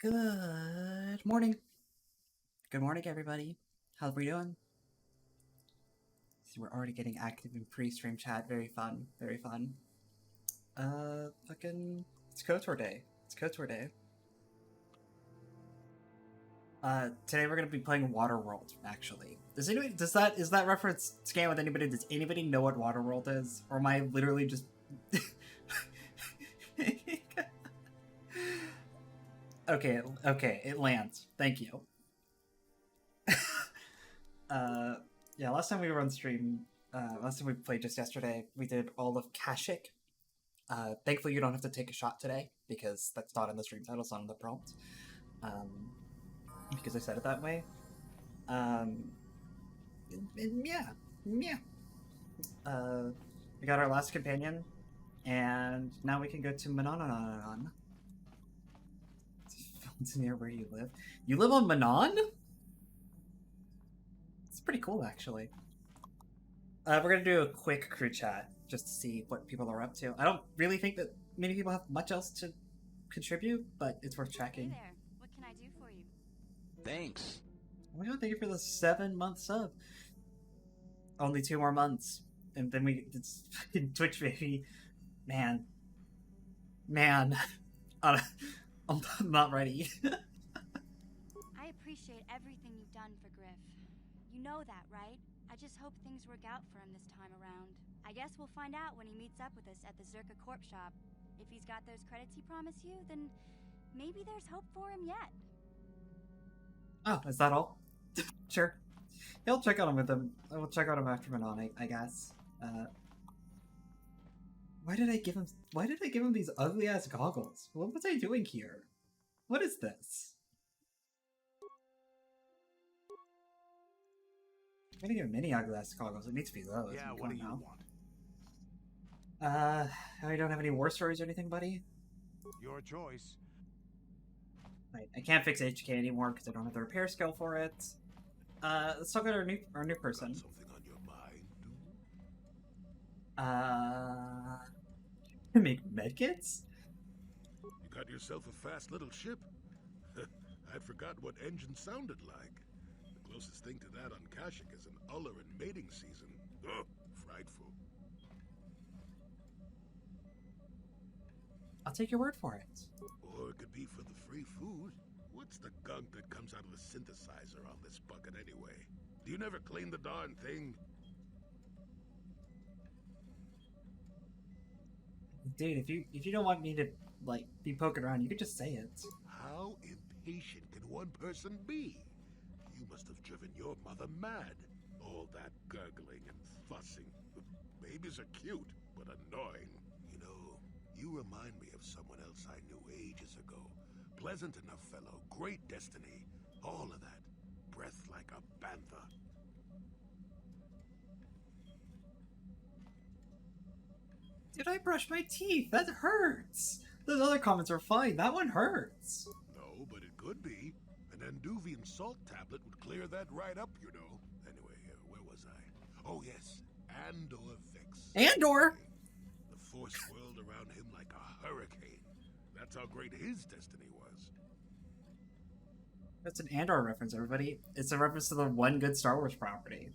Good morning. Good morning, everybody. How are we doing? So we're already getting active in pre-stream chat. Very fun. Very fun. It's KOTOR day. It's KOTOR day. Today we're gonna be playing Waterworld. Actually, is that reference scan with anybody? Does anybody know what Waterworld is, or am I literally just? Okay, okay, it lands. Thank you. uh, yeah, last time we were on stream, last time we played just yesterday, we did all of Kashik. Thankfully, you don't have to take a shot today because that's not in the stream title, it's not in the prompt. Because I said it that way. Um, and yeah. We got our last companion, and now we can go to Manaan. It's near where you live. You live on Manaan? It's pretty cool, actually. We're gonna do a quick crew chat just to see what people are up to. I don't really think that many people have much else to contribute, but it's worth checking. Hey there. What can I do for you? Thanks. Oh my god, thank you for the 7-month sub. Only 2 more months. And then it's fucking Twitch, baby. Man. I'm not ready. I appreciate everything you've done for Griff. You know that, right? I just hope things work out for him this time around. I guess we'll find out when he meets up with us at the Zerka Corp shop. If he's got those credits he promised you, then maybe there's hope for him yet. Oh, is that all? Sure. I'll check on him with him. I will check on him after Manaan, I guess. Why did I give him these ugly ass goggles? What was I doing here? What is this? I'm gonna give him many ugly ass goggles. It needs to be those. Yeah, Come what do on you now. want? I don't have any war stories or anything, buddy. Your choice. Right, I can't fix HK anymore because I don't have the repair skill for it. Let's talk about our new person. Got something on your mind, Make medkits? You got yourself a fast little ship. I'd forgot what engine sounded like. The closest thing to that on Kashyyyk is an uller in mating season. Ugh, frightful. I'll take your word for it. Or it could be for the free food. What's the gunk that comes out of the synthesizer on this bucket anyway? Do you never clean the darn thing? Dude, if you don't want me to like be poking around, you could just say it. How impatient can one person be? You must have driven your mother mad. All that gurgling and fussing. Babies are cute, but annoying. You know, you remind me of someone else I knew ages ago. Pleasant enough fellow, great destiny. All of that. Breath like a bantha. Did I brush my teeth? That hurts. Those other comments are fine. That one hurts. No, but it could be. An Anduvian salt tablet would clear that right up, you know. Anyway, where was I? Oh, yes. Andor Vex. Andor! The force swirled around him like a hurricane. That's how great his destiny was. That's an Andor reference, everybody. It's a reference to the one good Star Wars property.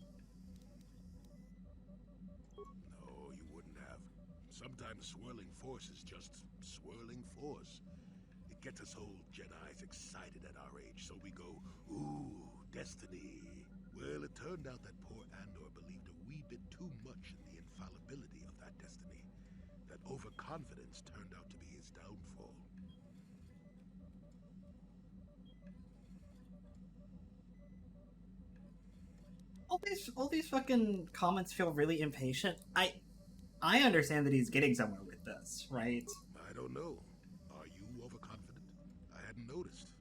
No, you wouldn't have. Sometimes swirling force is just swirling force. It gets us old Jedi's excited at our age, so we go, ooh, destiny. Well, it turned out that poor Andor believed a wee bit too much in the infallibility of that destiny. That overconfidence turned out to be his downfall. All these fucking comments feel really impatient. I understand that he's getting somewhere with this, right? I don't know. Are you overconfident? I hadn't noticed.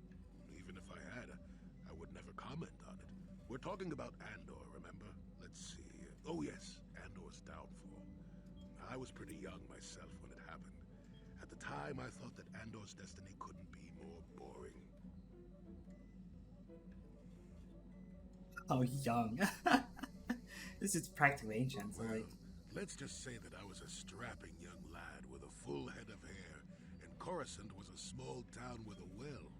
Even if I had, I would never comment on it. We're talking about Andor, remember? Let's see. Oh yes, Andor's downfall. I was pretty young myself when it happened. At the time, I thought that Andor's destiny couldn't be more boring. Oh, young. This is practically ancient, so Well, like... let's just say that I was a strapping young lad with a full head of hair, and Coruscant was a small town with a well.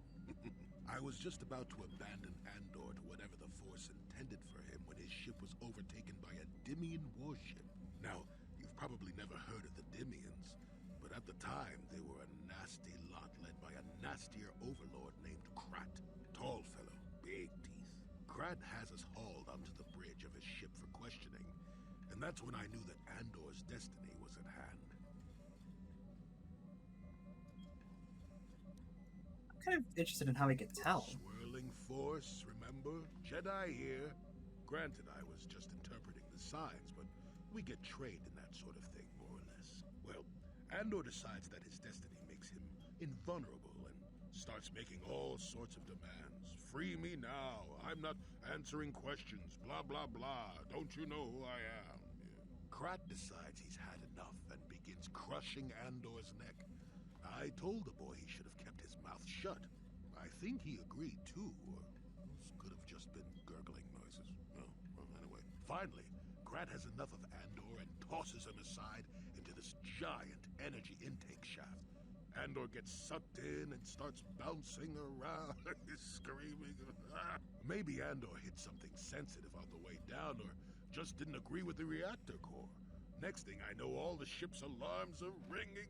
I was just about to abandon Andor to whatever the Force intended for him when his ship was overtaken by a Dimian warship. Now, you've probably never heard of the Dimians, but at the time they were a nasty lot led by a nastier overlord named Krat. Tall fellow, big teeth. Krat has us hauled onto the bridge of his ship for questioning, and that's when I knew that Andor's destiny was at hand. I'm kind of interested in how we could tell. Swirling force, remember? Jedi here. Granted, I was just interpreting the signs, but we get trained in that sort of thing, more or less. Well, Andor decides that his destiny makes him invulnerable and starts making all sorts of demands. Free me now. I'm not answering questions. Blah, blah, blah. Don't you know who I am? Krat decides he's had enough and begins crushing Andor's neck. I told the boy he should have kept his mouth shut. I think he agreed too, or this could have just been gurgling noises. Oh, well, anyway. Finally, Krat has enough of Andor and tosses him aside into this giant energy intake shaft. Andor gets sucked in and starts bouncing around, screaming. Maybe Andor hit something sensitive on the way down, or just didn't agree with the reactor core. Next thing I know, all the ship's alarms are ringing.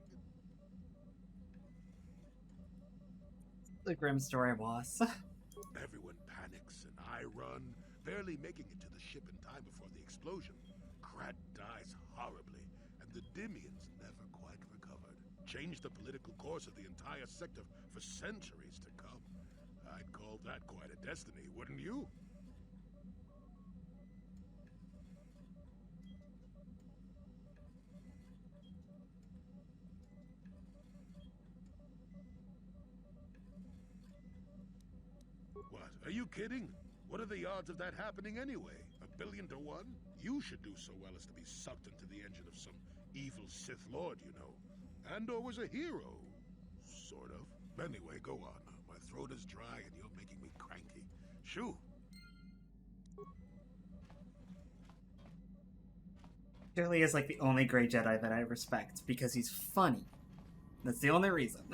The grim story, boss. Everyone panics and I run, barely making it to the ship in time before the explosion. Krat dies horribly, and the Dimians never quite recovered. Changed the political course of the entire sector for centuries to come. I'd call that quite a destiny, wouldn't you? What? Are you kidding? What are the odds of that happening anyway? 1,000,000,000 to 1? You should do so well as to be sucked into the engine of some evil Sith Lord, you know. Andor was a hero. Sort of. Anyway, go on. My throat is dry and you're making me cranky. Shoo! Clearly is like the only Grey Jedi that I respect because he's funny. That's the only reason.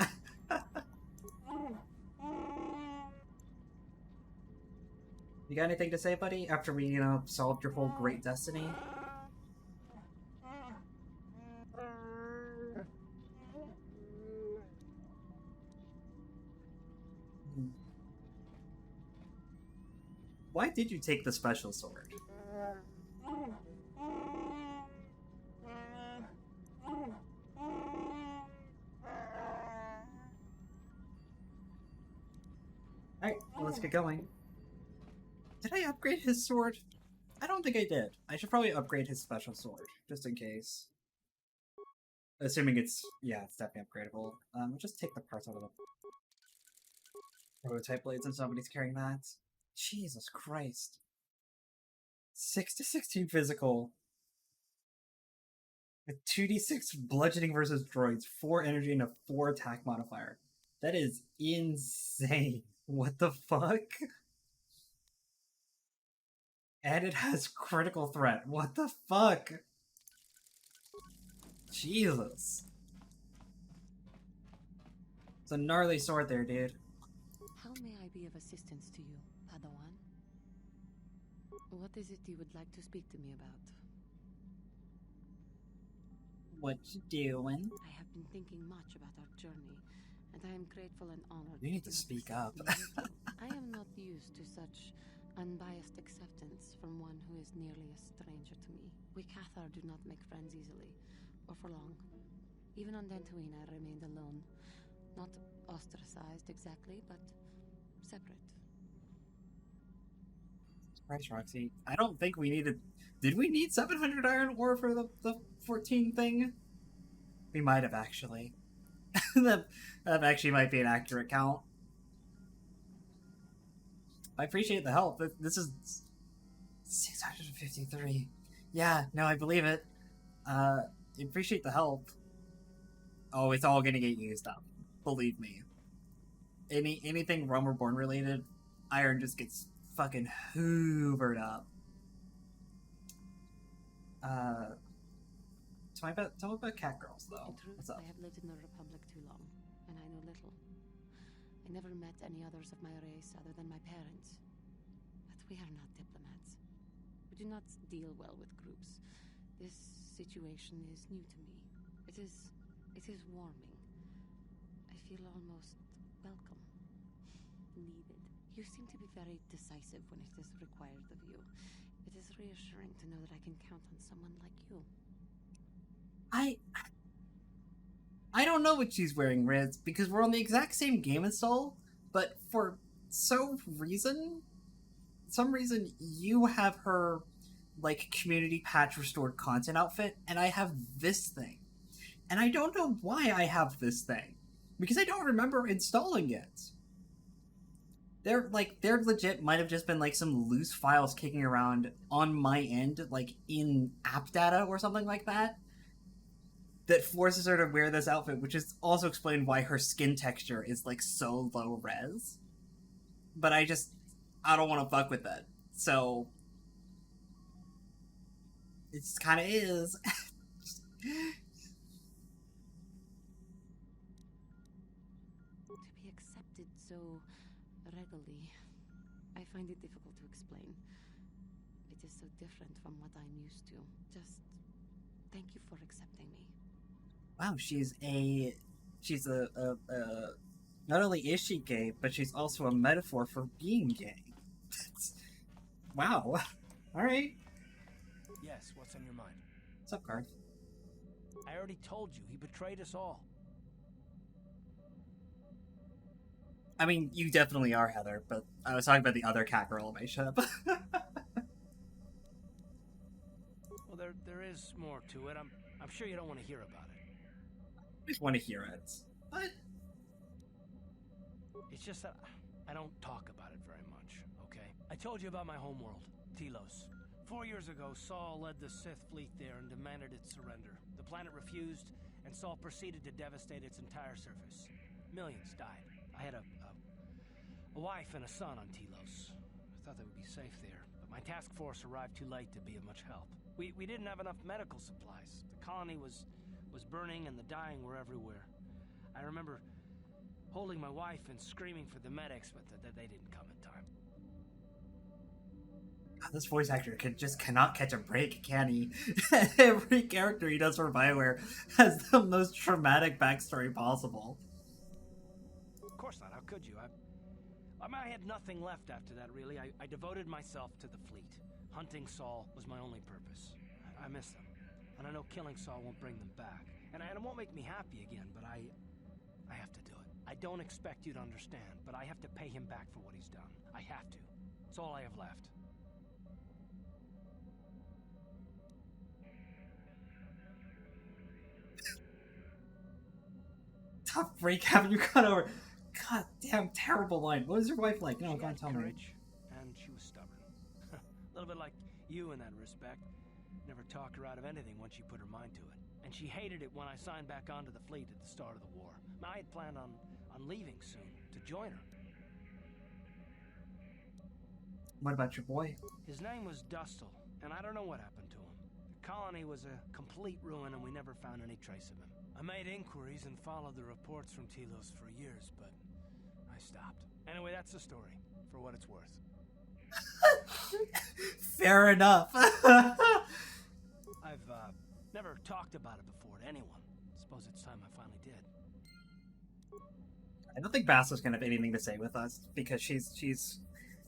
You got anything to say, buddy? After we, solved your whole great destiny? Why did you take the special sword? Alright, well, let's get going. Did I upgrade his sword? I don't think I did. I should probably upgrade his special sword, just in case. Assuming it's definitely upgradable. We'll just take the parts out of the prototype blades if somebody's carrying that. Jesus Christ. 6 to 16 physical. With 2d6 bludgeoning versus droids, 4 energy and a 4 attack modifier. That is insane. What the fuck? And it has critical threat. What the fuck? Jesus. It's a gnarly sword there, dude. How may I be of assistance to you, Padawan? What is it you would like to speak to me about? What you doing? I have been thinking much about our journey, and I am grateful and honored. You need to that speak have up. accepted me. I am not used to such unbiased acceptance from one who is nearly a stranger to me. We KOTOR do not make friends easily, or for long. Even on Dantooine, I remained alone. Not ostracized exactly, but separate. Christ, Roxy. I don't think we needed... Did we need 700 iron ore for the 14 thing? We might have, actually. that actually might be an accurate count. I appreciate the help. This is 653. Yeah, no, I believe it. I appreciate the help. Oh, it's all gonna get used up. Believe me. Anything Realm Reborn related, iron just gets fucking hoovered up. Tell me about cat girls, though. In truth, What's up? I have lived in the Republic too long, and I know little. I never met any others of my race other than my parents. But we are not diplomats. We do not deal well with groups. This situation is new to me. It is warming. I feel almost welcome. Needed. You seem to be very decisive when it is required of you. It is reassuring to know that I can count on someone like you. I don't know what she's wearing, Riz, because we're on the exact same game install, but for some reason you have her like community patch restored content outfit, and I have this thing. And I don't know why I have this thing, because I don't remember installing it. There legit might have just been like some loose files kicking around on my end, like in app data or something like that, that forces her to wear this outfit, which is also explained why her skin texture is like so low res. But I don't want to fuck with that. So it just kind of is. To be accepted so readily, I find it difficult to explain. It is so different from what I'm used to. Just thank you for accepting me. Wow, she's not only is she gay, but she's also a metaphor for being gay. Wow. Alright. Yes, what's on your mind? What's up, Garth? I already told you, he betrayed us all. I mean, you definitely are, Heather, but I was talking about the other cat girl in my ship. Well, there is more to it. I'm sure you don't want to hear about it. I just want to hear it. But It's just that I don't talk about it very much, okay? I told you about my homeworld, Telos. 4 years ago, Saul led the Sith fleet there and demanded its surrender. The planet refused, and Saul proceeded to devastate its entire surface. Millions died. I had a wife and a son on Telos. I thought they would be safe there, but my task force arrived too late to be of much help. We didn't have enough medical supplies. The colony was burning and the dying were everywhere. I remember holding my wife and screaming for the medics, but they didn't come in time. this voice actor cannot catch a break, can he? Every character he does for BioWare has the most traumatic backstory possible. Of course not, how could you? I had nothing left after that, really. I devoted myself to the fleet. Hunting Saul was my only purpose. I miss them. And I know killing Saul won't bring them back. And it won't make me happy again, but I have to do it. I don't expect you to understand, but I have to pay him back for what he's done. I have to. It's all I have left. Tough break, haven't you got over? God damn, terrible line. What was your wife like? No, She go on, had tell me. courage, and she was stubborn. A little bit like you in that respect. Never talked her out of anything once she put her mind to it. And she hated it when I signed back onto the fleet at the start of the war. I had planned on leaving soon to join her. What about your boy? His name was Dustle, and I don't know what happened to him. The colony was a complete ruin, and we never found any trace of him. I made inquiries and followed the reports from Telos for years, but I stopped. Anyway, that's the story, for what it's worth. Fair enough. I've never talked about it before to anyone. Suppose it's time I finally did. I don't think Bass is going to have anything to say with us, because she's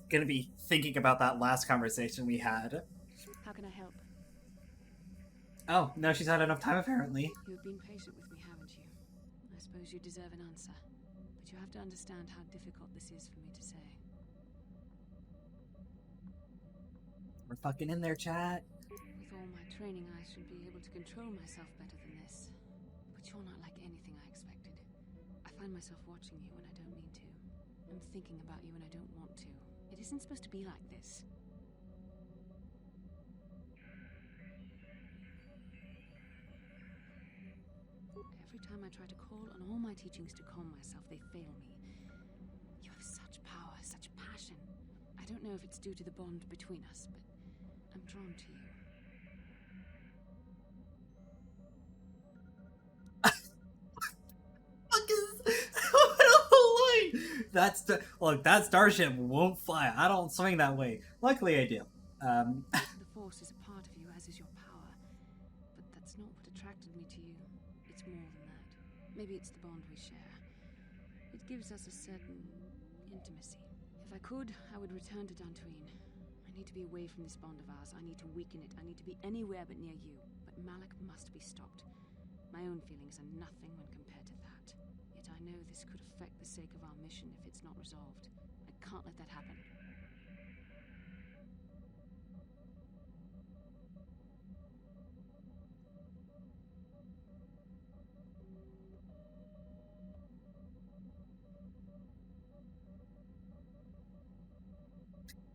going to be thinking about that last conversation we had. How can I help? Oh, no, she's had enough time, apparently. You've been patient with me, haven't you? I suppose you deserve an answer. But you have to understand how difficult this is for me to say. We're fucking in there, chat. With all my training, I should be able to control myself better than this. But you're not like anything I expected. I find myself watching you when I don't need to. I'm thinking about you when I don't want to. It isn't supposed to be like this. Every time I try to call on all my teachings to calm myself, they fail me. You have such power, such passion. I don't know if it's due to the bond between us, but I'm drawn to you. What a line! that starship won't fly. I don't swing that way. Luckily, I do. The Force is a part of you, as is your power. But that's not what attracted me to you. It's more than that. Maybe it's the bond we share. It gives us a certain intimacy. If I could, I would return to Dantooine. I need to be away from this bond of ours. I need to weaken it. I need to be anywhere but near you. But Malik must be stopped. My own feelings are nothing when compared to that. Yet I know this could affect the sake of our mission if it's not resolved. I can't let that happen.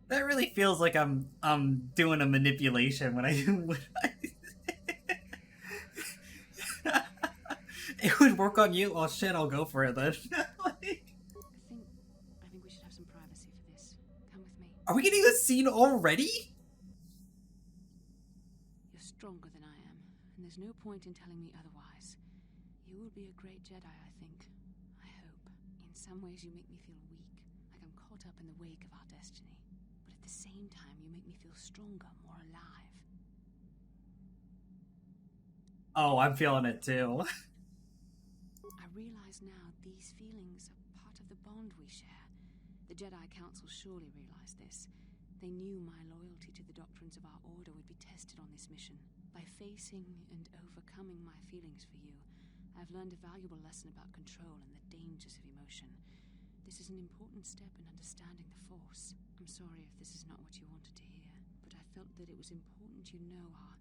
That really feels like I'm doing a manipulation when it would work on you. Oh shit, I'll go for it then. Like, I think we should have some privacy for this. Come with me. are we getting this scene already? You're stronger than I am, and there's no point in telling me otherwise. You will be a great Jedi, I think. I hope. In some ways you make me feel weak, like I'm caught up in the wake of our destiny. But at the same time, you make me feel stronger, more alive. Oh, I'm feeling it too. I realize now these feelings are part of the bond we share. The Jedi Council surely realized this. They knew my loyalty to the doctrines of our order would be tested on this mission. By facing and overcoming my feelings for you, I've learned a valuable lesson about control and the dangers of emotion. This is an important step in understanding the Force. I'm sorry if this is not what you wanted to hear, but I felt that it was important you know our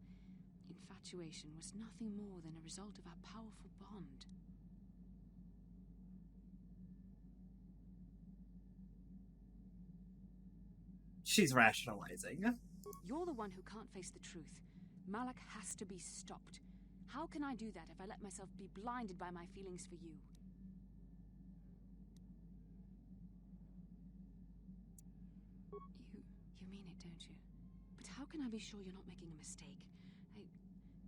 infatuation was nothing more than a result of our powerful bond. She's rationalizing. You're the one who can't face the truth. Malik has to be stopped. How can I do that if I let myself be blinded by my feelings for you? You mean it, don't you? But how can I be sure you're not making a mistake?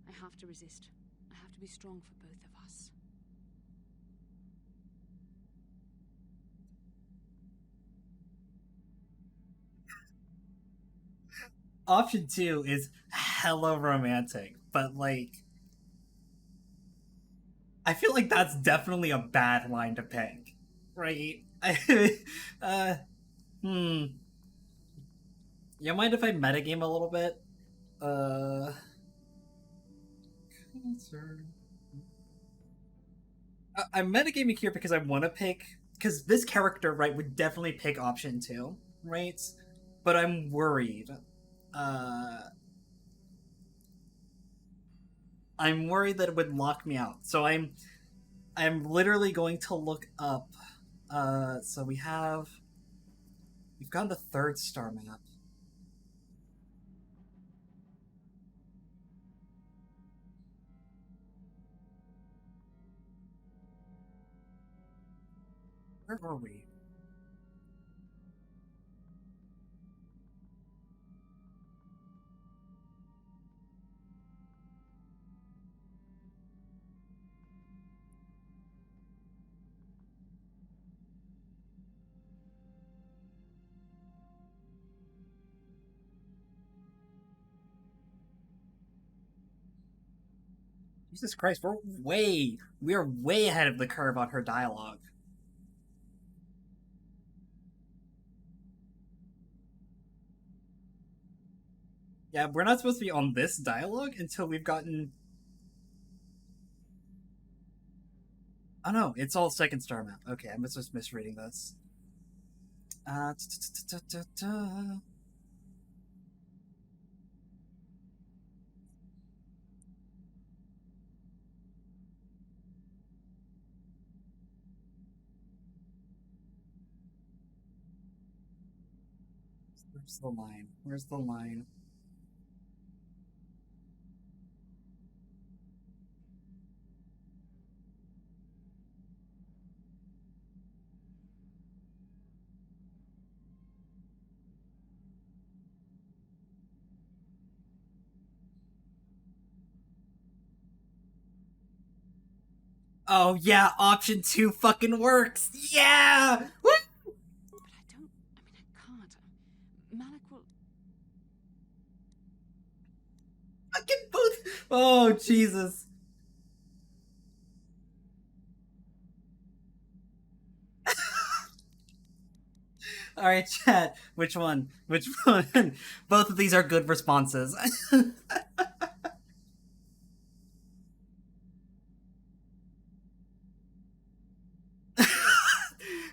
I have to resist. I have to be strong for both of us. Option 2 is hella romantic, but like, I feel like that's definitely a bad line to pick, right? You mind if I metagame a little bit? I'm metagaming here because I want to pick, because this character, right, would definitely pick option 2, right? But I'm worried. I'm worried that it would lock me out. So I'm literally going to look up. So we've got the third star map. Where are we? Jesus Christ, we are way ahead of the curve on her dialogue. Yeah, we're not supposed to be on this dialogue until we've gotten... Oh no, it's all second star map. Okay, I'm just misreading this. Where's the line? Where's the line? Oh yeah, option 2 fucking works. Yeah! Woo! fucking both. Oh, Jesus. All right, chat. Which one? Which one? Both of these are good responses.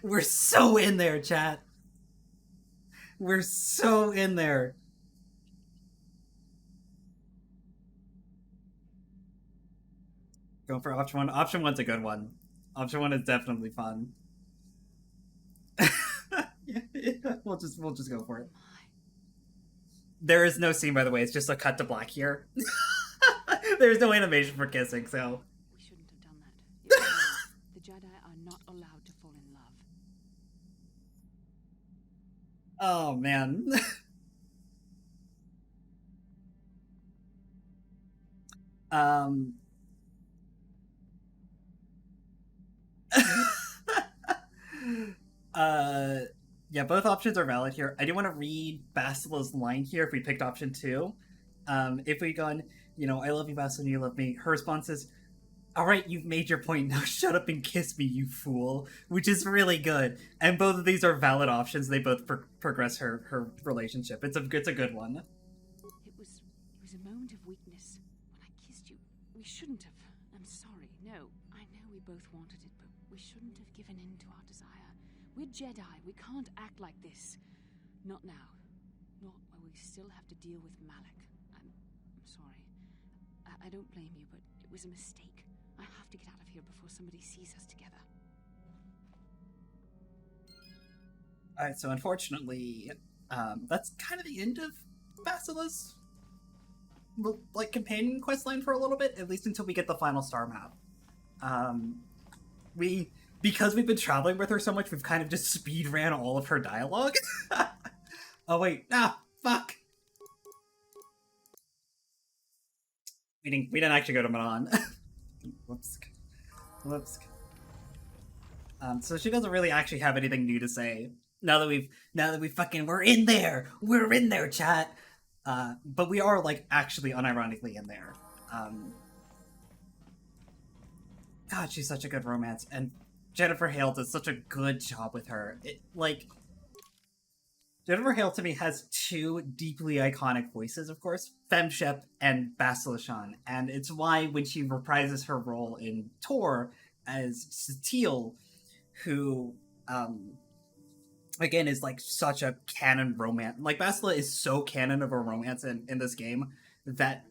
We're so in there, chat. We're so in there. Go for option one. Option one's a good one. Option one is definitely fun. Yeah, we'll just go for it. There is no scene, by the way. It's just a cut to black here. There's no animation for kissing, so. We shouldn't have done that. The Jedi are not allowed to fall in love. Oh man. um. Yeah, both options are valid here. I do want to read Basila's line here if we picked option two. If we gone, I love you, Basila, and you love me. Her response is, all right, you've made your point. Now shut up and kiss me, you fool. Which is really good. And both of these are valid options. They both progress her relationship. It's a good one. It was a moment of weakness when I kissed you. We shouldn't have. I'm sorry. No, I know we both wanted it, but we shouldn't have given in to our desire. We're Jedi. We can't act like this. Not now. Not while we still have to deal with Malak. I'm sorry. I don't blame you, but it was a mistake. I have to get out of here before somebody sees us together. Alright, so unfortunately, that's kind of the end of Basila's companion questline for a little bit, at least until we get the final star map. Because we've been traveling with her so much, we've kind of just speed ran all of her dialogue. Oh wait, fuck. We didn't actually go to Manaan. Whoops. So she doesn't really actually have anything new to say. Now that we fucking we're in there, chat. But we are actually unironically in there. God, she's such a good romance, and Jennifer Hale does such a good job with her. Jennifer Hale to me has two deeply iconic voices, of course, Femshep and Basila Shan, and it's why when she reprises her role in Tor as Satele, who again is such a canon romance. Basila is so canon of a romance in this game that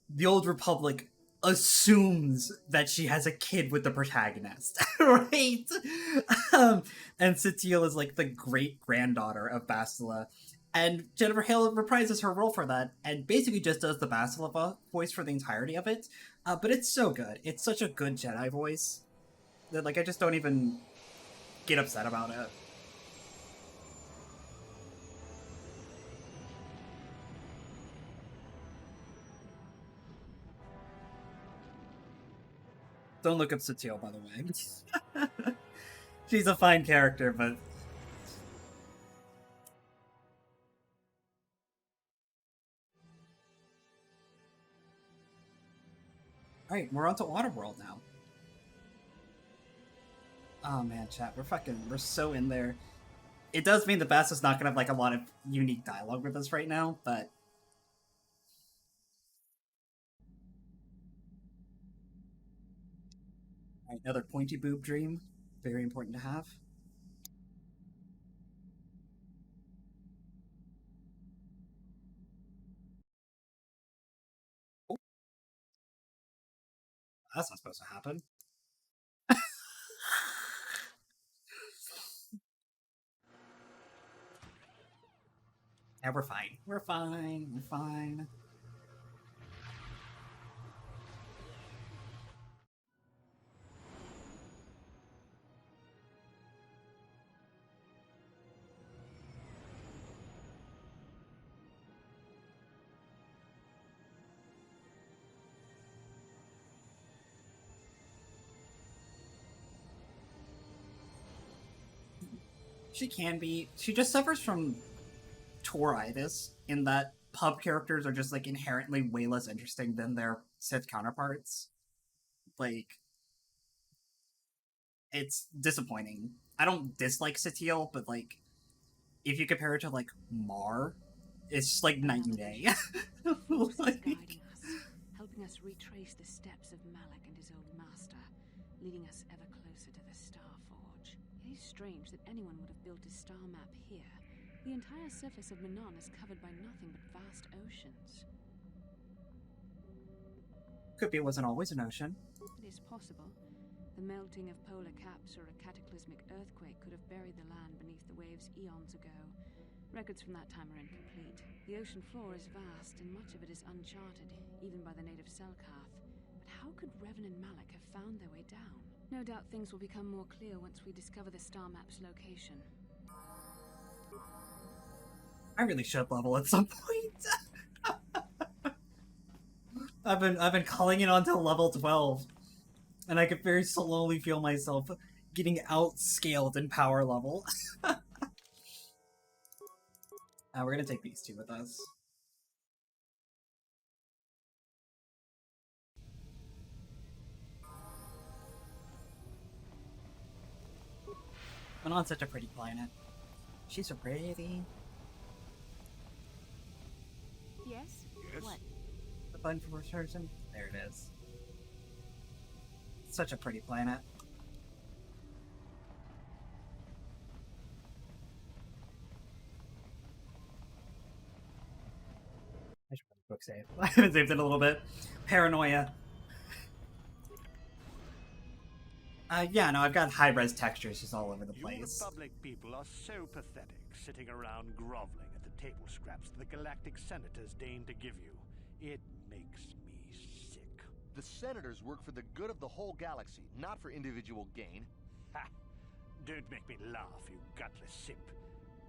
the Old Republic assumes that she has a kid with the protagonist, right? And Satele is the great granddaughter of Basila, and Jennifer Hale reprises her role for that, and basically just does the Basila voice for the entirety of it. But it's so good. It's such a good Jedi voice that I just don't even get upset about it. Don't look up Satele, by the way. She's a fine character, but... Alright, we're on to Waterworld now. Oh man, chat, we're so in there. It does mean the Bass is not gonna have a lot of unique dialogue with us right now, but... Another pointy boob dream. Very important to have. Oh. That's not supposed to happen. Yeah, we're fine. We're fine. She can be. She just suffers from toritis in that pub characters are just like inherently way less interesting than their Sith counterparts. Like, it's disappointing. I don't dislike Satele, but like, if you compare it to like Mar, it's just like night and day. Force is Like, guiding us, helping us retrace the steps of Malak and his old master, leading us ever closer to the Star Forge. It is strange that anyone would have built a star map here. The entire surface of Manaan is covered by nothing but vast oceans. could be it wasn't always an ocean. It is possible. The melting of polar caps or a cataclysmic earthquake could have buried the land beneath the waves eons ago. Records from that time are incomplete. The ocean floor is vast, and much of it is uncharted, even by the native Selkath. But how could Revan and Malak have found their way down? No doubt things will become more clear once we discover the star map's location. I really should level at some point. I've been calling it on to level 12, and I could very slowly feel myself getting outscaled in power level. We're gonna take these two with us. Manaan's such a pretty planet. She's so pretty. Yes? Yes? What? The button for person? There it is. Such a pretty planet. I should probably quick save. I haven't saved it a little bit. Paranoia. Yeah, no, I've got high-res textures just all over the You place. Republic people are so pathetic, sitting around groveling at the table scraps the galactic senators deign to give you. It makes me sick. The senators work for the good of the whole galaxy, not for individual gain. Ha! Don't make me laugh, you gutless simp.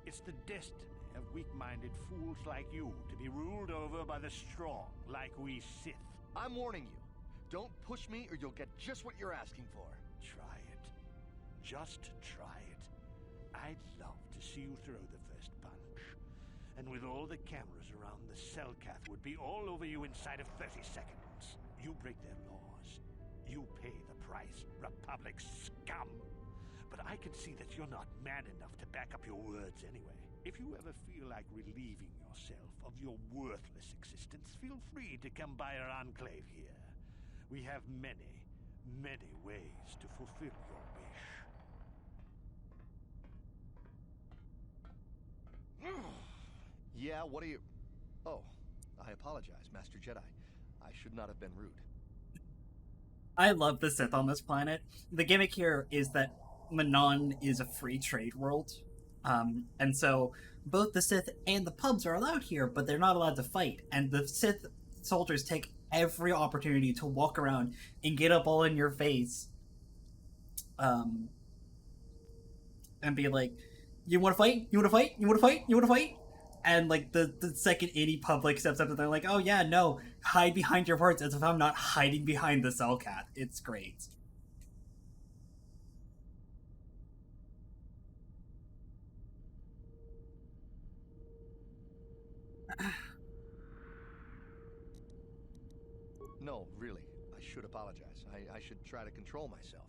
It's the destiny of weak-minded fools like you to be ruled over by the strong, like we Sith. I'm warning you. Don't push me or you'll get just what you're asking for. Try it. Just try it. I'd love to see you throw the first punch. And with all the cameras around, the Selkath would be all over you inside of 30 seconds. You break their laws. You pay the price, Republic scum. But I can see that you're not man enough to back up your words anyway. If you ever feel like relieving yourself of your worthless existence, feel free to come by our enclave here. We have many, many ways to fulfill your wish. Yeah, what are you... Oh, I apologize, Master Jedi. I should not have been rude. I love the Sith on this planet. The gimmick here is that Manaan is a free trade world. And so both the Sith and the pubs are allowed here, but they're not allowed to fight. And the Sith soldiers take every opportunity to walk around and get up all in your face. And be like, you want to fight? You want to fight? You want to fight? You want to fight? And like the second any public steps up, and they're like, oh yeah, no, hide behind your words, as if I'm not hiding behind the Selkath. It's great. No, really, I should apologize. I should try to control myself,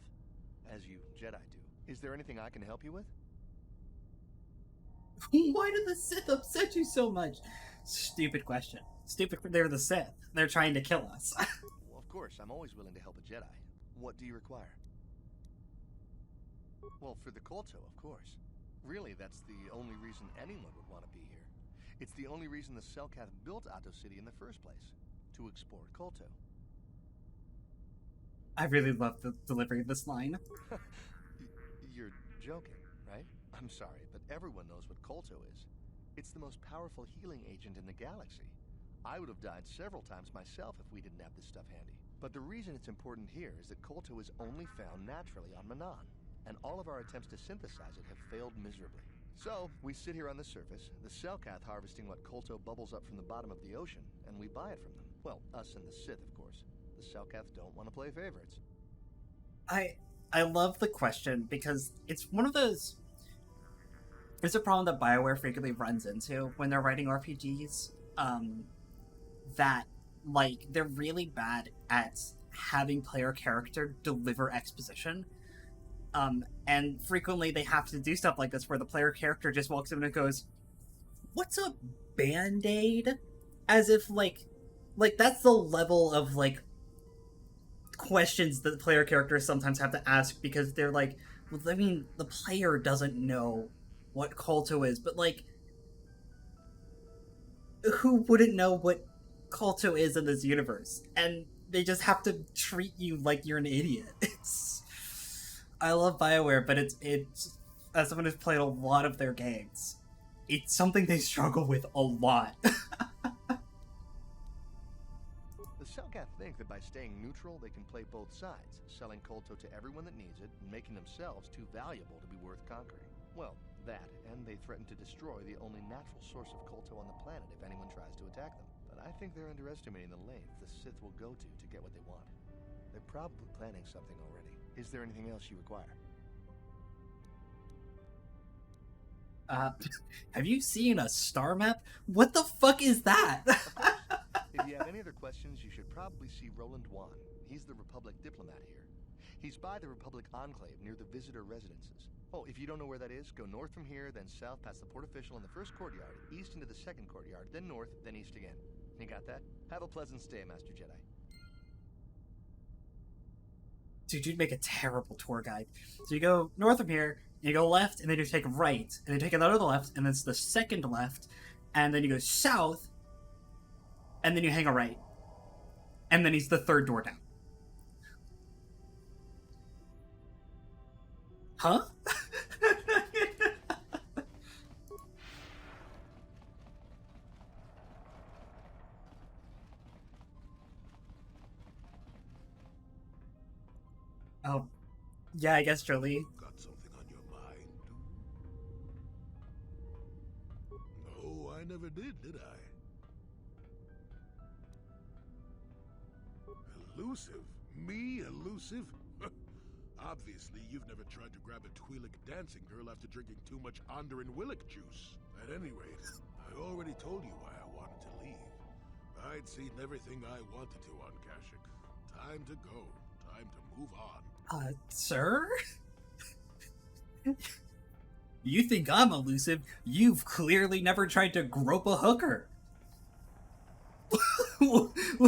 as you Jedi do. Is there anything I can help you with? Why do the Sith upset you so much? Stupid question. Stupid. They're the Sith. They're trying to kill us. Well, of course, I'm always willing to help a Jedi. What do you require? Well, for the KOTOR, of course. Really, that's the only reason anyone would want to be here. It's the only reason the Selkath built Ahto City in the first place. To explore KOTOR. I really love the delivery of this line. You're joking, right? I'm sorry, but everyone knows what KOTOR is. It's the most powerful healing agent in the galaxy. I would have died several times myself if we didn't have this stuff handy. But the reason it's important here is that KOTOR is only found naturally on Manaan, and all of our attempts to synthesize it have failed miserably. So, we sit here on the surface, the Selkath harvesting what KOTOR bubbles up from the bottom of the ocean, and we buy it from them. Well, us and the Sith, of course. The Selkath don't want to play favorites. I love the question because it's one of those... It's a problem that BioWare frequently runs into when they're writing RPGs. that, like, they're really bad at having player character deliver exposition. And frequently they have to do stuff like this where the player character just walks in and goes, "What's a Band-Aid?" As if, like, that's the level of, like, questions that the player characters sometimes have to ask, because they're like, well, I mean, the player doesn't know what KOTOR is, but, like, who wouldn't know what KOTOR is in this universe? And they just have to treat you like you're an idiot. I love BioWare, but it's as someone who's played a lot of their games, it's something they struggle with a lot. The Selkath think that by staying neutral, they can play both sides, selling KOTOR to everyone that needs it, and making themselves too valuable to be worth conquering. Well, that, and they threaten to destroy the only natural source of KOTOR on the planet if anyone tries to attack them. But I think they're underestimating the length the Sith will go to get what they want. They're probably planning something already. Is there anything else you require? Have you seen a star map? What the fuck is that? If you have any other questions, you should probably see Roland Wan. He's the Republic diplomat here. He's by the Republic Enclave near the visitor residences. Oh, if you don't know where that is, go north from here, then south past the port official in the first courtyard, east into the second courtyard, then north, then east again. You got that? Have a pleasant stay, Master Jedi. Dude, you'd make a terrible tour guide. So you go north from here, you go left, and then you take right, and then take another left, and then it's the second left, and then you go south, and then you hang a right. And then he's the third door down. Huh? Oh, yeah, I guess Jolie. Got something on your mind? No, I never did I? Elusive? Me, elusive? Obviously, you've never tried to grab a Twi'lek dancing girl after drinking too much Onderan Willick juice. At any rate, I already told you why I wanted to leave. I'd seen everything I wanted to on Kashyyyk. Time to go. Time to move on. Sir? You think I'm elusive? You've clearly never tried to grope a hooker. What?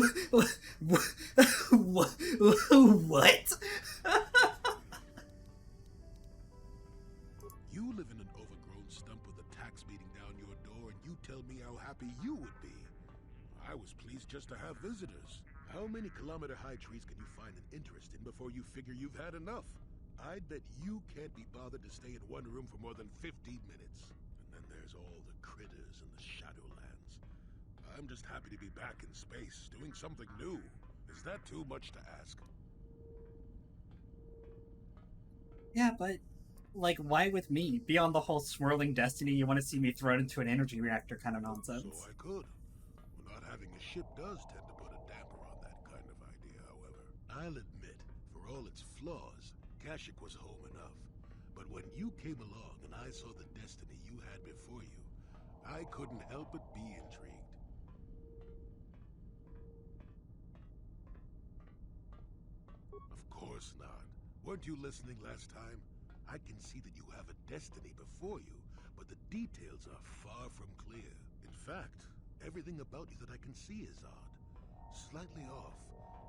You live in an overgrown stump with a tax beating down your door, and you tell me how happy you would be. I was pleased just to have visitors. How many kilometer-high trees can you find an interest in before you figure you've had enough? I'd bet you can't be bothered to stay in one room for more than 15 minutes. And then there's all the critters in the Shadowlands. I'm just happy to be back in space, doing something new. Is that too much to ask? Yeah, but, like, why with me? Beyond the whole swirling destiny, you want to see me thrown into an energy reactor kind of nonsense. So I could. Well, not having a ship does tend to put a damper on that kind of idea, however. I'll admit, for all its flaws, Kashyyyk was home enough. But when you came along and I saw the destiny you had before you, I couldn't help but be intrigued. Of course not. Weren't you listening last time? I can see that you have a destiny before you, but the details are far from clear. In fact, everything about you that I can see is odd. Slightly off,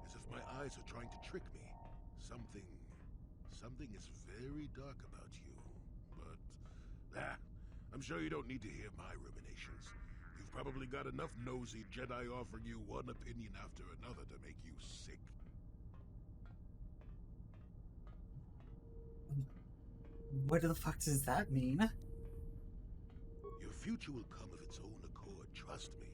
as if my eyes are trying to trick me. Something is very dark about you. But, I'm sure you don't need to hear my ruminations. You've probably got enough nosy Jedi offering you one opinion after another to make you sick. What the fuck does that mean? Your future will come of its own accord, trust me.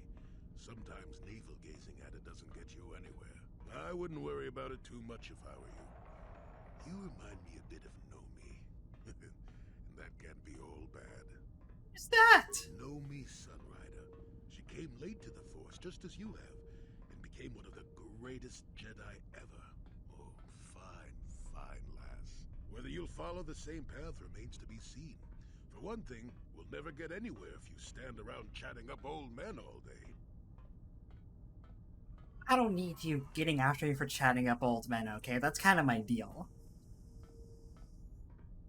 Sometimes navel-gazing at it doesn't get you anywhere. I wouldn't worry about it too much if I were you. You remind me a bit of Nomi. And that can't be all bad. Who's that? Nomi Sunrider. She came late to the Force, just as you have, and became one of the greatest Jedi ever. Oh, fine lass. Whether you'll follow the same path remains to be seen. For one thing, we'll never get anywhere if you stand around chatting up old men all day. I don't need you getting after me for chatting up old men, okay? That's kind of my deal.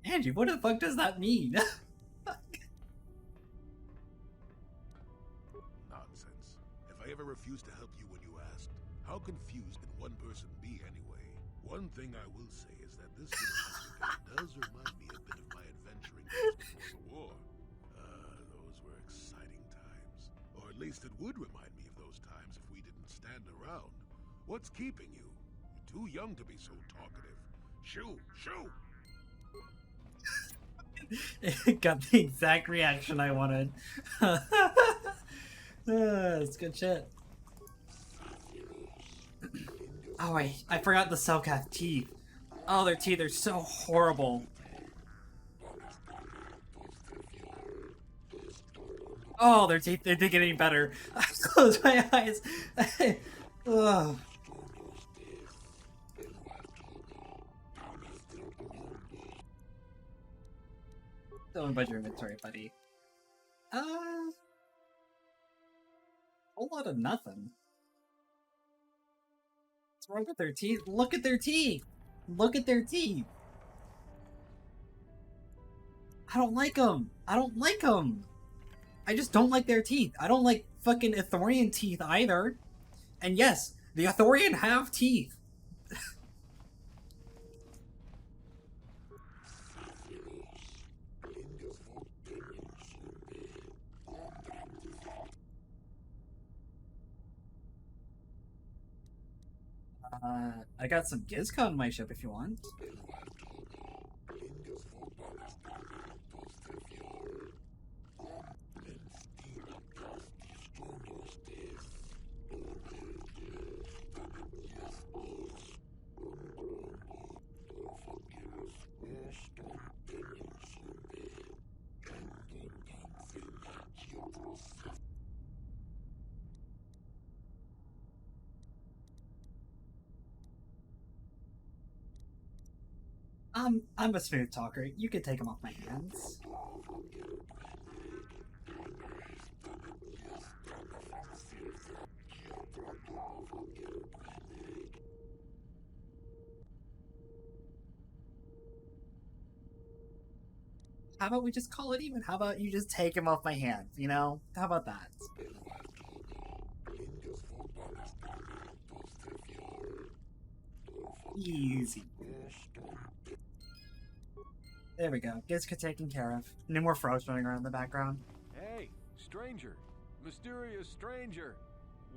Angie, what the fuck does that mean? Nonsense. If I ever refused to help you when you asked, how confused can one person be anyway? One thing I will say is that this little Africa does remind me a bit of my adventuring days before the war. Those were exciting times. Or at least it would remind me of those times if we didn't stand around. What's keeping you? You're too young to be so talkative. Shoo! Shoo! It got the exact reaction I wanted. It's good shit. Oh, I forgot the Selkath teeth. Oh, their teeth are so horrible. Oh, their teeth, they didn't get any better. I closed my eyes. Ugh. Don't about your inventory, buddy. A whole lot of nothing. What's wrong with their teeth? Look at their teeth! Look at their teeth! I don't like them! I don't like them! I just don't like their teeth. I don't like fucking Ithorian teeth either. And yes, the Ithorian have teeth. I got some Gizka on my ship if you want. I'm a smooth talker. You can take them off my hands. How about we just call it even? How about you just take him off my hands, you know? How about that? Easy. There we go. Gizka taken care of. No more frogs running around in the background. Hey, stranger. Mysterious stranger.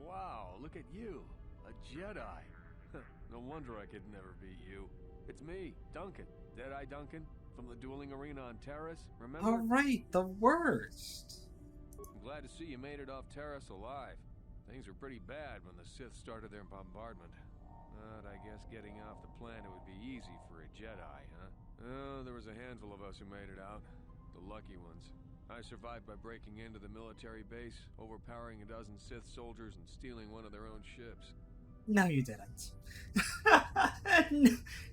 Wow, look at you. A Jedi. No wonder I could never beat you. It's me, Duncan. Deadeye Duncan, from the dueling arena on Terrace, remember? Alright, the worst. I'm glad to see you made it off Terrace alive. Things were pretty bad when the Sith started their bombardment. But I guess getting off the planet would be easy for a Jedi, huh? Oh, there was a handful of us who made it out. The lucky ones. I survived by breaking into the military base, overpowering a dozen Sith soldiers, and stealing one of their own ships. No, you didn't.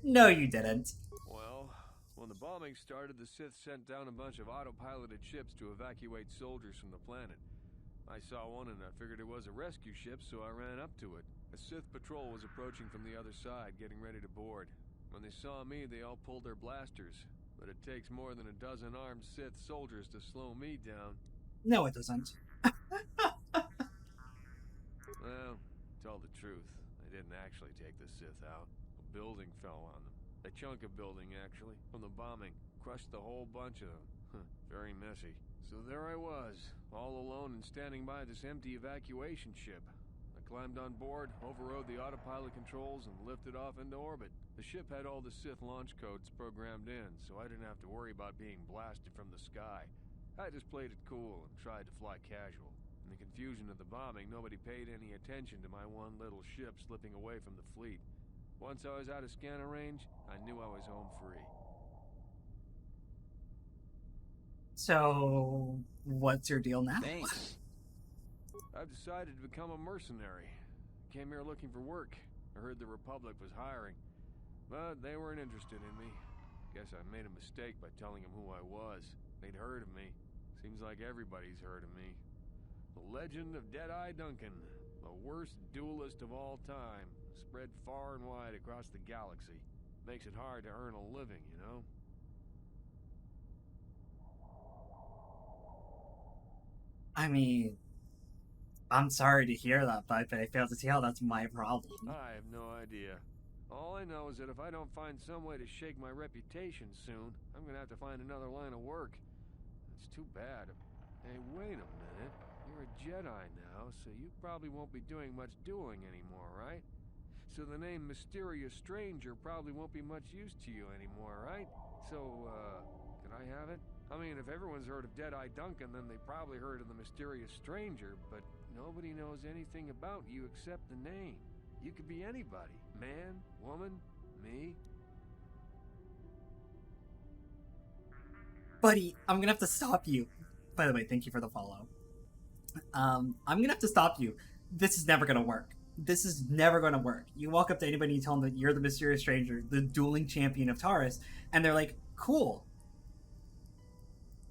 No, you didn't. Well, when the bombing started, the Sith sent down a bunch of autopiloted ships to evacuate soldiers from the planet. I saw one and I figured it was a rescue ship, so I ran up to it. A Sith patrol was approaching from the other side, getting ready to board. When they saw me, they all pulled their blasters. But it takes more than a dozen armed Sith soldiers to slow me down. No, it doesn't. Well, to tell the truth, they didn't actually take the Sith out. A building fell on them. A chunk of building, actually, from the bombing. Crushed the whole bunch of them. Very messy. So there I was, all alone and standing by this empty evacuation ship. I climbed on board, overrode the autopilot controls, and lifted off into orbit. The ship had all the Sith launch codes programmed in, so I didn't have to worry about being blasted from the sky. I just played it cool and tried to fly casual. In the confusion of the bombing, nobody paid any attention to my one little ship slipping away from the fleet. Once I was out of scanner range, I knew I was home free. So, what's your deal now? Thanks. I've decided to become a mercenary. Came here looking for work. I heard the Republic was hiring. But they weren't interested in me. Guess I made a mistake by telling them who I was. They'd heard of me. Seems like everybody's heard of me. The legend of Deadeye Duncan. The worst duelist of all time, spread far and wide across the galaxy. Makes it hard to earn a living, you know? I mean, I'm sorry to hear that, but I fail to see how that's my problem. I have no idea. All I know is that if I don't find some way to shake my reputation soon, I'm gonna have to find another line of work. It's too bad. Hey, wait a minute. You're a Jedi now, so you probably won't be doing much dueling anymore, right? So the name Mysterious Stranger probably won't be much use to you anymore, right? So, can I have it? I mean, if everyone's heard of Deadeye Duncan, then they probably heard of the Mysterious Stranger, but nobody knows anything about you except the name. You could be anybody. Man, woman, me. Buddy, I'm gonna have to stop you. By the way, thank you for the follow. I'm gonna have to stop you. This is never gonna work. This is never gonna work. You walk up to anybody and you tell them that you're the Mysterious Stranger, the dueling champion of Taurus, and they're like, cool.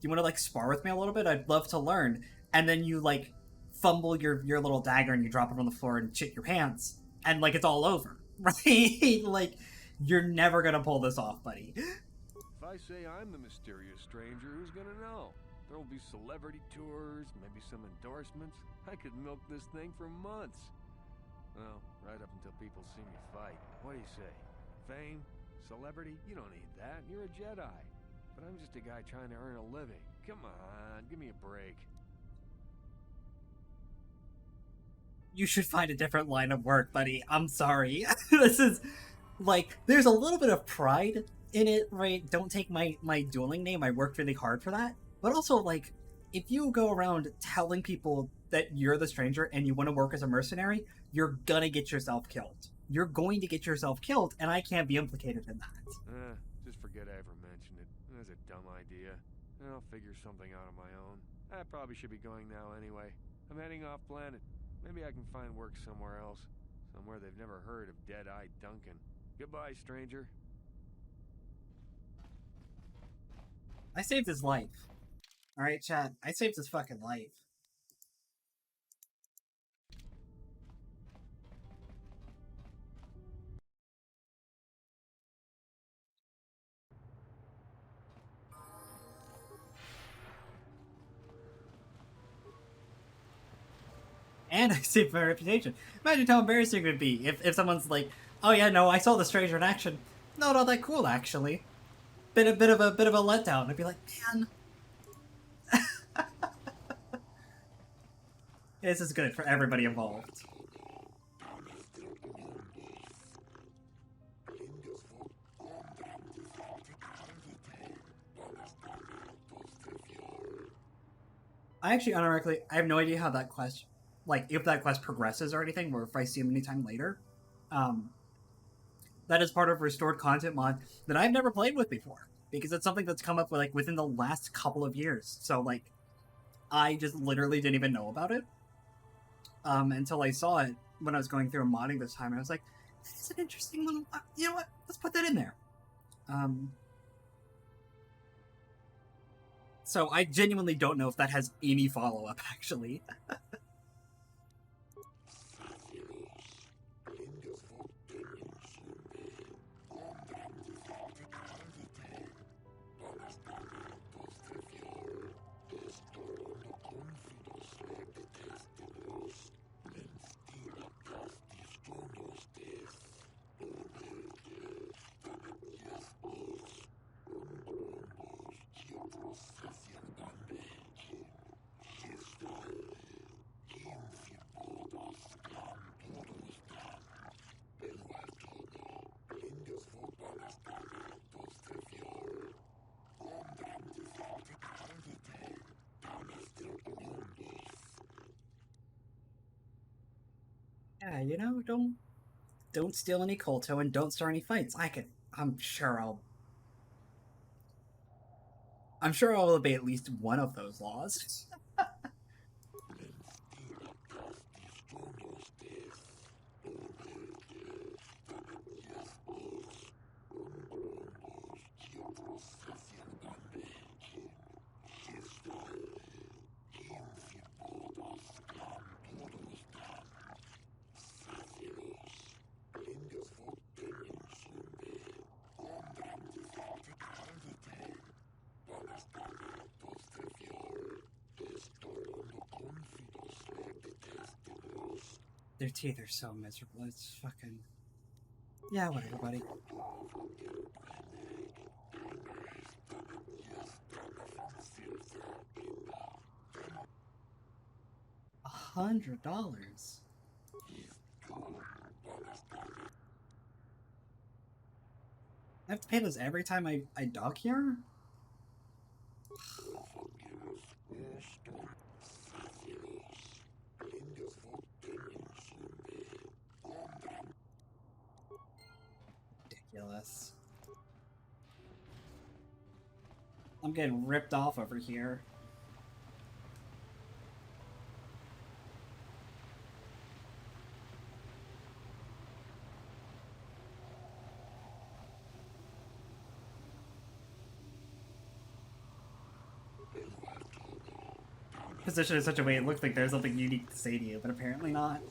You wanna like spar with me a little bit? I'd love to learn. And then you like fumble your little dagger and you drop it on the floor and shit your pants. And like it's all over. Right? Like, you're never gonna pull this off, buddy. If I say I'm the Mysterious Stranger, who's gonna know? There'll be celebrity tours, maybe some endorsements. I could milk this thing for months. Well, right up until people see me fight. What do you say? Fame? Celebrity? You don't need that. You're a Jedi. But I'm just a guy trying to earn a living. Come on, give me a break. You should find a different line of work, buddy. I'm sorry. This is, like, there's a little bit of pride in it, right? Don't take my dueling name. I worked really hard for that. But also, like, if you go around telling people that you're the stranger and you want to work as a mercenary, you're gonna get yourself killed. You're going to get yourself killed, and I can't be implicated in that. Just forget I ever mentioned it. That's a dumb idea. I'll figure something out on my own. I probably should be going now anyway. I'm heading off planet. Maybe I can find work somewhere else. Somewhere they've never heard of Deadeye Duncan. Goodbye, stranger. I saved his life. Alright, chat. I saved his fucking life. And I saved my reputation. Imagine how embarrassing it would be if someone's like, "Oh yeah, no, I saw the stranger in action. Not all that cool, actually. Bit of a letdown." I'd be like, "Man, this is good for everybody involved." I actually unironically, I have no idea how that quest, like, if that quest progresses or anything, or if I see him anytime later. That is part of restored content mod that I've never played with before, because it's something that's come up with, like, within the last couple of years. So, like, I just literally didn't even know about it until I saw it when I was going through modding this time, and I was like, "This is an interesting little. You know what? Let's put that in there." So I genuinely don't know if that has any follow-up, actually. Yeah, you know, don't steal any Kolto and don't start any fights. I'm sure I'll obey at least one of those laws. Their teeth are so miserable. It's fucking... Yeah, whatever, buddy. $100. I have to pay this every time I dock here? Ridiculous. I'm getting ripped off over here. Positioned in such a way it looks like there's something unique to say to you, but apparently not.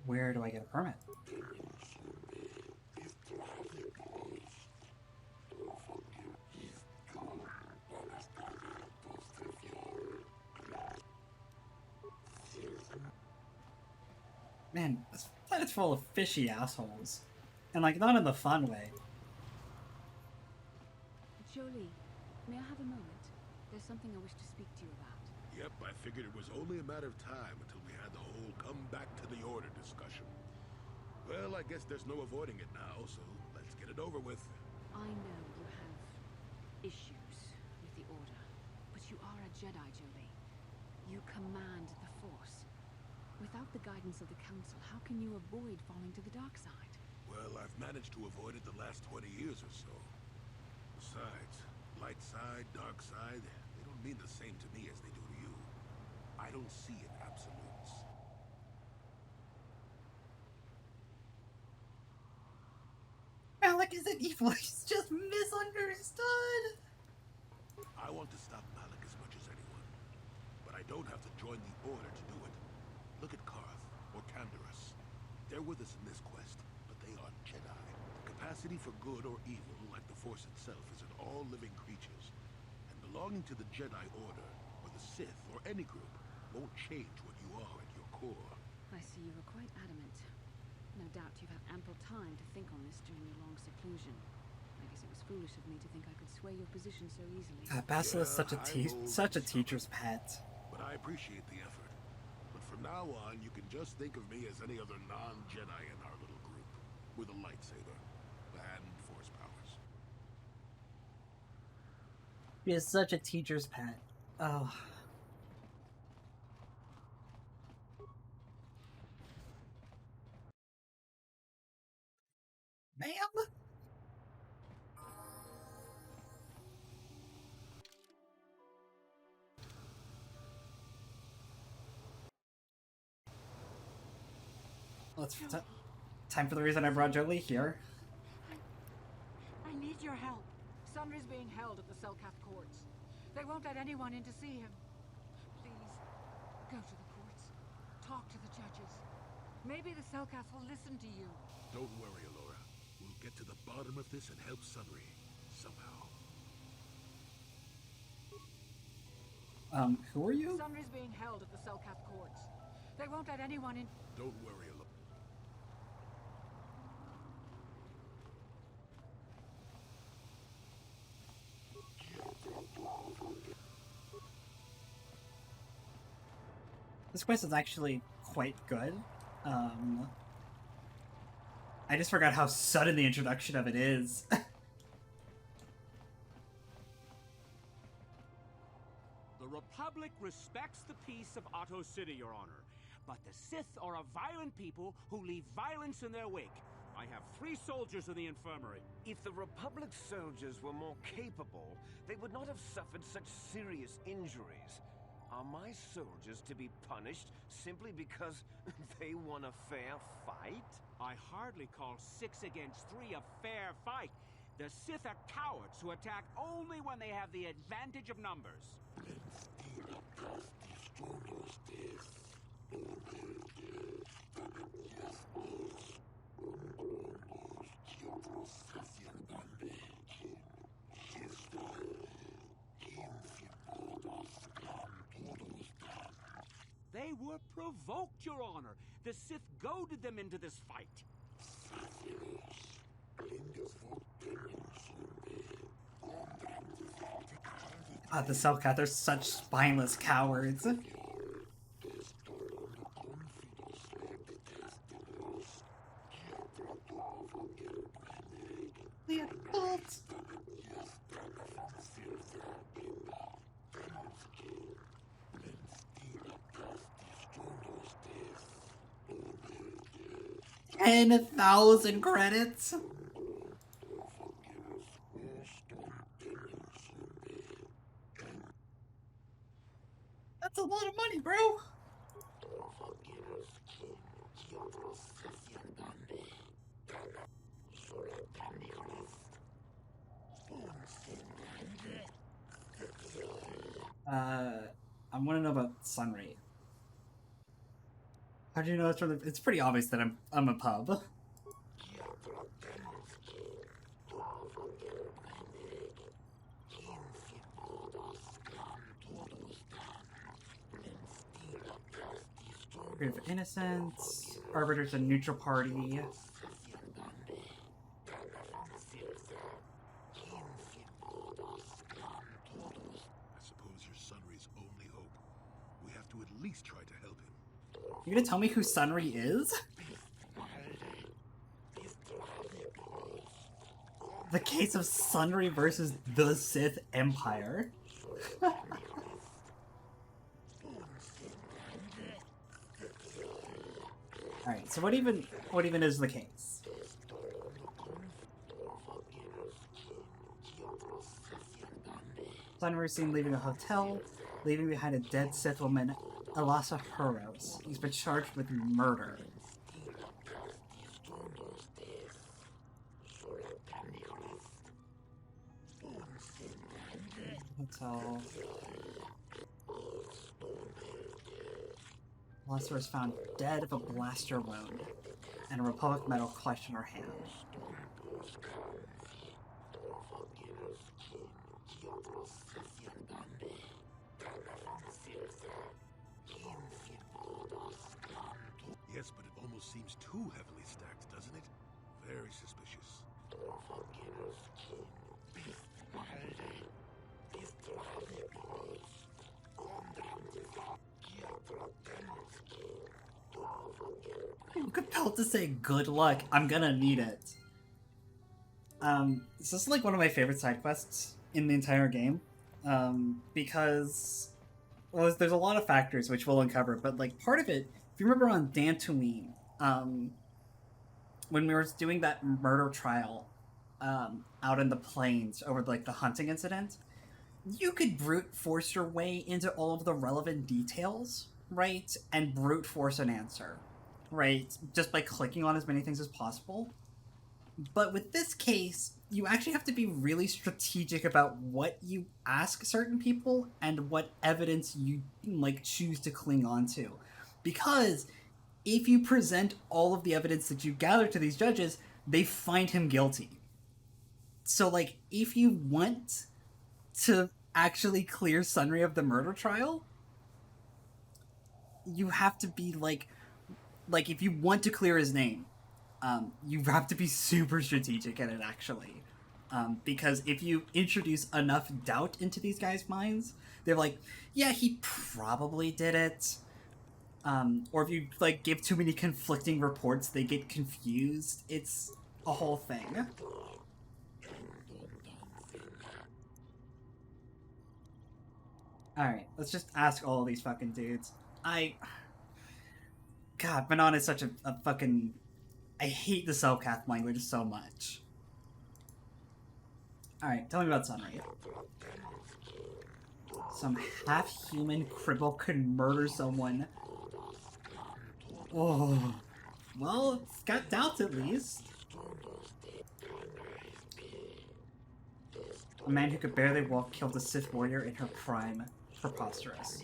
Where do I get a permit? Man, this planet's full of fishy assholes. And, like, not in the fun way. Jolie, may I have a moment? There's something I wish to speak to you about. Yep, I figured it was only a matter of time until we had the whole come back to the order discussion. Well, I guess there's no avoiding it now, so let's get it over with. I know you have issues with the Order, but you are a Jedi, Jolie. You command the Force. Without the guidance of the Council, how can you avoid falling to the dark side? Well, I've managed to avoid it the last 20 years or so. Besides, light side, dark side, they don't mean the same to me as they do to you. I don't see it absolutes. Malik isn't evil, he's just misunderstood! I want to stop Malik as much as anyone, but I don't have to join the Order to do it. Look at Karth, or Canderous. They're with us in this quest, but they aren't Jedi. The capacity for good or evil, like the Force itself, is in all living creatures. And belonging to the Jedi Order, or the Sith, or any group, won't change what you are at your core. I see you were quite adamant. No doubt you've had ample time to think on this during your long seclusion. I guess it was foolish of me to think I could sway your position so easily. Basil is such a teacher's pet. But I appreciate the effort. But from now on, you can just think of me as any other non-Jedi in our little group, with a lightsaber and Force powers. He is such a teacher's pet. Oh. Ma'am? Let's time for the reason I brought Jolie here. I need your help. Sunry's being held at the Selkath courts. They won't let anyone in to see him. Please, go to the courts. Talk to the judges. Maybe the Selkath will listen to you. Don't worry, Alora. We'll get to the bottom of this and help Sunry. Somehow. Who are you? Sunry's being held at the Selkath courts. They won't let anyone in. Don't worry, Alora. This quest is actually quite good. I just forgot how sudden the introduction of it is. The Republic respects the peace of Otto City, Your Honor. But the Sith are a violent people who leave violence in their wake. I have 3 soldiers in the infirmary. If the Republic soldiers were more capable, they would not have suffered such serious injuries. Are my soldiers to be punished simply because they won a fair fight? I hardly call 6 against 3 a fair fight. The Sith are cowards who attack only when they have the advantage of numbers. They were provoked, Your Honor. The Sith goaded them into this fight. God, the Selkath are such spineless cowards. The adults. $10,000 credits. That's a lot of money, bro. I want to know about Sunry. How do you know it's from the... It's pretty obvious that I'm a pub. Grave of Innocence. Arbiter's a neutral party. At least try to help him. You gonna tell me who Sunry is? The case of Sunry versus the Sith Empire. Alright, so what even is the case? Sunry is seen leaving a hotel, leaving behind a dead Sith woman, Elasa Hurros. He's been charged with murder. Hotel. Elasa was found dead of a blaster wound, and a Republic medal clutched in her hand. Yes, but it almost seems too heavily stacked, doesn't it? Very suspicious. I'm compelled to say good luck. I'm gonna need it. This is like one of my favorite side quests in the entire game. Because well, there's a lot of factors which we'll uncover, but like part of it, if you remember on Dantooine, when we were doing that murder trial out in the plains over like the hunting incident, you could brute force your way into all of the relevant details, right? And brute force an answer, right? Just by clicking on as many things as possible. But with this case, you actually have to be really strategic about what you ask certain people and what evidence you like choose to cling on to. Because if you present all of the evidence that you gather to these judges, they find him guilty. So like if you want to actually clear Sunry of the murder trial, you have to be like if you want to clear his name, you have to be super strategic at it, actually. Because if you introduce enough doubt into these guys' minds, they're like, yeah, he probably did it. Or if you like give too many conflicting reports, they get confused. It's a whole thing. Alright, let's just ask all of these fucking dudes. God, Manaan is such a fucking... I hate the Selkath language so much. Alright, tell me about Sunry. Some half-human cripple could murder someone. Oh. Well, it's got doubts at least. A man who could barely walk killed a Sith warrior in her prime. Preposterous.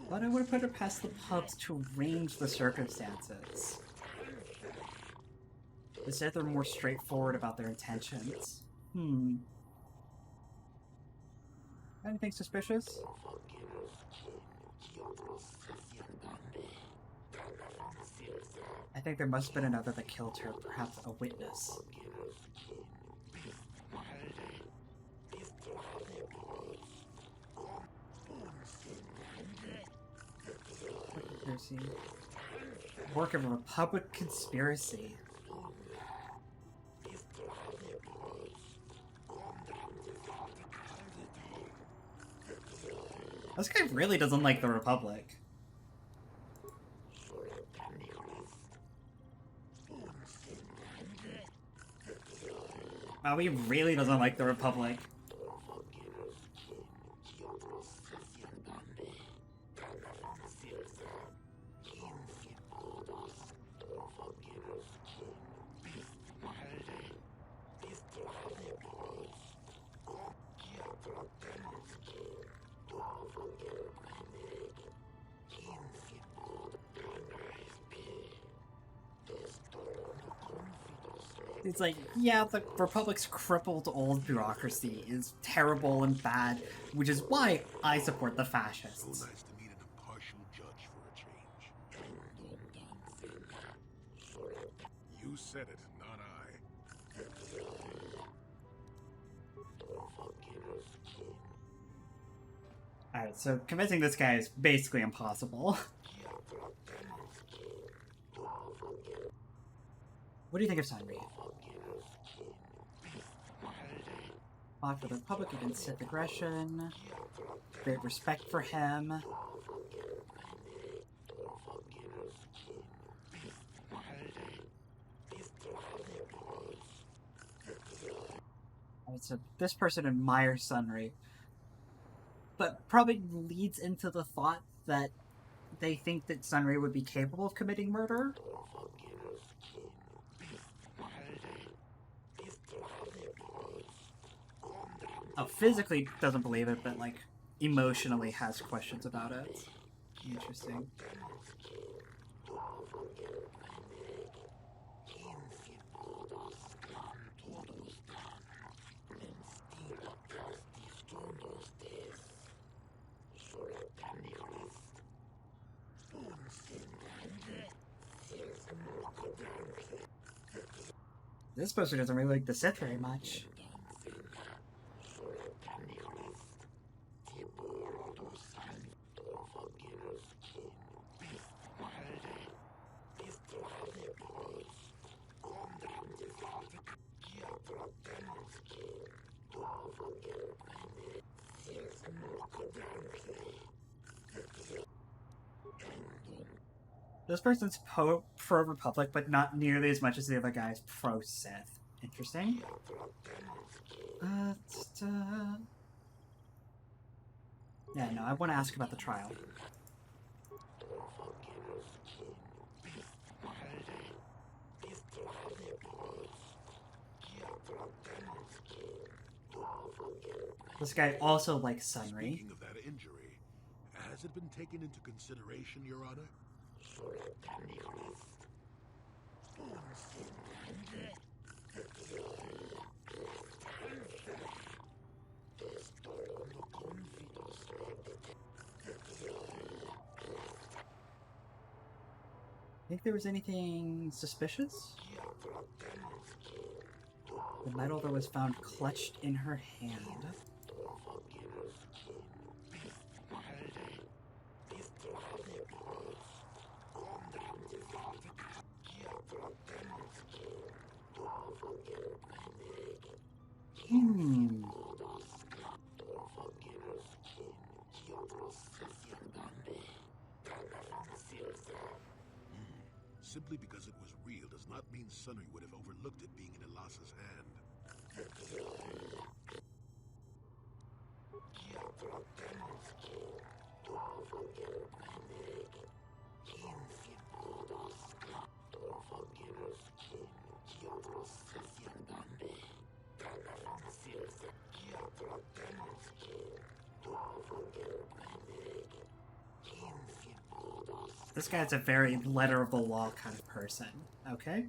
But I would have put it past the pubs to arrange the circumstances. The Sith are more straightforward about their intentions. Anything suspicious? I think there must have been another that killed her, perhaps a witness. Conspiracy. Work of a Republic conspiracy. This guy really doesn't like the Republic. Wow, he really doesn't like the Republic. It's like, yeah, the Republic's crippled old bureaucracy is terrible and bad, which is why I support the fascists. So nice to meet an impartial judge for a change. You said it, not I. Alright, so convincing this guy is basically impossible. What do you think of Sunry? Fought for the Republic against Sith aggression. Great respect for him. Alright, so this person admires Sunry, but probably leads into the thought that they think that Sunry would be capable of committing murder. Oh, physically doesn't believe it, but, like, emotionally has questions about it. Interesting. This person doesn't really like the Sith very much. This person's pro-Republic, but not nearly as much as the other guy's pro-Sith. Interesting. Yeah, no, I want to ask about the trial. This guy also likes Sunry. Speaking of that injury, has it been taken into consideration, Your Honor? Think there was anything suspicious? The medal that was found clutched in her hand. Simply because it was real does not mean Sunry would have overlooked it being in Elas's hand. This guy's a very letter of the law kind of person, okay?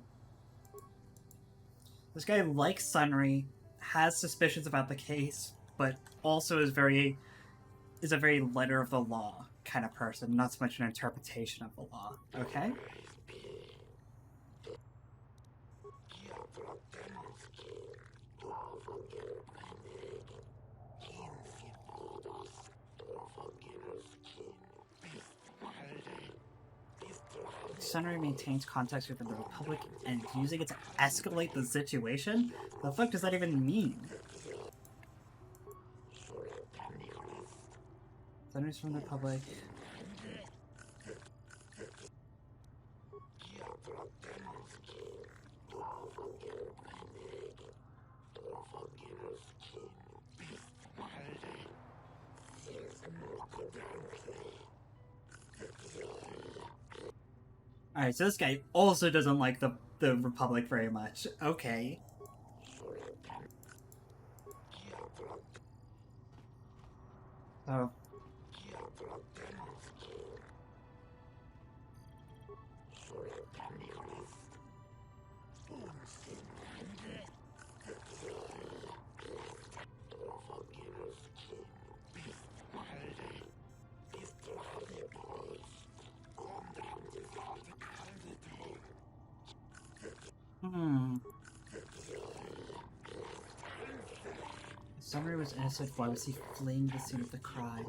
This guy likes Sunry, has suspicions about the case, but also is a very letter of the law kind of person, not so much an interpretation of the law, okay? Sunry maintains contacts with the Republic and using it to escalate the situation? The fuck does that even mean? Sunry's from the Republic. Alright, so this guy also doesn't like the Republic very much. Okay. Oh. Sunry was innocent. Why was he fleeing the scene of the crime?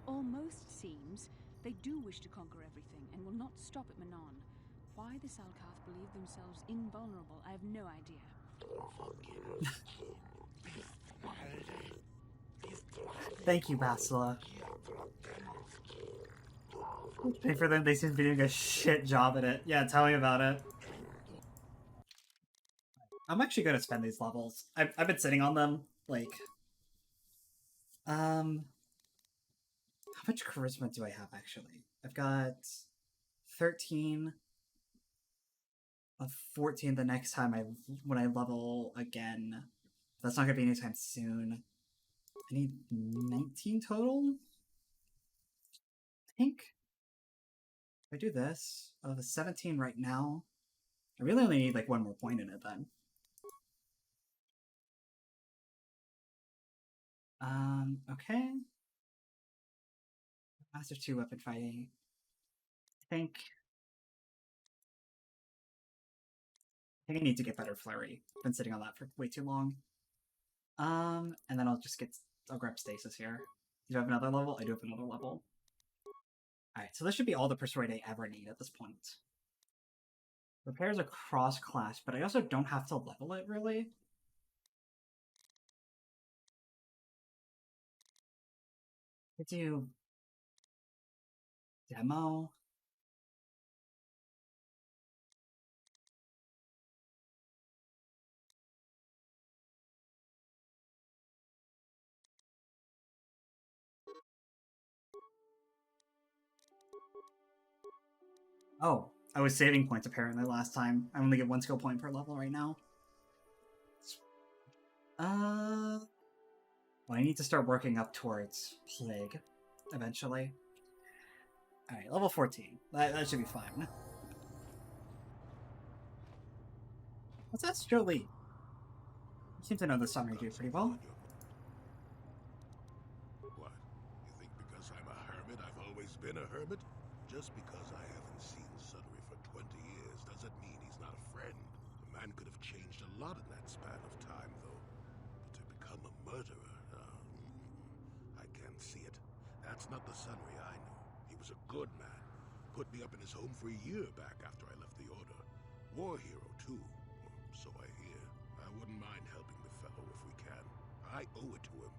Almost seems they do wish to conquer everything and will not stop at Manaan. Why the Salkath believe themselves invulnerable, I have no idea. Thank you, Basila. Pay for them, they seem to be doing a shit job at it. Yeah, tell me about it. I'm actually gonna spend these levels. I've been sitting on them, like... How much charisma do I have, actually? I've got 13... 14 the next time when I level again. That's not gonna be anytime soon. I need 19 total? I think. If I do this, I have a 17 right now. I really only need like one more point in it then. Okay. Master 2 weapon fighting. I think I need to get better flurry. Been sitting on that for way too long. And then I'll grab stasis here. Do you have another level? I do have another level. Alright, so this should be all the persuade I ever need at this point. Repair is a cross-class, but I also don't have to level it, really. I do... Demo? Oh, I was saving points apparently last time. I only get 1 skill point per level right now. Well, I need to start working up towards Plague, eventually. Alright, level 14. That should be fine. What's that, Jolie? You seem to know the Sunry dude pretty well. What? You think because I'm a hermit I've always been a hermit? Just because I haven't seen Sunry for 20 years doesn't mean he's not a friend. The man could have changed a lot in that span of time, though. But to become a murderer, I can't see it. That's not the Sunry I knew. He was a good man. Put me up in his home for a year back after I left the Order. War hero, too. So I hear. I wouldn't mind helping the fellow if we can. I owe it to him.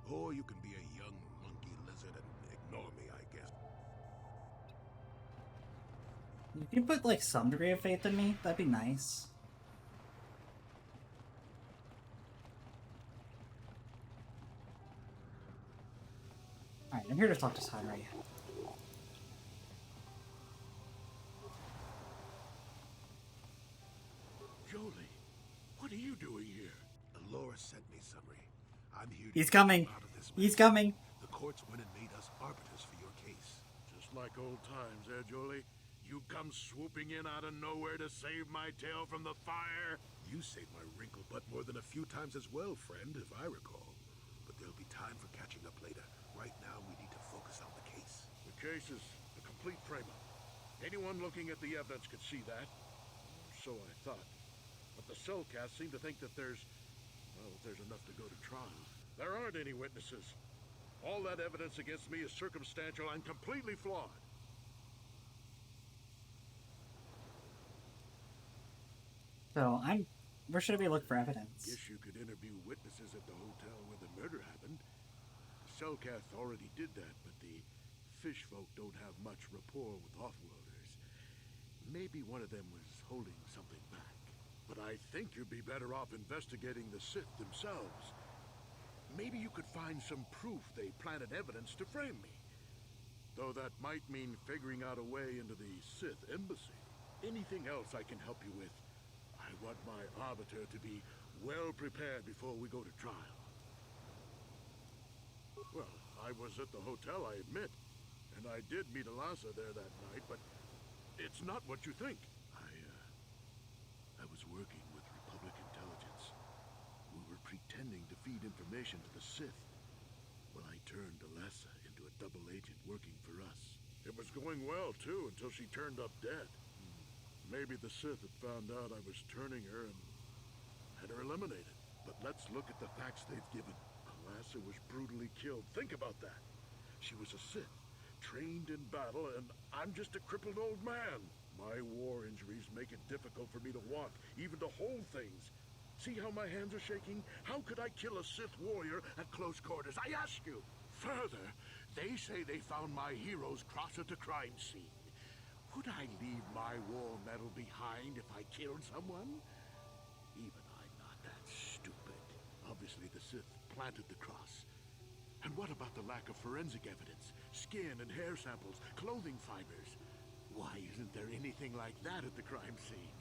Or you can be a young monkey lizard and ignore me, I guess. If you put like some degree of faith in me, that'd be nice. Alright, I'm here to talk to Sunry. Jolie, what are you doing here? Alora sent me, Sunry. I'm here to He's get you coming. out of this He's mess. coming. The courts went and made us arbiters for your case. Just like old times, eh, Jolie? You come swooping in out of nowhere to save my tail from the fire? You saved my wrinkled butt more than a few times as well, friend, if I recall. But there'll be time for catching up later. Right now, we need to focus on the case. The case is a complete frame-up. Anyone looking at the evidence could see that. So I thought. But the cellcast seem to think that there's enough to go to trial. There aren't any witnesses. All that evidence against me is circumstantial and completely flawed. So, where should we look for evidence? Guess you could interview witnesses at the hotel where the murder happened. The cellcast already did that, but the fish folk don't have much rapport with offworlders. Maybe one of them was holding something back. But I think you'd be better off investigating the Sith themselves. Maybe you could find some proof they planted evidence to frame me. Though that might mean figuring out a way into the Sith embassy. Anything else I can help you with? I want my arbiter to be well prepared before we go to trial. Well, I was at the hotel, I admit. And I did meet Alasa there that night, but it's not what you think. I was working with Republic intelligence. We were pretending to feed information to the Sith. Well, I turned Alasa into a double agent working for us. It was going well, too, until she turned up dead. Maybe the Sith had found out I was turning her and had her eliminated. But let's look at the facts they've given. Alasa was brutally killed. Think about that. She was a Sith, trained in battle, and I'm just a crippled old man. My war injuries make it difficult for me to walk, even to hold things. See how my hands are shaking? How could I kill a Sith warrior at close quarters? I ask you. Further, they say they found my hero's cross at the crime scene. Would I leave my war medal behind if I killed someone? Even I'm not that stupid. Obviously, the Sith planted the cross. And what about the lack of forensic evidence? Skin and hair samples, clothing fibers. Why isn't there anything like that at the crime scene?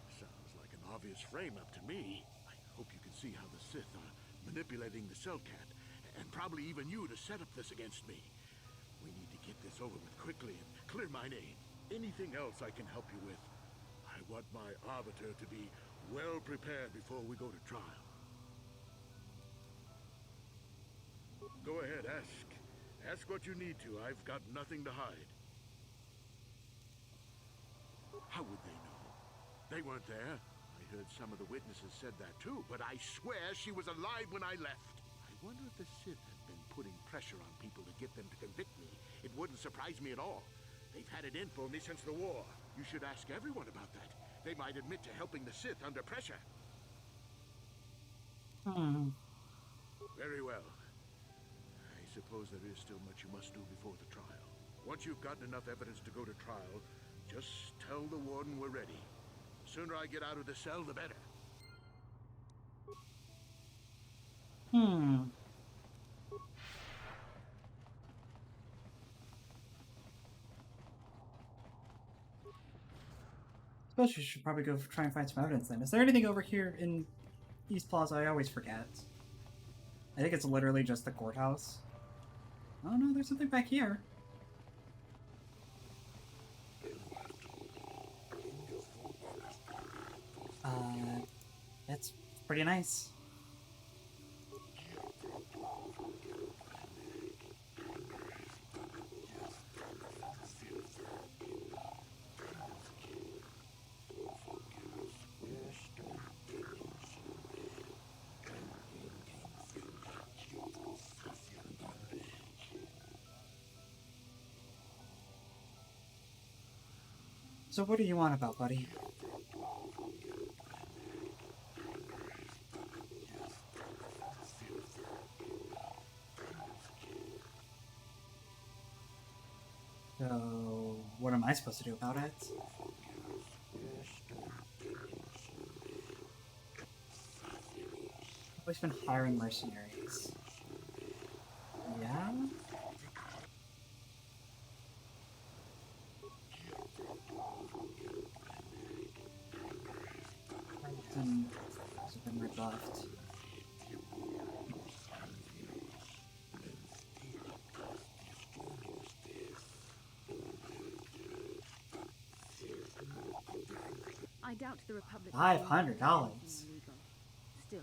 Sounds like an obvious frame-up to me. I hope you can see how the Sith are manipulating the Cellcat, and probably even you to set up this against me. We need to get this over with quickly and clear my name. Anything else I can help you with? I want my arbiter to be well prepared before we go to trial. Go ahead, ask. Ask what you need to. I've got nothing to hide. How would they know? They weren't there. I heard some of the witnesses said that too, but I swear she was alive when I left. I wonder if the Sith have been putting pressure on people to get them to convict me. It wouldn't surprise me at all. They've had it in for me since the war. You should ask everyone about that. They might admit to helping the Sith under pressure. Very well. I suppose there is still much you must do before the trial. Once you've gotten enough evidence to go to trial, just tell the warden we're ready. The sooner I get out of the cell, the better. Suppose you should probably go try and find some evidence then. Is there anything over here in East Plaza? I always forget. I think it's literally just the courthouse. Oh no, there's something back here. That's pretty nice. So what do you want about, buddy? So what am I supposed to do about it? I've always been hiring mercenaries. Yeah? There's a bit more left. I doubt the Republic. $500. Still,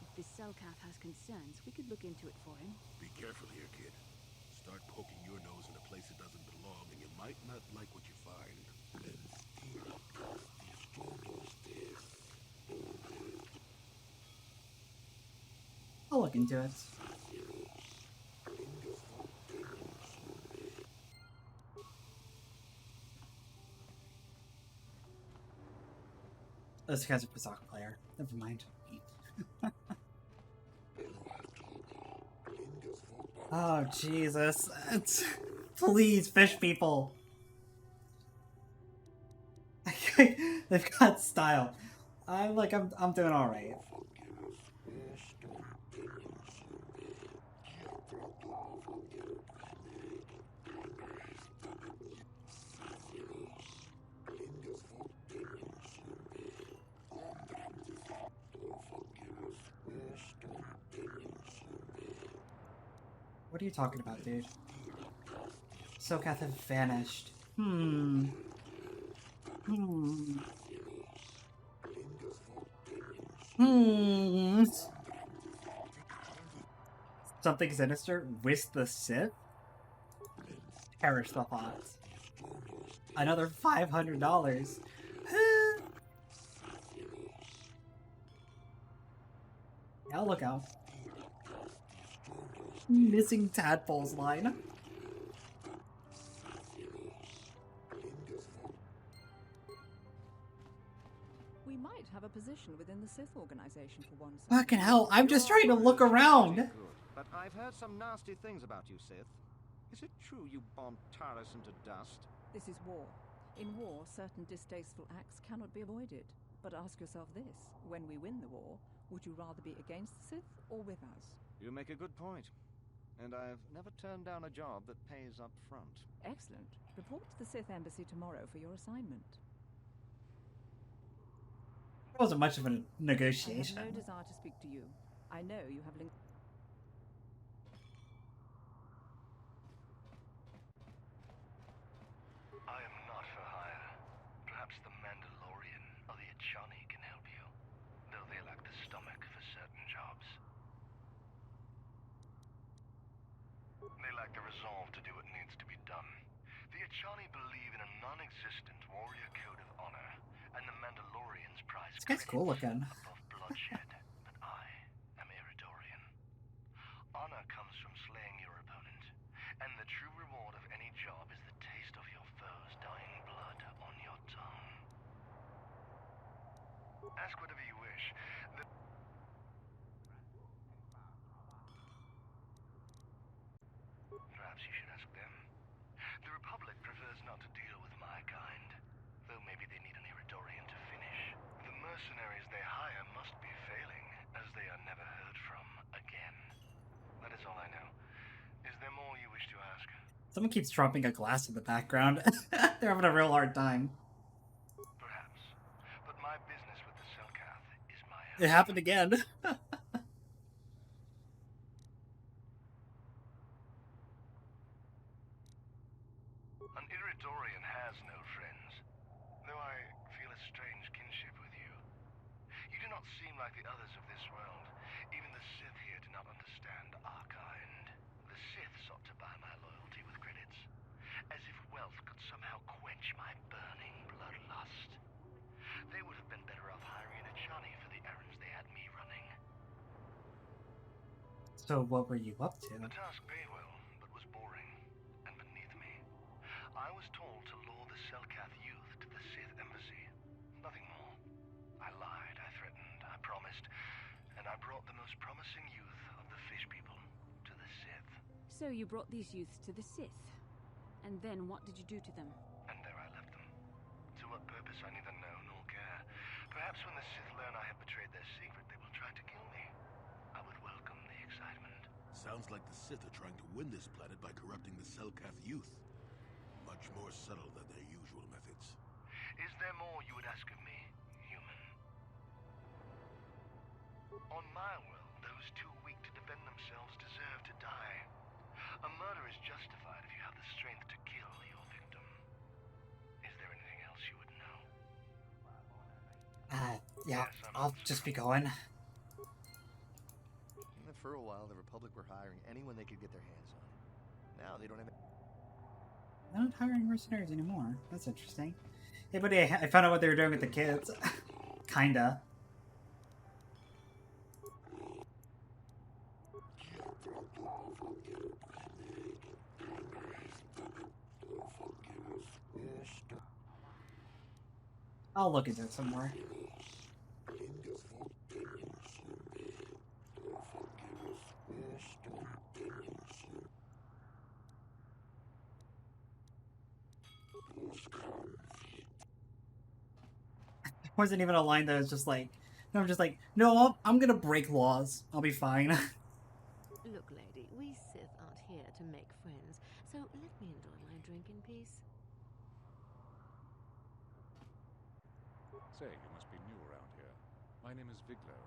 if this Selkath has concerns, we could look into it for him. Be careful here, kid. Start poking your nose in a place that doesn't belong, and you might not like what you find. I'll look into it. This guy's a Pazak player. Never mind. Oh, Jesus. Please, fish people. They've got style. I'm doing alright. What are you talking about, dude? Sokath have vanished. Something sinister with the Sith? Perish the thoughts. Another $500. Yeah, I'll look out. Missing tadpoles line. We might have a position within the Sith organization for once. Fucking hell, I'm just trying to look around. Good, but I've heard some nasty things about you, Sith. Is it true you bombed Taris into dust? This is war. In war, certain distasteful acts cannot be avoided. But ask yourself this: when we win the war, would you rather be against the Sith or with us? You make a good point. And I've never turned down a job that pays up front. Excellent. Report to the Sith Embassy tomorrow for your assignment. It wasn't much of a negotiation. I have no desire to speak to you. I know you have linked. I am not for hire. Perhaps the Mandalorian or the Achani can help you, though they lack the stomach for certain jobs. They lack the resolve to do what needs to be done. The Achani believe in a non-existent warrior code of honor, and the Mandalorians prize This guy's cool looking. above bloodshed. But I am Iridorian. Honor comes from slaying your opponent, and the true reward of any job is the taste of your foe's dying blood on your tongue. Ask whatever you wish. Perhaps you should ask them. The Republic prefers not to deal with my kind, though maybe they need an Iridorian to finish. The mercenaries they hire must be failing, as they are never heard from again. That is all I know. Is there more you wish to ask? Someone keeps dropping a glass in the background. They're having a real hard time. Perhaps. But my business with the Selkath is my own. It happened again. An Iridorian has no friends, though I feel a strange kinship with you. You do not seem like the others of this world. Even the Sith here do not understand our kind. The Sith sought to buy my loyalty with credits, as if wealth could somehow quench my burning bloodlust. They would have been better off hiring an Achani for the errands they had me running. So what were you up to? The task paid well, but was boring, and beneath me. I was told to lure the Selkath youth to the Sith Embassy. Nothing more. I lied, I threatened, I promised, and I brought the most promising youth of the fish people to the Sith. So you brought these youths to the Sith. And then what did you do to them? And there I left them. To what purpose I neither know nor care. Perhaps when the Sith learn I have betrayed their secret, they will try to kill me. I would welcome the excitement. Sounds like the Sith are trying to win this planet by corrupting the Selkath youth. Much more subtle than their usual methods. Is there more you would ask of me, human? On my world, those too weak to defend themselves deserve to die. A murder is justified if you have the strength to kill your victim. Is there anything else you would know? Yeah, I'll just be going. For a while, the Republic were hiring anyone they could get their hands on. Now they don't have... They're not hiring mercenaries anymore. That's interesting. Hey, buddy, I found out what they were doing with the kids. Kinda. I'll look into it some more. Wasn't even a line that was just like, no, I'm just like, no, I'm gonna break laws. I'll be fine. Look, lady, we Sith aren't here to make friends, so let me enjoy my drink in peace. Say, you must be new around here. My name is Viglo.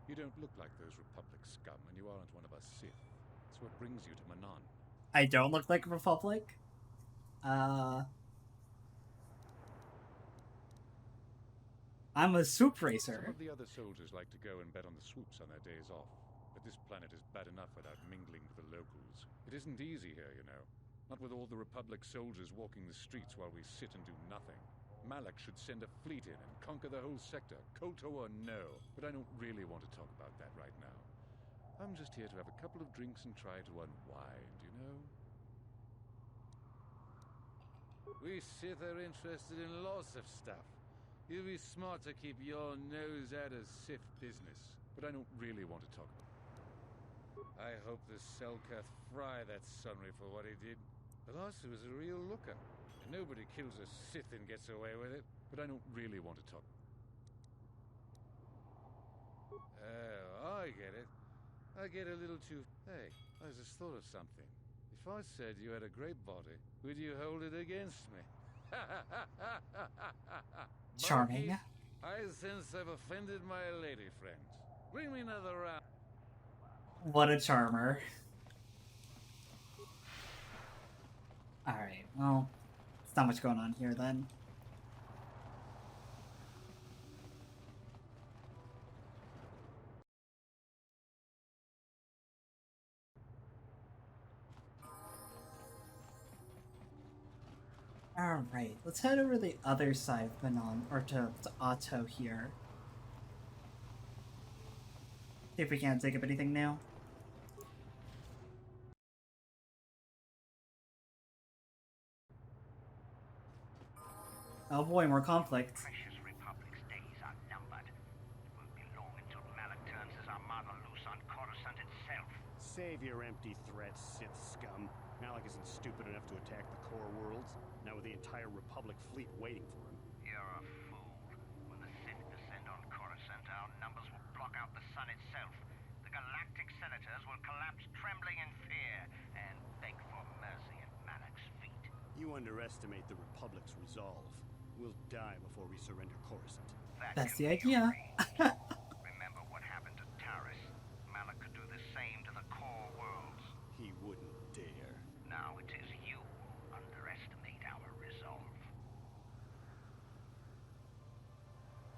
You don't look like those Republic scum, and you aren't one of us Sith. That's what brings you to Manaan. I don't look like a Republic. I'm a Swoop Racer. Some of the other soldiers like to go and bet on the swoops on their days off, but this planet is bad enough without mingling with the locals. It isn't easy here, you know. Not with all the Republic soldiers walking the streets while we sit and do nothing. Malak should send a fleet in and conquer the whole sector, KOTOR or no. But I don't really want to talk about that right now. I'm just here to have a couple of drinks and try to unwind, you know? We Sith are interested in lots of stuff. You'd be smart to keep your nose out of Sith business. But I don't really want to talk about it. I hope the Selkath fry that Sunry for what he did. The last was a real looker. And nobody kills a Sith and gets away with it. But I don't really want to talk. Oh, I get it. I get a little too... Hey, I just thought of something. If I said you had a great body, would you hold it against me? Charming. Monkey, I sense I've offended my lady friend. Bring me another round. What a charmer. Alright, well, there's not much going on here then. Alright, let's head over to the other side of Manaan, or to Otto here. See if we can't dig up anything new. Oh boy, more conflict. Precious Republic's days are numbered. It won't be long until Malak turns his armada loose on Coruscant itself. Save your empty threats, Sith scum. Malak isn't stupid enough to attack the core worlds, now with the entire Republic fleet waiting for him. You're a fool. When the Sith descend on Coruscant, our numbers will block out the sun itself. The galactic senators will collapse trembling in fear and beg for mercy at Malak's feet. You underestimate the Republic's resolve. We'll die before we surrender Coruscant. That's the idea. Remember what happened to Taris. Malak could do the same to the core worlds. He wouldn't dare. Now it is you who underestimate our resolve.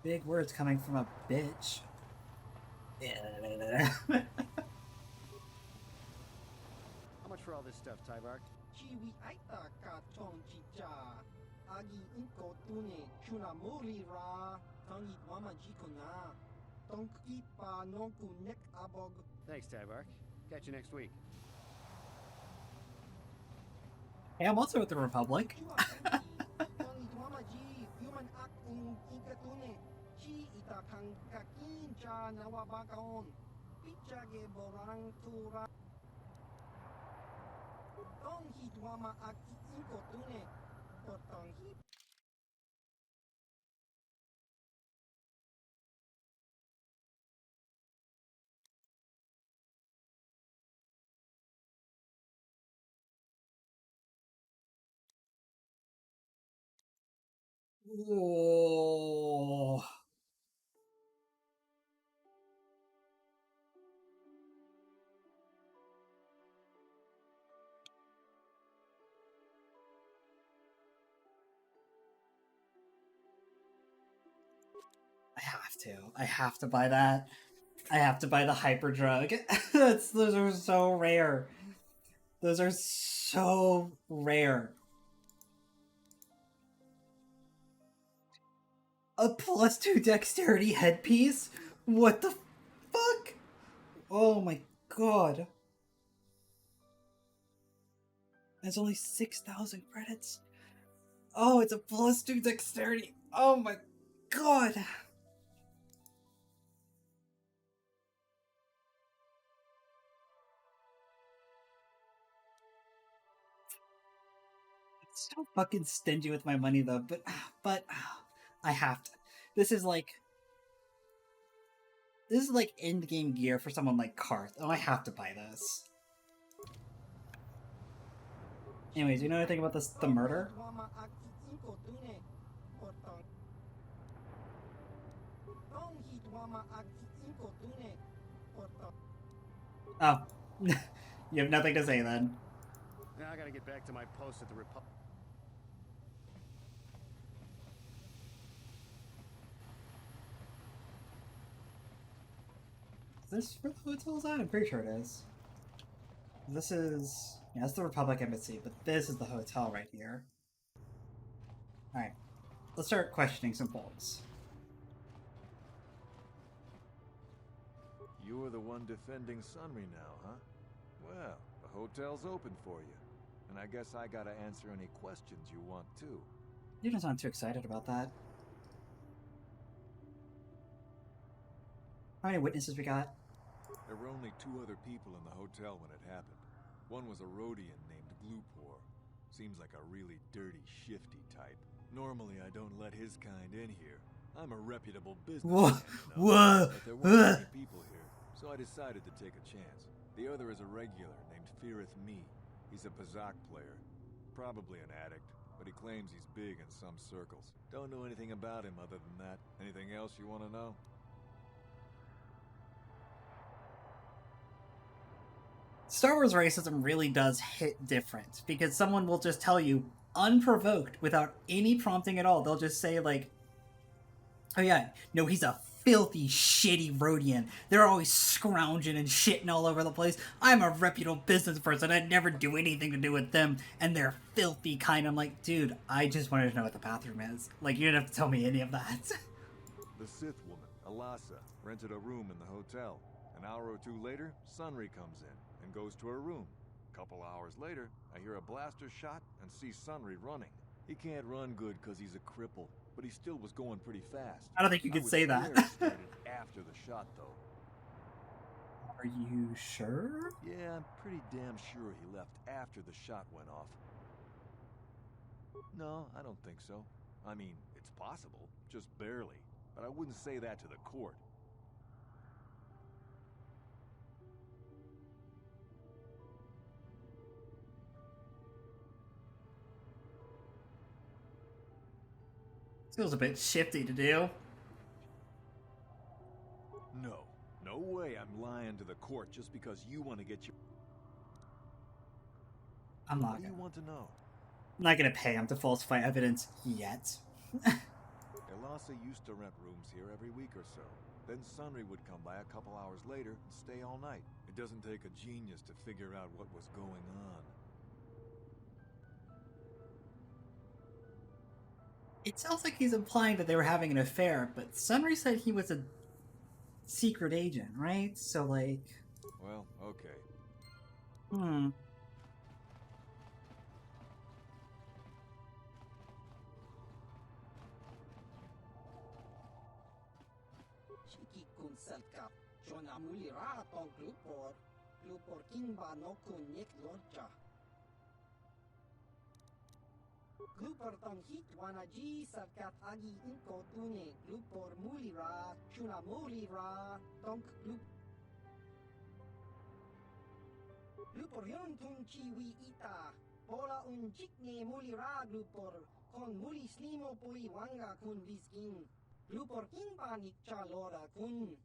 Big words coming from a bitch. How much for all this stuff, Tyvark? Chiwi aita ka chong chicha. Agi inko tune chuna muri ra. Tangi wama jikona. Tonki pa nonku nek abog. Thanks, Tyvark. Catch you next week. Hey, I'm also with the Republic. Tangi wama ji human act in ikatune. Chi ita kang kakin cha nawabakaon. Picha ge borang tura. Tong hit wama aki inko tune. Potong hit. Oh. I have to buy that. I have to buy the hyper drug. Those are so rare. Those are so rare. A +2 dexterity headpiece? What the fuck? Oh my god. That's only 6,000 credits. Oh, it's a +2 dexterity. Oh my god. So fucking stingy with my money though, but I have to. This is like end game gear for someone like Karth. Oh, I have to buy this. Anyways, you know anything about this? The murder? Oh, you have nothing to say then. Now I gotta get back to my post at the Republic. Is this where the hotel's at? I'm pretty sure it is. This is... yeah, that's the Republic Embassy, but this is the hotel right here. Alright, let's start questioning some folks. You're the one defending Sunry now, huh? Well, the hotel's open for you. And I guess I gotta answer any questions you want too. You don't sound too excited about that. How many witnesses we got? There were only 2 other people in the hotel when it happened. One was a Rhodian named Glupor. Seems like a really dirty, shifty type. Normally I don't let his kind in here. I'm a reputable businessman, you know? But there weren't many people here, so I decided to take a chance. The other is a regular named Feareth Me. He's a Pazak player. Probably an addict, but he claims he's big in some circles. Don't know anything about him other than that. Anything else you want to know? Star Wars racism really does hit different, because someone will just tell you, unprovoked, without any prompting at all, they'll just say like, oh yeah, no, he's a filthy, shitty Rhodian. They're always scrounging and shitting all over the place. I'm a reputable business person. I'd never do anything to do with them, and they're filthy kind. I'm like, dude, I just wanted to know what the bathroom is. Like, you didn't have to tell me any of that. The Sith woman, Alasa, rented a room in the hotel. An hour or 2 later, Sunry comes in and goes to her room. A couple hours later, I hear a blaster shot and see Sunry running. He can't run good because he's a cripple, but he still was going pretty fast. I don't think you could say that. Started after the shot, though. Are you sure? Yeah, I'm pretty damn sure he left after the shot went off. No, I don't think so. I mean, it's possible, just barely. But I wouldn't say that to the court. Feels a bit shifty to do. No. No way I'm lying to the court just because you want to get your... I'm not What do you want to know? I'm not gonna pay him to falsify evidence yet. Elasa used to rent rooms here every week or so. Then Sunry would come by a couple hours later and stay all night. It doesn't take a genius to figure out what was going on. It sounds like he's implying that they were having an affair, but Sunry said he was a secret agent, right? So, like... Well, okay. Hmm. Shiki kun selka. Shona muli ra tong glupor. Glupor king ba no kun nik lorcha. Glupor tong hit wanaji sarkat agi inko tune. Glupor mulira chuna mulira tonk glup. Glupor yon tung chiwi ita. Pola un chikne mulira glupor. Kon muli slimo pui wanga kun biskin. Glupor kin panik chalora kun.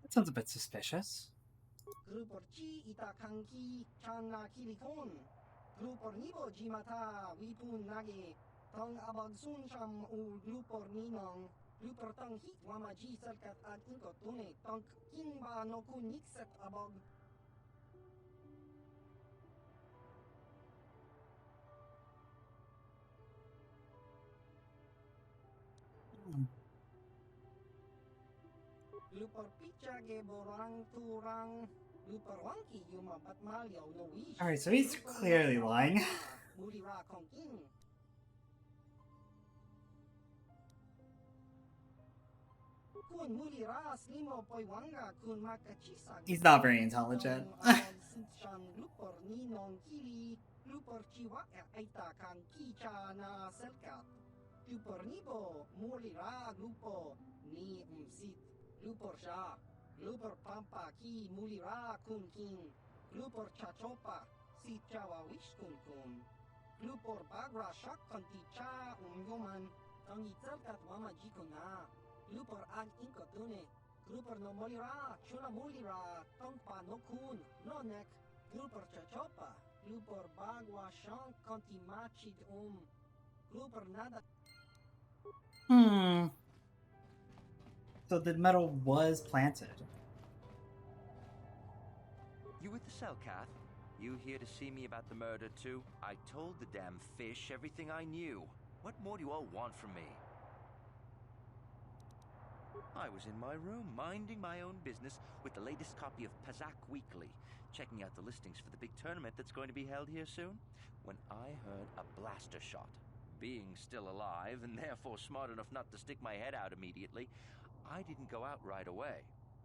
That sounds a bit suspicious. Glupor chi ita kanki chana kilikon. Glupor nibo jimata wipun nage. Tong abag sun sham u glupor ninong. Glupor tong hit wamaji sarkat ag inko tune. Tong kinba no kun nikset abag. Glupor picha ge borang turang. Glupor wanki yuma batmalyaw no wish. Alright, so he's clearly lying. Mulira kongkin. Kun mulira slimo poi wanga kun makachisa. He's not very intelligent. Shan glupor ninong kili. Glupor chiwa aita kan kicha na selkat. Glupor nibo mulira glupo ni umsit. Glupor sha. Glupor pampa ki mulira kun kin. Glupor chachopa si chawa wish kun kun. Glupor bagra shak konti cha yoman. Tangi selkat wama jikona. Glupor ag inko tune. Glupor no molira chuna mulira tongpa no kun no nek. Glupor chachopa. Glupor bagwa shank konti machid Glupor nada. So the metal was planted. You with the Cellcath? You here to see me about the murder too? I told the damn fish everything I knew. What more do you all want from me? I was in my room, minding my own business with the latest copy of Pazak Weekly, checking out the listings for the big tournament that's going to be held here soon, when I heard a blaster shot. Being still alive, and therefore smart enough not to stick my head out immediately, I didn't go out right away.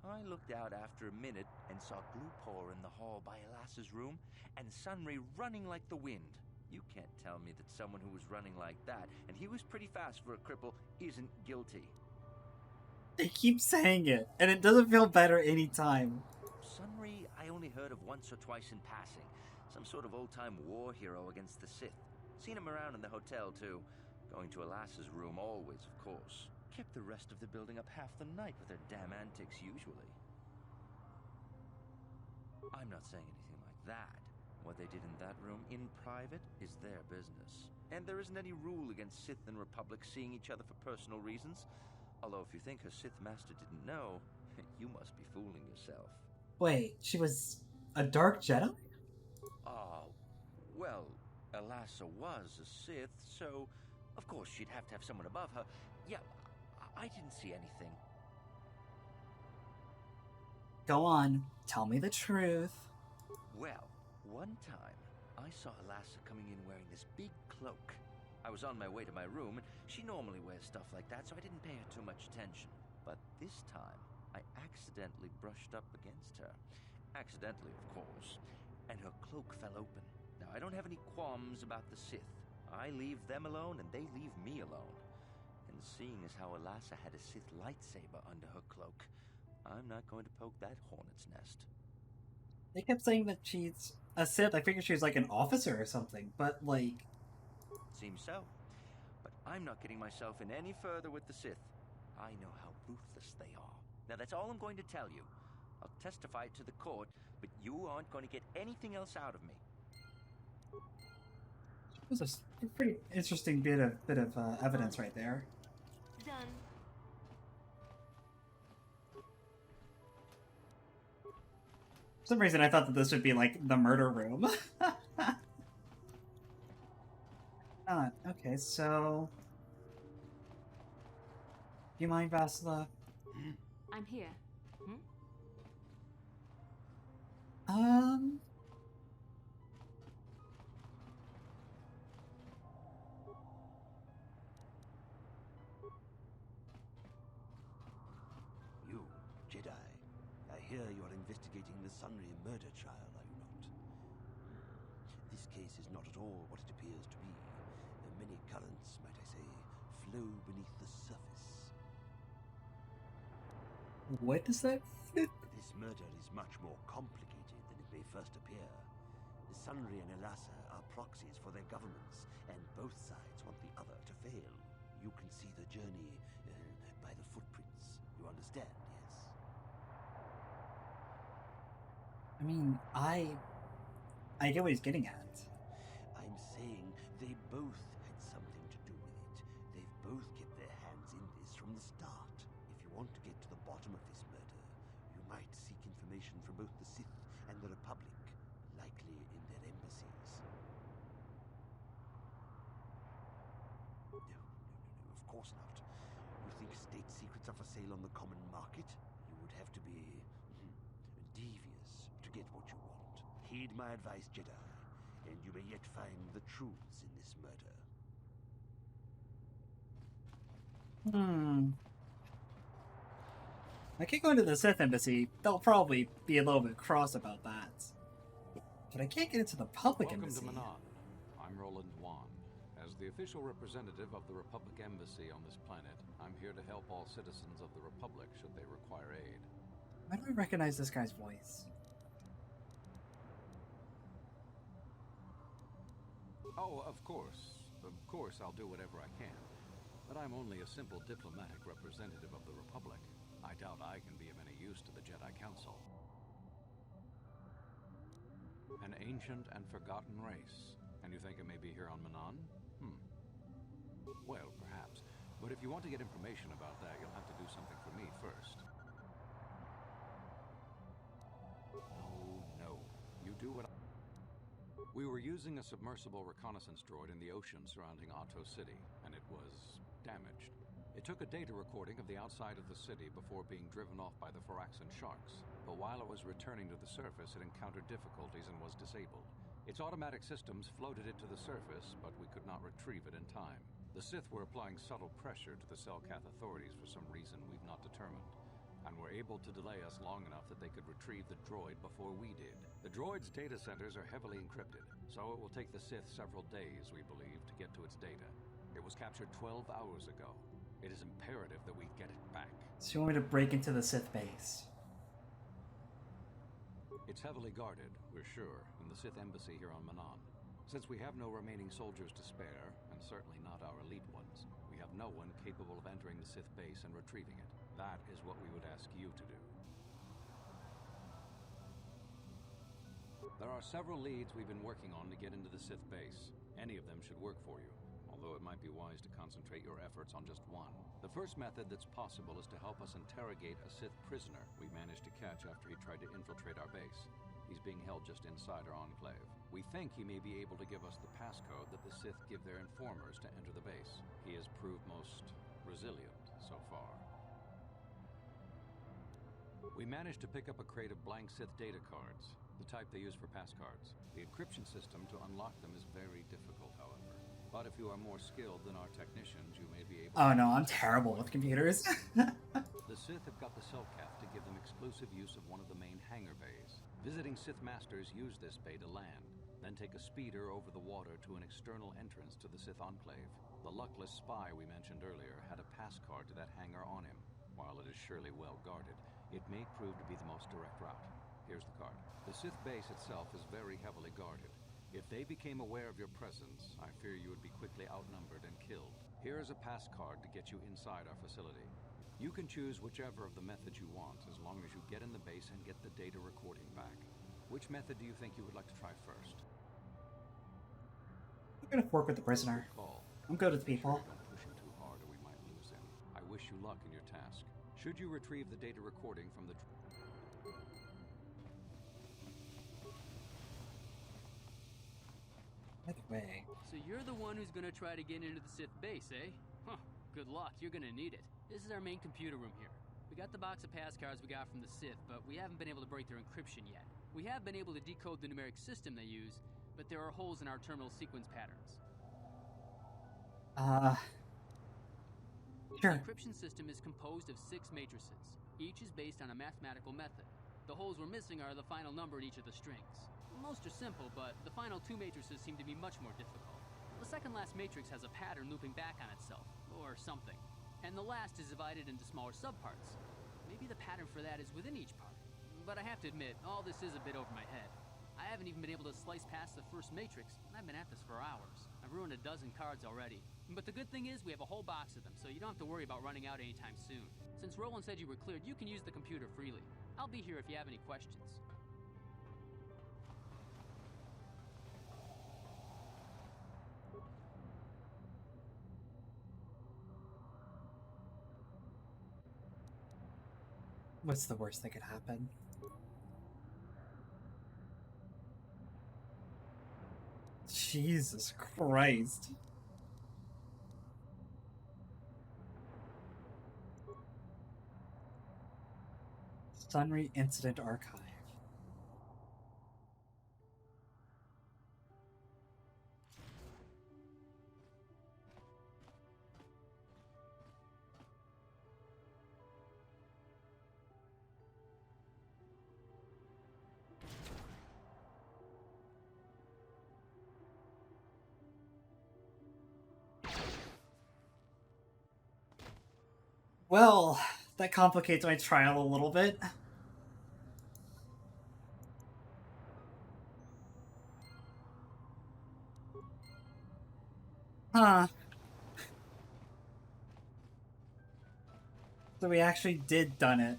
I looked out after a minute and saw Glupor in the hall by Elas's room, and Sunry running like the wind. You can't tell me that someone who was running like that, and he was pretty fast for a cripple, isn't guilty. They keep saying it, and it doesn't feel better any time. Sunry, I only heard of once or twice in passing. Some sort of old-time war hero against the Sith. Seen him around in the hotel, too. Going to Elas's room always, of course. Kept the rest of the building up half the night with their damn antics usually. I'm not saying anything like that. What they did in that room in private is their business. And there isn't any rule against Sith and Republic seeing each other for personal reasons. Although if you think her Sith master didn't know, you must be fooling yourself. Wait, she was a Dark Jedi? Oh, well, Elasa was a Sith, so of course she'd have to have someone above her. Yeah, I didn't see anything. Go on, tell me the truth. Well, one time, I saw Elasa coming in wearing this big cloak. I was on my way to my room, and she normally wears stuff like that, so I didn't pay her too much attention. But this time, I accidentally brushed up against her. Accidentally, of course. And her cloak fell open. Now, I don't have any qualms about the Sith. I leave them alone, and they leave me alone. And seeing as how Elasa had a Sith lightsaber under her cloak, I'm not going to poke that hornet's nest. They kept saying that she's a Sith. I figured she was like an officer or something, but like... Seems so. But I'm not getting myself in any further with the Sith. I know how ruthless they are. Now that's all I'm going to tell you. I'll testify it to the court, but you aren't going to get anything else out of me. It was a pretty interesting bit of evidence right there. Done. For some reason, I thought that this would be like the murder room. Okay, so... Do you mind, Vasila? I'm here. You, Jedi. I hear you're investigating the Sunry murder trial, are you not? case is not at all what it appears to be. Many currents, might I say, flow beneath the surface. What is that? This murder is much more complicated than it may first appear. Sunry and Elasa are proxies for their governments, and both sides want the other to fail. You can see the journey by the footprints. You understand, yes? I mean, I get what he's getting at. I'm saying they both had something to do with it. They've both kept their hands in this from the start. If you want to get to the bottom of this murder, you might seek information from both the Sith and the Republic, likely in their embassies. No, of course not. You think state secrets are for sale on the common market? You would have to be devious to get what you want. Heed my advice, Jedi, and you may yet find the truths in this murder. I can't go into the Sith embassy. They'll probably be a little bit cross about that. But I can't get into the public embassy. Welcome to Manaan. I'm Roland Wan. As the official representative of the Republic Embassy on this planet, I'm here to help all citizens of the Republic should they require aid. Why do I recognize this guy's voice? Oh, of course. Of course I'll do whatever I can. But I'm only a simple diplomatic representative of the Republic. I doubt I can be of any use to the Jedi Council. An ancient and forgotten race. And you think it may be here on Manaan? Well, perhaps. But if you want to get information about that, you'll have to do something for me first. No. You do what We were using a submersible reconnaissance droid in the ocean surrounding Otto City, and it was damaged. It took a data recording of the outside of the city before being driven off by the Phoraxan sharks. But while it was returning to the surface, it encountered difficulties and was disabled. Its automatic systems floated it to the surface, but we could not retrieve it in time. The Sith were applying subtle pressure to the Selkath authorities for some reason we've not determined, and were able to delay us long enough that they could retrieve the droid before we did. The droid's data centers are heavily encrypted, so it will take the Sith several days, we believe, to get to its data. It was captured 12 hours ago. It is imperative that we get it back. So you want me to break into the Sith base? It's heavily guarded, we're sure, in the Sith embassy here on Manaan. Since we have no remaining soldiers to spare, and certainly not our elite ones, we have no one capable of entering the Sith base and retrieving it. That is what we would ask you to do. There are several leads we've been working on to get into the Sith base. Any of them should work for you, although it might be wise to concentrate your efforts on just one. The first method that's possible is to help us interrogate a Sith prisoner we managed to catch after he tried to infiltrate our base. He's being held just inside our enclave. We think he may be able to give us the passcode that the Sith give their informers to enter the base. He has proved most resilient so far. We managed to pick up a crate of blank Sith data cards, the type they use for passcards. The encryption system to unlock them is very difficult, however. But if you are more skilled than our technicians, you may be able to... Oh no, I'm terrible with computers. The Sith have got the Selkath to give them exclusive use of one of the main hangar bays. Visiting Sith masters use this bay to land, then take a speeder over the water to an external entrance to the Sith enclave. The luckless spy we mentioned earlier had a pass card to that hangar on him. While it is surely well guarded, it may prove to be the most direct route. Here's the card. The Sith base itself is very heavily guarded. If they became aware of your presence, I fear you would be quickly outnumbered and killed. Here is a pass card to get you inside our facility. You can choose whichever of the methods you want, as long as you get in the base and get the data recording back. Which method do you think you would like to try first? I'm gonna work with the prisoner. I'm good with people. Don't push him too hard or we might lose him. I wish you luck in your task. Should you retrieve the data recording from the... By the way... So you're the one who's gonna try to get into the Sith base, eh? Huh. Good luck, you're gonna need it. This is our main computer room here. We got the box of pass cards we got from the Sith, but we haven't been able to break their encryption yet. We have been able to decode the numeric system they use, but there are holes in our terminal sequence patterns. Sure. The encryption system is composed of 6 matrices. Each is based on a mathematical method. The holes we're missing are the final number in each of the strings. Most are simple, but the final two matrices seem to be much more difficult. The second last matrix has a pattern looping back on itself, or something. And the last is divided into smaller subparts. Maybe the pattern for that is within each part. But I have to admit, all this is a bit over my head. I haven't even been able to slice past the first matrix, and I've been at this for hours. I've ruined a dozen cards already. But the good thing is, we have a whole box of them, so you don't have to worry about running out anytime soon. Since Roland said you were cleared, you can use the computer freely. I'll be here if you have any questions. What's the worst that could happen? Jesus Christ. Sunry Incident Archive. Well, that complicates my trial a little bit. Huh. So we actually did done it.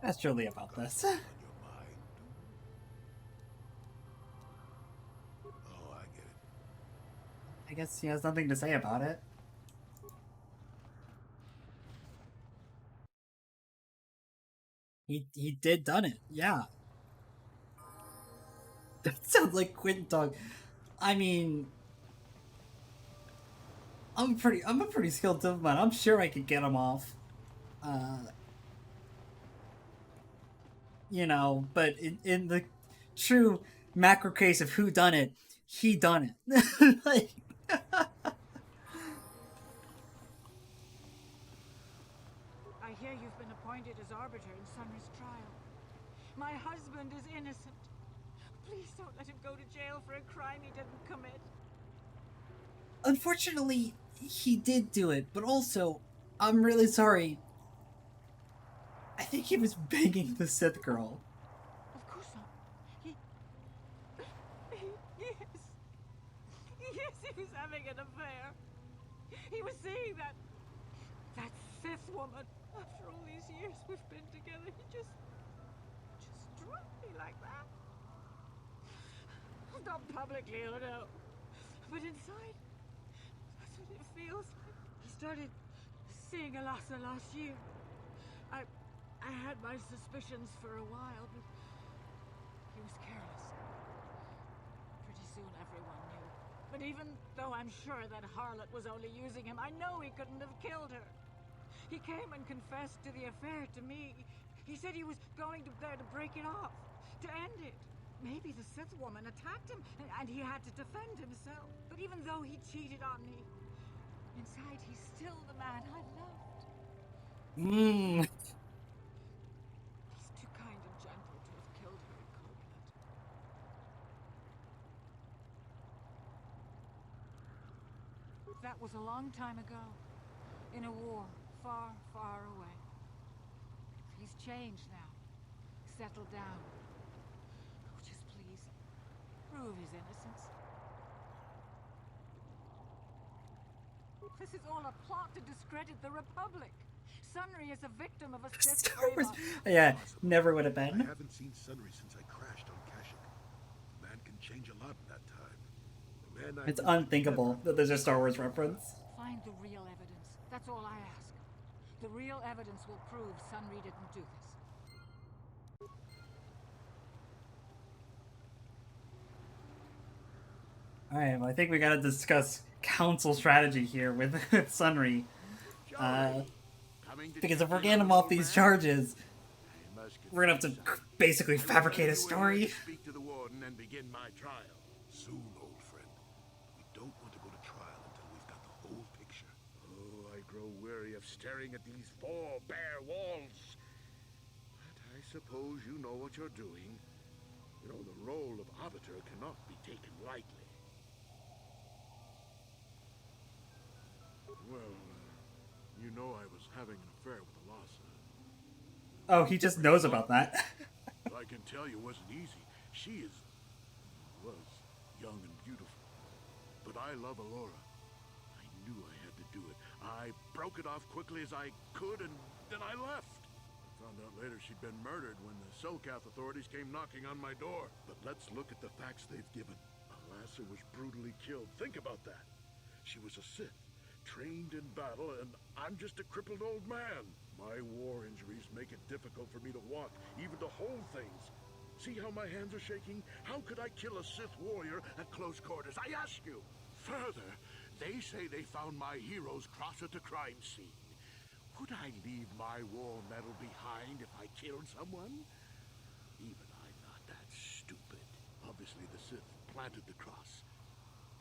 Ask Jolie about this. Oh, I get it. I guess he has nothing to say about it. He did done it, yeah. That sounds like Quentin Dog. I mean, I'm a pretty skilled diplomat. I'm sure I could get him off. You know, but in the true macro case of who done it, he done it. Like, I hear you've been appointed as arbiter in Sunry's trial. My husband is innocent. Please don't let him go to jail for a crime he didn't commit. unfortunately, he did do it, but also, I'm really sorry. I think he was banging the Sith girl. Of course not. Yes, he was having an affair. He was seeing that Sith woman. After all these years we've been together, he just dropped me like that. Not publicly, oh no. But inside, that's what it feels like. He started seeing Alasa last year. I had my suspicions for a while, but he was careless. Pretty soon everyone knew. But even though I'm sure that harlot was only using him, I know he couldn't have killed her. He came and confessed to the affair to me. He said he was going there to break it off, to end it. Maybe the Sith woman attacked him, and he had to defend himself. But even though he cheated on me, inside he's still the man I loved. He's too kind and gentle to have killed her in cold blood. That was a long time ago, in a war far, far away. He's changed now, settled down. Prove his innocence. This is all a plot to discredit the Republic. Sunry is a victim of a Sith brainwash. Yeah, never would have been. I haven't seen Sunry since I crashed on Kashyyyk. A man can change a lot in that time. The man It's unthinkable that there's a Star Wars reference. Find the real evidence. That's all I ask. The real evidence will prove Sunry didn't do this. Alright, well, I think we gotta discuss council strategy here with Sunry. Because if we're getting him off these charges, We're gonna have to basically fabricate a story. Speak to the warden and begin my trial. Soon, old friend. We don't want to go to trial until we've got the whole picture. Oh, I grow weary of staring at these four bare walls. But I suppose you know what you're doing. You know, the role of arbiter cannot be taken lightly. Well, you know I was having an affair with Alasa. Oh, he just knows about that. I can tell you it wasn't easy. She was young and beautiful. But I love Alora. I knew I had to do it. I broke it off quickly as I could, and then I left. I found out later she'd been murdered when the Selkath authorities came knocking on my door. But let's look at the facts they've given. Alasa was brutally killed. Think about that. She was a Sith, trained in battle, and I'm just a crippled old man. My war injuries make it difficult for me to walk, even to hold things. See how my hands are shaking? How could I kill a Sith warrior at close quarters? I ask you. Further, they say they found my hero's cross at the crime scene. Would I leave my war medal behind if I killed someone? Even I'm not that stupid. Obviously, the Sith planted the cross.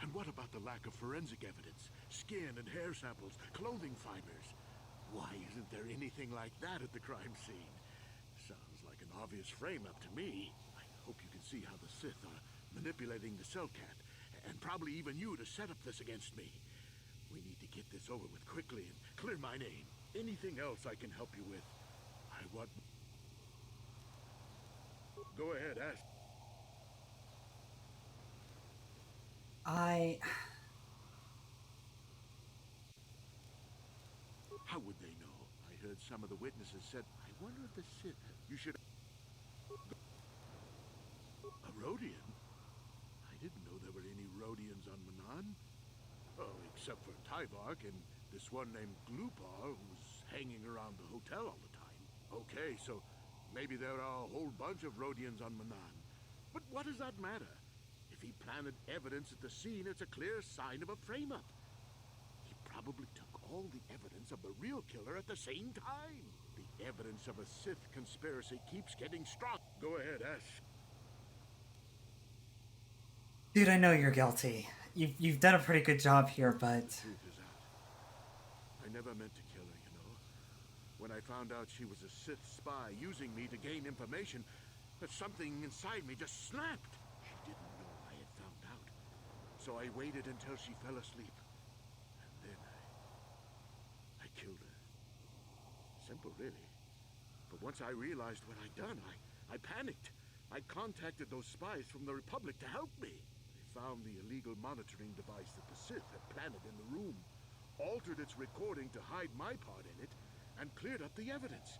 And what about the lack of forensic evidence? Skin and hair samples, clothing fibers. Why isn't there anything like that at the crime scene? Sounds like an obvious frame-up to me. I hope you can see how the Sith are manipulating the Selkath, and probably even you to set up this against me. We need to get this over with quickly and clear my name. Anything else I can help you with? I want... Go ahead, ask. How would they know? I heard some of the witnesses said, I wonder if the Sith... You should... A Rodian? I didn't know there were any Rodians on Manaan. Oh, except for Tyvark and this one named Glupar who's hanging around the hotel all the time. Okay, so maybe there are a whole bunch of Rodians on Manaan. But what does that matter? If he planted evidence at the scene, it's a clear sign of a frame-up. He probably took all the evidence of the real killer at the same time. The evidence of a Sith conspiracy keeps getting strong. Go ahead, ask. Dude, I know you're guilty. You've done a pretty good job here, but... The truth is out. I never meant to kill her, you know. When I found out she was a Sith spy using me to gain information, that something inside me just snapped. She didn't know I had found out. So I waited until she fell asleep. And then I killed her. Simple, really. But once I realized what I'd done, I panicked. I contacted those spies from the Republic to help me. They found the illegal monitoring device that the Sith had planted in the room, altered its recording to hide my part in it, and cleared up the evidence.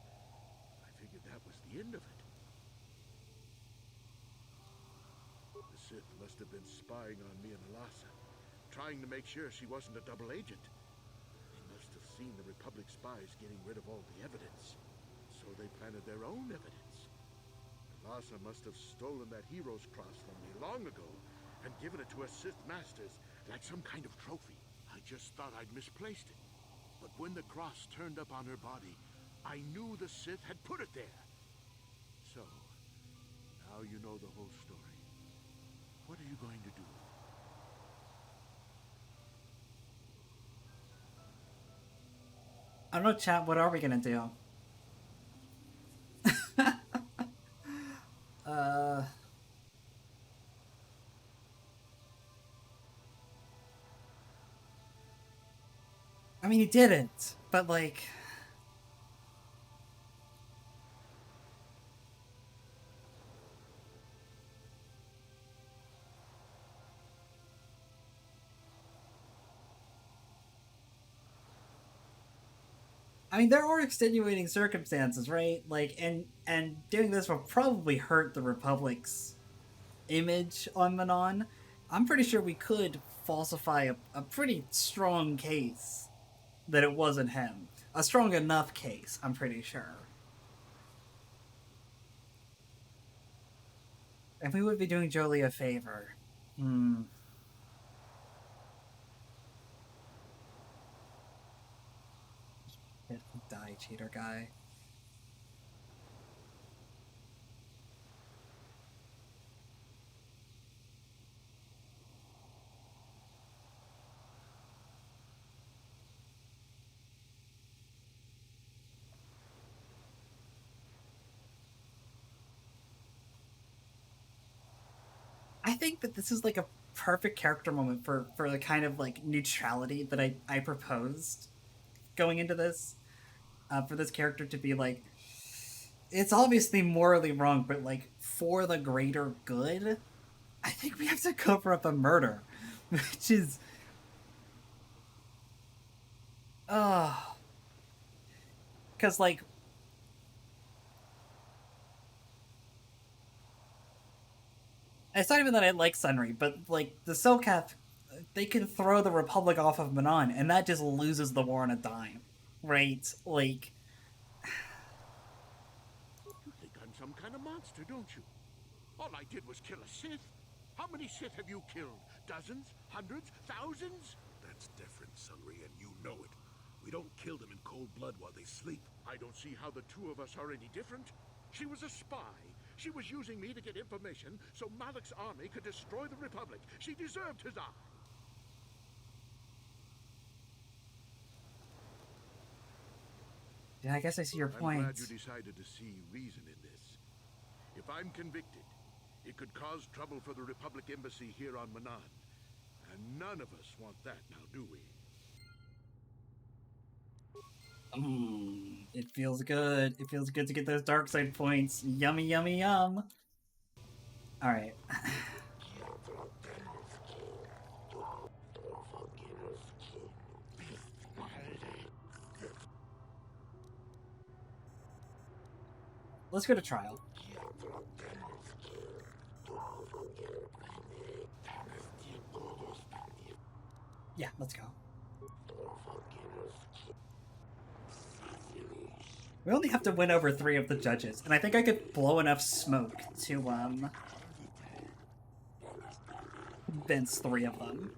I figured that was the end of it. The Sith must have been spying on me and Alasa, trying to make sure she wasn't a double agent. They must have seen the Republic spies getting rid of all the evidence, so they planted their own evidence. Alasa must have stolen that hero's cross from me long ago and given it to her Sith masters like some kind of trophy. I just thought I'd misplaced it. But when the cross turned up on her body, I knew the Sith had put it there. So, now you know the whole story. What are you going to do? I don't know, chat, what are we gonna do? I mean, he didn't, but like... I mean, there are extenuating circumstances, right? Like, and doing this will probably hurt the Republic's image on Manaan. I'm pretty sure we could falsify a pretty strong case that it wasn't him. A strong enough case, I'm pretty sure. And we would be doing Jolie a favor. Die, cheater guy. I think that this is like a perfect character moment for the kind of like neutrality that I proposed going into this. For this character to be like, it's obviously morally wrong, but like for the greater good, I think we have to cover up a murder, which is, because like, it's not even that I like Sunry, but like the Selkath, they can throw the Republic off of Manaan, and that just loses the war on a dime, right? Like, You think I'm some kind of monster, don't you? All I did was kill a Sith. How many Sith have you killed? Dozens? Hundreds? Thousands? That's different, Sunry, and you know it. We don't kill them in cold blood while they sleep. I don't see how the two of us are any different. She was a spy. She was using me to get information so Malak's army could destroy the Republic. She deserved his eye. yeah, I guess I see your point. I'm glad you decided to see reason in this. If I'm convicted, it could cause trouble for the Republic Embassy here on Manaan. And none of us want that now, do we? It feels good. It feels good to get those dark side points. Yummy, yummy, yum. Alright. Let's go to trial. Yeah, let's go. We only have to win over 3 of the judges, and I think I could blow enough smoke to, convince 3 of them.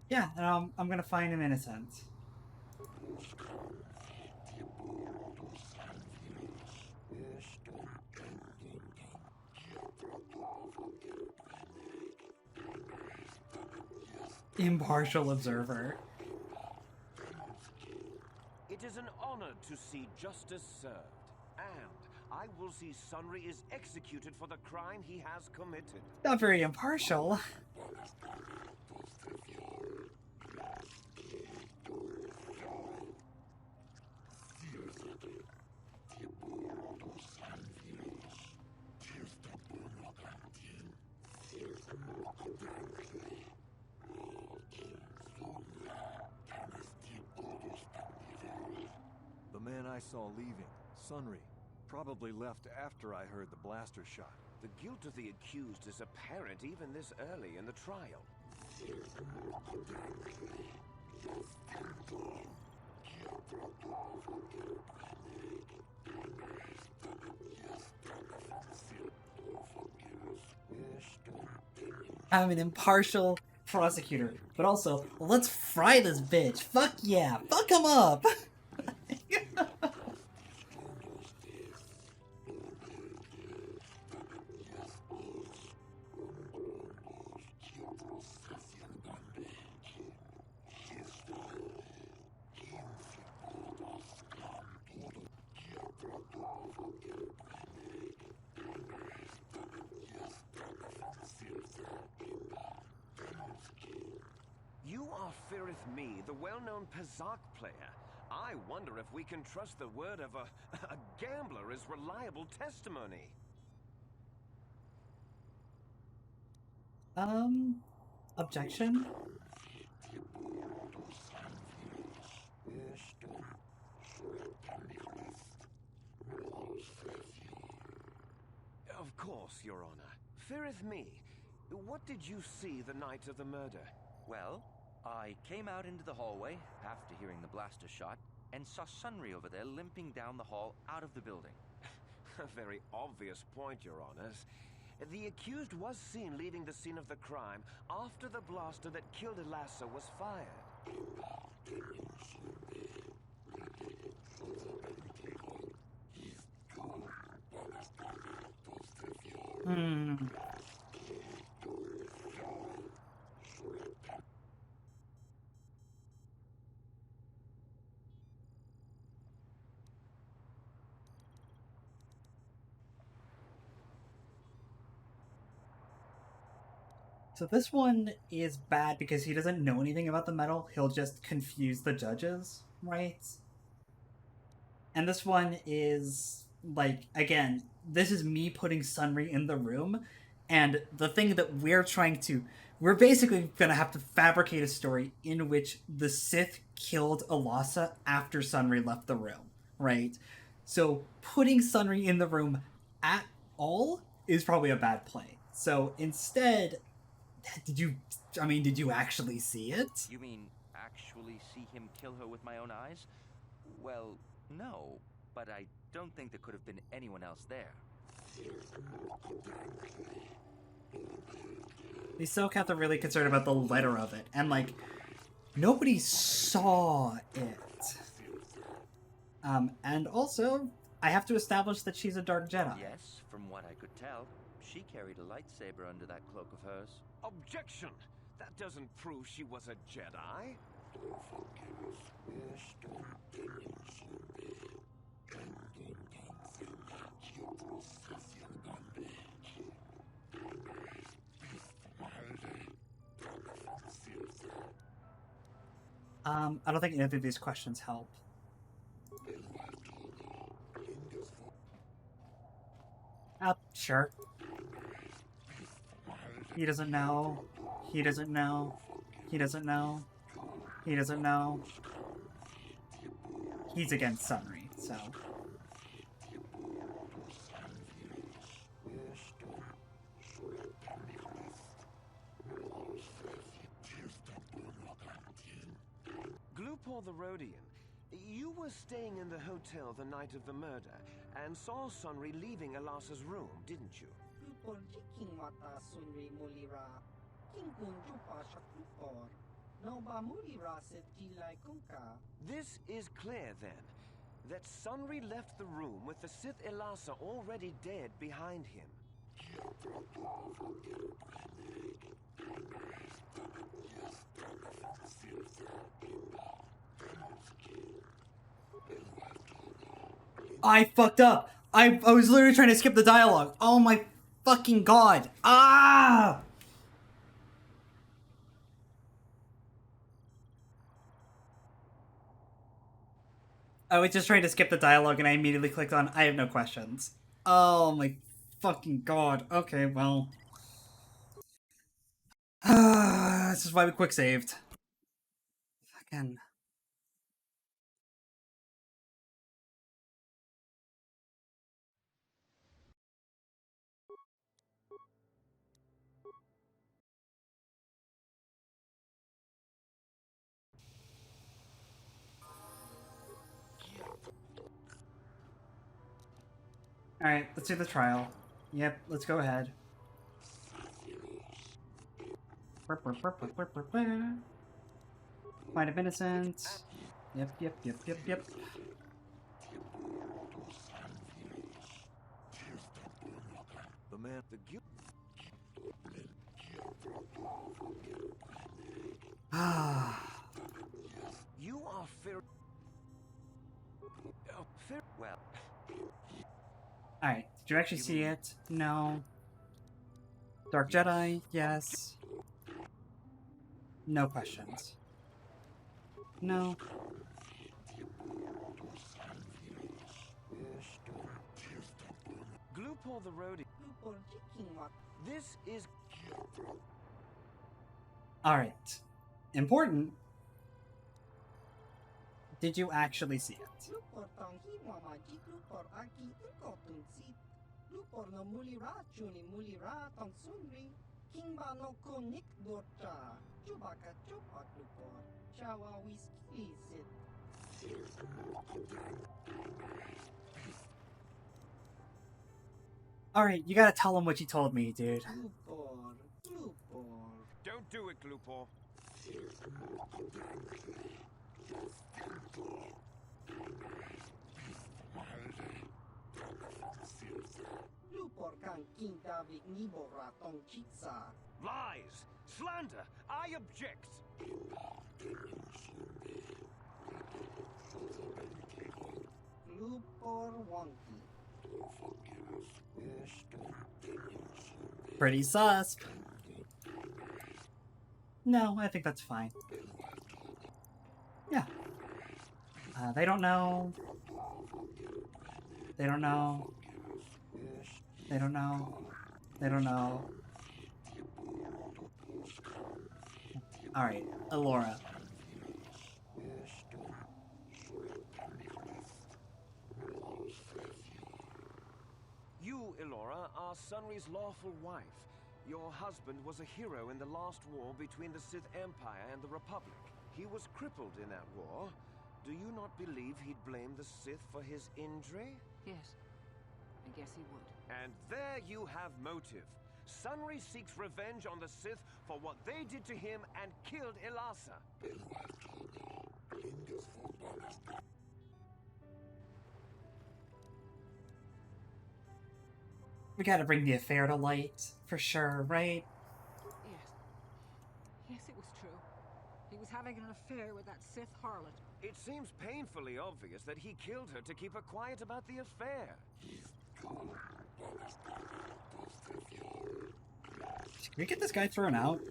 Yeah, and I'm gonna find him innocent. Impartial observer. It is an honor to see justice served, and I will see Sunry is executed for the crime he has committed. Not very impartial. The man I saw leaving, Sunry, probably left after I heard the blaster shot. The guilt of the accused is apparent even this early in the trial. I'm an impartial prosecutor, but also, let's fry this bitch. Fuck yeah, fuck him up. You are feareth me, the well-known Pazak player. I wonder if we can trust the word of a gambler as reliable testimony. Objection? course, Your Honor. Feareth me. What did you see the night of the murder? Well, I came out into the hallway after hearing the blaster shot and saw Sunry over there limping down the hall out of the building. A very obvious point, Your Honors. The accused was seen leaving the scene of the crime after the blaster that killed Elasa was fired. So this one is bad because he doesn't know anything about the medal. He'll just confuse the judges, right? And this one is, like, again, this is me putting Sunry in the room, and the thing that we're basically gonna have to fabricate a story in which the Sith killed Elasa after Sunry left the room, right? So putting Sunry in the room at all is probably a bad play. So instead, did you actually see it? You mean actually see him kill her with my own eyes? Well, no, but I don't think there could have been anyone else there. These Selkath are really concerned about the letter of it, and, like, nobody saw it. And also, I have to establish that she's a Dark Jedi. Yes, from what I could tell, she carried a lightsaber under that cloak of hers. Objection! That doesn't prove she was a Jedi. I don't think any of these questions help. Sure. He doesn't know. He doesn't know. He doesn't know. He doesn't know. He's against Sunry, so. Glupor the Rhodian, you were staying in the hotel the night of the murder and saw Sunry leaving Elasa's room, didn't you? This is clear, then, that Sunry left the room with the Sith Elasa already dead behind him. I fucked up. I was literally trying to skip the dialogue. Oh my fucking god. Ah! I was just trying to skip the dialogue and I immediately clicked on I have no questions. Oh my fucking god. Okay, well. This is why we quick saved. Fucking. Alright, let's do the trial. Yep, let's go ahead. Point of innocence. Yep. The man... You are fair... Well... Alright, did you actually see it? No. Dark Jedi? Yes. No questions. No. Glupor the Rhodian. This is... Alright. Important. Did you actually see it? Lupor no mulira chuni mulira tong Sunry. Kingba no konik dorcha. Chubaka chupak lupor. Chawa whiskey sit. Alright, you gotta tell him what you told me, dude. Lupor. Don't do it, Glupor. Lupor kan king David nibora tong chitsa. Lies! Slander! I object! Lupor wonky. Pretty sus. No, I think that's fine. Yeah. They don't know. They don't know. They don't know. They don't know. Alright, Elora. You, Elora, are Sunry's lawful wife. Your husband was a hero in the last war between the Sith Empire and the Republic. He was crippled in that war. Do you not believe he'd blame the Sith for his injury? Yes, I guess he would. And there you have motive. Sunry seeks revenge on the Sith for what they did to him and killed Ilasa. We gotta bring the affair to light, for sure, right? Yes, it was true. He was having an affair with that Sith harlot. It seems painfully obvious that he killed her to keep her quiet about the affair. Can we get this guy thrown out?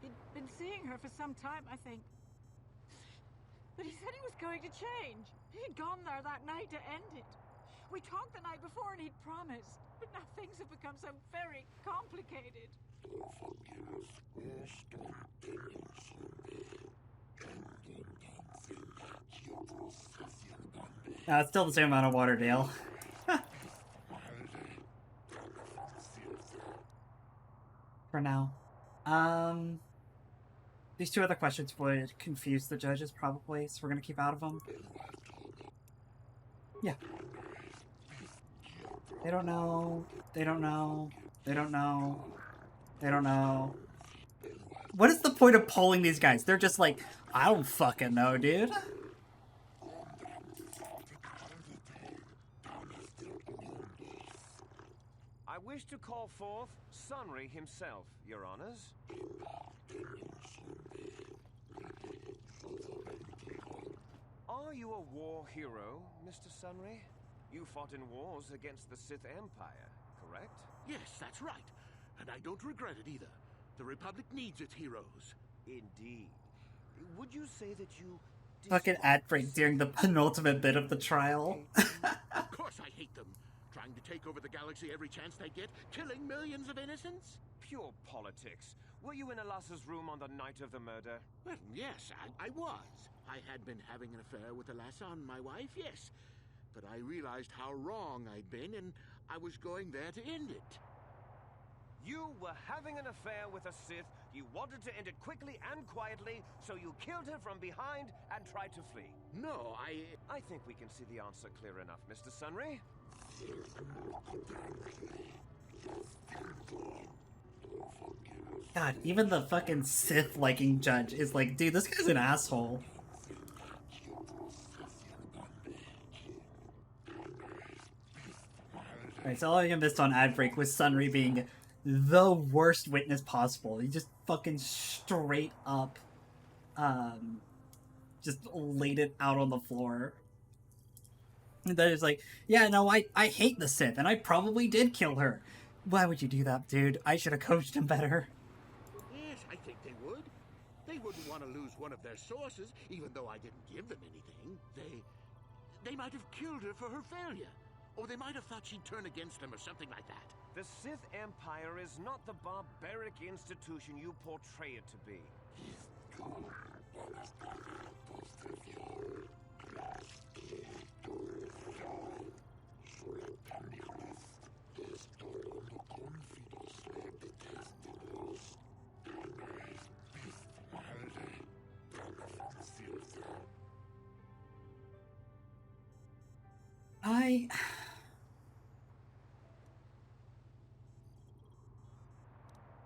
He'd been seeing her for some time, I think. But he said he was going to change. He'd gone there that night to end it. We talked the night before and he'd promised. But now things have become so very complicated. It's still the same amount of water, Dale. For now. These two other questions would confuse the judges, probably, so we're gonna keep out of them. Yeah. They don't know. They don't know. They don't know. They don't know. What is the point of polling these guys? They're just like, I don't fucking know, dude. I wish to call forth Sunry himself, Your Honors. Are you a war hero, Mr. Sunry? You fought in wars against the Sith Empire, correct? Yes, that's right. And I don't regret it either. The Republic needs its heroes. Indeed. Would you say that you... Fucking ad break during the penultimate bit of the trial. Of course I hate them. Trying to take over the galaxy every chance they get, killing millions of innocents? Pure politics. Were you in Ilasa's room on the night of the murder? Well, yes, I was. I had been having an affair with Ilasa and my wife, yes. But I realized how wrong I'd been, and I was going there to end it. You were having an affair with a Sith. You wanted to end it quickly and quietly, so you killed her from behind and tried to flee. No, I think we can see the answer clear enough, Mr. Sunry. God, even the fucking Sith-liking judge is like, dude, this guy's an asshole. Alright, so all I missed on ad break was Sunry being the worst witness possible. He just fucking straight up, just laid it out on the floor. And then it's like, yeah, no, I hate the Sith, and I probably did kill her. Why would you do that, dude? I should have coached him better. Yes, I think they would. They wouldn't want to lose one of their sources, even though I didn't give them anything. They might have killed her for her failure. Or they might have thought she'd turn against them or something like that. The Sith Empire is not the barbaric institution you portray it to be. I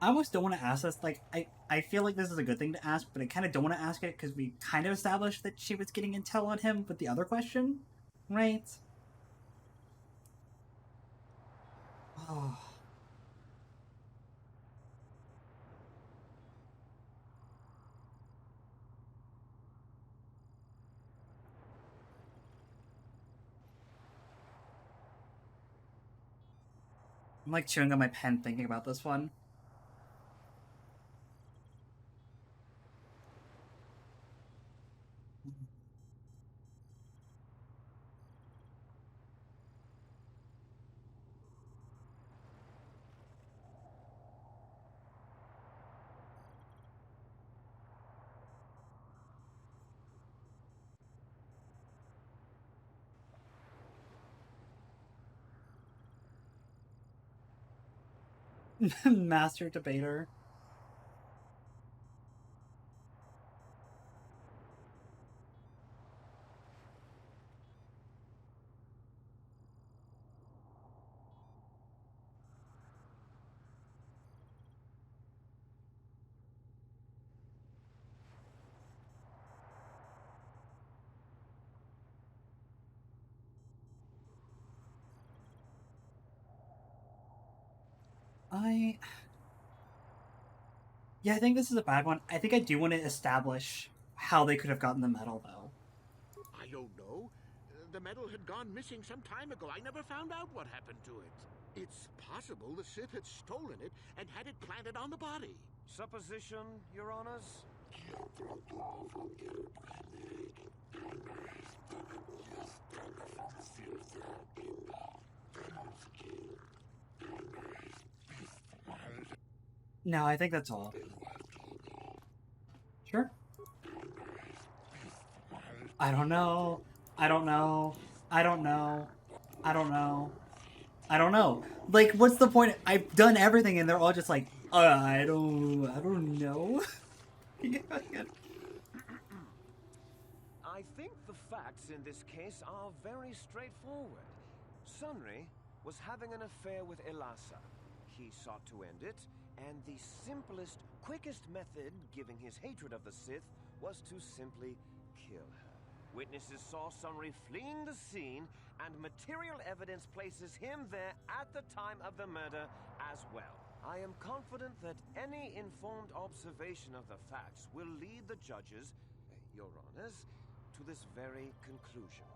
almost don't want to ask this. Like, I feel like this is a good thing to ask, but I kind of don't want to ask it because we kind of established that she was getting intel on him with the other question, right? Oh. I'm like chewing on my pen thinking about this one. Master debater. Yeah, I think this is a bad one. I think I do want to establish how they could have gotten the medal, though. I don't know. The medal had gone missing some time ago. I never found out what happened to it. It's possible the Sith had stolen it and had it planted on the body. Supposition, Your Honors? No, I think that's all. Sure. I don't know. I don't know. I don't know. I don't know. I don't know. Like, what's the point? I've done everything and they're all just like, I don't know. I think the facts in this case are very straightforward. Sunry was having an affair with Elasa. He sought to end it, and the simplest, quickest method, given his hatred of the Sith, was to simply kill her. Witnesses saw Sunry fleeing the scene, and material evidence places him there at the time of the murder as well. I am confident that any informed observation of the facts will lead the judges, Your Honors, to this very conclusion.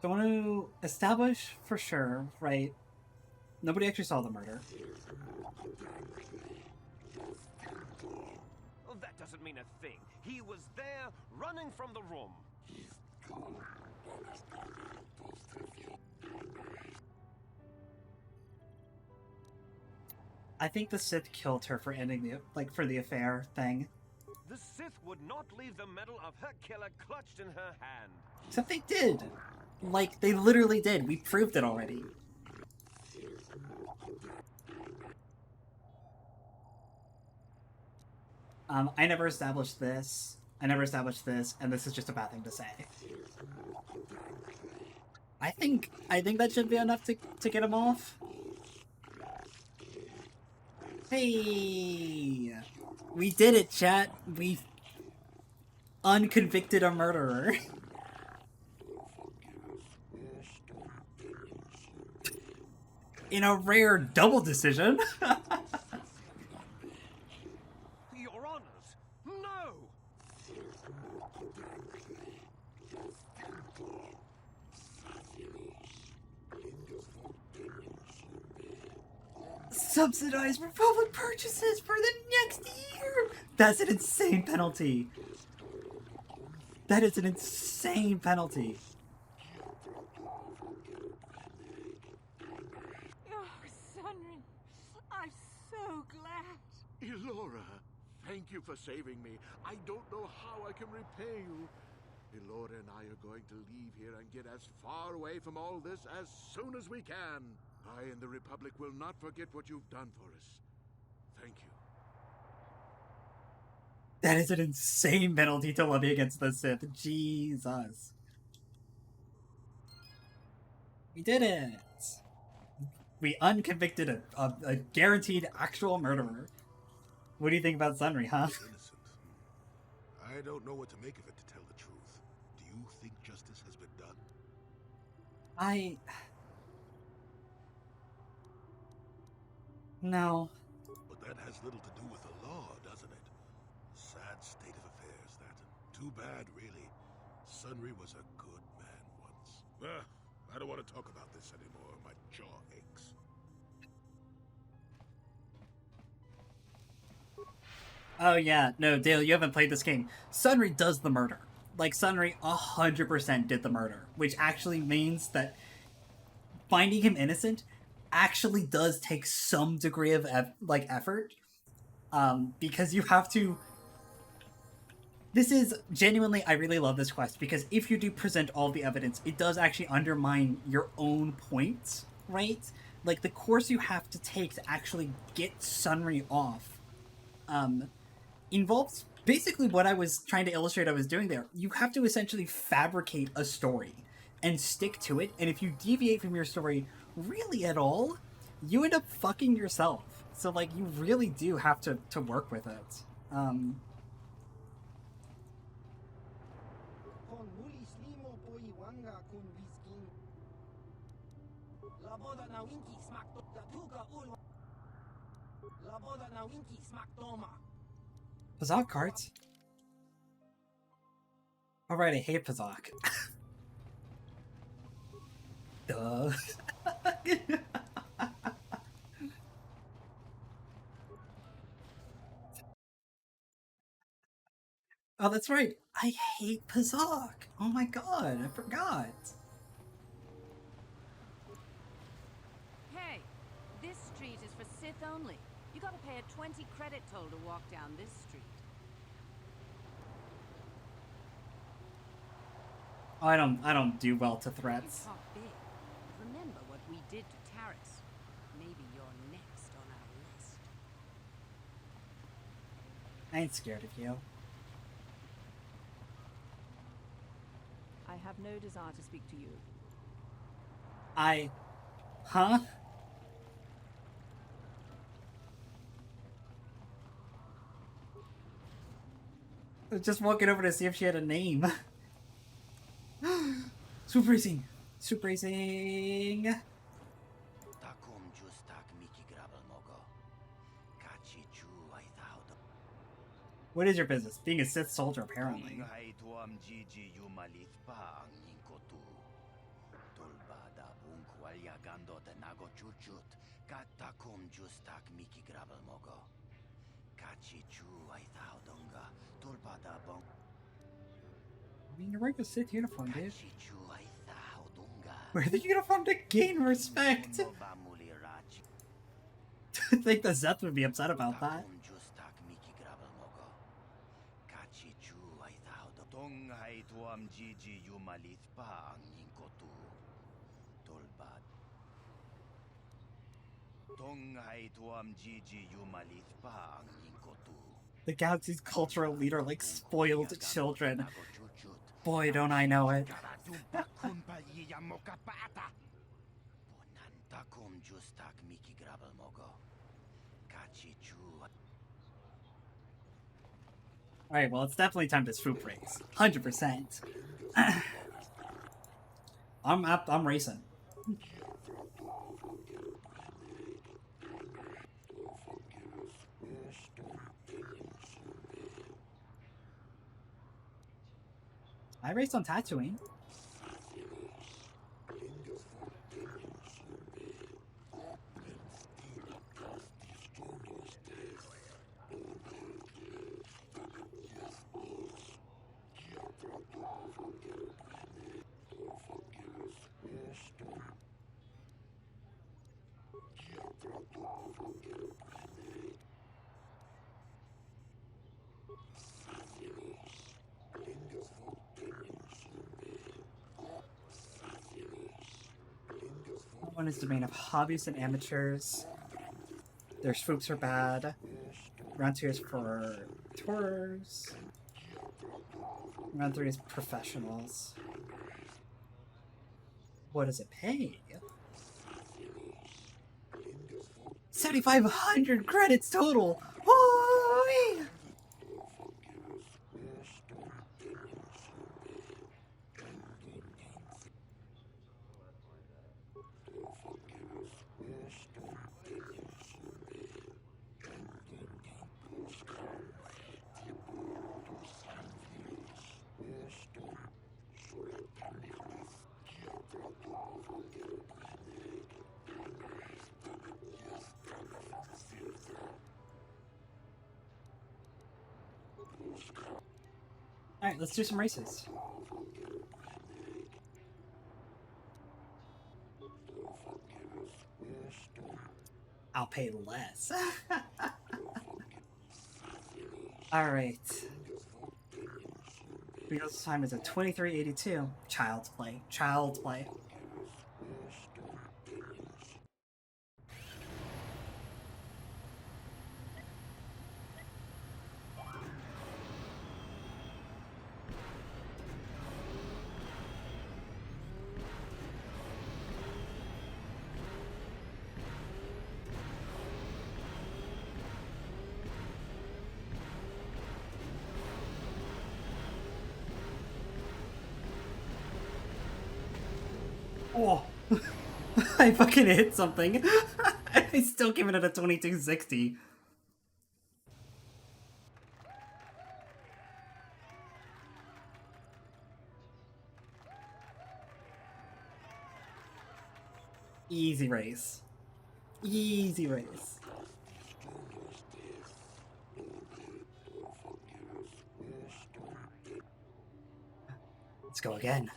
So I want to establish for sure, right? Nobody actually saw the murder. Well, that doesn't mean a thing. He was there, running from the room. I think the Sith killed her for ending the, like, for the affair thing. The Sith would not leave the medal of her killer clutched in her hand. Except they did. Like, they literally did. We proved it already. I never established this. I never established this, and this is just a bad thing to say. I think that should be enough to get him off. Hey! We did it, chat! We unconvicted a murderer. In a rare double decision. Your Honors, no! Subsidized Republic purchases for the next year! That's an insane penalty. That is an insane penalty. Sunry, I'm so glad. Elora, thank you for saving me. I don't know how I can repay you. Elora and I are going to leave here and get as far away from all this as soon as we can. I and the Republic will not forget what you've done for us. Thank you. That is an insane penalty to levy against the Sith. Jesus. We did it! We unconvicted a guaranteed actual murderer. What do you think about Sunry, huh? Innocent. I don't know what to make of it, to tell the truth. Do you think justice has been done? No. But that has little to do with the law, doesn't it? Sad state of affairs, that. Too bad, really. Sunry was a good man once. I don't want to talk about this anymore. My jaw aches. Oh yeah, no, Dale, you haven't played this game. Sunry does the murder. Like, Sunry 100% did the murder, which actually means that finding him innocent actually does take some degree of effort, because you have to. This is genuinely, I really love this quest, because if you do present all the evidence, it does actually undermine your own points, right? Like, the course you have to take to actually get Sunry off involves basically what I was trying to illustrate I was doing there. You have to essentially fabricate a story and stick to it, and if you deviate from your story really at all, you end up fucking yourself. So, like, you really do have to work with it. Pazak cards? Alright, I hate Pazak. Duh. Oh, that's right. I hate Pazak. Oh my god, I forgot. Hey, this street is for Sith only. You gotta pay a 20 credit toll to walk down this street. I don't do well to threats. You talk big. Remember what we did to Taris. Maybe you're next on our list. I ain't scared of you. I have no desire to speak to you. Huh? I was just walking over to see if she had a name. Swoop Racing! Swoop Racing! What is your business? Being a Sith soldier, apparently. I mean, you're wearing a Sith uniform, dude. Wear the uniform to gain respect! I think the Zeth would be upset about that. The galaxy's cultural leader like spoiled children. Boy, don't I know it. Alright, well, it's definitely time to swoop race. 100%. I'm racing. I raced on Tatooine. One is domain of hobbyists and amateurs. Their swoops are bad. Round 2 is for tours. Round 3 is professionals. What does it pay? 7,500 credits total! Woo-wee! Alright, let's do some races. I'll pay less. Alright. Wheels time is at 23:82. Child's play. Child's play. Oh, I fucking hit something. I still gave it at a 2260. Easy race. Easy race. Let's go again.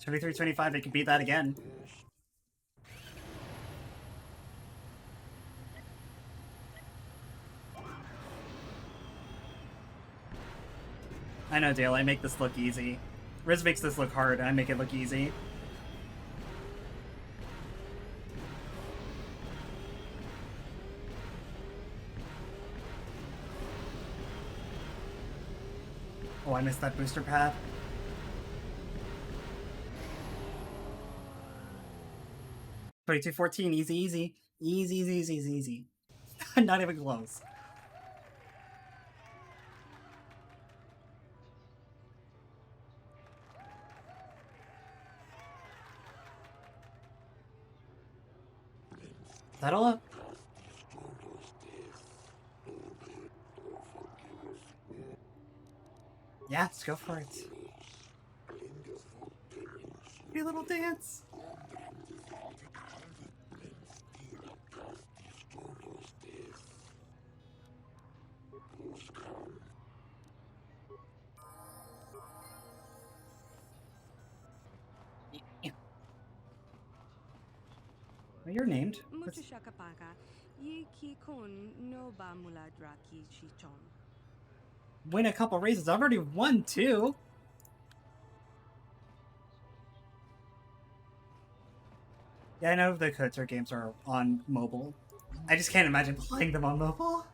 23:25, I can beat that again. I know, Dale, I make this look easy. Riz makes this look hard, and I make it look easy. Oh, I missed that booster pad. 22:14, easy, easy. Easy, easy, easy, easy, easy. Not even close. Settle up. Yeah, let's go for it. Your little dance. Well, you're named. Win a couple races. I've already won 2. Yeah, I know the KOTOR games are on mobile. I just can't imagine playing them on mobile.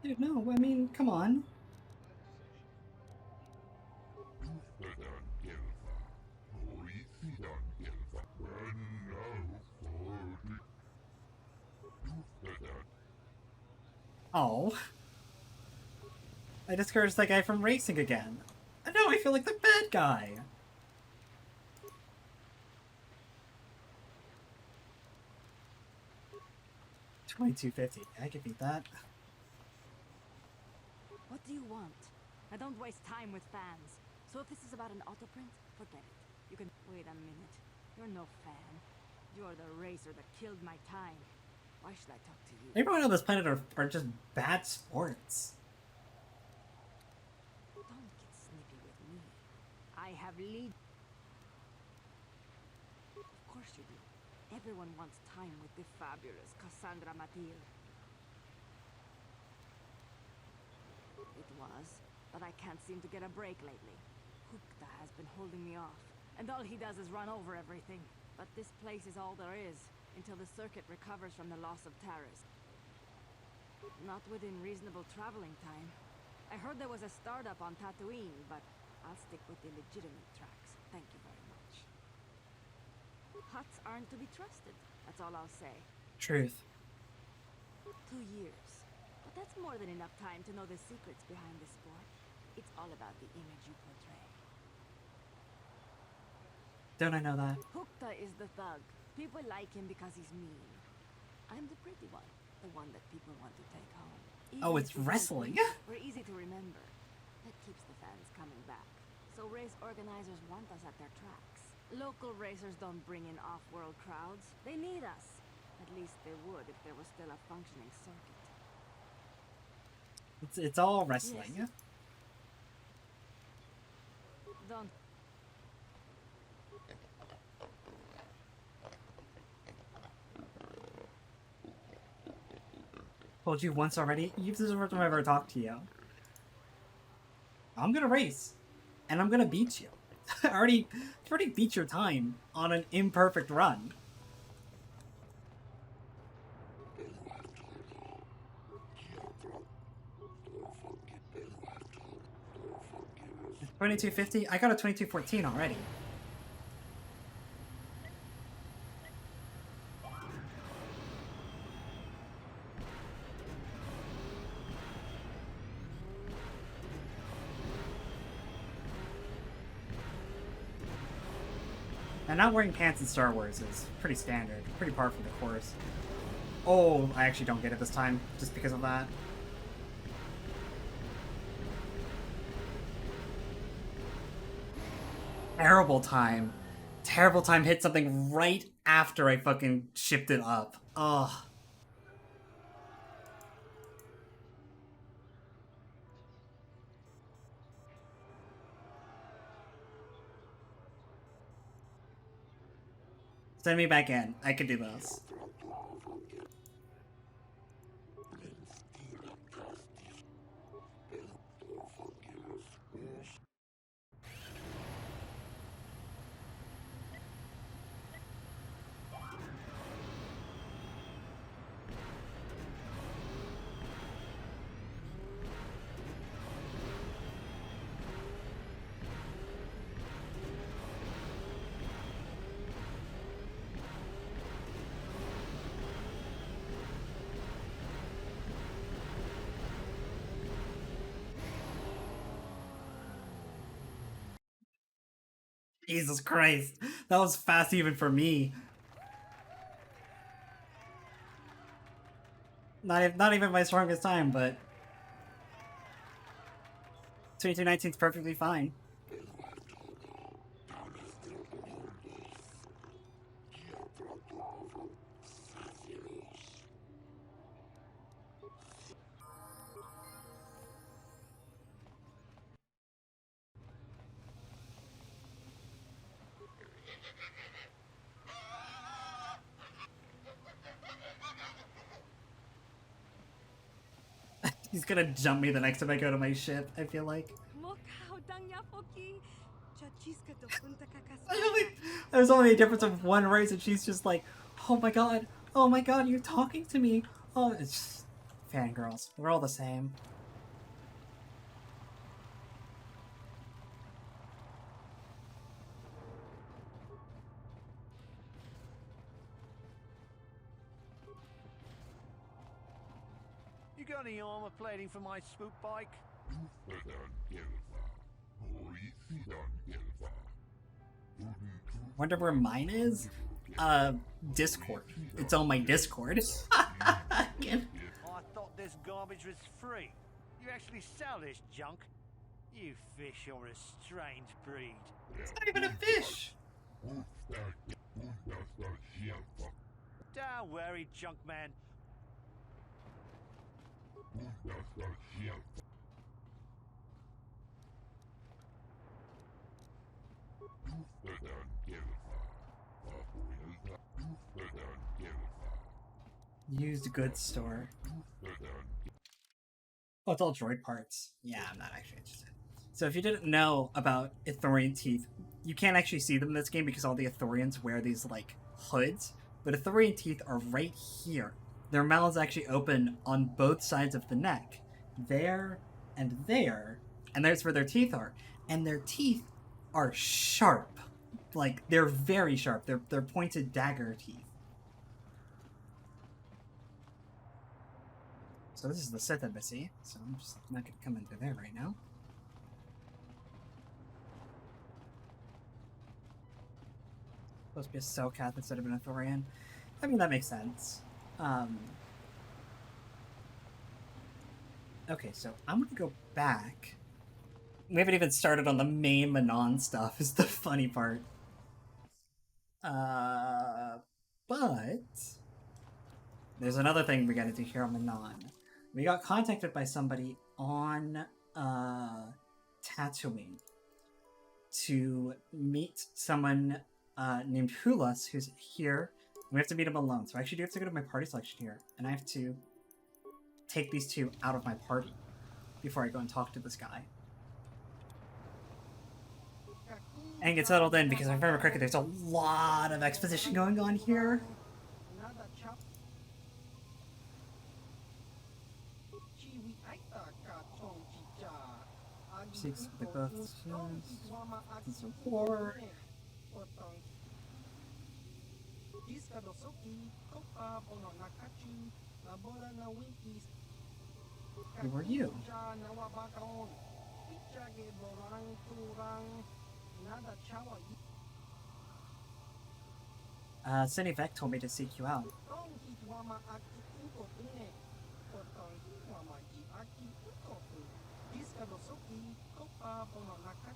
Dude, no, I mean, come on. Oh. I discouraged that guy from racing again. I know, I feel like the bad guy. $22.50. I could beat that. What do you want? I don't waste time with fans. So if this is about an autoprint, forget it. You can wait a minute. You're no fan. You're the racer that killed my time. Why should I talk to you? Everyone on this planet are just bad sports. Don't get snippy with me. I have lead. Of course you do. Everyone wants time with the fabulous Cassandra Matil. It was, but I can't seem to get a break lately. Hukta has been holding me off, and all he does is run over everything. But this place is all there is, until the circuit recovers from the loss of Taris. Not within reasonable traveling time. I heard there was a startup on Tatooine, but I'll stick with the legitimate tracks. Thank you very much. Huts aren't to be trusted, that's all I'll say. Truth. 2 years. But that's more than enough time to know the secrets behind the sport. It's all about the image you portray. Don't I know that? Hukta is the thug. People like him because he's mean. I'm the pretty one. The one that people want to take home. Oh, it's wrestling. We're easy to remember. That keeps the fans coming back. So race organizers want us at their tracks. Local racers don't bring in off-world crowds. They need us. At least they would if there was still a functioning circuit. It's all wrestling. Yes. Don't. Told you once already. This is the first time I've ever talked to you. I'm gonna race, and I'm gonna beat you. I already beat your time on an imperfect run. 2250? I got a 2214 already. And not wearing pants in Star Wars is pretty standard, pretty par for the course. Oh, I actually don't get it this time, just because of that. Terrible time. Terrible time hit something right after I fucking shipped it up. Ugh. Send me back in. I could do this. Jesus Christ. That was fast even for me. Not even my strongest time, but 2219 is perfectly fine. He's gonna jump me the next time I go to my ship, I feel like. There's only a difference of one race and she's just like, oh my god, you're talking to me. Oh, it's just fangirls. We're all the same. You got any armor plating for my swoop bike? Wonder where mine is? Discord. It's on my Discord. I thought this garbage was free. You actually sell this junk? You fish are a strange breed. It's not even a fish! Don't worry, junk man. Used goods store. Oh, it's all droid parts. Yeah, I'm not actually interested. So if you didn't know about Ithorian teeth, you can't actually see them in this game because all the Ithorians wear these, like, hoods. But Ithorian teeth are right here. Their mouths actually open on both sides of the neck. There and there. And there's where their teeth are. And their teeth are sharp. Like, they're very sharp. They're pointed dagger teeth. So this is the Sith Embassy, so I'm just not going to come into there right now. Supposed to be a Selkath instead of an Ithorian. I mean, that makes sense. Okay, so I'm going to go back. We haven't even started on the main Manaan stuff, is the funny part. But there's another thing we gotta do here on Manaan. We got contacted by somebody on Tatooine to meet someone named Hulas, who's here. We have to meet him alone. So I actually do have to go to my party selection here, and I have to take these two out of my party before I go and talk to this guy. And get settled in, because if I remember correctly, there's a lot of exposition going on here. Seeks the both support. Who are you? Cindy Vec told me to seek you out.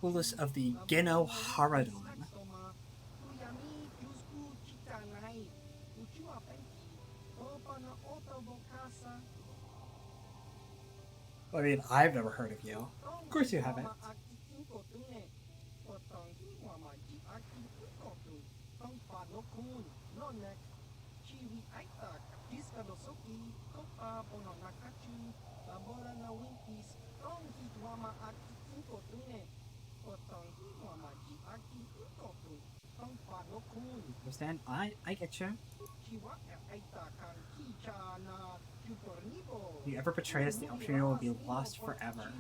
Hulas of the GenoHaradan. I mean, I've never heard of you. Of course you haven't. Understand? I get you. If you ever betray us, the opportunity will be lost forever.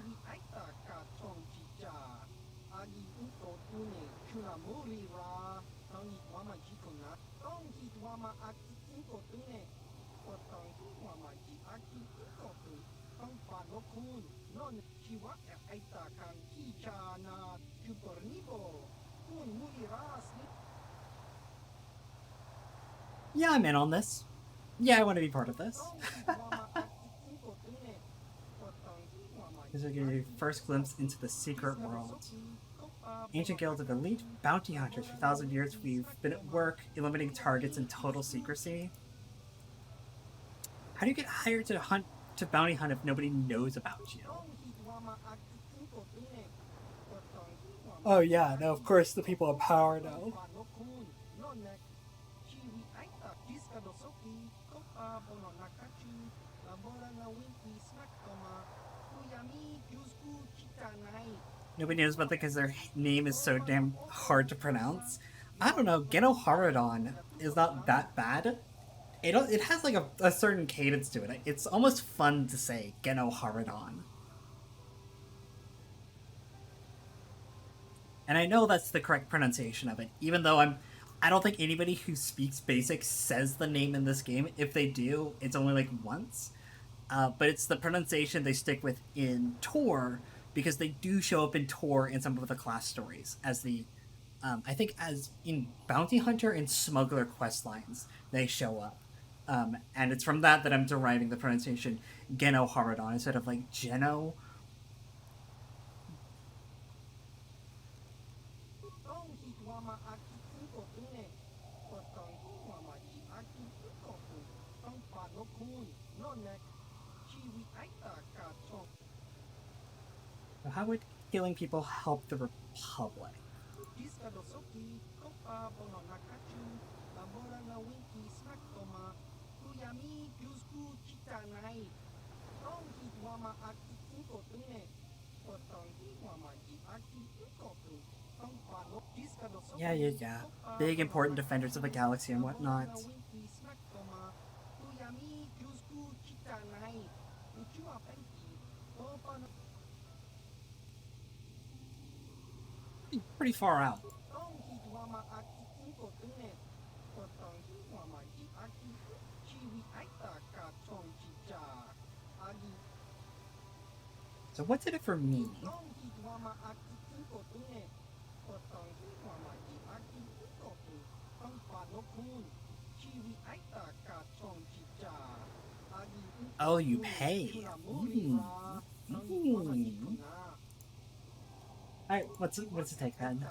Yeah, I'm in on this. Yeah, I want to be part of this. This will give you your first glimpse into the secret world. Ancient guild of elite bounty hunters. For 1,000 years, we've been at work, eliminating targets in total secrecy. How do you get hired to bounty hunt if nobody knows about you? Oh yeah, no, of course the people of power know. Nobody knows about that because their name is so damn hard to pronounce. I don't know, GenoHaradan is not that bad. It has like a certain cadence to it. It's almost fun to say GenoHaradan. And I know that's the correct pronunciation of it, even though I don't think anybody who speaks basic says the name in this game. If they do, it's only like once. But it's the pronunciation they stick with in Tor, because they do show up in Tor in some of the class stories as the, I think as in Bounty Hunter and Smuggler quest lines, they show up. And it's from that I'm deriving the pronunciation GenoHaradan instead of like Geno. So how would healing people help the Republic? Yeah. Big important defenders of the galaxy and whatnot. Pretty far out. So what did it for me? Oh, you pay. Alright, what's it take then?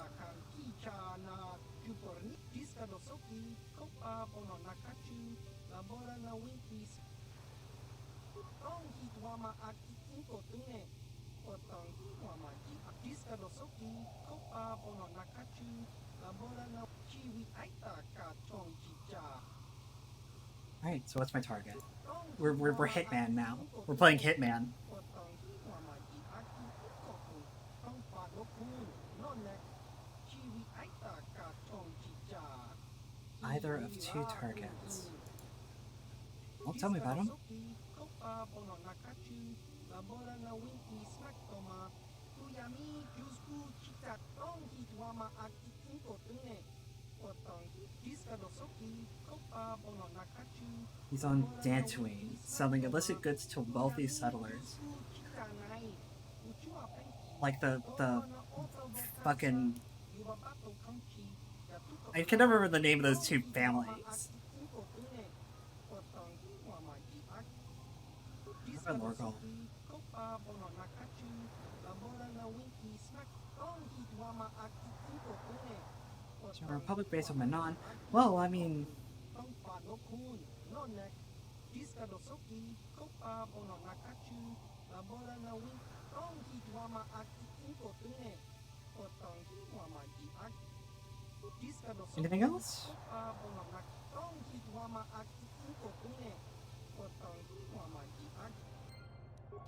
Alright, so what's my target? We're Hitman now. We're playing Hitman. Either of two targets. Well, tell me about them. He's on Dantooine, selling illicit goods to wealthy settlers. Like the fucking... I can never remember the name of those two families. Lorgal. So a Republic base of Manaan. Well, I mean... Anything else?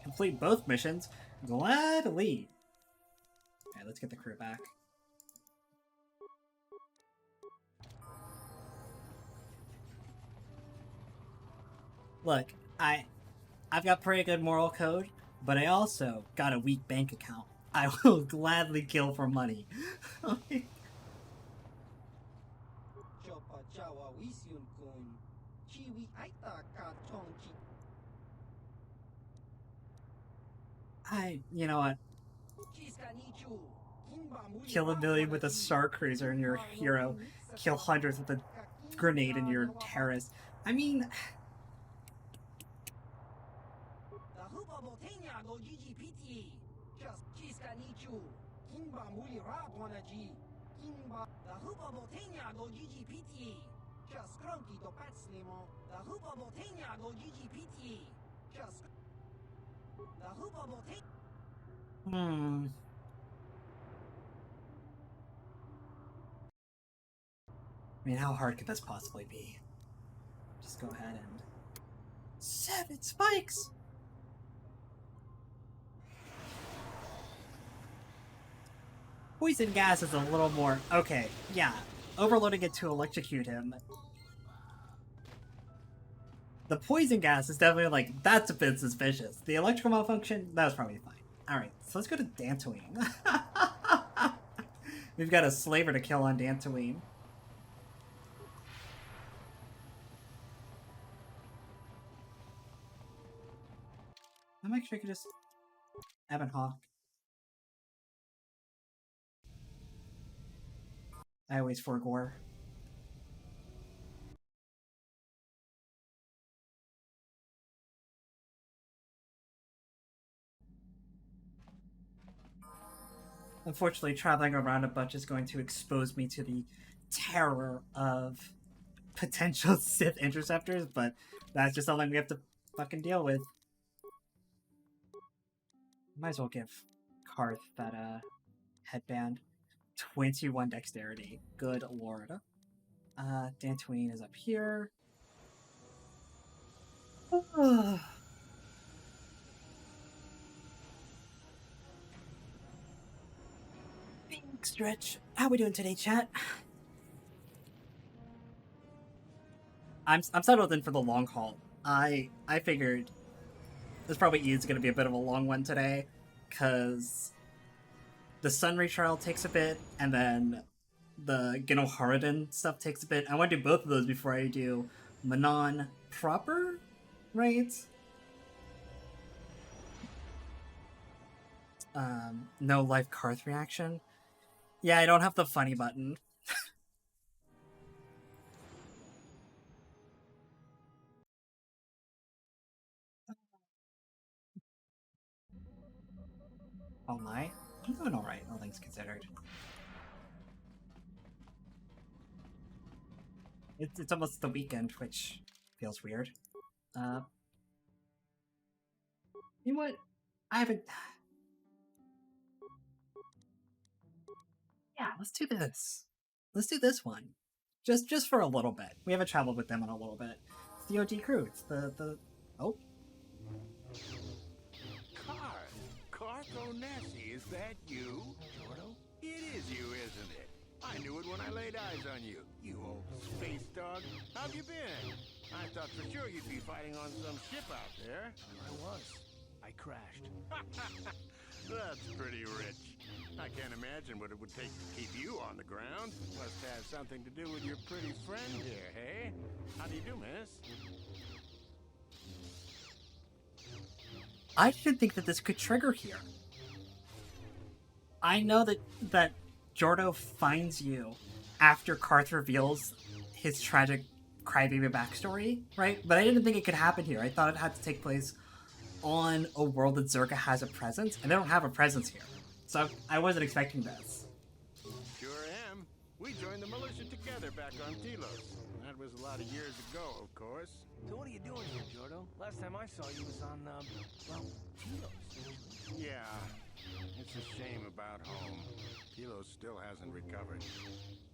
Complete both missions? Gladly! Alright, let's get the crew back. Look, I've got pretty good moral code, but I also got a weak bank account. I will gladly kill for money. You know what? Kill a million with a Star Cruiser and you're a hero. Kill hundreds with a grenade and you're a terrorist. I mean... I mean, how hard could this possibly be? Just go ahead and... 7 spikes! Poison gas is a little more... Okay, yeah. Overloading it to electrocute him. The poison gas is definitely like, that's a bit suspicious. The electrical malfunction, that was probably fine. Alright, so let's go to Dantooine. We've got a slaver to kill on Dantooine. I'm actually could just... Evan Hawk. I always forgore. Unfortunately, traveling around a bunch is going to expose me to the terror of potential Sith interceptors, but that's just something we have to fucking deal with. Might as well give Karth that headband. 21 dexterity. Good lord. Dantooine is up here. Stretch. How we doing today, chat? I'm settled in for the long haul. I figured this probably is going to be a bit of a long one today, because the Sunry trial takes a bit, and then the GenoHaradan stuff takes a bit. I want to do both of those before I do Manaan proper, right? No live Karth reaction. Yeah, I don't have the funny button. Oh my. I'm doing alright, all things considered. It's almost the weekend, which feels weird. You know what? I haven't... Yeah, let's do this. Let's do this one. Just for a little bit. We haven't traveled with them in a little bit. It's the OG crew. It's the... Oh. Carthonesi, is that you? Jordo? It is you, isn't it? I knew it when I laid eyes on you. You old space dog. How've you been? I thought for sure you'd be fighting on some ship out there. I was. I crashed. That's pretty rich. I can't imagine what it would take to keep you on the ground. Must have something to do with your pretty friend here, hey? How do you do, miss? I didn't think that this could trigger here. I know that Jordo finds you after Karth reveals his tragic crybaby backstory, right? But I didn't think it could happen here. I thought it had to take place on a world that Zerka has a presence, and they don't have a presence here. So I wasn't expecting this. Sure am. We joined the militia together back on Telos. That was a lot of years ago, of course. So what are you doing here, Jordo? Last time I saw you was on, well, Telos. Yeah. It's a shame about home. Telos still hasn't recovered.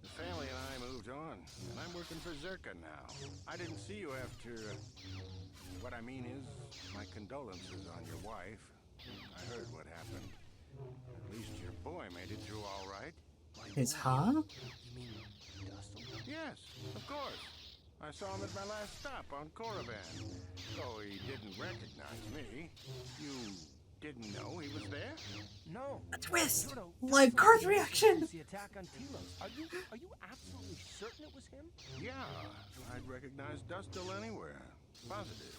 The family and I moved on, and I'm working for Zerka now. I didn't see you after... What I mean is, my condolences on your wife. I heard what happened. At least your boy made it through all right. His huh? You mean Dustin? Yes, of course. I saw him at my last stop on Korriban. Though he didn't recognize me. You didn't know he was there? No. A twist! Jordo, Like Karth reaction! the attack on Telos. Are you absolutely certain it was him? Yeah, I'd recognize Dustil anywhere. Positive.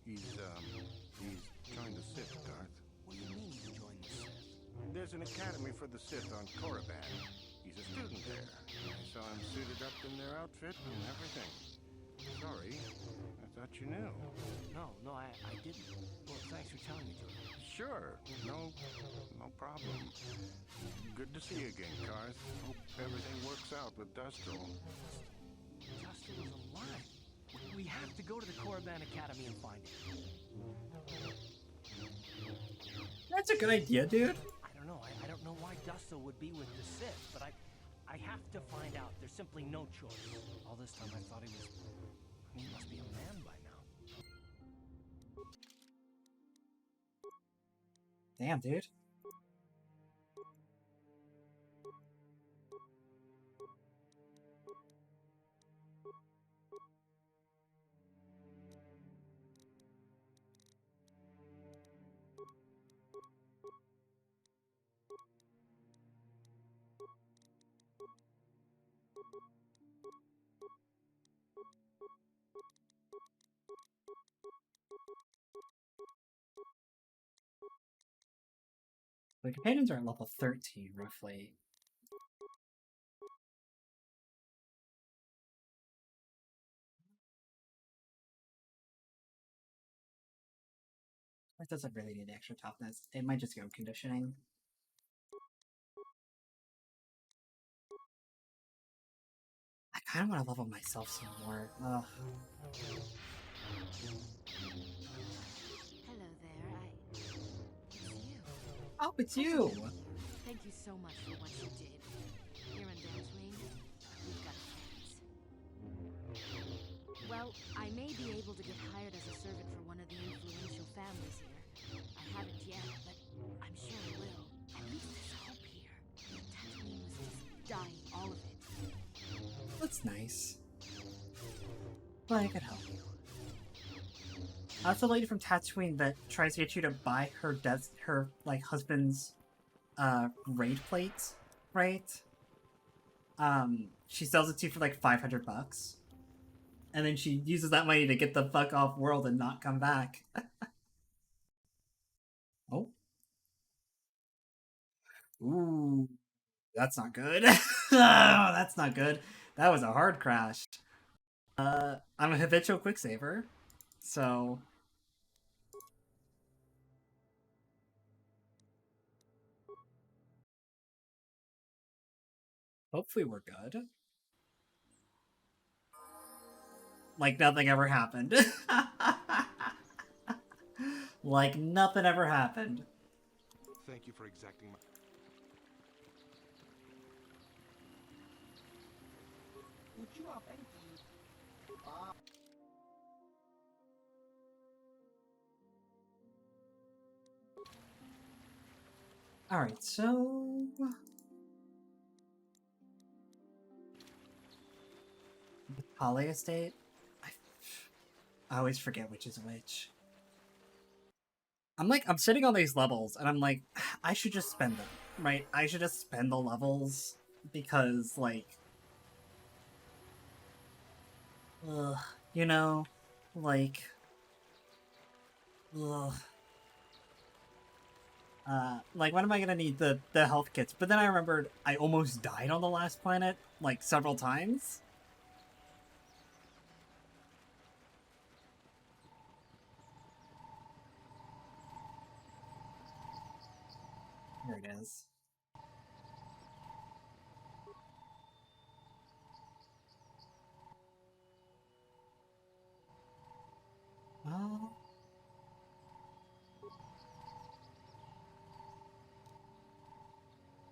He's joined the Sith, Darth. What do you mean he joined the Sith? There's an academy for the Sith on Korriban. He's a student there. I saw him suited up in their outfit and everything. Sorry, I thought you knew. No, I didn't. Well, thanks for telling me, Jordo. Sure, no problem. Good to see you again, Karth. Hope everything works out with Dustil. Dustil is alive. We have to go to the Korriban Academy and find him. That's a good idea, dude. I don't know. I don't know why Dustil would be with the Sith, but I have to find out. There's simply no choice. All this time I thought he must be a man by now. Damn, dude. The companions are at level 13, roughly. That doesn't really need extra toughness. It might just go conditioning. I kind of want to level myself some more. Ugh. Hello there, It's you. Oh, it's you! Thank you so much for what you did. Here in Dantooine, we've got plans. Well, I may be able to get hired as a servant for one of the influential families here. I haven't yet, but I'm sure I will. At least there's hope here. Tatooine dying, all of it. That's nice. Well, I could help. That's the lady from Tatooine that tries to get you to buy her husband's raid plates, right? She sells it to you for like $500, and then she uses that money to get the fuck off world and not come back. Oh. Ooh, that's not good. Oh, that's not good. That was a hard crash. I'm a habitual quicksaver, so... hopefully we're good. Like nothing ever happened. Like nothing ever happened. Thank you for exacting my... Alright, so... the Poly Estate? I always forget which is which. I'm sitting on these levels, and I'm like, I should just spend them, right? I should just spend the levels, because, like... ugh, you know? Like... ugh. Like, when am I gonna need the health kits? But then I remembered I almost died on the last planet, like, several times. Here it is.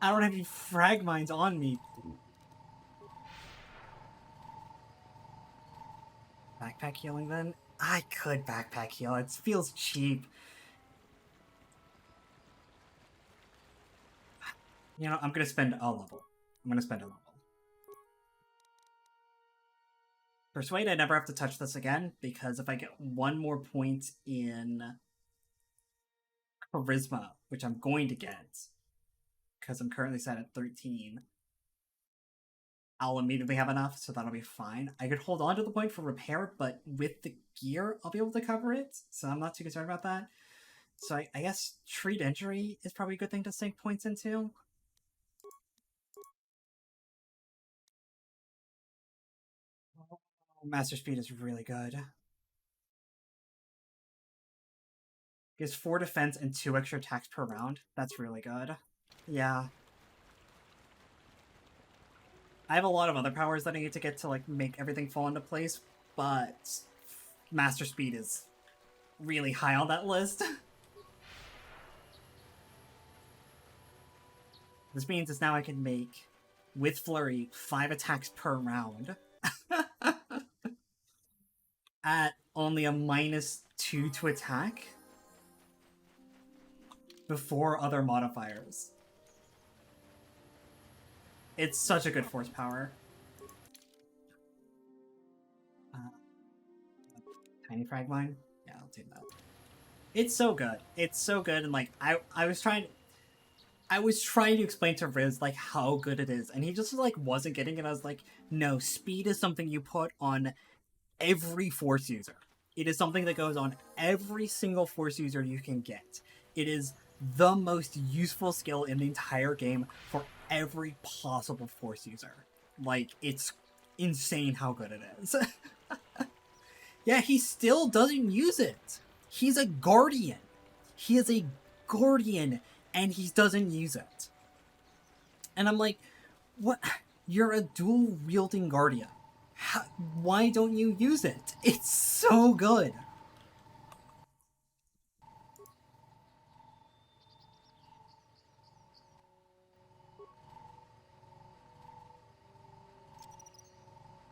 I don't have any frag mines on me. Backpack healing then? I could backpack heal. It feels cheap. You know, I'm gonna spend a level. I'm gonna spend a level. Persuade, I never have to touch this again, because if I get one more point in Charisma, which I'm going to get, because I'm currently set at 13, I'll immediately have enough, so that'll be fine. I could hold on to the point for repair, but with the gear, I'll be able to cover it, so I'm not too concerned about that. So I guess treat injury is probably a good thing to sink points into. Master Speed is really good. Gives 4 defense and 2 extra attacks per round. That's really good. Yeah. I have a lot of other powers that I need to get to, like, make everything fall into place, but Master Speed is really high on that list. This means it's now I can make, with Flurry, 5 attacks per round. At only a -2 to attack. Before other modifiers. It's such a good force power. Tiny frag mine? Yeah, I'll do that. It's so good. It's so good, and like I was trying to explain to Riz like how good it is, and he just like wasn't getting it. I was like, no, speed is something you put on every force user. It is something that goes on every single force user you can get. It is the most useful skill in the entire game for every possible force user. Like, it's insane how good it is. Yeah, he still doesn't use it. He's a guardian. He is a guardian, and he doesn't use it. And I'm like, what? You're a dual-wielding guardian. Why don't you use it? It's so good.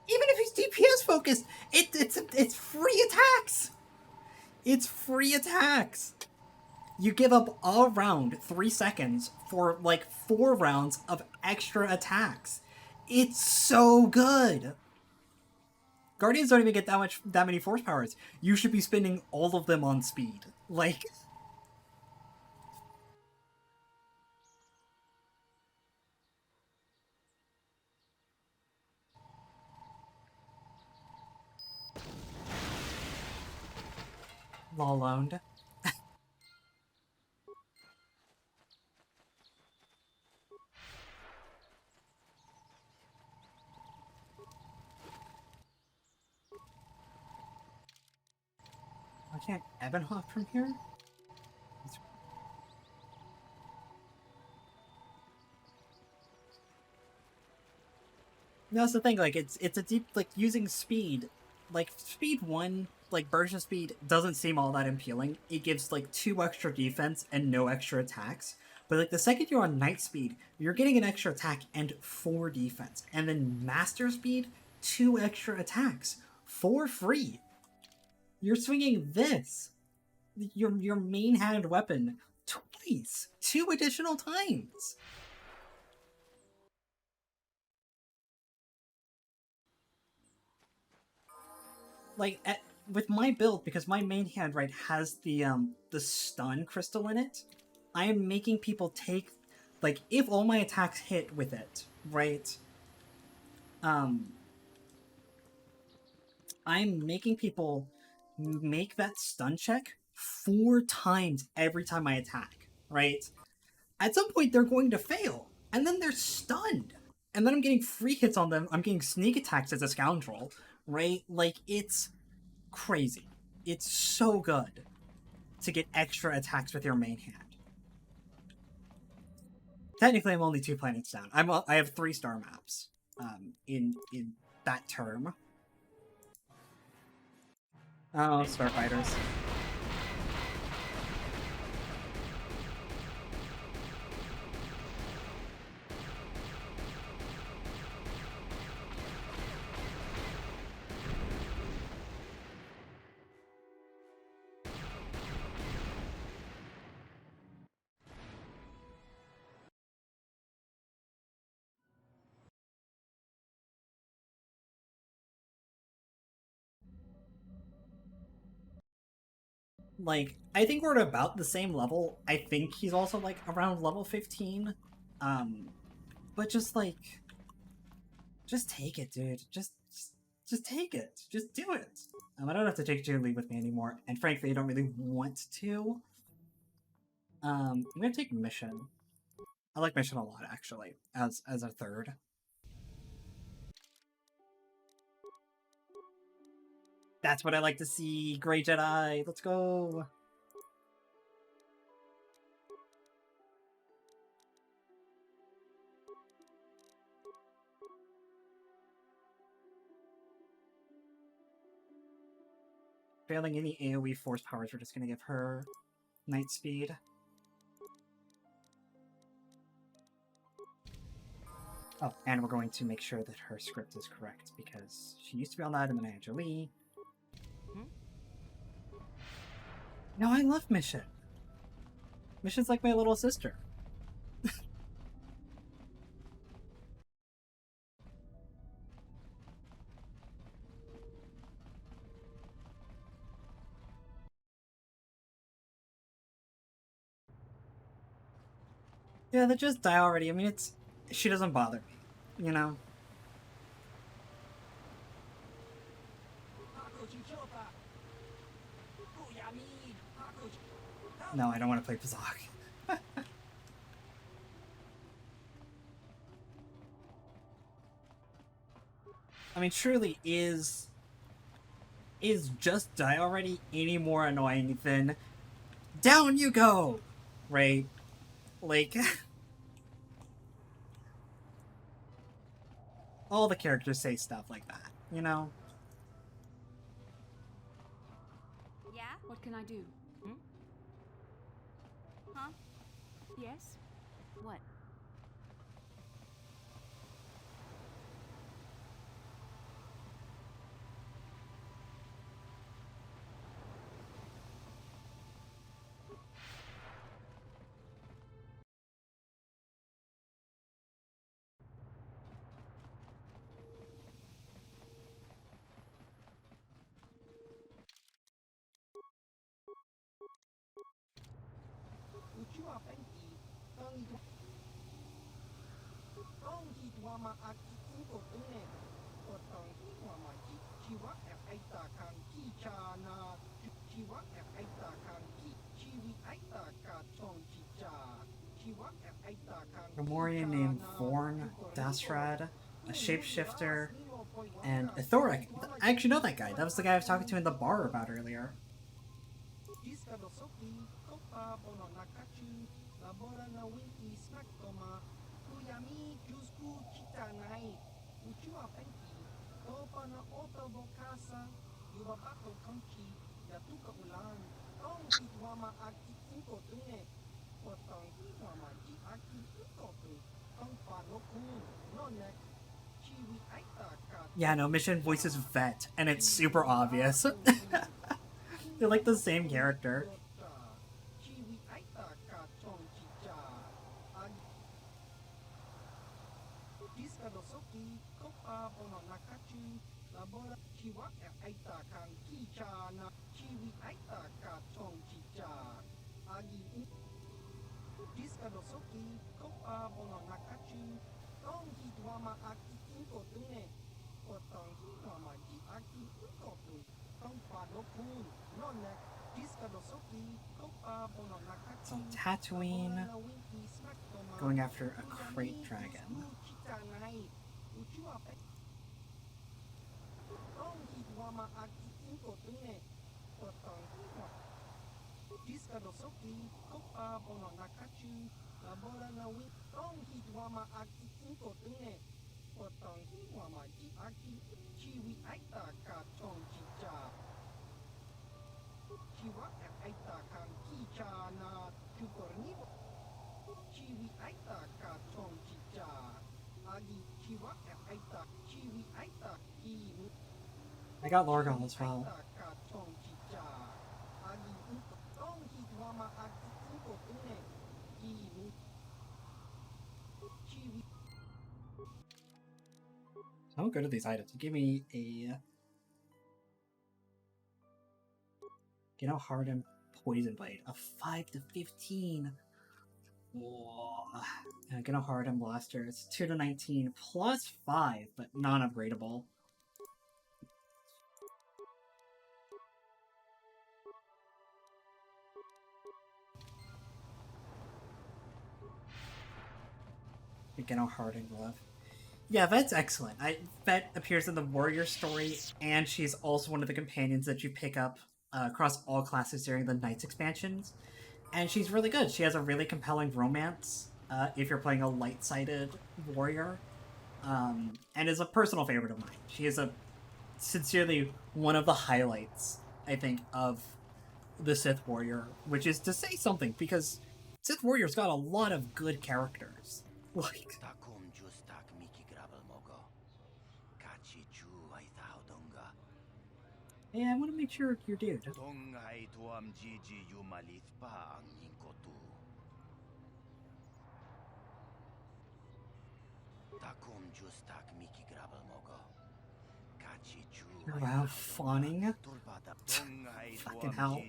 Even if he's DPS focused, it's free attacks. It's free attacks. you give up a round, 3 seconds, for like 4 rounds of extra attacks. It's so good! Guardians don't even get that many force powers. You should be spending all of them on speed. Like... Lol-owned. I can't Ebon hop from here? No, that's the thing, like, it's a deep, like, using speed, like, speed 1, like, burst of speed doesn't seem all that appealing. It gives, like, 2 extra defense and no extra attacks. But, like, the second you're on night speed, you're getting an extra attack and 4 defense. And then master speed, 2 extra attacks. For free. You're swinging this, your main hand weapon, twice. 2 additional times. Like, with my build, because my main hand, right, has the stun crystal in it, I am making people take, like, if all my attacks hit with it, right, I'm making people make that stun check 4 times every time I attack, right? At some point, they're going to fail, and then they're stunned. And then I'm getting free hits on them, I'm getting sneak attacks as a scoundrel, right? Like, it's crazy. It's so good to get extra attacks with your main hand. Technically, I'm only 2 planets down. I have 3 star maps in that term. Oh, starfighters. Like, I think we're at about the same level. I think he's also, like, around level 15. But just, like... Just take it, dude. Just take it. Just do it. I don't have to take League with me anymore. And frankly, I don't really want to. I'm gonna take Mission. I like Mission a lot, actually, as a third. That's what I like to see! Grey Jedi! Let's go! Failing any AoE force powers, we're just gonna give her Night Speed. Oh, and we're going to make sure that her script is correct, because she used to be on that, and then Angie. No, I love Mission! Mission's like my little sister. Yeah, they just die already. I mean, it's... She doesn't bother me, you know? No, I don't want to play Pazak. I mean, truly, is just die already any more annoying than down you go, right? Like, all the characters say stuff like that, you know? Yeah? What can I do? Huh? Yes? What? Gamorrean named Vorn Dasrad, a shapeshifter, and Ithoric. I actually know that guy. That was the guy I was talking to in the bar about earlier. Yeah, no, Mission voices Vet, and it's super obvious. They're like the same character. So Tatooine going after a crate dragon. I got Lorgon as well. How good are these items? Give me a GenoHaradan Poison Blade, a 5 to 15. GenoHaradan Blaster, it's 2 to 19 plus 5, but non-upgradable. GenoHaradan Glove. Yeah, Vet's excellent. Vet appears in the Warrior story, and she's also one of the companions that you pick up across all classes during the Knights expansions. And she's really good. She has a really compelling romance if you're playing a light-sided warrior, and is a personal favorite of mine. She is sincerely one of the highlights, I think, of the Sith Warrior, which is to say something, because Sith Warrior's got a lot of good characters. Like... Hey, I want to make sure you're dude. You're around fawning? Fucking hell.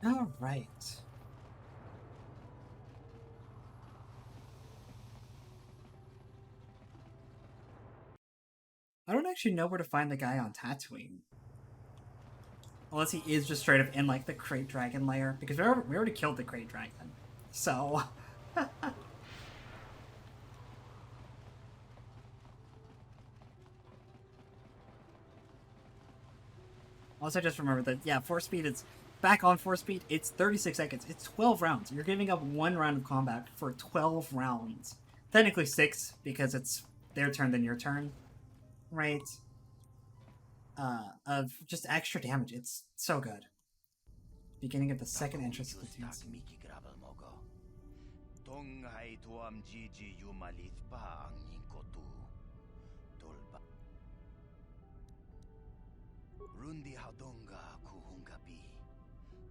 All right. I don't actually know where to find the guy on Tatooine. Unless he is just straight up in, like, the Crate Dragon lair. Because we already killed the Crate Dragon. So... Also, just remember that, yeah, Force Speed is... Back on Force Speed, it's 36 seconds. It's 12 rounds. You're giving up 1 round of combat for 12 rounds. Technically 6, because it's their turn, then your turn. Right? Of just extra damage. It's so good. Beginning of the second entrance of the teams. Tonghai tuam Gigi yumalit pa ang yingkotu. Tolba. Rundi haudonga kuhungabi.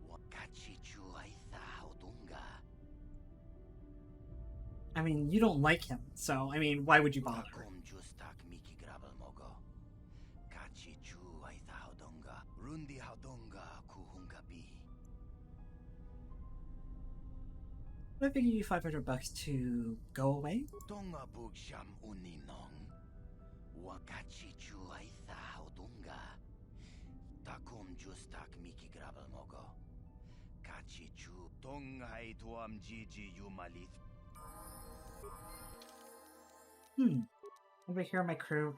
Wakachi chuaitha haudonga. I mean, you don't like him, so, I mean, why would you bother? Takom justak miki grabal mogo. Kachi chuaitha haudonga. Rundi haudonga kuhungabi. I think you $500 to go away. Tonga bugsham uninong. Wakachi chuaitha haudonga. Takom justak miki grabal mogo. Kachi chu. Tonghai tuam Gigi yumalit. Anybody here on my crew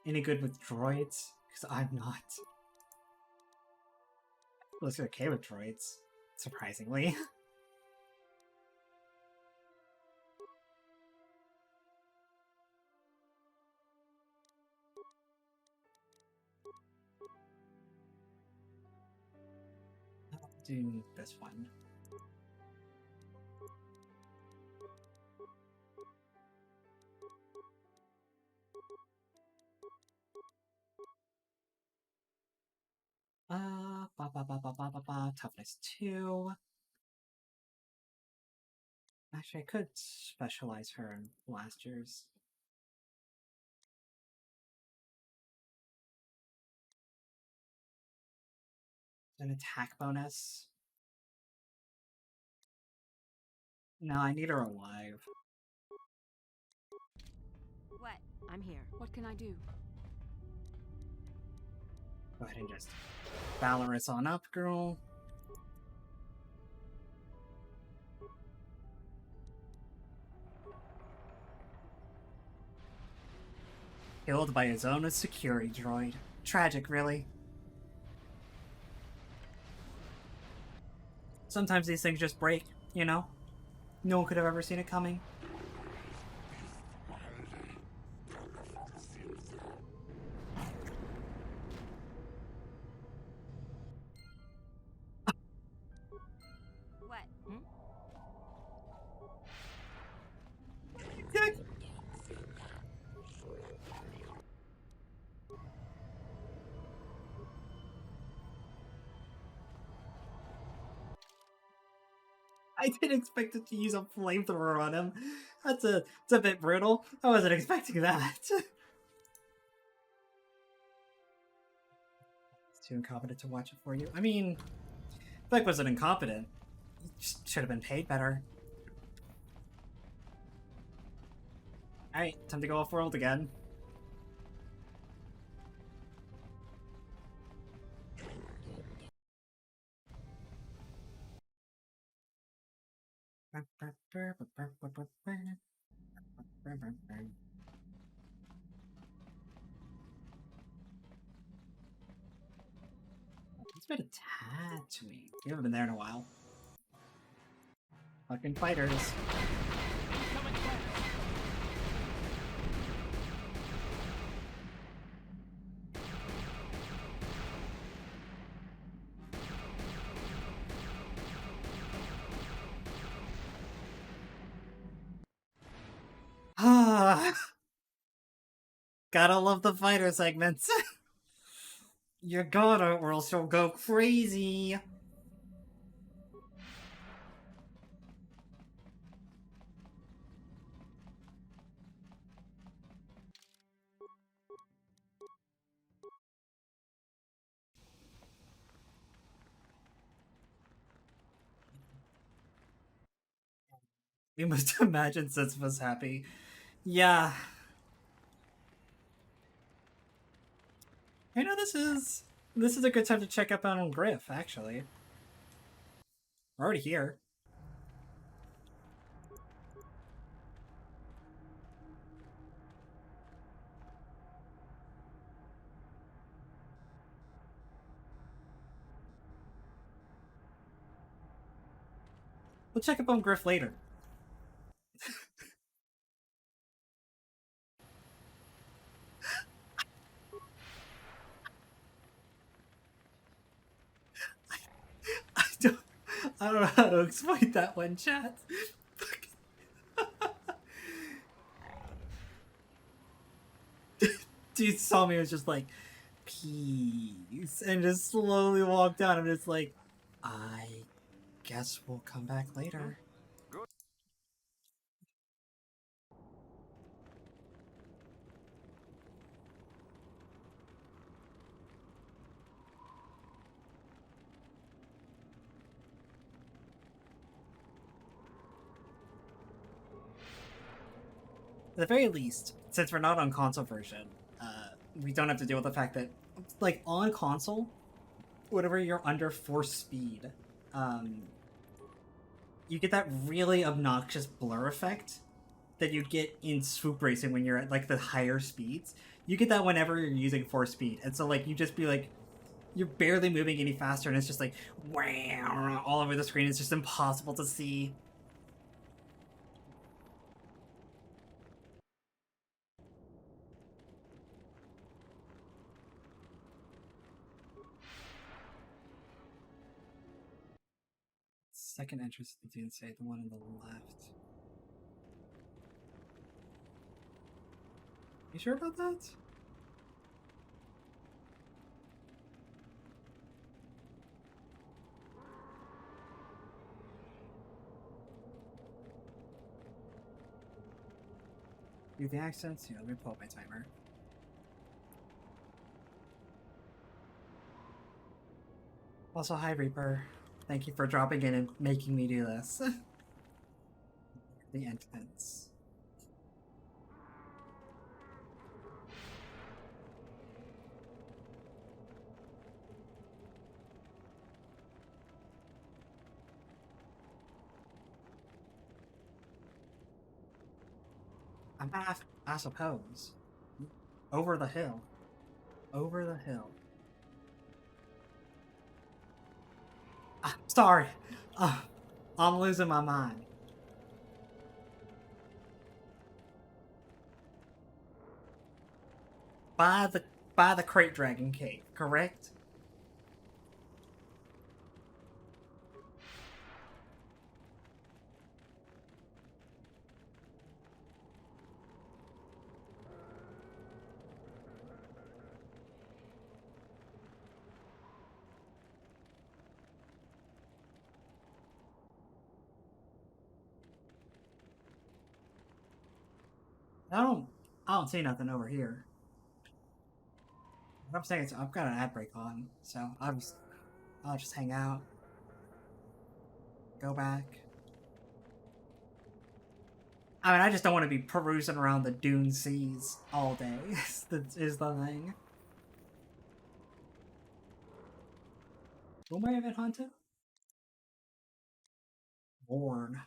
any good with droids? Because I'm not. Looks okay with droids, surprisingly. I'll do this one. Toughness 2. Actually, I could specialize her in blasters. An attack bonus. No, I need her alive. What? I'm here. What can I do? Go ahead and just Valorous on up, girl. Killed by his own security droid. Tragic, really. Sometimes these things just break, you know? No one could have ever seen it coming. What? I didn't expect it to use a flamethrower on him. It's a bit brutal. I wasn't expecting that. It's too incompetent to watch it for you. I mean, Beck wasn't incompetent. He just should have been paid better. Alright, time to go off-world again. It's been a Tatooine. We haven't been there in a while. Fucking fighters. Gotta love the fighter segments. You gotta, or else you'll go crazy. We must imagine Sith was happy. Yeah. I know this is a good time to check up on Griff, actually. We're already here. We'll check up on Griff later. I don't know how to explain that one, chat. dude saw me and was just like, peace, and just slowly walked down. I'm just like, I guess we'll come back later. At the very least, since we're not on console version, we don't have to deal with the fact that, like, on console, whenever you're under force speed, you get that really obnoxious blur effect that you get in Swoop Racing when you're at, like, the higher speeds. You get that whenever you're using force speed, and so, like, you just be like, you're barely moving any faster, and it's just like, wow, all over the screen. It's just impossible to see. Second entrance, I didn't say, the one on the left. You sure about that? Do the accents? Yeah, let me pull up my timer. Also, hi Reaper. Thank you for dropping in and making me do this. The entrance. I suppose. Over the hill. Over the hill. Sorry. I'm losing my mind. By the Crate Dragon Cave, correct? I don't see nothing over here. What I'm saying is I've got an ad break on, so I'll just hang out. Go back. I mean, I just don't want to be perusing around the Dune Seas all day, is the thing. Who might have been hunted? Born.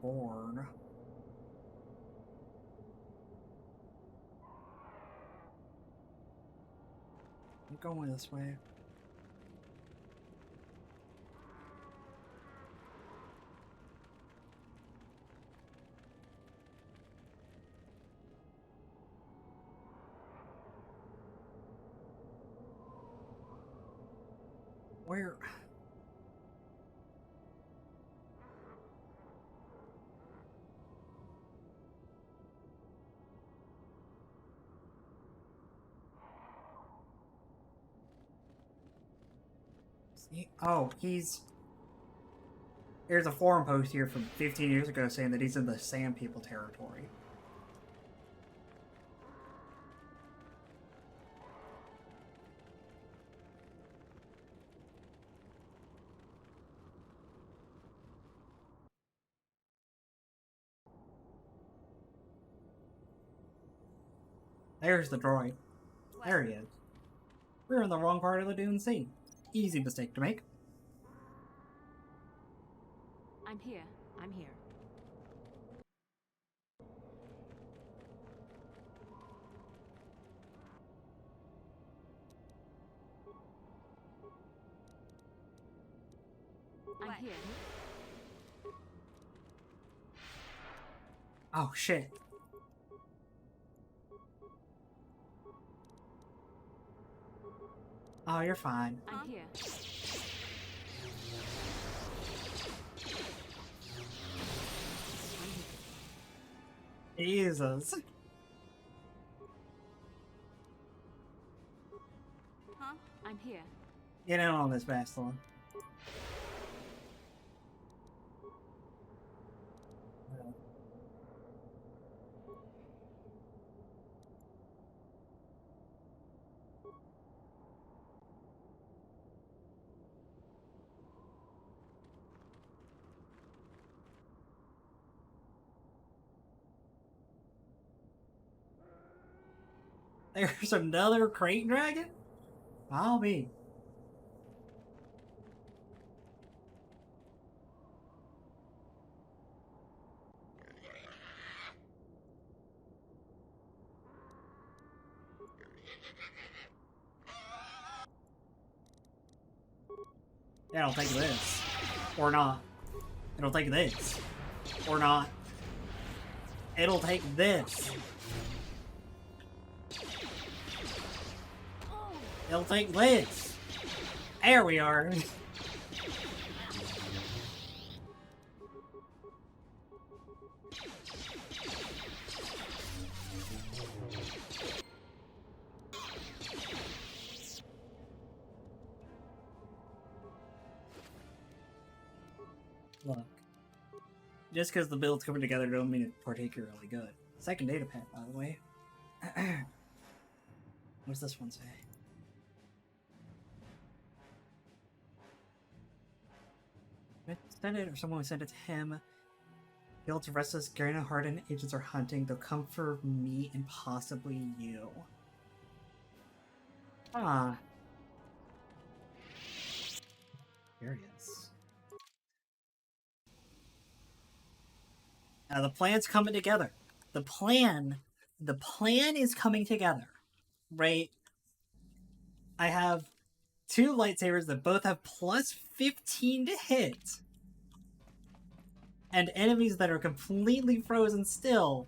Born. I'm going this way. Where? Here's a forum post here from 15 years ago saying that he's in the Sand People territory. There's the droid. There he is. We're in the wrong part of the Dune Sea. Easy mistake to make. I'm here. I'm here. I'm here. Oh shit. Oh, you're fine. I'm here. Jesus. Huh? I'm here. Get in on this, Bastilon. There's another crate dragon? I'll be. Yeah, I'll take this. Or not. It'll take this. Or not. It'll take this. It'll take this. There we are. Look. Just because the build's coming together don't mean it's particularly good. Second data pack, by the way. What's this one say? Send it, or someone send it to him. Guild's restless GenoHaradan agents are hunting. They'll come for me and possibly you. Ah. Curious. Now the plan's coming together. The plan is coming together. Right? I have 2 lightsabers that both have plus 15 to hit. And enemies that are completely frozen still.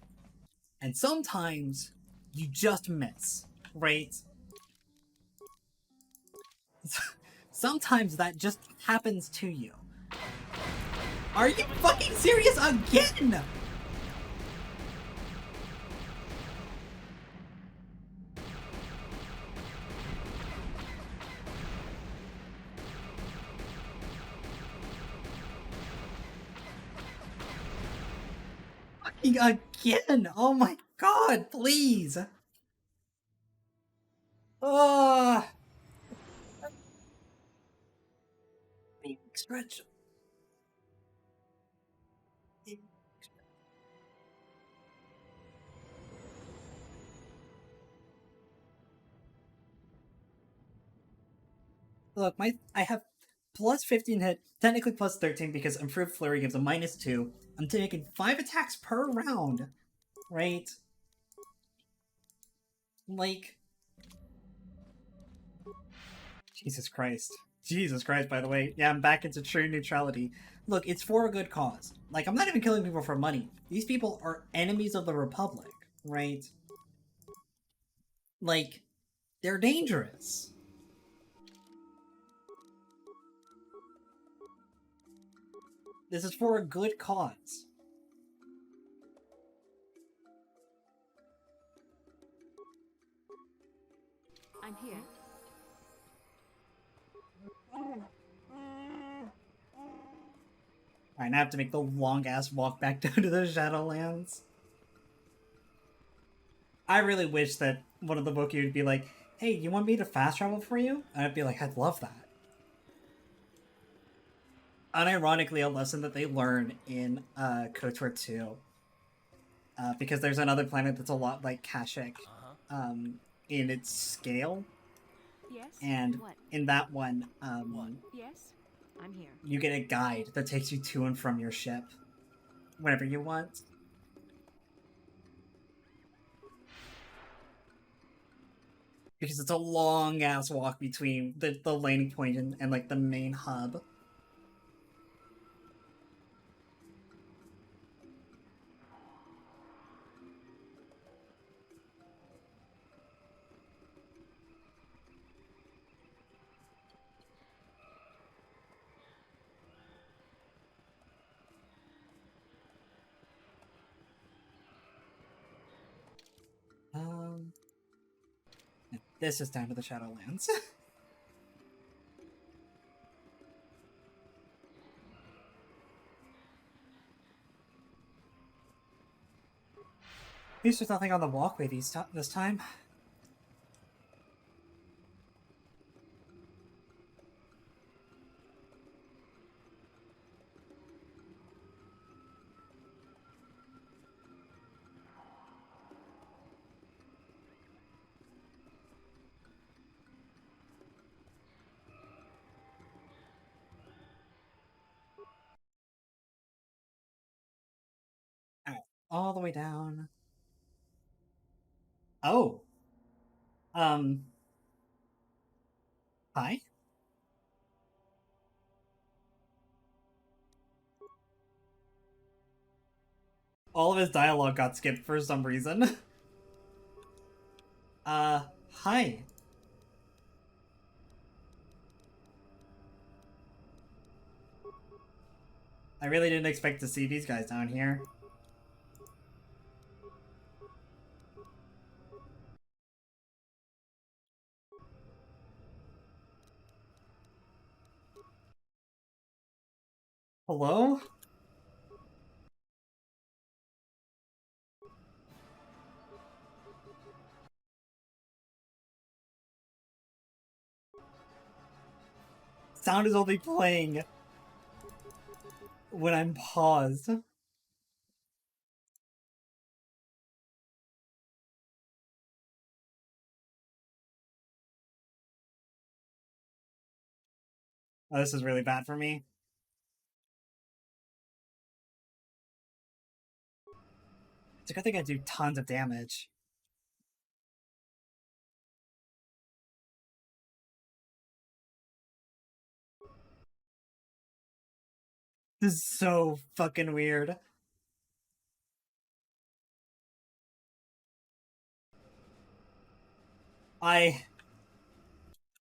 And sometimes you just miss, right? Sometimes that just happens to you. Are you fucking serious again? Again! Oh my god, please! Ah! Stretch. Look, I have plus 15 hit, technically plus 13 because Improved Flurry gives a -2. I'm taking 5 attacks per round, right? Like... Jesus Christ. Jesus Christ, by the way. Yeah, I'm back into true neutrality. Look, it's for a good cause. Like, I'm not even killing people for money. These people are enemies of the Republic, right? Like, they're dangerous. This is for a good cause. I'm here. Alright, now I have to make the long-ass walk back down to the Shadowlands. I really wish that one of the Wookiee would be like, hey, you want me to fast travel for you? And I'd be like, I'd love that. Unironically, a lesson that they learn in KOTOR 2. Because there's another planet that's a lot like Kashyyyk in its scale. Yes? And What? in that one, Yes? I'm here. you get a guide that takes you to and from your ship whenever you want. Because it's a long ass walk between the landing point and like the main hub. This is down to the Shadowlands. At least there's nothing on the walkway this time. Alright, all the way down. Oh. Hi? All of his dialogue got skipped for some reason. Hi. I really didn't expect to see these guys down here. Hello? Sound is only playing when I'm paused. Oh, this is really bad for me. It's a good thing I do tons of damage. This is so fucking weird.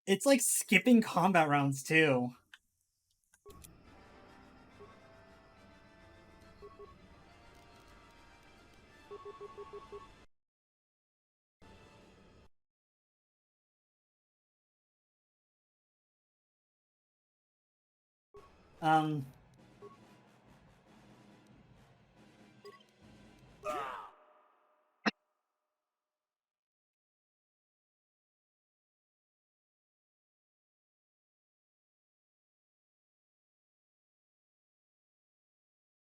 It's like skipping combat rounds too.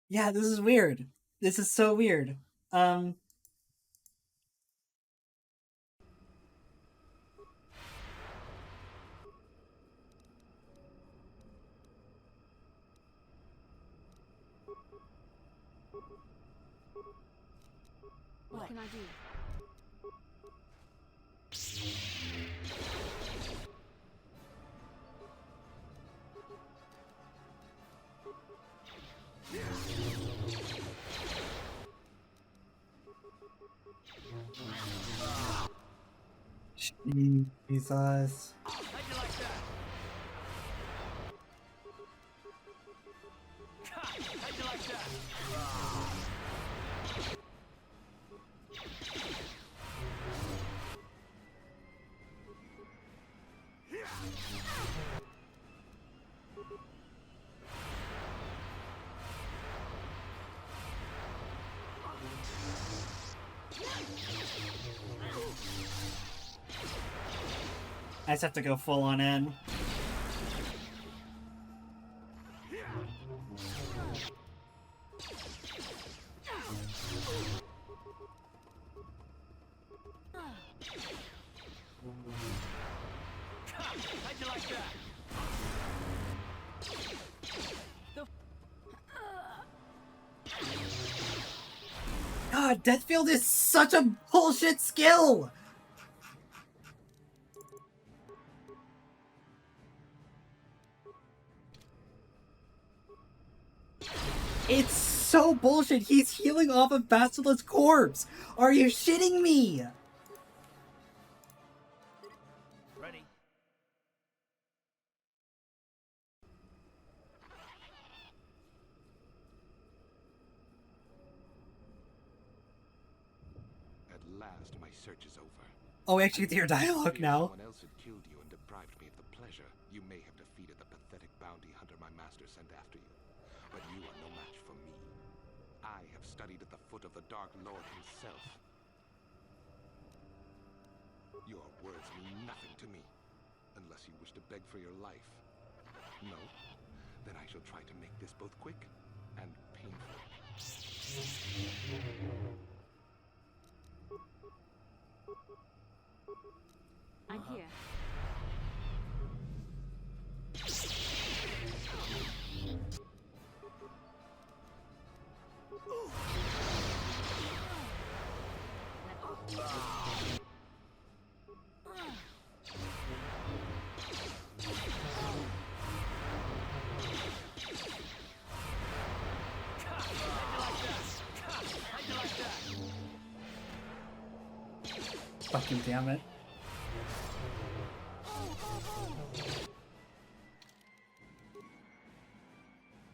Yeah, this is weird. This is so weird. What can I do? Jesus. I just have to go full on in. How'd you like that? God, Deathfield is such a bullshit skill! It's so bullshit. He's healing off of Basila's corpse. Are you shitting me? Ready? At last, my search is over. Oh, we actually get to hear dialogue now. Someone else had killed you and deprived me of the pleasure, you may have defeated the pathetic bounty hunter my master sent after you. But you are no match for me. I have studied at the foot of the Dark Lord himself. Your words mean nothing to me, unless you wish to beg for your life. No? Then I shall try to make this both quick and painful. I'm here. Fucking damn it.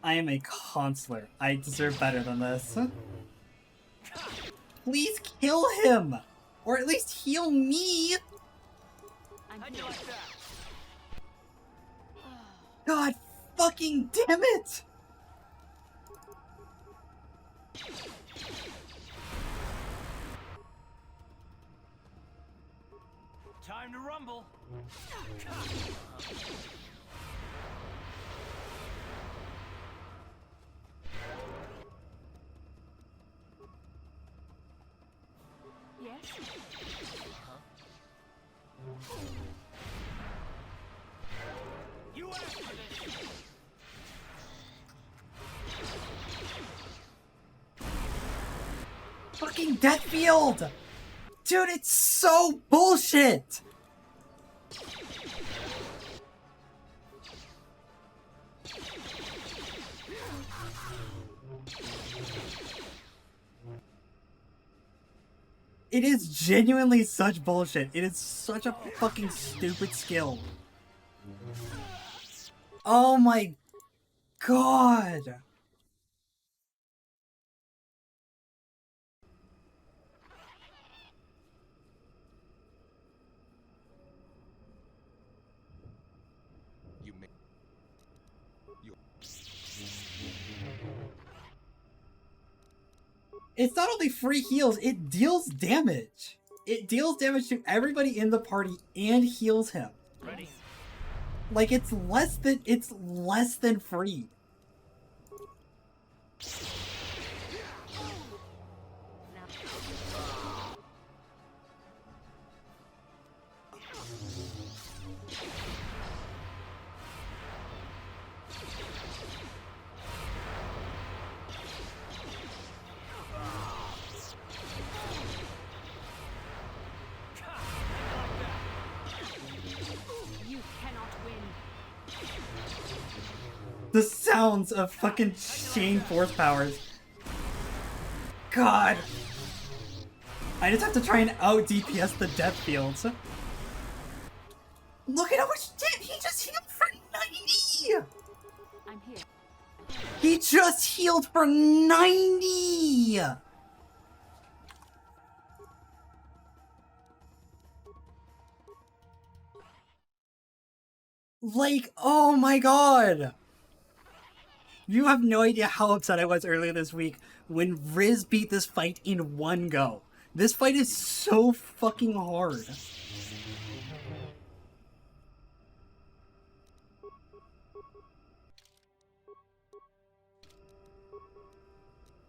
I am a consular. I deserve better than this. Please kill him! Or at least heal me! God fucking damn it! Time to rumble. Yes? You asked for this. Fucking Deathfield! Dude, it's so bullshit! It is genuinely such bullshit. It is such a fucking stupid skill. Oh my god! You may... You... It's not only free heals, it deals damage. It deals damage to everybody in the party and heals him. Ready? Like it's less than free. You cannot win. The sounds of fucking chain force powers. God. I just have to try and out DPS the death fields. Look at how much damage he just healed for 90! I'm here. He just healed for 90! Like, oh my god! You have no idea how upset I was earlier this week when Riz beat this fight in one go. This fight is so fucking hard.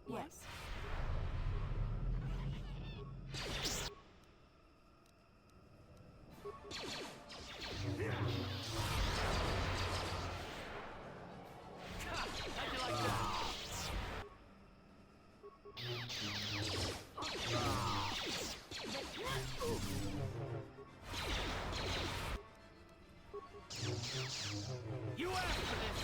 Yes. You asked for this.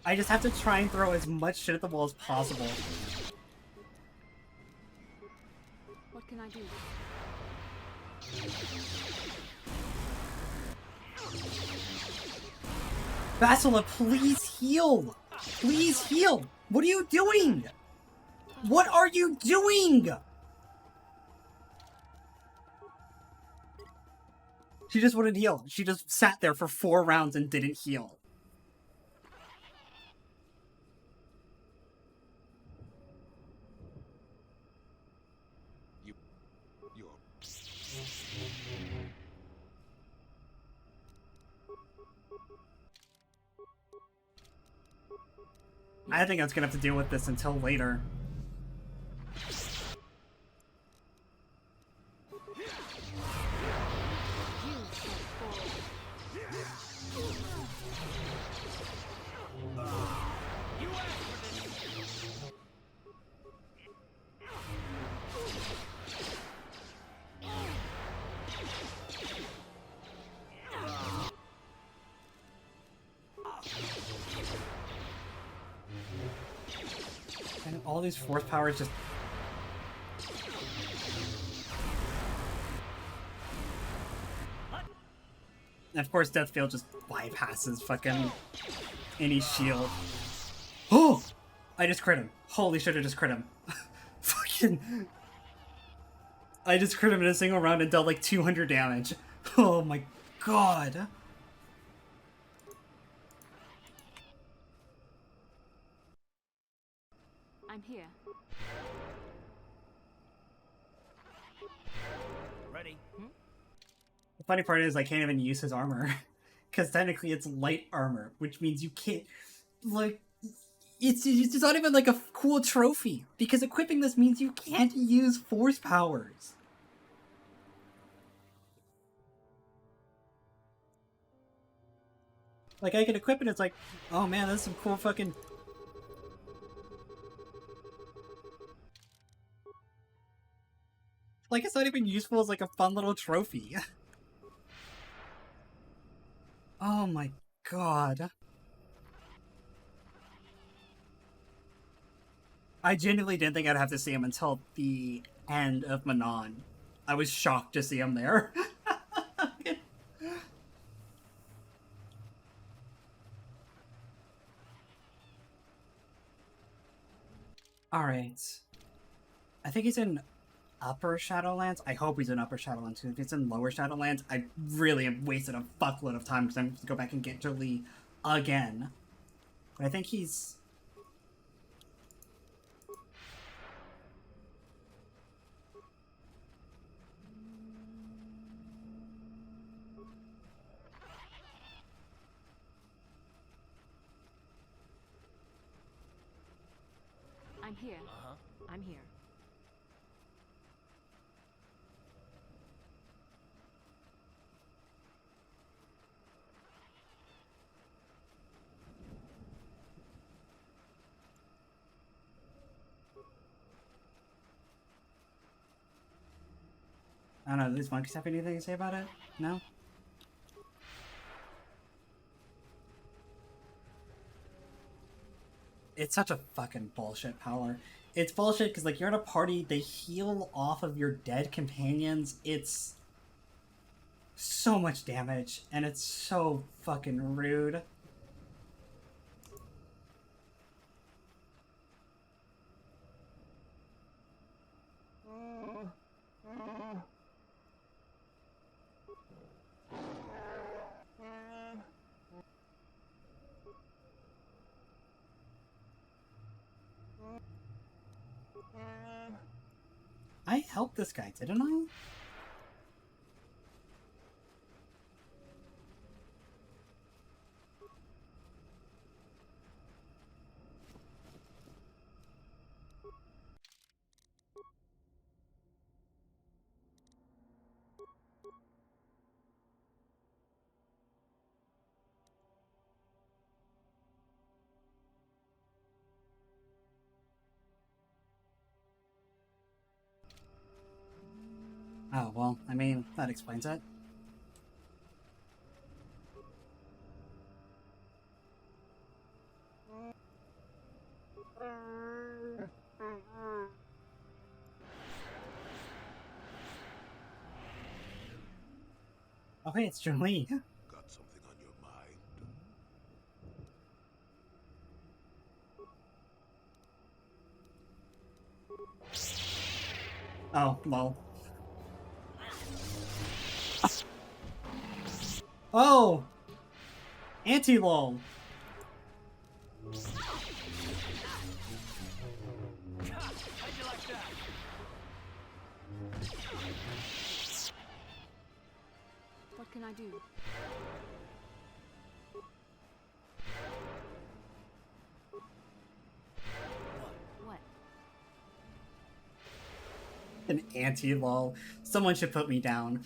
I just have to try and throw as much shit at the wall as possible. What can I do? Basila, please heal! Please heal! What are you doing? What are you doing? She just wouldn't heal. She just sat there for 4 rounds and didn't heal. I think I was gonna have to deal with this until later. And all these force powers just... And of course, Deathfield just bypasses fucking any shield. Oh! I just crit him. Holy shit, I just crit him. Fucking... I just crit him in a single round and dealt like 200 damage. Oh my god. I'm here. Ready? The funny part is I can't even use his armor. Because technically it's light armor, which means you can't... Like... It's not even like a cool trophy. Because equipping this means you can't use force powers. Like, I can equip it, it's like, oh man, that's some cool fucking... Like, it's not even useful as like a fun little trophy. Oh my god. I genuinely didn't think I'd have to see him until the end of Manaan. I was shocked to see him there. Alright. I think he's in Upper Shadowlands. I hope he's in Upper Shadowlands. If it's in Lower Shadowlands, I really have wasted a fuckload of time because I'm going to go back and get Jolie again. But I think he's... I'm here. I'm here. I don't know, do these monkeys have anything to say about it? No? It's such a fucking bullshit power. It's bullshit because, like, you're at a party, they heal off of your dead companions. It's so much damage, and it's so fucking rude. I helped this guy, didn't I? Oh, well, I mean, that explains it. Oh, hey, it's Jolie. Got something on your mind? Oh, lol. Oh! Anti-lol. What can I do? What? An anti-lol. Someone should put me down.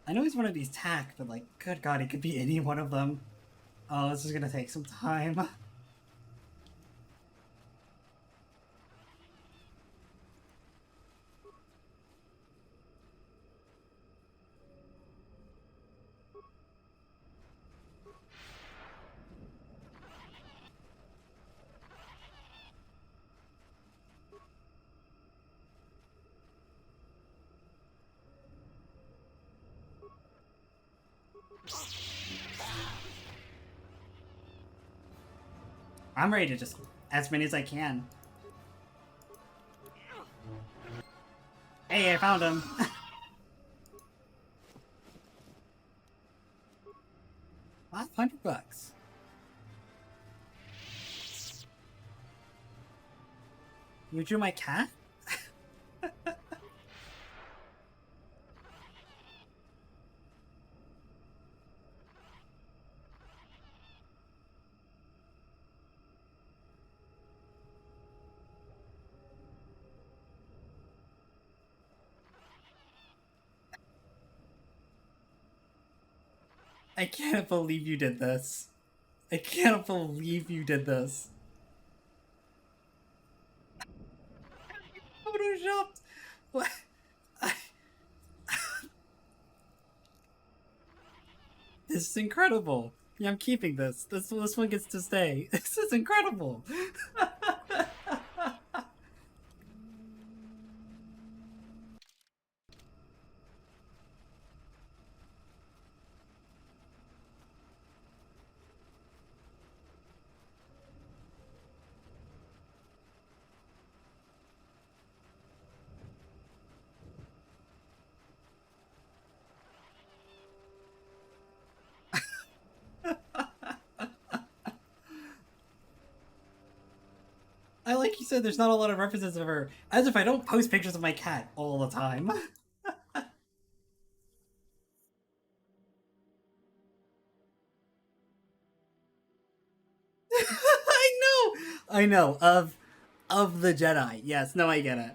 I know he's one of these tack, but like, good god, he could be any one of them. Oh, this is gonna take some time. I'm ready to just as many as I can. Hey, I found him. $500. You drew my cat? I can't believe you did this. I can't believe you did this. Photoshopped. What? This is incredible. Yeah, I'm keeping this. This one gets to stay. This is incredible. I like you said, there's not a lot of references of her. As if I don't post pictures of my cat all the time. I know. Of the Jedi. Yes, no, I get it.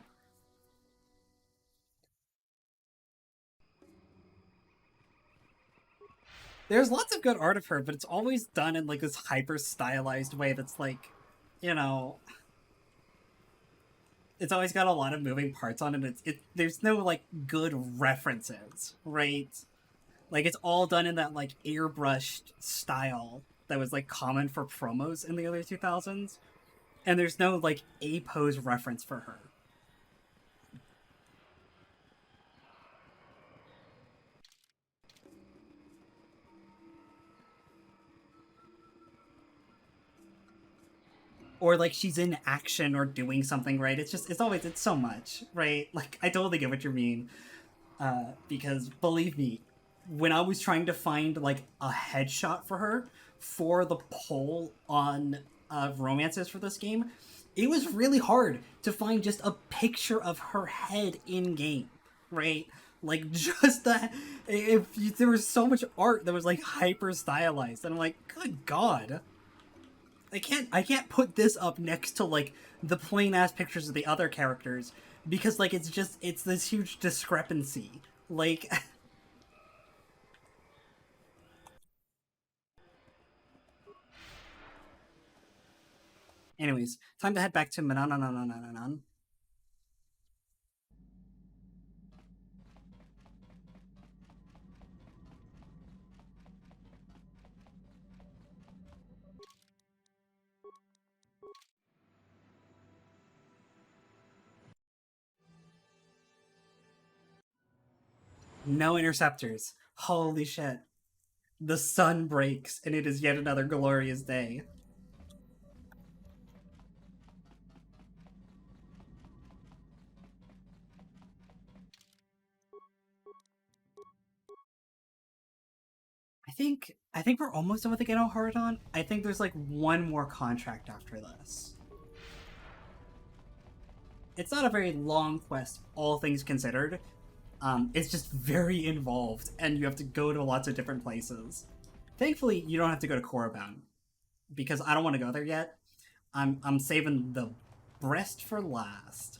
There's lots of good art of her, but it's always done in like this hyper stylized way that's like, you know, it's always got a lot of moving parts on it. There's no like good references, right? Like it's all done in that like airbrushed style that was like common for promos in the early 2000s, and there's no like a pose reference for her. Or like she's in action or doing something, right? It's so much, right? Like I totally get what you mean. Because believe me, when I was trying to find like a headshot for her for the poll on romances for this game, it was really hard to find just a picture of her head in game, right? Like just that, there was so much art that was like hyper stylized, and I'm like, good god. I can't put this up next to like the plain ass pictures of the other characters because like it's this huge discrepancy. Like anyways, time to head back to Manaan. No interceptors. Holy shit. The sun breaks, and it is yet another glorious day. I think we're almost done with the GenoHaradan. I think there's like one more contract after this. It's not a very long quest, all things considered. It's just very involved, and you have to go to lots of different places. Thankfully, you don't have to go to Korriban, because I don't want to go there yet. I'm saving the breast for last.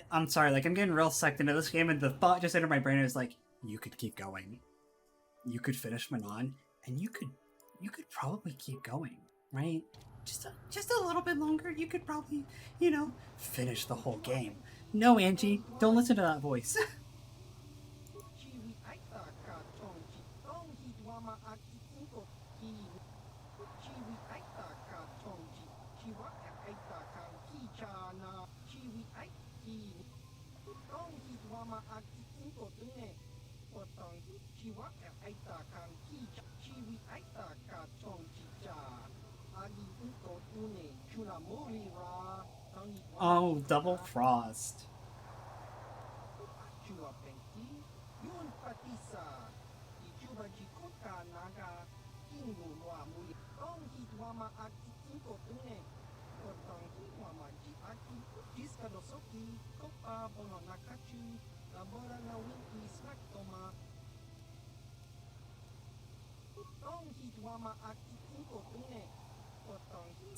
I'm sorry, like, I'm getting real sucked into this game, and the thought just entered my brain is like, you could keep going. You could finish Manaan, and you could probably keep going, right? Just a little bit longer, you could probably, you know, finish the whole game. No, Angie, don't listen to that voice. Oh, double frost.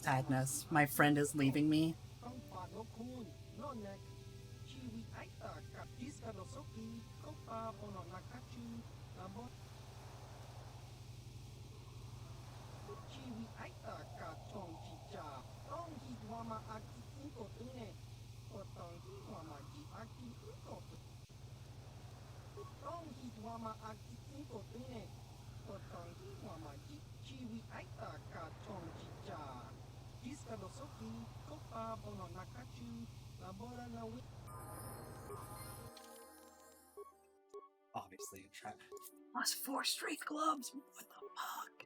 Sadness. My friend is leaving me. Obviously a trap. Plus 4 strength gloves. What the fuck?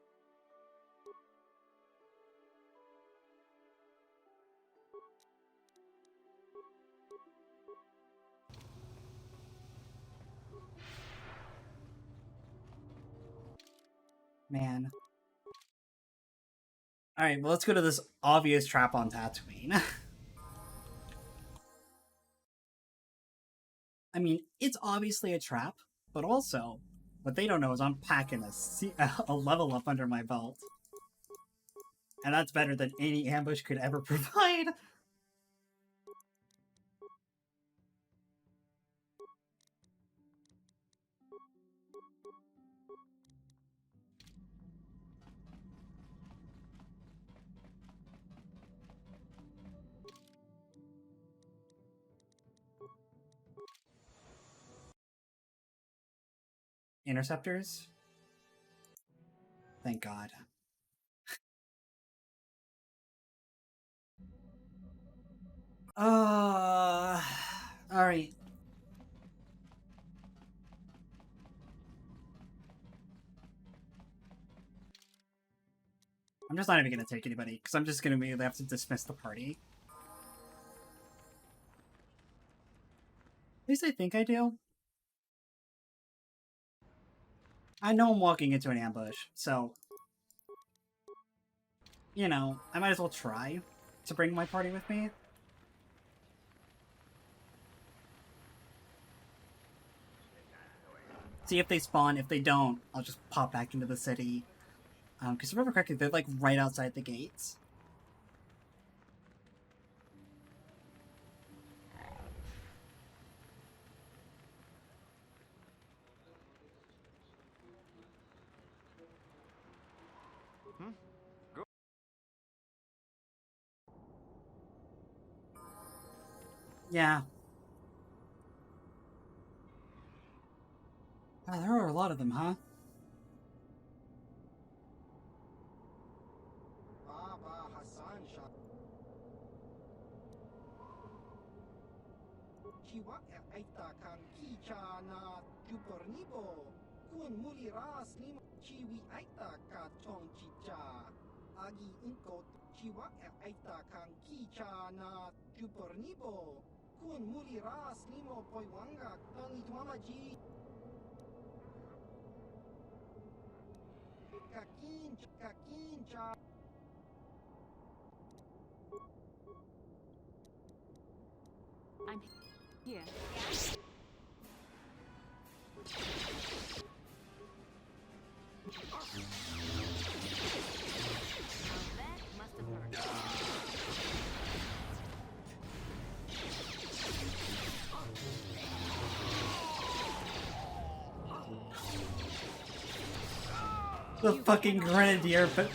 Man. Alright, well, let's go to this obvious trap on Tatooine. I mean, it's obviously a trap, but also, what they don't know is I'm packing a level up under my belt. And that's better than any ambush could ever provide. Interceptors? Thank God. Alright. I'm just not even gonna take anybody, because I'm just gonna immediately have to dismiss the party. At least I think I do. I know I'm walking into an ambush, so... You know, I might as well try to bring my party with me. See if they spawn. If they don't, I'll just pop back into the city. Because if I remember correctly, they're like right outside the gates. Yeah. Wow, there are a lot of them, huh? Chiwa aita kan kicha na tupornibo. Kun muliras lima chiwi aita ka chong chicha. Agi unko chiwa aita kan kicha na tupornibo. Kun muliras limo poiwanga tangi tuamaji. Kakincha. I'm here. That must have hurt. The fucking grenadier, but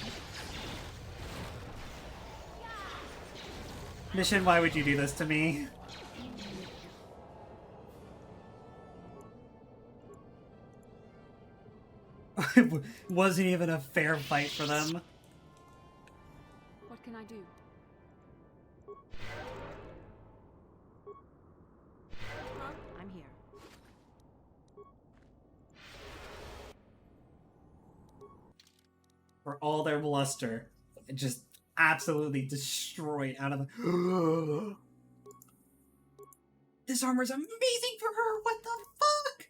Mission, why would you do this to me? It wasn't even a fair fight for them. What can I do? I'm here. For all their bluster, just absolutely destroyed out of the... This armor's amazing for her! What the fuck?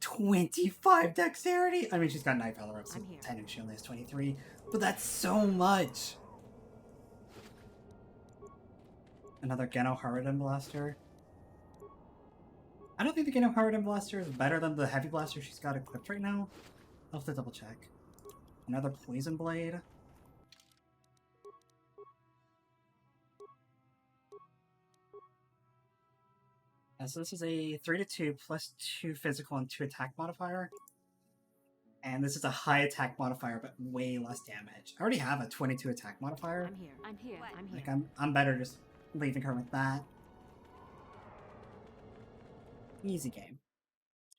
25 dexterity? I mean, she's got knife power up to 10 and she only has 23, but that's so much! Another GenoHaradan blaster. I don't think the GenoHaradan blaster is better than the heavy blaster she's got equipped right now. I'll have to double check. Another poison blade. So this is a 3-2 plus 2 physical and 2 attack modifier. And this is a high attack modifier, but way less damage. I already have a 22 attack modifier. I'm here. I'm here. I'm here. Like I'm better just leaving her with that. Easy game.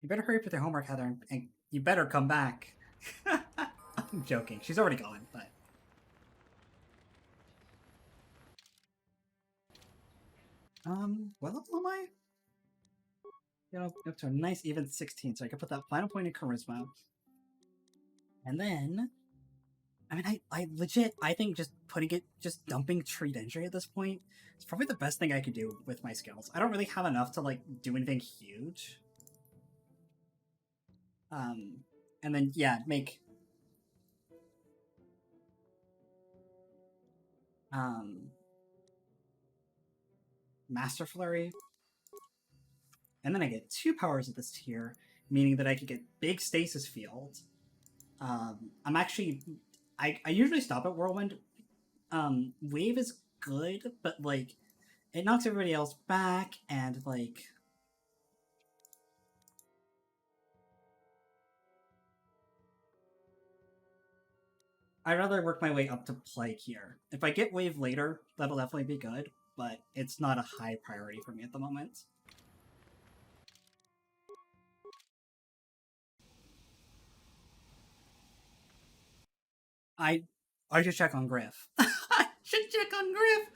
You better hurry up with your homework, Heather, and you better come back. I'm joking. She's already gone, but... what level am I? You know, up to a nice even 16, so I can put that final point in Charisma. And then... I mean, I legit, I think just dumping Treat Injury at this point is probably the best thing I could do with my skills. I don't really have enough to, like, do anything huge. And then, yeah, make... Master Flurry. And then I get 2 powers at this tier, meaning that I could get big Stasis Field. I'm actually... I usually stop at Whirlwind. Wave is good, but, like, it knocks everybody else back, and, like... I'd rather work my way up to Plague here. If I get Wave later, that'll definitely be good, but it's not a high priority for me at the moment. I should check on Griff. I should check on Griff!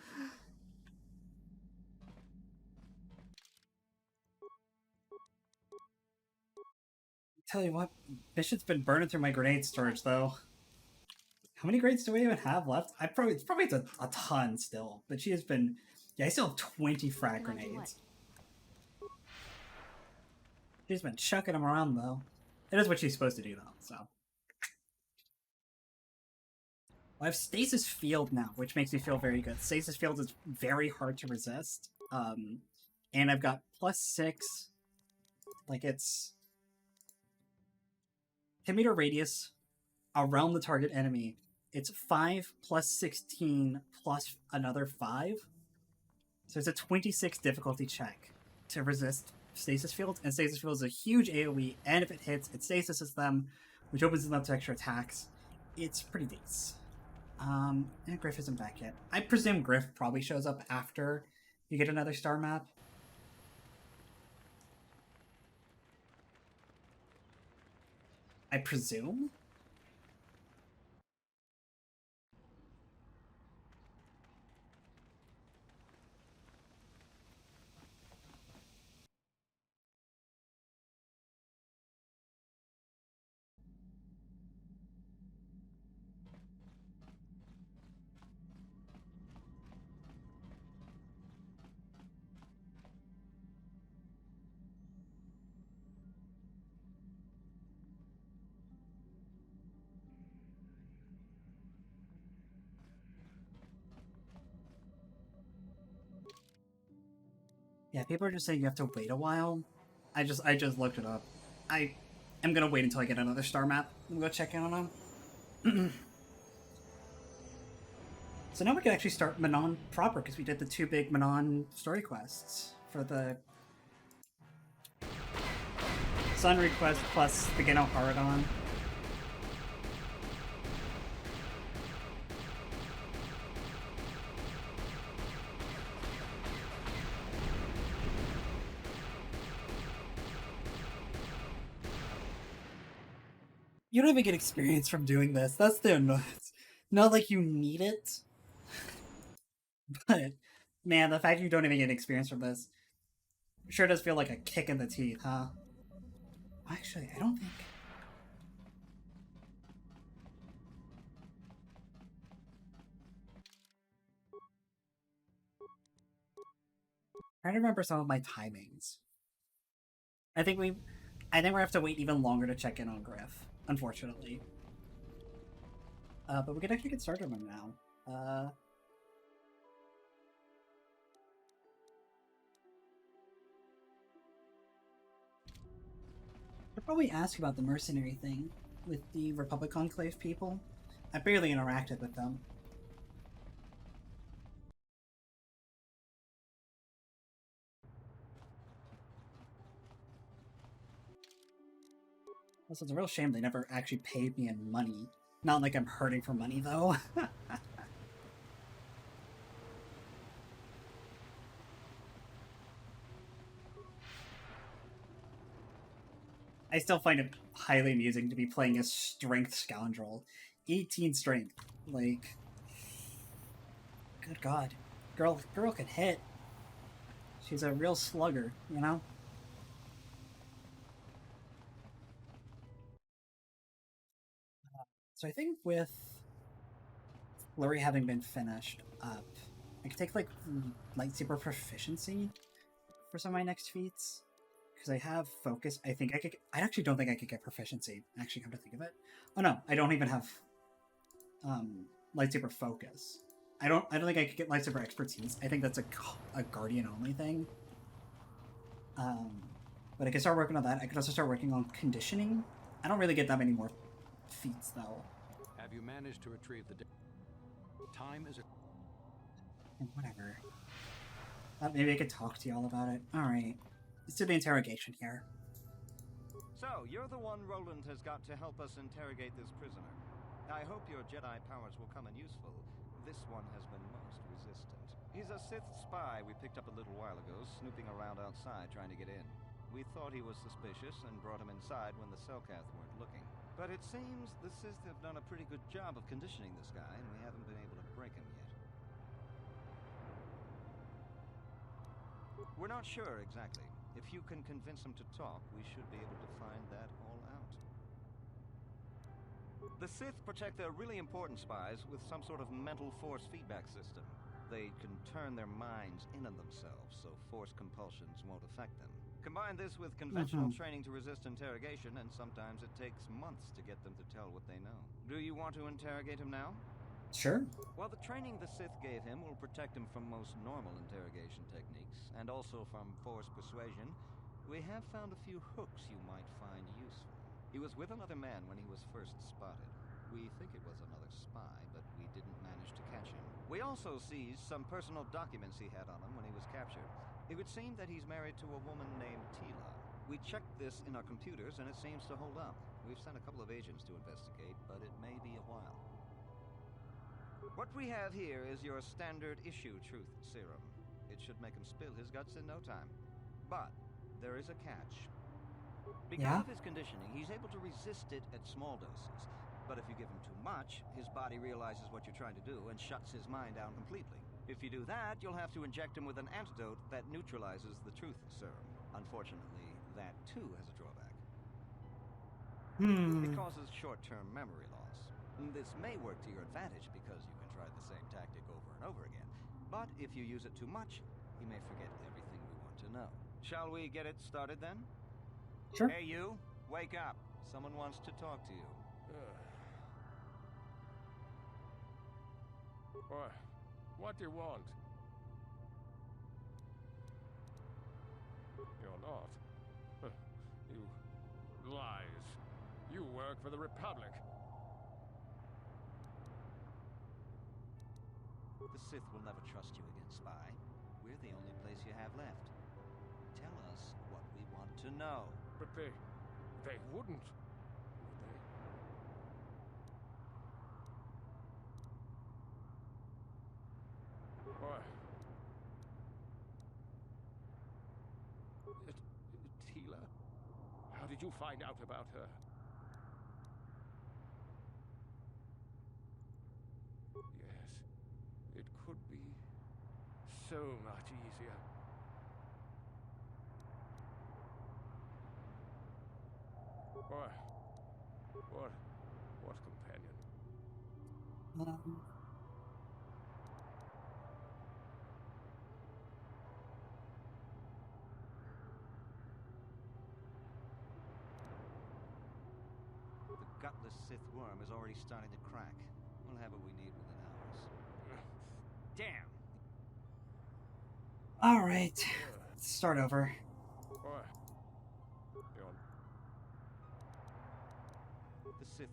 Tell you what, Bishop's been burning through my grenade storage, though. How many grades do I even have left? It's probably a ton still, but she has been... Yeah, I still have 20 frag grenades. She's been chucking them around, though. It is what she's supposed to do, though, so... I have Stasis Field now, which makes me feel very good. Stasis Field is very hard to resist. And I've got +6. Like, it's... 10-meter radius around the target enemy. It's 5 plus 16 plus another 5. So it's a 26 difficulty check to resist Stasis Field. And Stasis Field is a huge AoE, and if it hits, it stasises them, which opens them up to extra attacks. it's pretty decent. And Griff isn't back yet. I presume Griff probably shows up after you get another star map. I presume? Yeah, people are just saying you have to wait a while. I just looked it up. I am gonna wait until I get another star map and go check in on them. So now we can actually start Manaan proper, because we did the 2 big Manaan story quests for the Sunry quest plus the GenoHaradan. You don't even get experience from doing this. That's the annoyance. Not like you need it. But, man, the fact you don't even get experience from this sure does feel like a kick in the teeth, huh? Actually, I don't think... I remember some of my timings. I think we're gonna have to wait even longer to check in on Griff, unfortunately. But we can actually get started on now. I'll probably ask about the mercenary thing with the Republic Conclave people. I barely interacted with them. Also, it's a real shame they never actually paid me in money. Not like I'm hurting for money, though. I still find it highly amusing to be playing a strength scoundrel. 18 strength. Like... Good god. Girl can hit. She's a real slugger, you know? So I think with Flurry having been finished up, I could take, like, lightsaber proficiency for some of my next feats. Because I have focus. I think I could... I actually don't think I could get proficiency, actually, come to think of it. Oh no, I don't even have lightsaber focus. I don't think I could get lightsaber expertise. I think that's a Guardian only thing. But I can start working on that. I could also start working on conditioning. I don't really get that many more feats, though. Have you managed to retrieve the... Time is a... Whatever. Maybe I could talk to y'all about it. Alright. Let's do the interrogation here. So, you're the one Roland has got to help us interrogate this prisoner. I hope your Jedi powers will come in useful. This one has been most resistant. He's a Sith spy we picked up a little while ago, snooping around outside trying to get in. We thought he was suspicious and brought him inside when the Selkath weren't looking. But it seems the Sith have done a pretty good job of conditioning this guy, and we haven't been able to break him yet. We're not sure exactly. If you can convince him to talk, we should be able to find that all out. The Sith protect their really important spies with some sort of mental force feedback system. They can turn their minds in on themselves, so force compulsions won't affect them. Combine this with conventional training to resist interrogation, and sometimes it takes months to get them to tell what they know. Do you want to interrogate him now? Sure. Well, the training the Sith gave him will protect him from most normal interrogation techniques, and also from force persuasion. We have found a few hooks you might find useful. He was with another man when he was first spotted. We think it was another spy, but we didn't manage to catch him. We also seized some personal documents he had on him when he was captured. It would seem that he's married to a woman named Tila. We checked this in our computers, and it seems to hold up. We've sent a couple of agents to investigate, but it may be a while. What we have here is your standard issue truth serum. It should make him spill his guts in no time. But there is a catch. Because of his conditioning, he's able to resist it at small doses. But if you give him too much, his body realizes what you're trying to do and shuts his mind down completely. If you do that, you'll have to inject him with an antidote that neutralizes the truth serum. Unfortunately, that too has a drawback. It causes short-term memory loss. This may work to your advantage because you can try the same tactic over and over again. But if you use it too much, he may forget everything we want to know. Shall we get it started then? Sure. Hey you, wake up. Someone wants to talk to you. What do you want? You're not. You lies. You work for the Republic. The Sith will never trust you again, spy. We're the only place you have left. Tell us what we want to know. But they wouldn't, would they? Why? Tila? How did you find out about her? Yes, it could be so much easier. Why? What companion? The gutless Sith worm is already starting to crack. We'll have what we need within hours. Damn! Alright. Let's start over. The Sith.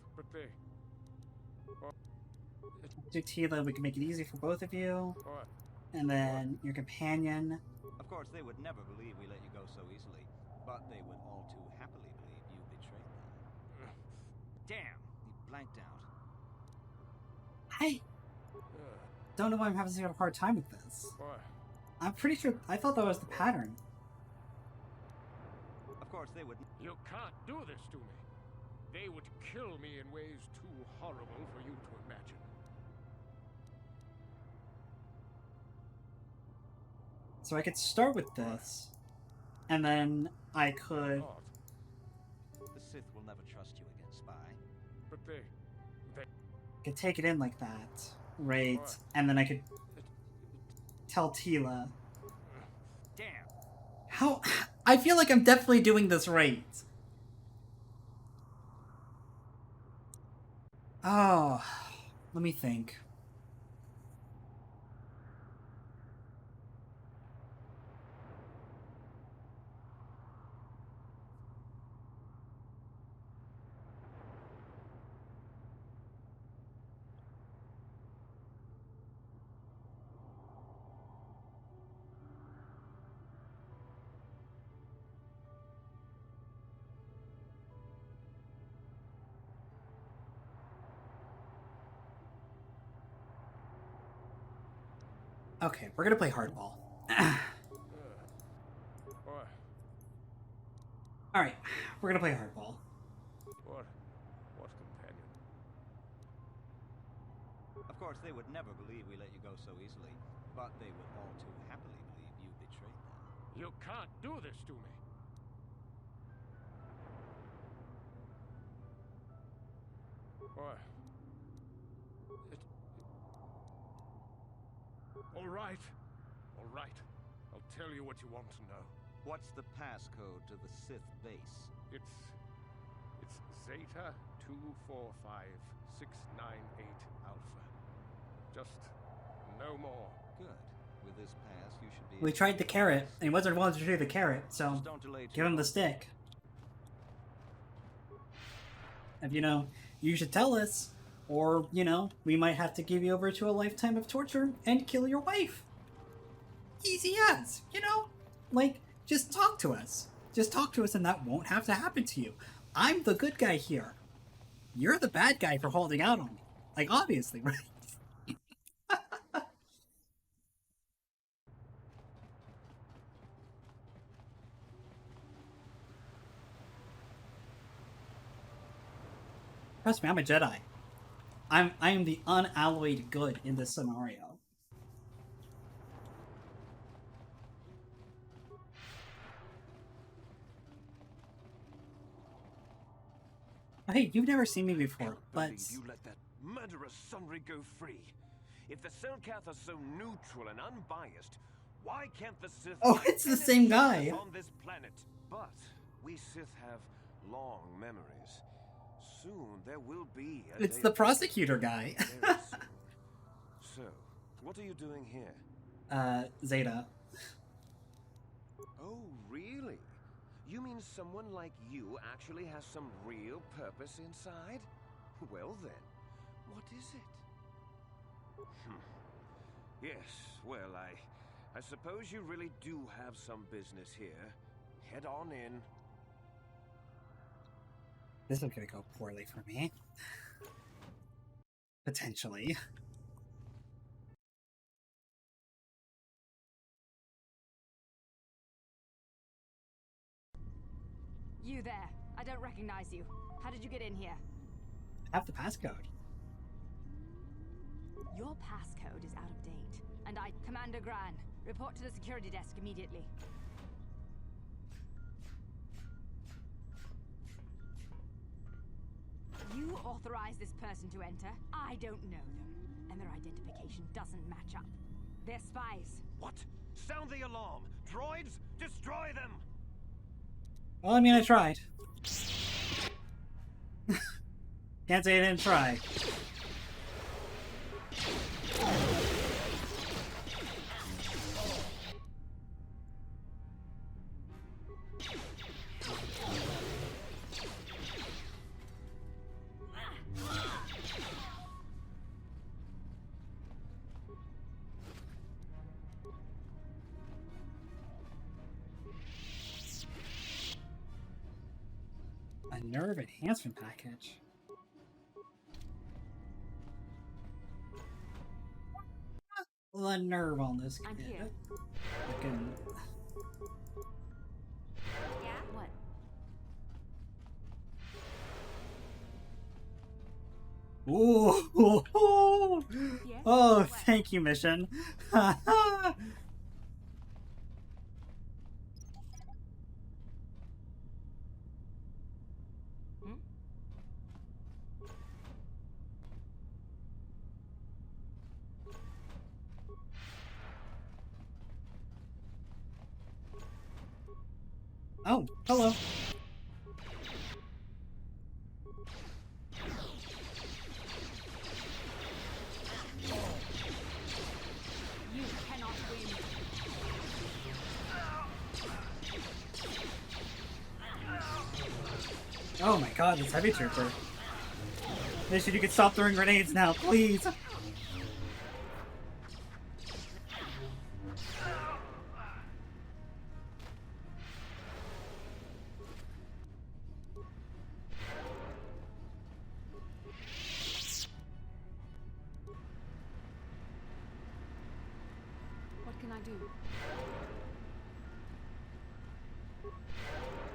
Do Tila, we can make it easy for both of you. And then your companion. Of course, they would never believe we let you go so easily, but they would all too happily believe you betrayed them. Damn! He blanked out. I don't know why I'm having such a hard time with this. I'm pretty sure I thought that was the pattern. Of course, they would. You can't do this to me. They would kill me in ways too horrible for you to imagine. So I could start with this, and then I could... The Sith will never trust you again, spy. But they... could take it in like that, right? And then I could tell Tila. Damn. How? I feel like I'm definitely doing this right. Oh, let me think. Okay, we're gonna play hardball. Alright, we're gonna play hardball. What companion? Of course, they would never believe we let you go so easily, but they would all too happily believe you betrayed them. You can't do this to me. Why? All right. I'll tell you what you want to know. What's the passcode to the Sith base? It's Zeta 245698 Alpha. Just no more. Good. With this pass, you should be. We tried the carrot, and he wasn't willing to do the carrot, so give him the stick. If you should tell us, or we might have to give you over to a lifetime of torture and kill your wife. Easy as, like, just talk to us. Just talk to us and that won't have to happen to you. I'm the good guy here. You're the bad guy for holding out on me. Like, obviously, right? Trust me, I'm a Jedi. I am the unalloyed good in this scenario. Hey, you've never seen me before, but You let that murderous Sunry go free. If the Selkath are so neutral and unbiased, why can't the Sith? Oh, it's the same guy. On this planet, but we Sith have long memories. Soon there will be. It's the prosecutor guy. So, what are you doing here? Zeta. Oh, really? You mean someone like you actually has some real purpose inside? Well then, what is it? Yes, well, I suppose you really do have some business here. Head on in. This is gonna go poorly for me. Potentially. You there. I don't recognize you. How did you get in here? I have the passcode. Your passcode is out of date. And Commander Gran, report to the security desk immediately. You authorized this person to enter. I don't know them. And their identification doesn't match up. They're spies. What? Sound the alarm! Droids, destroy them! Well, I mean, I tried. Can't say I didn't try. A nerve enhancement package. The nerve on this kid. I'm here. Fucking... Yeah? What? Ooh! Yes? Oh, What? thank you, mission. Oh, hello. You cannot win. Oh my god, this heavy trooper. Mission, you can stop throwing grenades now, please. What can I do?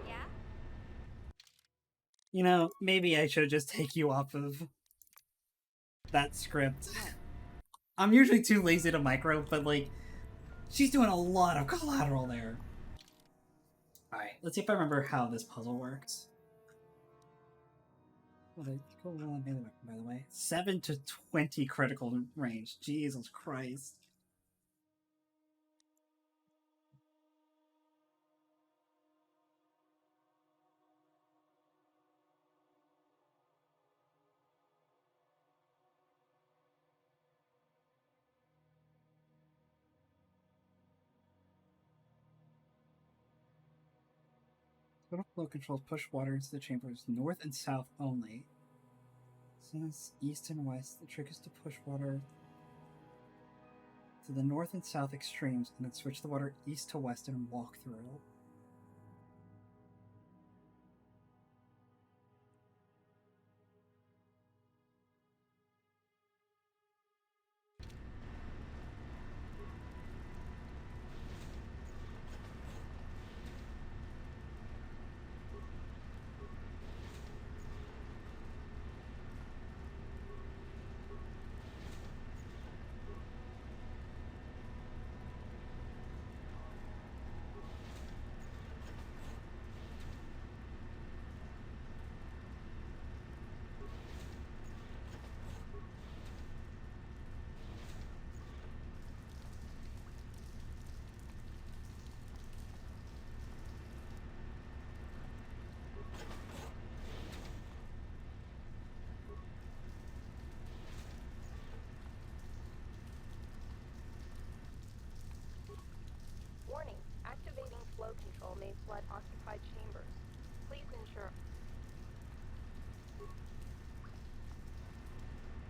Yeah? You know, maybe I should just take you off of that script. I'm usually too lazy to micro, but like, she's doing a lot of collateral there. Alright, let's see if I remember how this puzzle works. By the way, 7 to 20 critical range. Jesus Christ. Total flow controls push water into the chambers north and south only. Since east and west, the trick is to push water to the north and south extremes and then switch the water east to west and walk through.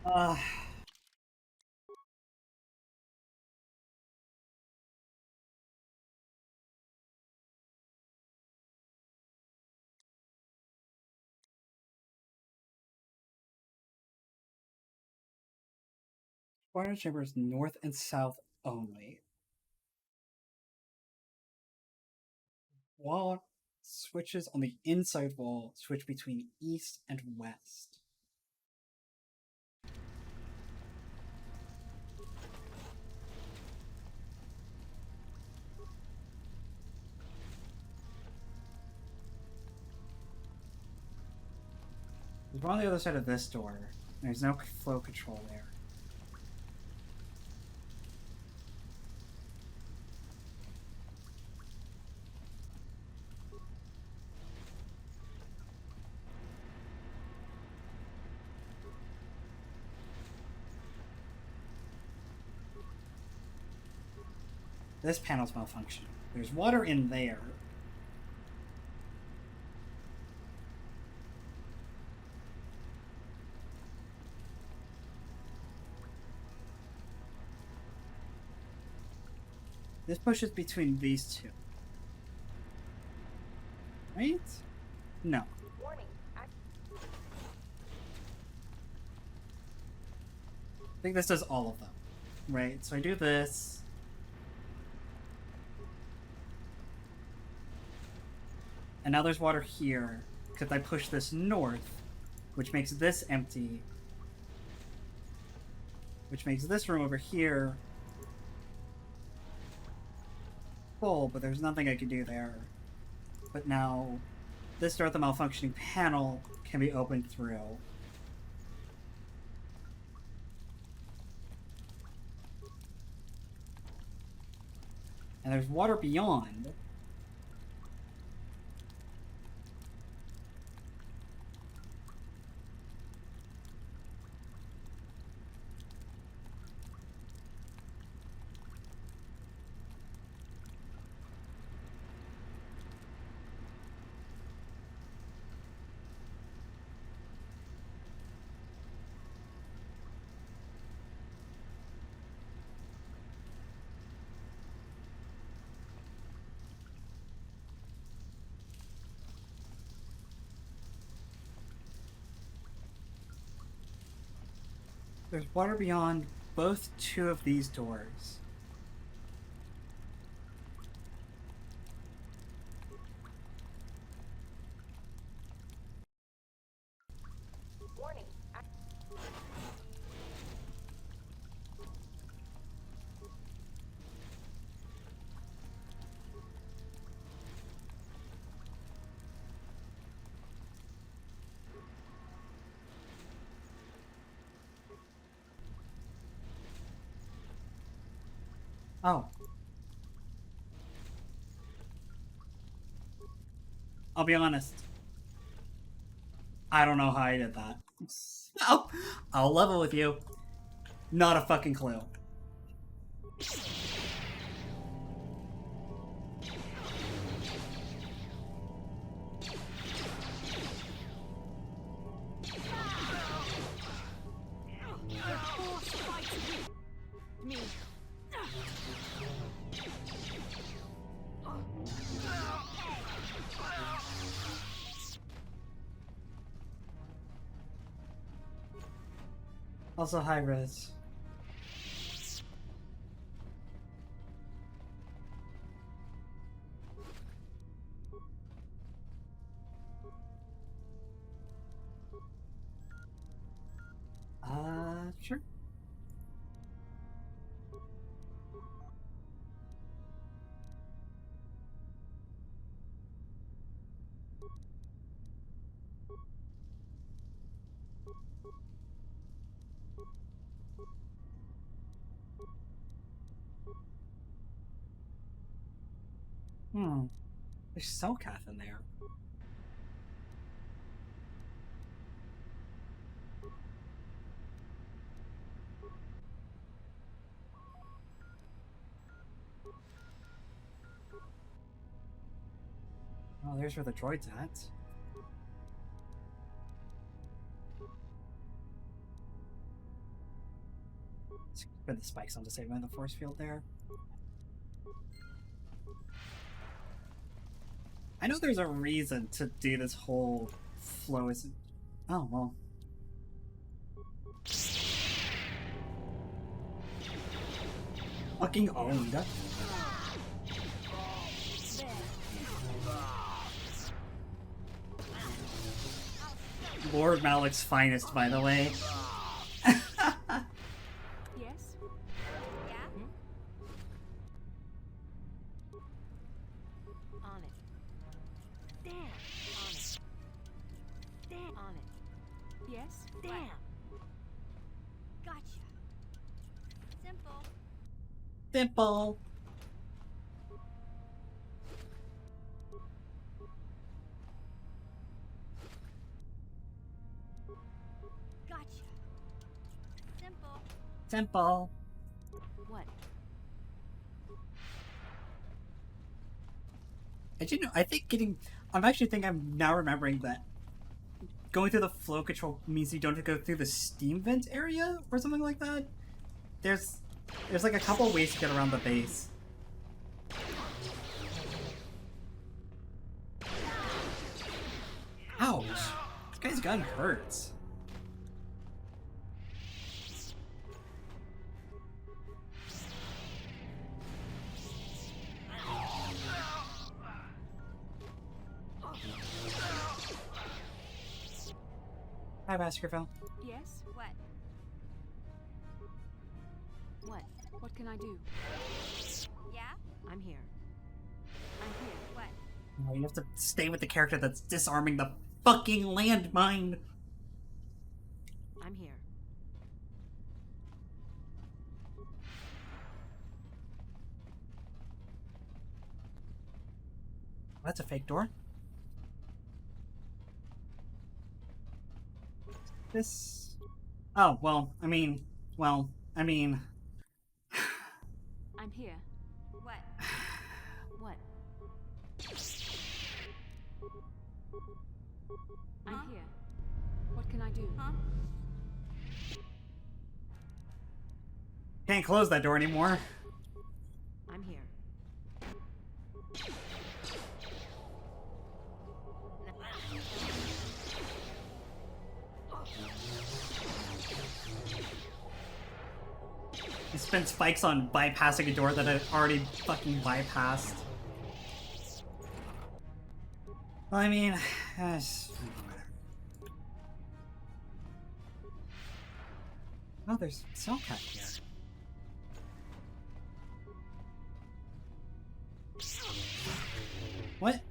Uh, water chambers north and south only. Wall switches on the inside wall switch between east and west. There's one on the other side of this door. There's no flow control there. This panel's malfunctioning. There's water in there. This pushes between these two. Right? No. Warning. I think this does all of them. Right? So I do this. And now there's water here, because I push this north, which makes this empty. Which makes this room over here full, but there's nothing I can do there. But now, this door with the malfunctioning panel can be opened through. And there's water beyond. There's water beyond both two of these doors. Warning. Oh. I'll be honest. I don't know how I did that. I'll level with you. Not a fucking clue. Me. Also high res. Sure. There's Selkath in there. Oh, there's where the droid's at. Put the spikes on to save by the force field there. I know there's a reason to do this whole flow. Oh, well. Fucking owned. Lord Malik's finest, by the way. Yes? Yeah? On it. Damn. On it. Damn. On it. Yes? Damn. Gotcha. Simple. Simple. Gotcha. Simple. Simple. What? I'm actually thinking I'm now remembering that going through the flow control means you don't have to go through the steam vent area or something like that. There's like a couple ways to get around the base. Ouch. This guy's gun hurts. Hi, Baskerville. Yes? What? What? What can I do? Yeah? I'm here. I'm here. What? No, you have to stay with the character that's disarming the fucking landmine. I'm here. That's a fake door. This... Oh, well, I mean... I'm here. What? What? I'm here. What can I do? Huh? Can't close that door anymore. I'm here. He spent spikes on bypassing a door that I already fucking bypassed. Well, I mean, whatever. Oh, there's Cellcat here. What?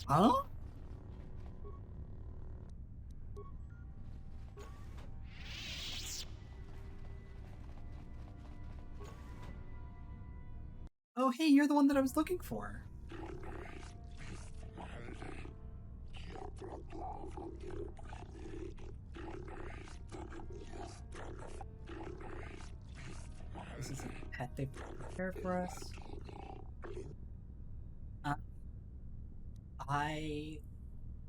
Huh? Oh, hey, you're the one that I was looking for. This is a pet they prepared for us. I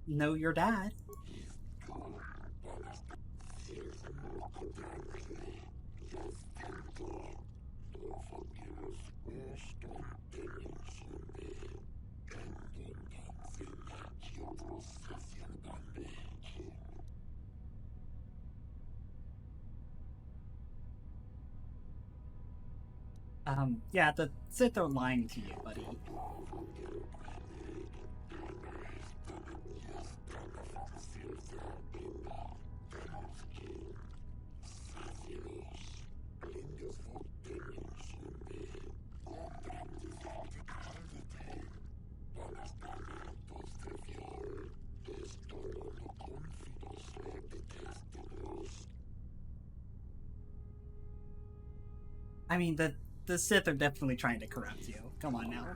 know your dad. Yeah, the Sith are lying to you, buddy. I mean, the Sith are definitely trying to corrupt you. Come on now.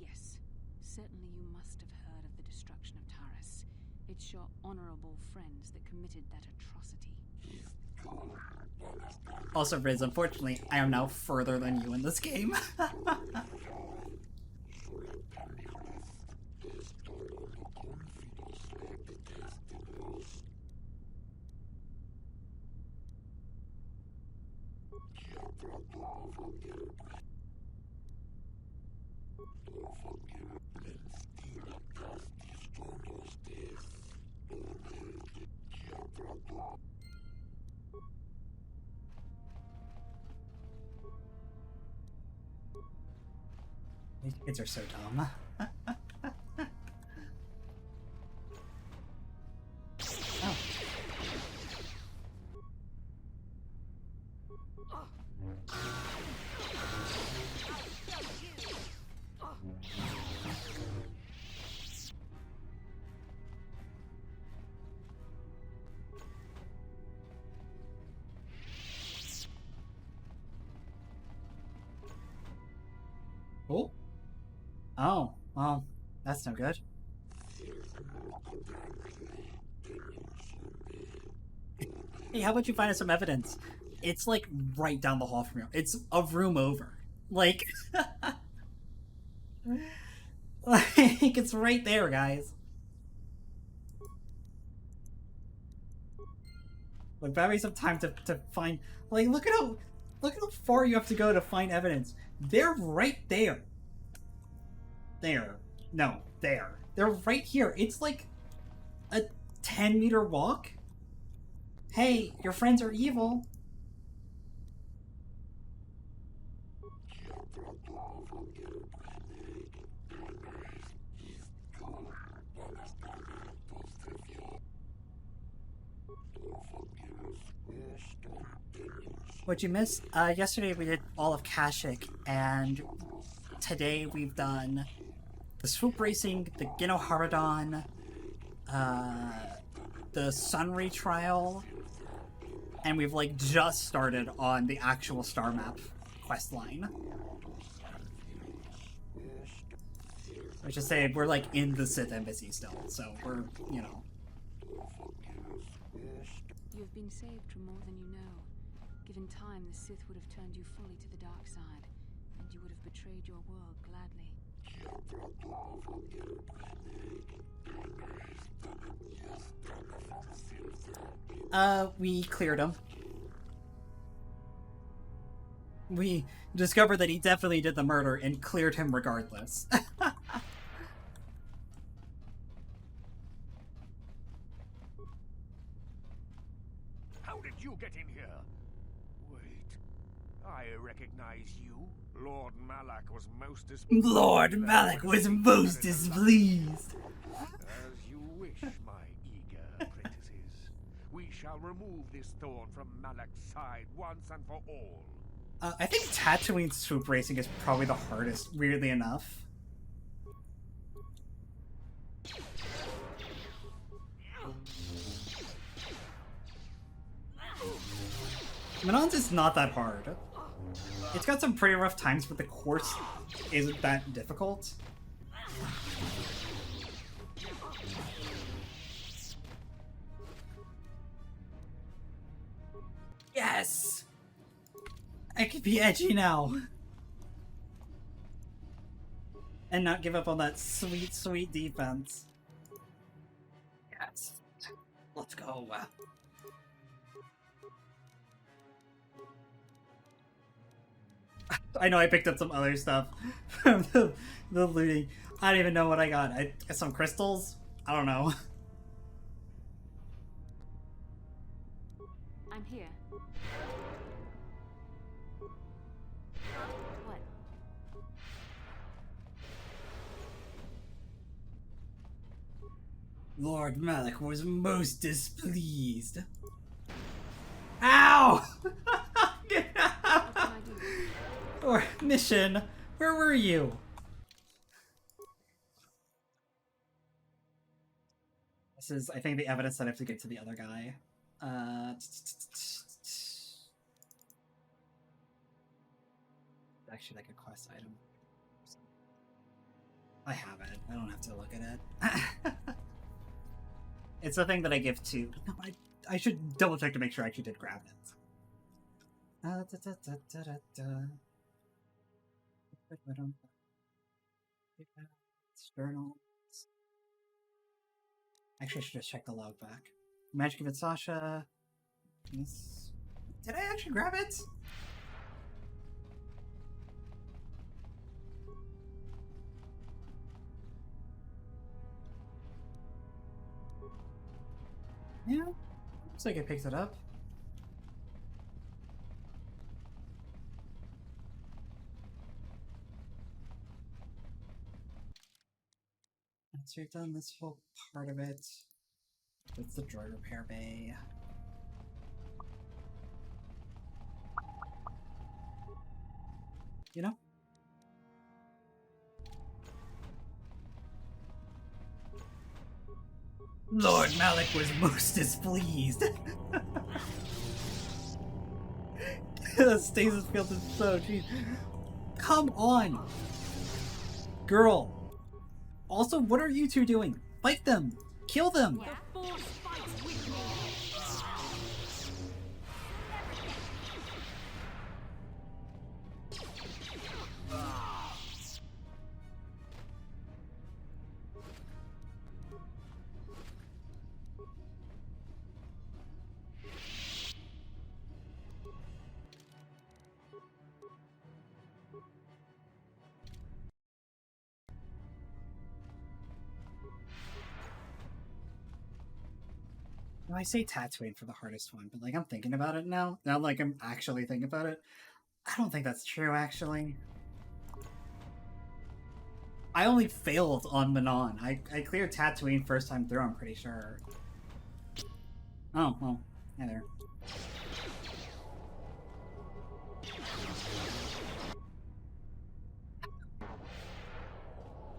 Yes. Certainly you must have heard of the destruction of Taris. It's your honorable friends that committed that atrocity. Also, Riz, unfortunately, I am now further than you in this game. These kids are so dumb. Oh. Oh. Oh, well, that's no good. Hey, how about you find us some evidence? It's like right down the hall from you. It's a room over. Like, like it's right there, guys. Like, buy me some time to find. Like, look at how far you have to go to find evidence. They're right there. There. No, there. They're right here. It's like a 10-meter walk. Hey, your friends are evil. What'd you miss? Yesterday we did all of Kashyyyk, and today we've done the Swoop Racing, the GenoHaradan, the Sunry trial, and we've like just started on the actual star map quest line. I should say we're like in the Sith embassy still, so we're, you know. You've been saved from more than you know. Given time, the Sith would have turned you fully to the dark side, and you would have betrayed your world gladly. We cleared him. We discovered that he definitely did the murder and cleared him regardless. How did you get in here? Wait, I recognize you. Lord Malak was most displeased. Lord Malak was most displeased. As you wish, my eager apprentices. We shall remove this thorn from Malak's side once and for all. I think Tatooine Swoop Racing is probably the hardest, weirdly enough. Manaan's is not that hard. It's got some pretty rough times, but the course isn't that difficult. Yes! I can be edgy now. And not give up on that sweet, sweet defense. Yes. Let's go. I know I picked up some other stuff from the looting. I don't even know what I got. I got some crystals? I don't know. I'm here. What? Lord Malak was most displeased. Ow! Get out! Or mission, where were you? This is, I think, the evidence that I have to get to the other guy. Actually, like a quest item. I have it. I don't have to look at it. It's the thing that I give to... No, I should double check to make sure I actually did grab it. Externals. Actually, I should just check the log back. Magic of it, Sasha. Yes. Did I actually grab it? Yeah. Looks like I picked it up. So we've done this whole part of it. It's the droid repair bay. You know? Lord Malik was most displeased. The stasis field is so cheap. Come on! Girl! Also, what are you two doing? Fight them! Kill them! The Force fights with me. I say Tatooine for the hardest one, but like I'm thinking about it now. Now like I'm actually thinking about it. I don't think that's true actually. I only failed on Manaan. I cleared Tatooine first time through, I'm pretty sure. Oh, well, yeah there.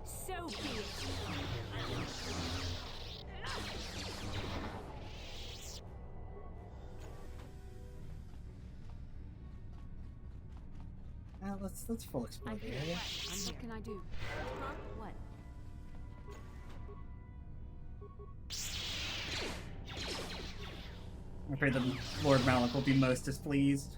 So be it. Let's full explore the area. What can I do? Huh? What? I'm afraid that Lord Malik will be most displeased.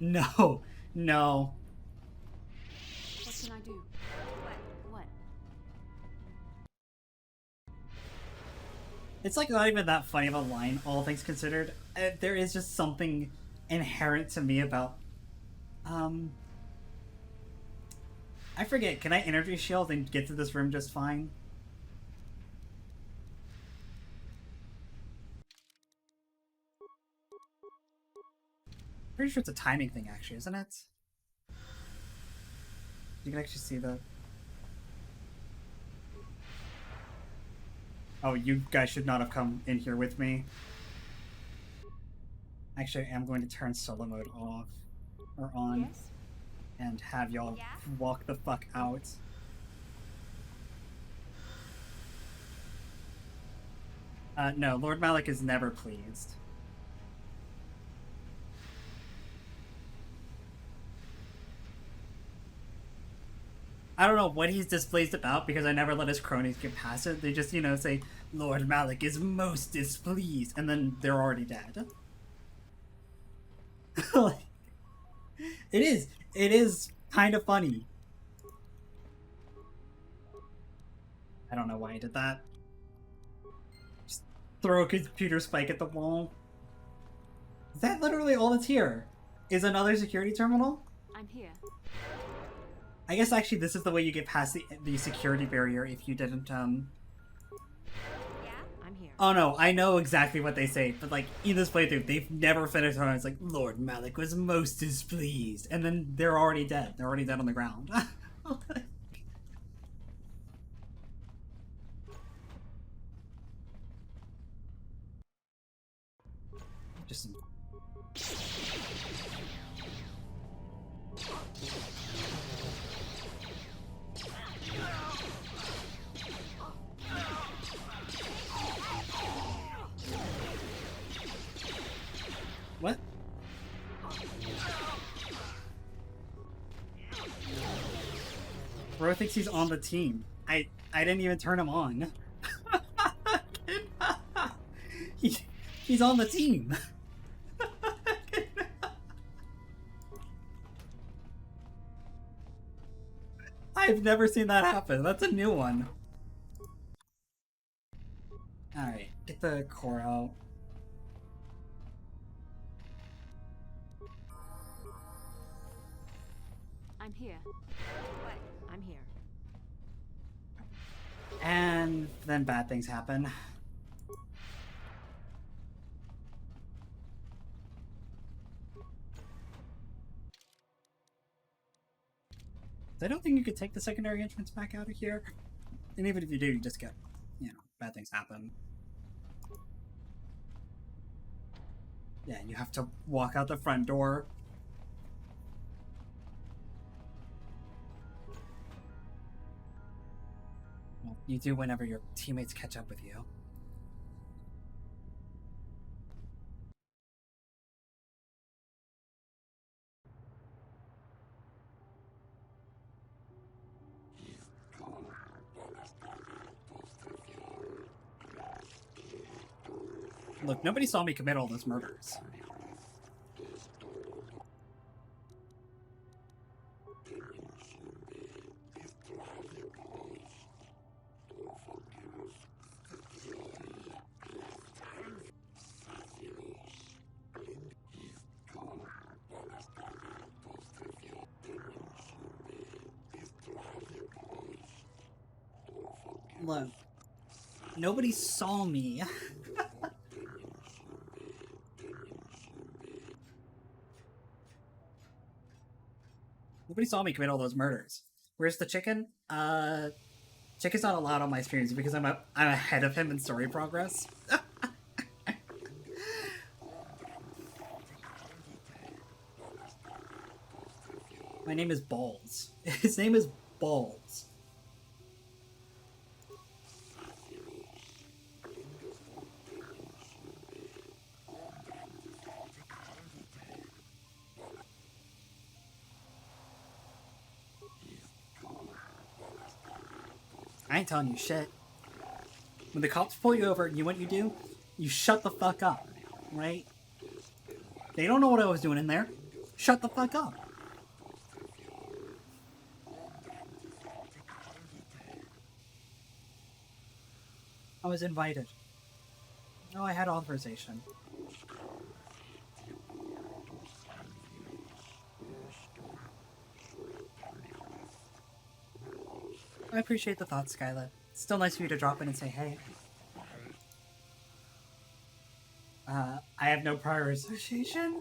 No, no. What can I do? What? It's like not even that funny of a line, all things considered. There is just something inherent to me about, I forget, can I energy shield and get to this room just fine? Pretty sure it's a timing thing actually, isn't it? You can actually see the... Oh, you guys should not have come in here with me. Actually, I am going to turn solo mode off. Or on. Yes? And have y'all walk the fuck out. No, Lord Malik is never pleased. I don't know what he's displeased about because I never let his cronies get past it. They just, you know, say, Lord Malik is most displeased, and then they're already dead. Like, it is kind of funny. I don't know why I did that. Just throw a computer spike at the wall. Is that literally all that's here? Is another security terminal? I'm here. I guess actually this is the way you get past the security barrier if you didn't, Yeah, I'm here. Oh no, I know exactly what they say, but like, in this playthrough, they've never finished on it's like, Lord Malik was most displeased, and then they're already dead. They're already dead on the ground. Just... Bro thinks he's on the team. I didn't even turn him on. He's on the team. I've never seen that happen. That's a new one. Alright, get the core out. I'm here. I'm here. And then bad things happen. I don't think you could take the secondary entrance back out of here. And even if you do, you just get, you know, bad things happen. Yeah, you have to walk out the front door. Well, you do whenever your teammates catch up with you. Look, nobody saw me commit all those murders. Look, nobody saw me. Nobody saw me commit all those murders. Where's the chicken? Chicken's not allowed on my streams because I'm ahead of him in story progress. My name is Balls. His name is Balls. I ain't telling you shit. When the cops pull you over, you know what you do? You shut the fuck up, right? They don't know what I was doing in there. Shut the fuck up. I was invited. Oh, I had authorization. I appreciate the thought, Skyla. It's still nice for you to drop in and say hey. I have no prior association?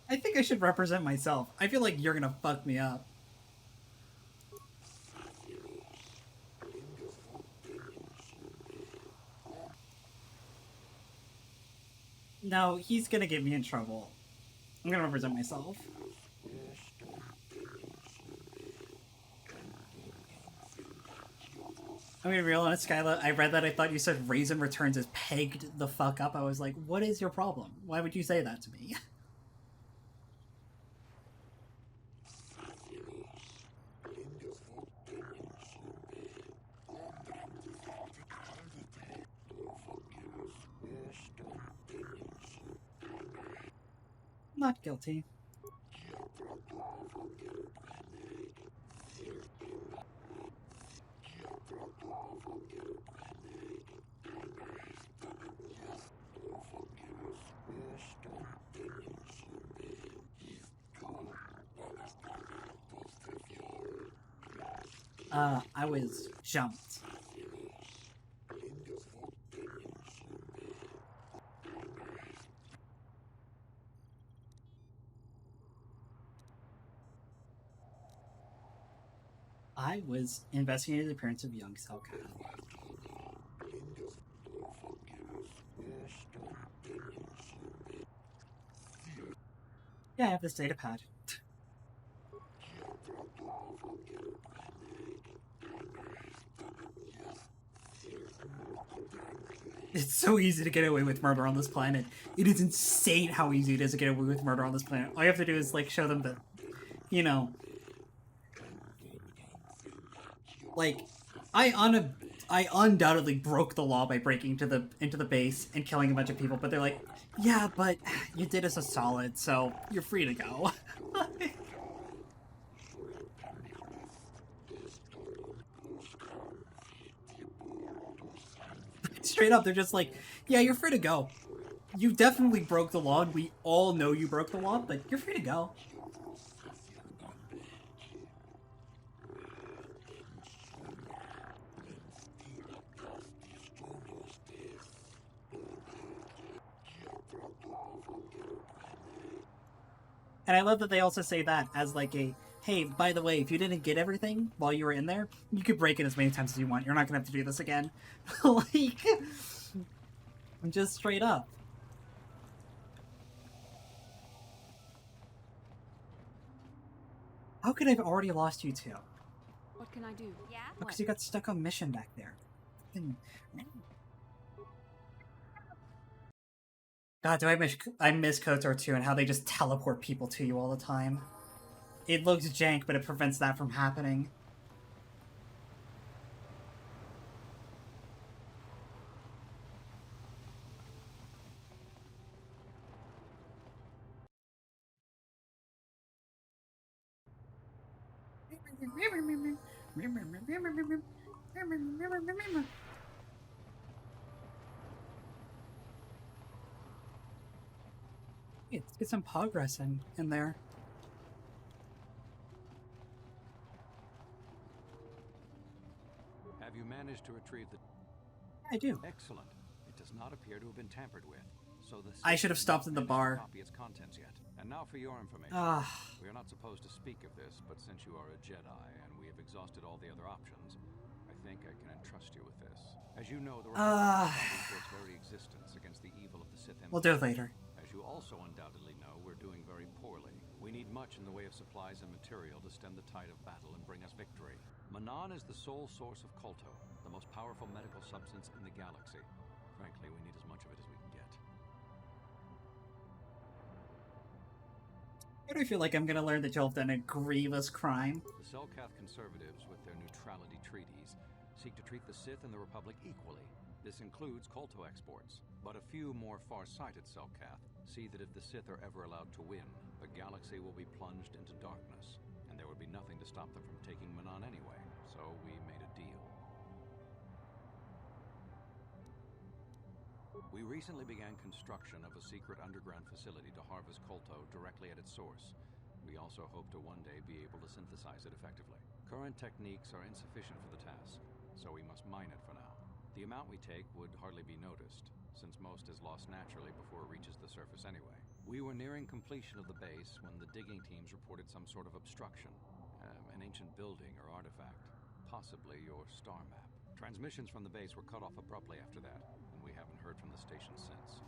I think I should represent myself. I feel like you're gonna fuck me up. No, he's gonna get me in trouble. I'm gonna represent myself. I'm gonna be real honest, Skyla. I read that, I thought you said Raisin Returns is pegged the fuck up. I was like, what is your problem? Why would you say that to me? Not guilty. I was jumped. I was investigating the appearance of young Selkath. Yeah, I have this data pad. It's so easy to get away with murder on this planet. It is insane how easy it is to get away with murder on this planet. All you have to do is, like, show them that, you know... Like, I undoubtedly broke the law by breaking into the base and killing a bunch of people, but they're like, yeah, but you did us a solid, so you're free to go. Straight up, they're just like, yeah, you're free to go. You definitely broke the law, and we all know you broke the law, but you're free to go. And I love that they also say that as like a, hey, by the way, if you didn't get everything while you were in there, you could break it as many times as you want. You're not going to have to do this again. Like, just straight up. How could I have already lost you two? What can I do? Yeah? Because you got stuck on mission back there. God, do I miss KOTOR 2 and how they just teleport people to you all the time. It looks jank, but it prevents that from happening. Let's get some progress in there. Have you managed to retrieve the... I do. Excellent. It does not appear to have been tampered with. So the I should have stopped in the bar. Copy its contents yet. And now for your information. We are not supposed to speak of this, but since you are a Jedi and we have exhausted all the other options, I think I can entrust you with this. As you know, the Republic for its very existence against the evil of the Sith Empire. We'll do it later. As you also undoubtedly know, we're doing very poorly. We need much in the way of supplies and material to stem the tide of battle and bring us victory. Manaan is the sole source of Kolto, the most powerful medical substance in the galaxy. Frankly, we need as much of it as we can get. I do feel like I'm gonna learn that you'll have done a grievous crime. The Selkath conservatives, with their neutrality treaties, seek to treat the Sith and the Republic equally. This includes Kolto exports. But a few more far-sighted Selkath see that if the Sith are ever allowed to win, the galaxy will be plunged into darkness, and there would be nothing to stop them from taking Manaan anyway. So we made a deal. We recently began construction of a secret underground facility to harvest Kolto directly at its source. We also hope to one day be able to synthesize it effectively. Current techniques are insufficient for the task, so we must mine it for now. The amount we take would hardly be noticed, since most is lost naturally before it reaches the surface anyway. We were nearing completion of the base when the digging teams reported some sort of obstruction. An ancient building or artifact, possibly your star map. Transmissions from the base were cut off abruptly after that, and we haven't heard from the station since.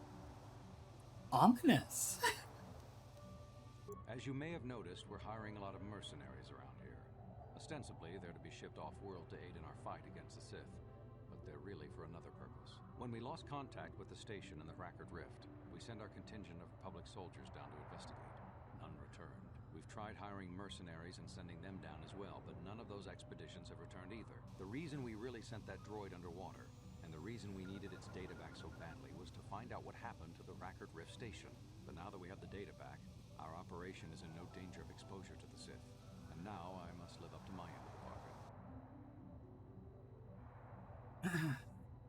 Ominous. As you may have noticed, we're hiring a lot of mercenaries around here. Ostensibly, they're to be shipped off-world to aid in our fight against the Sith, but they're really for another purpose. When we lost contact with the station in the Rackard Rift, we sent our contingent of public soldiers down to investigate. None returned. We've tried hiring mercenaries and sending them down as well, but none of those expeditions have returned either. The reason we really sent that droid underwater, and the reason we needed its data back so badly, was to find out what happened to the Rackard Rift station. But now that we have the data back, our operation is in no danger of exposure to the Sith. And now I must live up to my end of the bargain.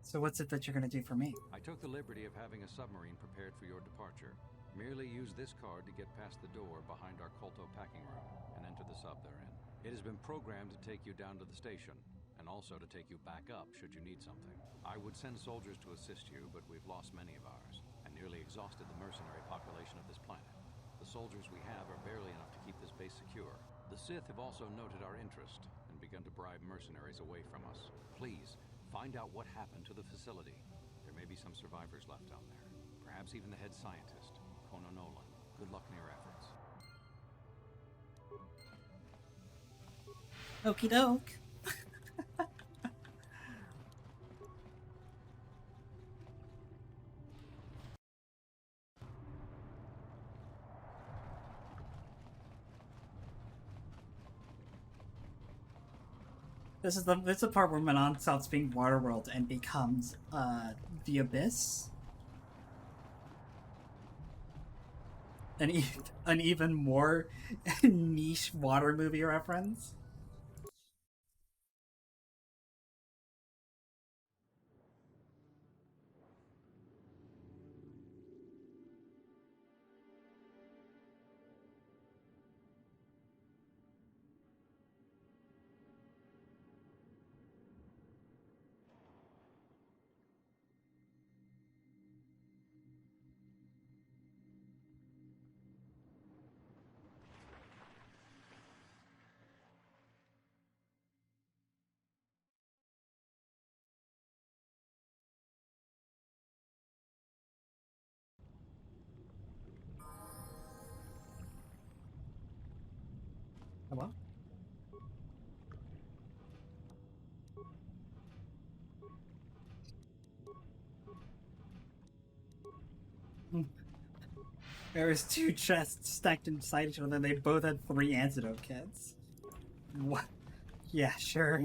So what's it that you're gonna do for me? I took the liberty of having a submarine prepared for your departure. Merely use this card to get past the door behind our Kolto packing room and enter the sub therein. It has been programmed to take you down to the station, and also to take you back up should you need something. I would send soldiers to assist you, but we've lost many of ours, and nearly exhausted the mercenary population of this planet. The soldiers we have are barely enough to keep this base secure. The Sith have also noted our interest, and begun to bribe mercenaries away from us. Please, find out what happened to the facility. There may be some survivors left down there. Perhaps even the head scientist, Kono Nolan. Good luck in your efforts. Okie doke. This is the part where Manaan stops being Waterworld and becomes the Abyss. An even more niche water movie reference. Hello? There was 2 chests stacked inside each other, and they both had 3 antidote kits. What? Yeah, sure.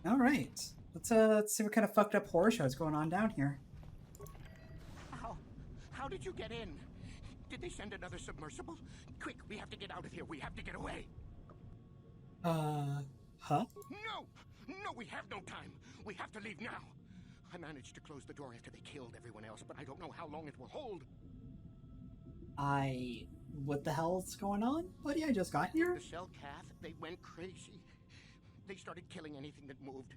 Alright. Let's see what kind of fucked up horror show is going on down here. How did you get in? Did they send another submersible? Quick, we have to get out of here. We have to get away. Huh? No! No, we have no time. We have to leave now. I managed to close the door after they killed everyone else, but I don't know how long it will hold. What the hell's going on, buddy? I just got here? The cell cath, they went crazy. They started killing anything that moved.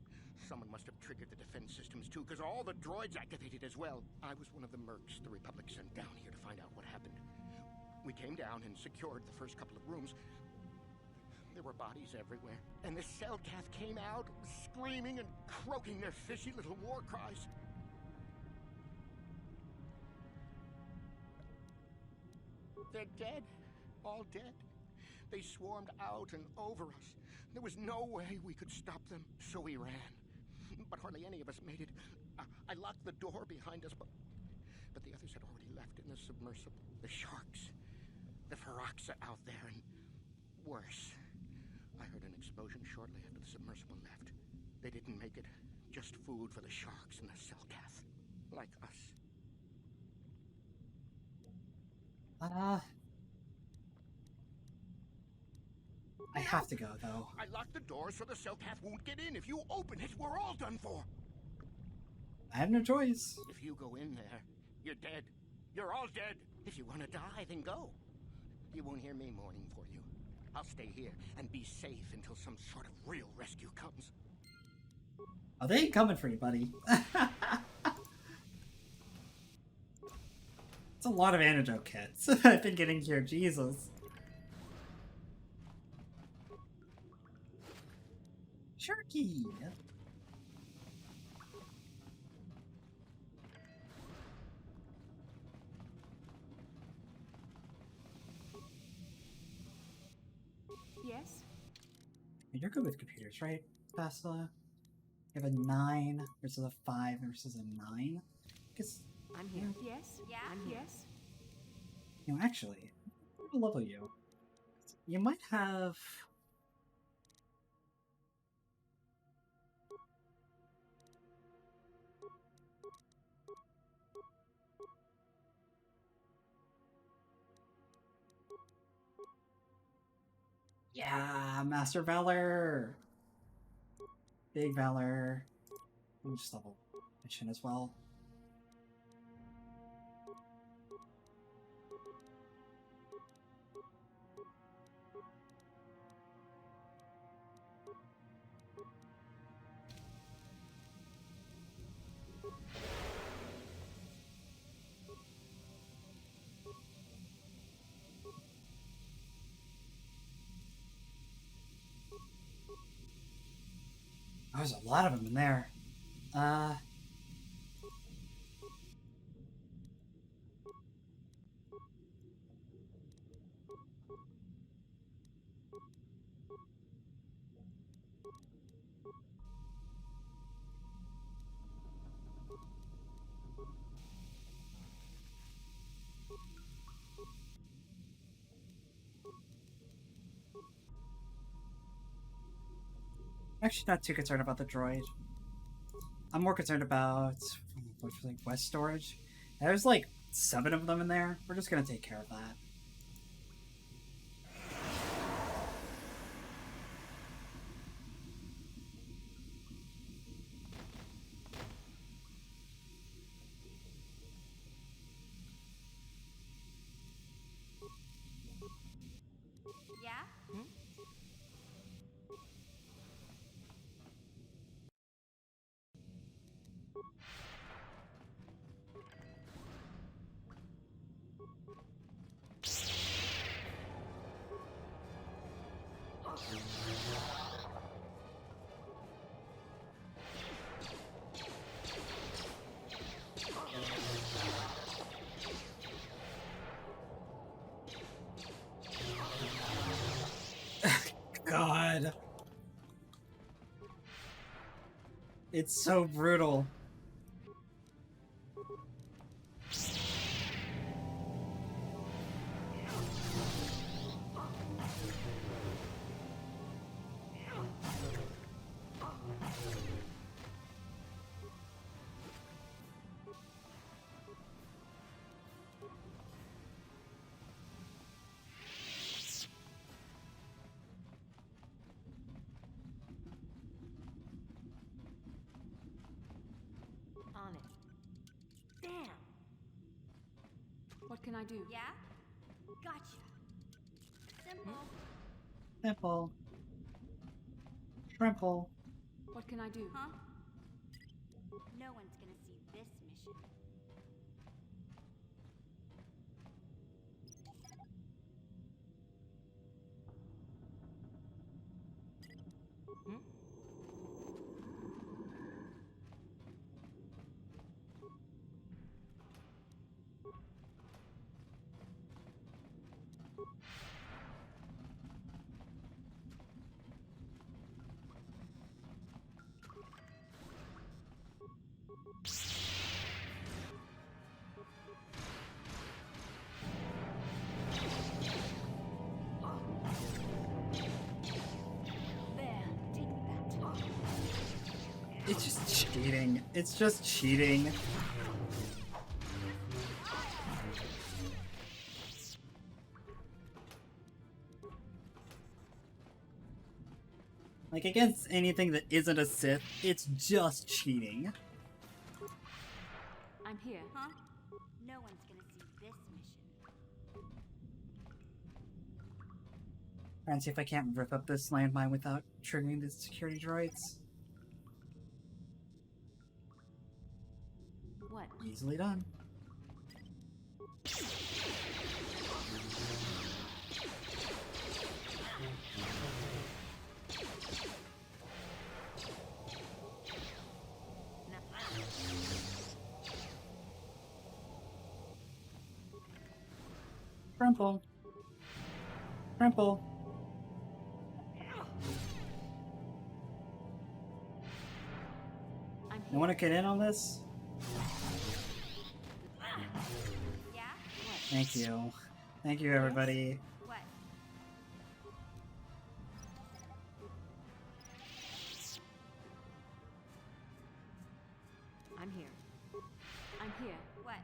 Someone must have triggered the defense systems too, because all the droids activated as well. I was one of the mercs the Republic sent down here to find out what happened. We came down and secured the first couple of rooms. There were bodies everywhere, and the cell cath came out, screaming and croaking their fishy little war cries. They're dead. All dead. They swarmed out and over us. There was no way we could stop them, so we ran. But hardly any of us made it. I locked the door behind us, but the others had already left in the submersible. The sharks. The Ferox are out there, and worse. I heard an explosion shortly after the submersible left. They didn't make it. Just food for the sharks and the Selkath. Like us. I have to go, though. I locked the door so the Selkath won't get in. If you open it, we're all done for. I have no choice. If you go in there, you're dead. You're all dead. If you want to die, then go. You won't hear me mourning for you. I'll stay here and be safe until some sort of real rescue comes. Oh, they ain't coming for you, buddy. It's a lot of antidote kits I've been getting here, Jesus. Sharky! Yes? You're good with computers, right, Tesla? You have a 9 versus a 5 versus a 9? Because I'm here. Yes? Yeah? I'm here. Yes? You know, actually, I'm gonna level you. You might have... Yeah, Master Valor! Big Valor. Let me just level mission as well. There's a lot of them in there. Actually, not too concerned about the droid. I'm more concerned about like West storage. There's like 7 of them in there. We're just gonna take care of that. Yeah? God. It's so brutal. On it. Damn. What can I do? Yeah? Gotcha. Simple. Simple. Shrimple. What can I do? Huh? No one's gonna see this mission. It's just cheating. It's just cheating. Like, against anything that isn't a Sith, it's just cheating. I'm here. Huh? No one's gonna see this mission. Try and see if I can't rip up this landmine without triggering the security droids. What? Easily done. Crumple. Crumple. You want to get in on this? Yeah? Thank you. Thank you, everybody. What? I'm here. I'm here. What?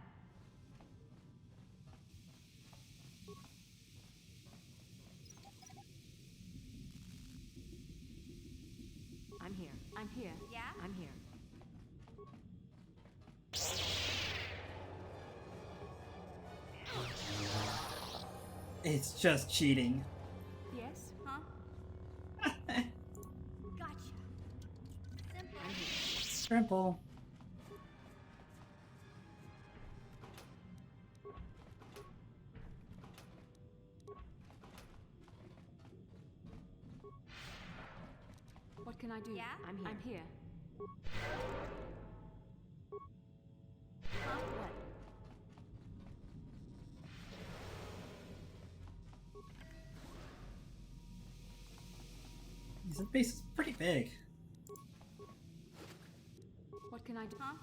I'm here. I'm here. Yeah? I'm here. It's just cheating. Yes? Huh? Gotcha. Simple. Crumple. What can I do? Yeah? I'm here. I'm here. Huh? What? This base is pretty big. What can I do? Huh?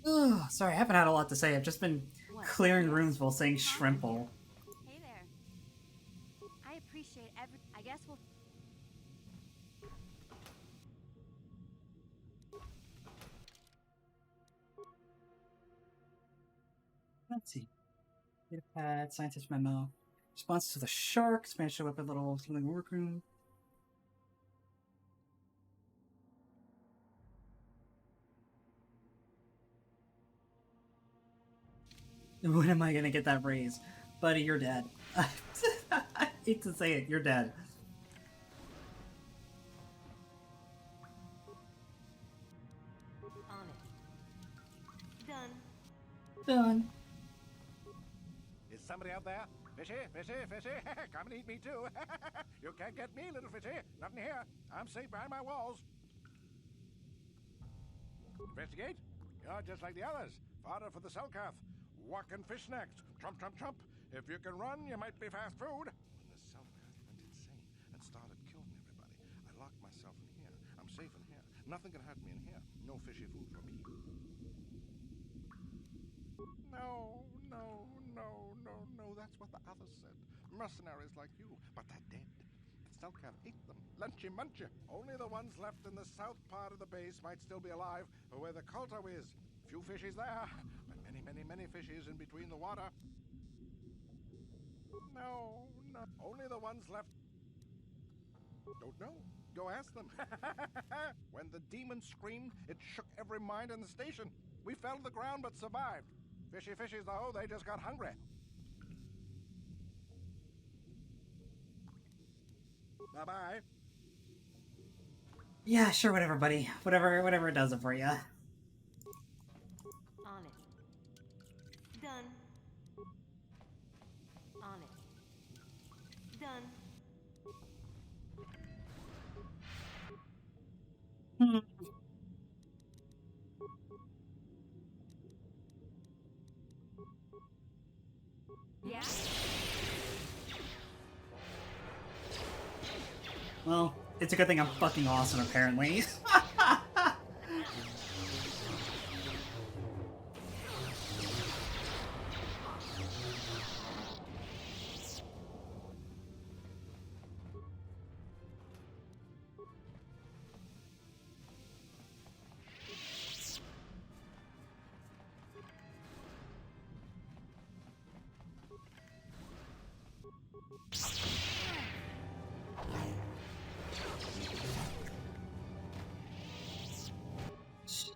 Ugh, sorry, I haven't had a lot to say. I've just been What? clearing rooms while saying shrimple. Hey there. I appreciate appreciate every. I guess we'll. Let's see. Data pad, scientist memo. Response to the sharks. Managed to whip a little healing workroom. When am I gonna get that raise? Buddy, you're dead. I hate to say it, you're dead. On it. Done. Done. Is somebody out there? Fishy, fishy, fishy. Come and eat me too. You can't get me, little fishy. Nothing here. I'm safe behind my walls. Investigate? You're just like the others. Fodder for the Selkath. Walking fish snacks. Trump, trump, trump. If you can run, you might be fast food. When the Selkath went insane and started killing everybody, I locked myself in here. I'm safe in here. Nothing can hurt me in here. No fishy food for me. No, no, no, no, no. That's what the others said. Mercenaries like you, but they're dead. The Selkath ate them. Lunchy munchy. Only the ones left in the south part of the base might still be alive, or where the KOTOR is. Few fishies there, but many, many, many fishies in between the water. No, no. Only the ones left. Don't know. Go ask them. When the demon screamed, it shook every mind in the station. We fell to the ground but survived. Fishy fishies, though, they just got hungry. Bye-bye. Yeah, sure, whatever, buddy. Whatever does it for you. On it. Done. On it. Done. Yeah. Well, it's a good thing I'm fucking awesome, apparently.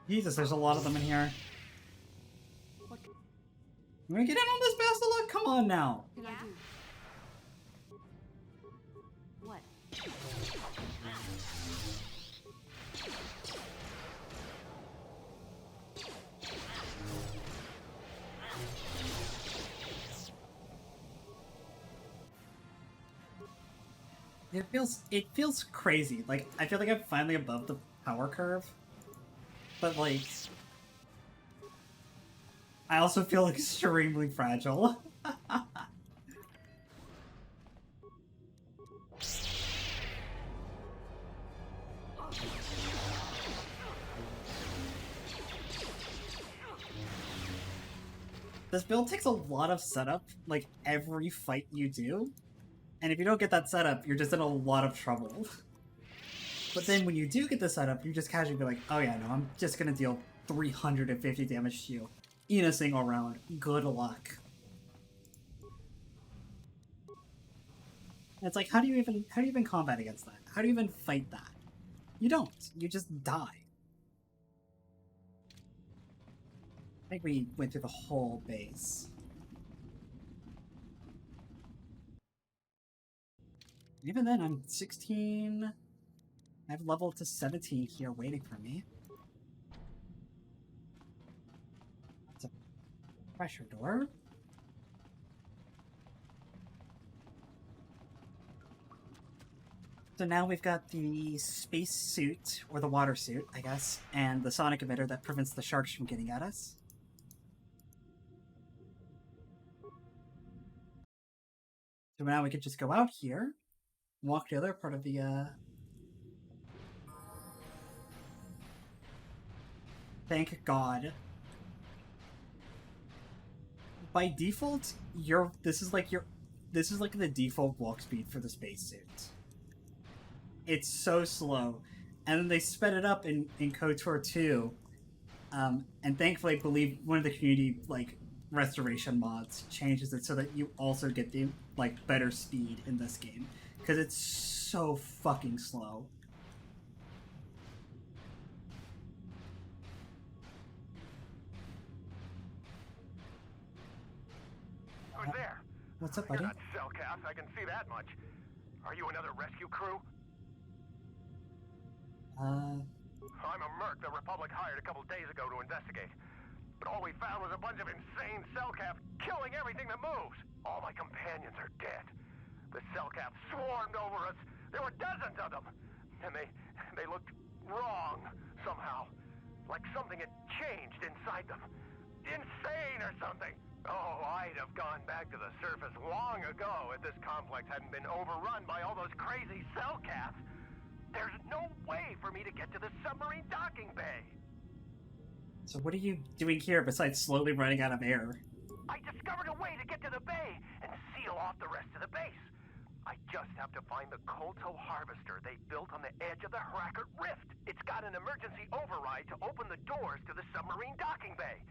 Jesus, there's a lot of them in here. What? You wanna get in on this, Bastila? Come on now. Yeah. What? It feels crazy. Like, I feel like I'm finally above the power curve. But, like, I also feel extremely fragile. This build takes a lot of setup, like, every fight you do. And if you don't get that setup, you're just in a lot of trouble. But then when you do get the setup, you just casually be like, oh yeah, no, I'm just gonna deal 350 damage to you in a single round. Good luck. And it's like, how do you even combat against that? How do you even fight that? You don't. You just die. I think we went through the whole base. Even then, I'm 16... I've leveled to 17 here waiting for me. That's a pressure door. So now we've got the space suit, or the water suit, I guess, and the sonic emitter that prevents the sharks from getting at us. So now we could just go out here, walk the other part of the, Thank God. By default, this is this is like the default walk speed for the spacesuit. It's so slow. And then they sped it up in KOTOR 2. And thankfully, I believe one of the community like restoration mods changes it so that you also get the like better speed in this game. Because it's so fucking slow. Who's there? What's up, buddy? You're not Cellcath, I can see that much. Are you another rescue crew? I'm a merc the Republic hired a couple days ago to investigate. But all we found was a bunch of insane Cellcath killing everything that moves. All my companions are dead. The Cellcath swarmed over us. There were dozens of them. And they looked wrong somehow. Like something had changed inside them. Insane or something. Oh, I'd have gone back to the surface long ago if this complex hadn't been overrun by all those crazy Cellcaths. There's no way for me to get to the submarine docking bay. So what are you doing here besides slowly running out of air? I discovered a way to get to the bay and seal off the rest of the base. I just have to find the KOTOR harvester they built on the edge of the Harakert Rift. It's got an emergency override to open the doors to the submarine docking bay.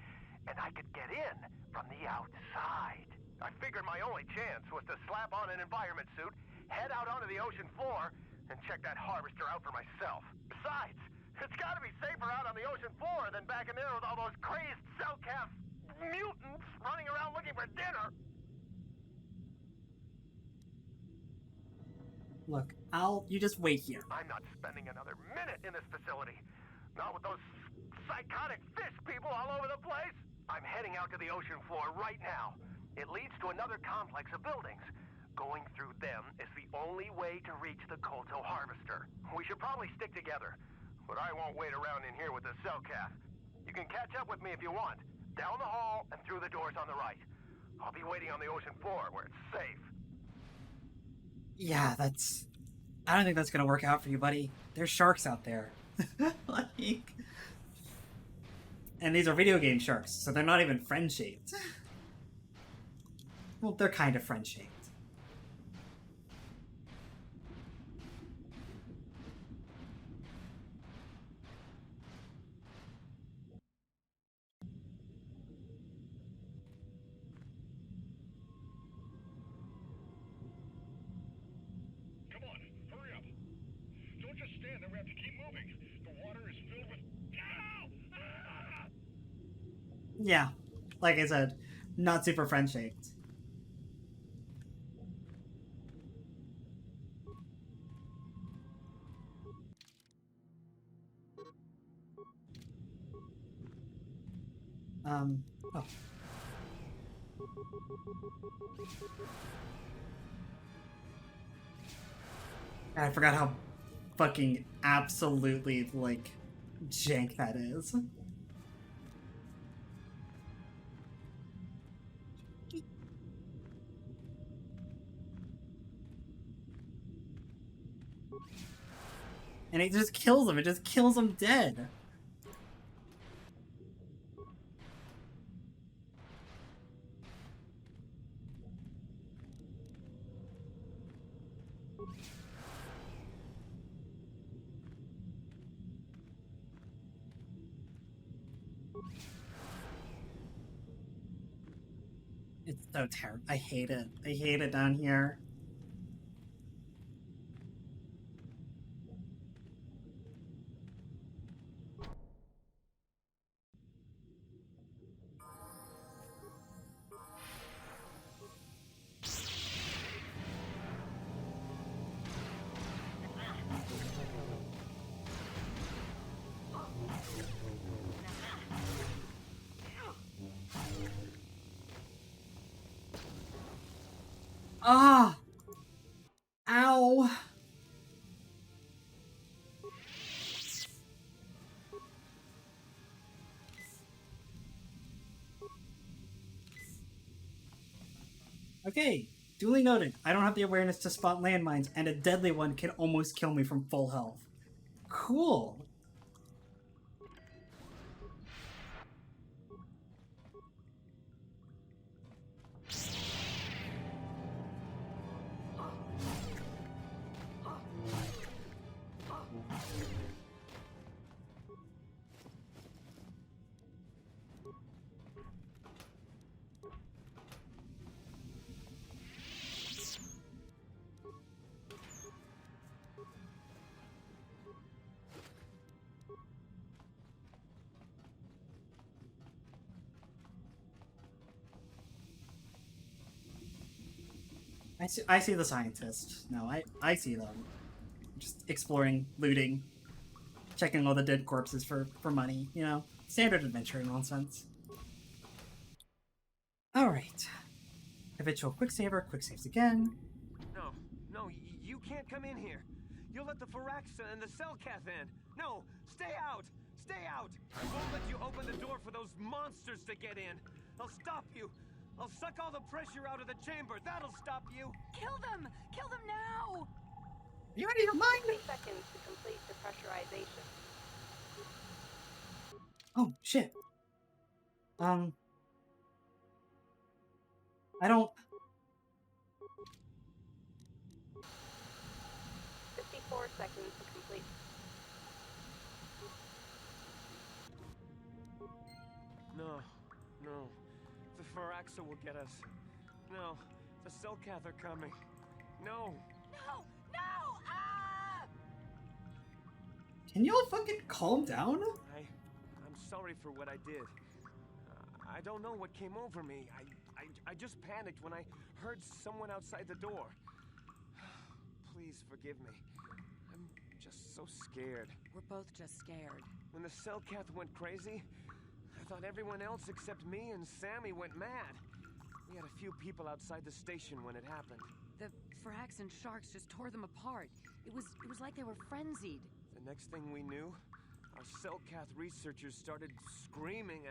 And I could get in from the outside. I figured my only chance was to slap on an environment suit, head out onto the ocean floor, and check that harvester out for myself. Besides, it's gotta be safer out on the ocean floor than back in there with all those crazed Cellcath mutants running around looking for dinner. Look, you just wait here. I'm not spending another minute in this facility. Not with those psychotic fish people all over the place. I'm heading out to the ocean floor right now. It leads to another complex of buildings. Going through them is the only way to reach the KOTOR harvester. We should probably stick together, but I won't wait around in here with the Cellcath. You can catch up with me if you want. Down the hall and through the doors on the right. I'll be waiting on the ocean floor where it's safe. Yeah, I don't think that's gonna work out for you, buddy. There's sharks out there. Like... And these are video game sharks, so they're not even friend-shaped. Well, they're kind of friend-shaped. Come on, hurry up. Don't just stand there, we have to keep moving. The water is filled with... Yeah, like I said, not super friend-shaped. Oh. I forgot how fucking absolutely, like, jank that is. And it just kills him. It just kills him dead. It's so terrible. I hate it. I hate it down here. Ah! Ow! Okay, duly noted. I don't have the awareness to spot landmines, and a deadly one can almost kill me from full health. Cool! I see the scientists. No, I see them. Just exploring, looting, checking all the dead corpses for money, you know? Standard adventure nonsense. Alright. Habitual quick saves again. No, you can't come in here. You'll let the Firaxa and the Selkath in. No, stay out! Stay out! I won't let you open the door for those monsters to get in. I'll stop you. I'll suck all the pressure out of the chamber. That'll stop you. Kill them! Kill them now! You out of your mind? 30 seconds to complete the pressurization. Oh, shit. I don't... 54 seconds to complete. No. The Firaxa will get us. No, the Selkath are coming. No! Ah! Can y'all fucking calm down? I'm sorry for what I did. I don't know what came over me. I just panicked when I heard someone outside the door. Please forgive me. I'm just so scared. We're both just scared. When the Selkath went crazy, I thought everyone else except me and Sammy went mad. We had a few people outside the station when it happened. The Frax and Sharks just tore them apart. It was like they were frenzied. The next thing we knew, our Selkath researchers started screaming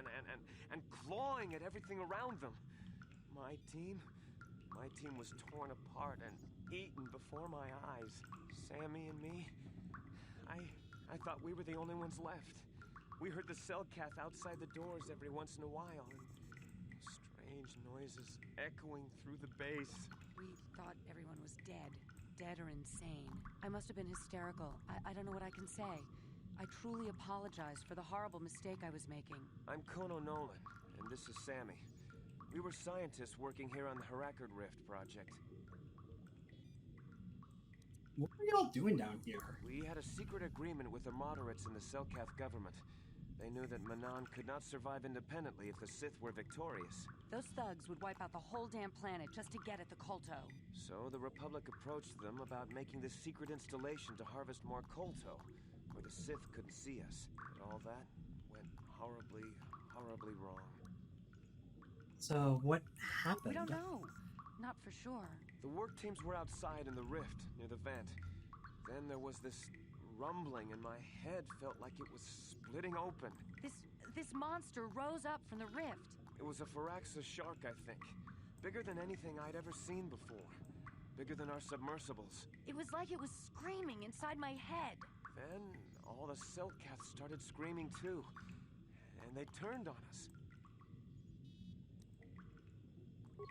and clawing at everything around them. My team was torn apart and eaten before my eyes. Sammy and me, I thought we were the only ones left. We heard the Selkath outside the doors every once in a while, and strange noises echoing through the base. We thought everyone was dead or insane. I must have been hysterical. I don't know what I can say. I truly apologize for the horrible mistake I was making. I'm Kono Nolan, and this is Sammy. We were scientists working here on the Harakard Rift project. What are y'all doing down here? We had a secret agreement with the moderates in the Selkath government. They knew that Manaan could not survive independently if the Sith were victorious. Those thugs would wipe out the whole damn planet just to get at the Kolto. So the Republic approached them about making this secret installation to harvest more Kolto, where the Sith couldn't see us. But all that went horribly wrong. So what happened? We don't know. Not for sure. The work teams were outside in the rift, near the vent. Then there was this rumbling and my head felt like it was splitting open. This monster rose up from the rift. It was a Firaxa shark, I think. Bigger than anything I'd ever seen before. Bigger than our submersibles. It was like it was screaming inside my head. Then all the Selkaths started screaming too. And they turned on us.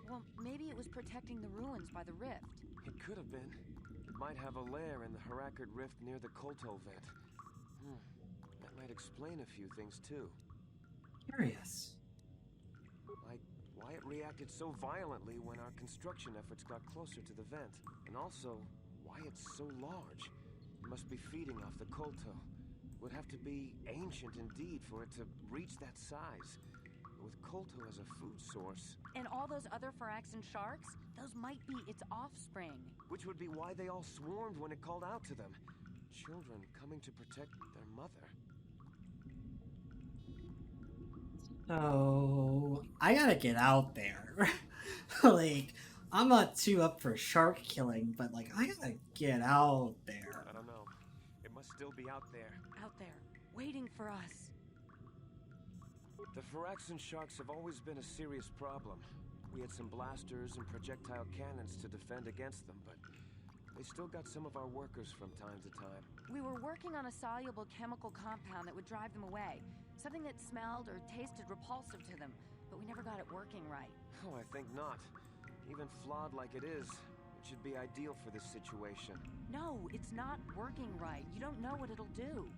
Well, maybe it was protecting the ruins by the rift. It could have been. It might have a lair in the Harakard Rift near the Kolto vent. That might explain a few things too. Curious. Like why it reacted so violently when our construction efforts got closer to the vent. And also, why it's so large. It must be feeding off the Kolto. It would have to be ancient indeed for it to reach that size. With Kolto as a food source. And all those other Firaxan sharks? Those might be its offspring. Which would be why they all swarmed when it called out to them. Children coming to protect their mother. So... I gotta get out there. Like, I'm not too up for shark killing, but like, I gotta get out there. I don't know. It must still be out there. Out there, waiting for us. The Firaxan sharks have always been a serious problem. We had some blasters and projectile cannons to defend against them, but they still got some of our workers from time to time. We were working on a soluble chemical compound that would drive them away. Something that smelled or tasted repulsive to them, but we never got it working right. Oh, I think not. Even flawed like it is, it should be ideal for this situation. No, it's not working right. You don't know what it'll do.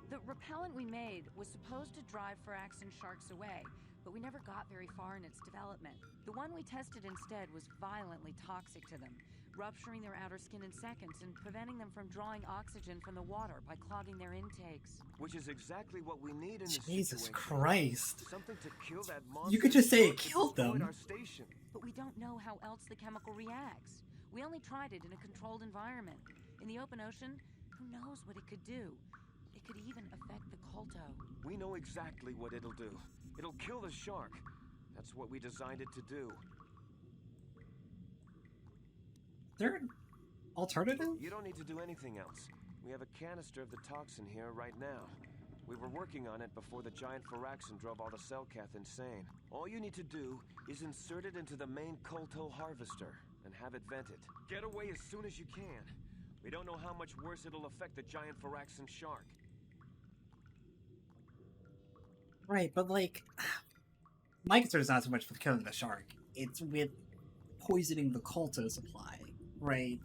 The repellent we made was supposed to drive Firaxan sharks away, but we never got very far in its development. The one we tested instead was violently toxic to them, rupturing their outer skin in seconds and preventing them from drawing oxygen from the water by clogging their intakes. Which is exactly what we need in this Jesus situation. Christ. Something to kill that monster. You could just say it killed them. Our station. But We don't know how else the chemical reacts. We only tried it in a controlled environment. In the open ocean, who knows what it could do? It could even affect the Kolto. We know exactly what it'll do. It'll kill the shark. That's what we designed it to do. Is there an alternative? You don't need to do anything else. We have a canister of the toxin here right now. We were working on it before the giant Firaxin drove all the Selkath insane. All you need to do is insert it into the main Kolto harvester and have it vented. Get away as soon as you can. We don't know how much worse it'll affect the giant Firaxin shark. Right, but like, my concern is not so much with killing the shark. It's with poisoning the Kolto supply, right?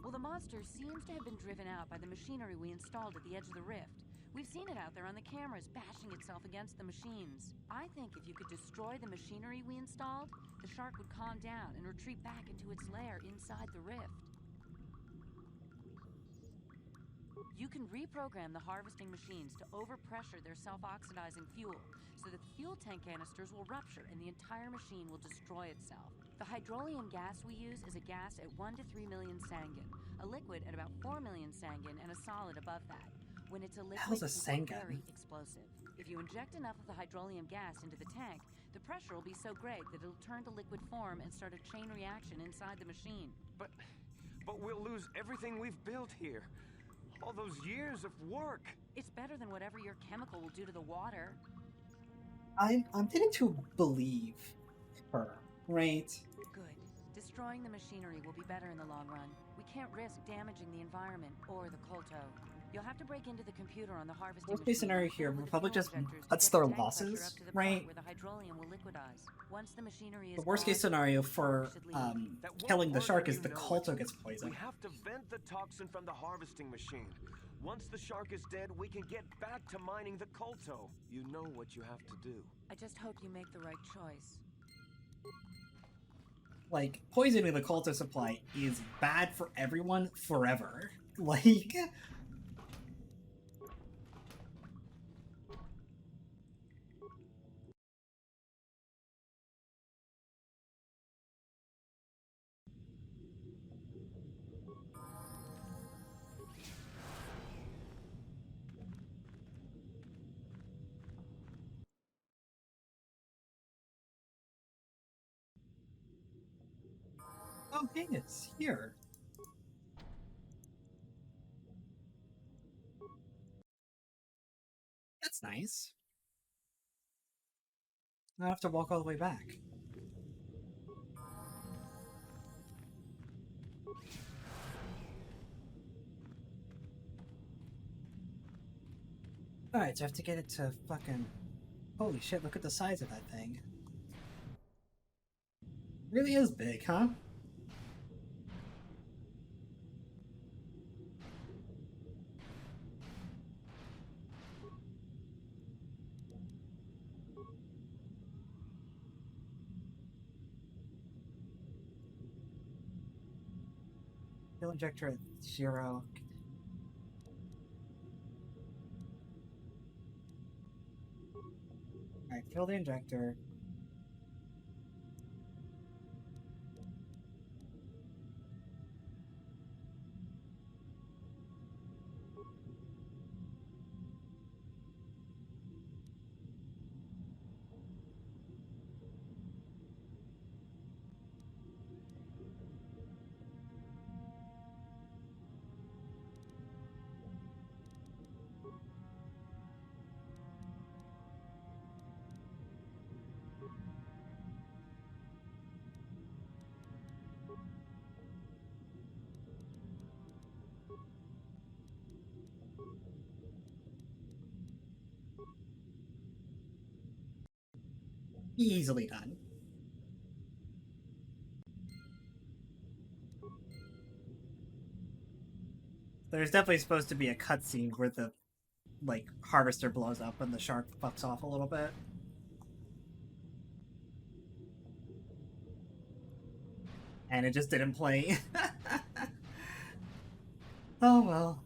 Well, the monster seems to have been driven out by the machinery we installed at the edge of the rift. We've seen it out there on the cameras, bashing itself against the machines. I think if you could destroy the machinery we installed, the shark would calm down and retreat back into its lair inside the rift. You can reprogram the harvesting machines to overpressure their self-oxidizing fuel, so that the fuel tank canisters will rupture and the entire machine will destroy itself. The hydrolium gas we use is a gas at 1 to 3 million sanguine, a liquid at about 4 million sanguine, and a solid above that. When it's a liquid, hell's a it's sanguine? very explosive. If you inject enough of the hydrolium gas into the tank, the pressure will be so great that it'll turn to liquid form and start a chain reaction inside the machine. But we'll lose everything we've built here. All those years of work. It's better than whatever your chemical will do to the water. I'm tending to believe her, right? Good. Destroying the machinery will be better in the long run. We can't risk damaging the environment or the Kolto. You'll have to break into the computer on the harvesting Worst case machine, scenario here, with the Republic fuel just injectors to cuts get their the tank pressure losses, up to the point right? where the hydrolium will liquidize. Once the machinery is The worst case gone, scenario for That won't killing the work shark when is you the know Kolto it. gets poisoned. We have to vent the toxin from the harvesting machine. Once the shark is dead, we can get back to mining the Kolto. You know what you have to do. I just hope you make the right choice. Like, poisoning the Kolto supply is bad for everyone forever. Like... Oh, hey, it's here. That's nice. I don't have to walk all the way back. Alright, so I have to get it to fucking... Holy shit, look at the size of that thing. Really is big, huh? Fuel injector at 0. Alright, fill the injector. Easily done. There's definitely supposed to be a cutscene where the, like, harvester blows up and the shark fucks off a little bit. And it just didn't play. Oh well.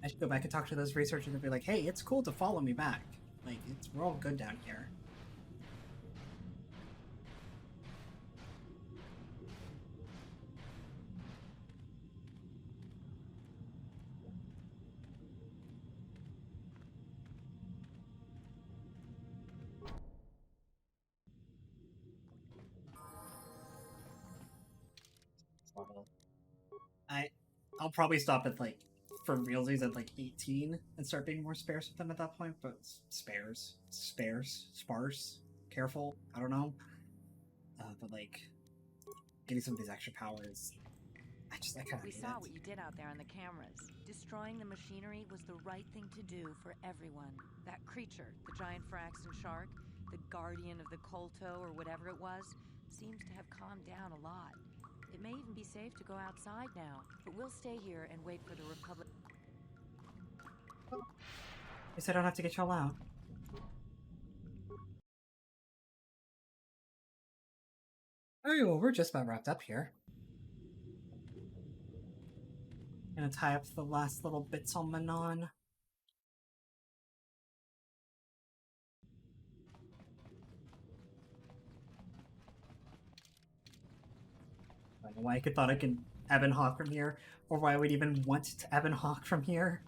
I should go back and talk to those researchers and be like, hey, it's cool to follow me back. Like, we're all good down here. I'll probably stop at, like, for realsies at, like, 18 and start being more sparse with them at that point, but sparse, careful, I don't know. But, like, getting some of these extra powers, I kind of We need saw it. what you did out there on the cameras. Destroying the machinery was the right thing to do for everyone. That creature, the giant Firaxan shark, the guardian of the Kolto or whatever it was, seems to have calmed down a lot. It may even be safe to go outside now, but we'll stay here and wait for the Republic. Guess I don't have to get y'all out. Alright, well, we're just about wrapped up here. Gonna tie up the last little bits on Manaan. I don't know why I thought I could Ebon Hawk from here, or why I would even want to Ebon Hawk from here.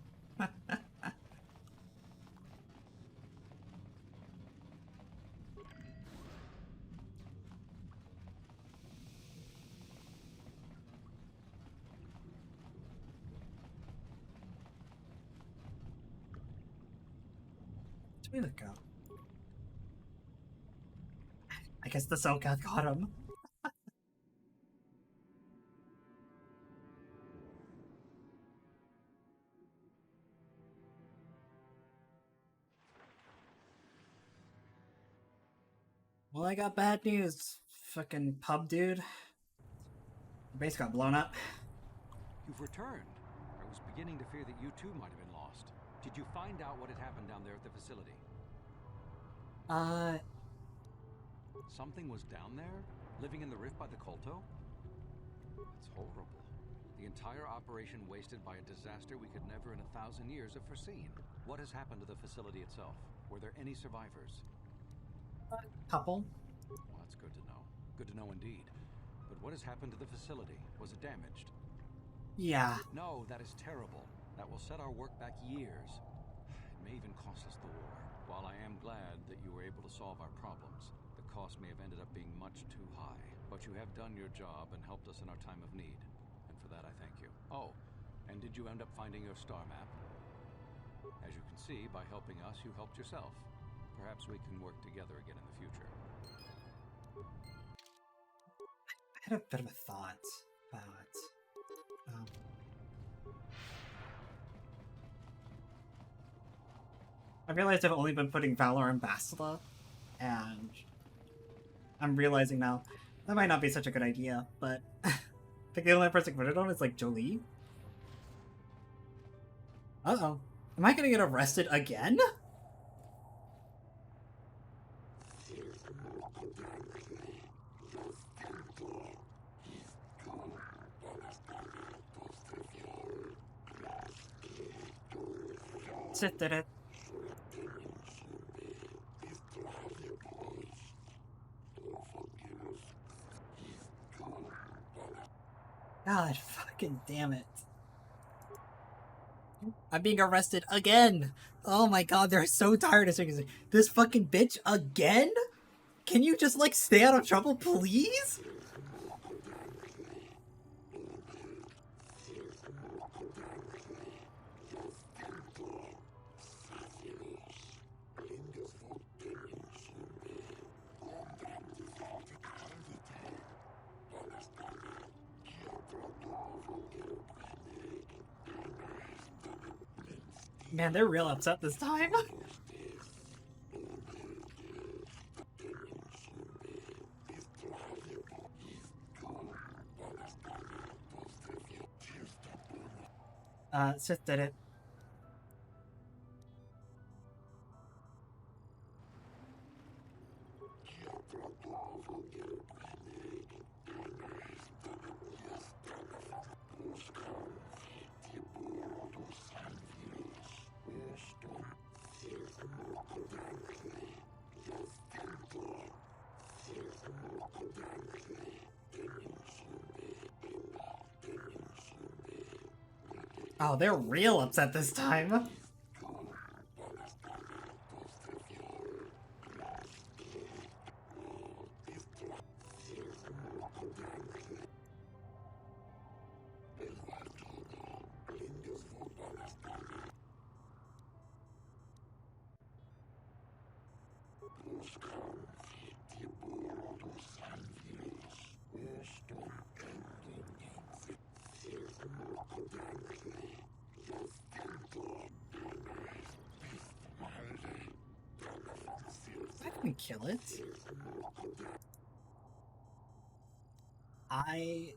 Where'd we go? I guess the Selkath got him. Well, I got bad news. Fucking pub dude. The base got blown up. You've returned. I was beginning to fear that you too might have been lost. Did you find out what had happened down there at the facility? Something was down there? Living in the rift by the Kolto? That's horrible. The entire operation wasted by a disaster we could never in 1,000 years have foreseen. What has happened to the facility itself? Were there any survivors? Couple. Well, that's good to know. Good to know indeed. But what has happened to the facility? Was it damaged? Yeah. No, that is terrible. That will set our work back years. It may even cost us the war. While I am glad that you were able to solve our problems, the cost may have ended up being much too high. But you have done your job and helped us in our time of need. And for that I thank you. Oh, and did you end up finding your star map? As you can see, by helping us, you helped yourself. Perhaps we can work together again in the future. I had a bit of a thought about... I realized I've only been putting Valor and Bastila, and I'm realizing now that might not be such a good idea, but I think the only person I put it on is like Jolie. Uh-oh. Am I gonna get arrested again? Sit did it. God fucking damn it. I'm being arrested again! Oh my god, they're so tired of saying this fucking bitch again? Can you just like stay out of trouble, please? Man, they're real upset this time. Sith did it. Oh, they're real upset this time. I didn't kill it. I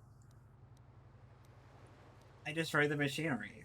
destroyed the machinery.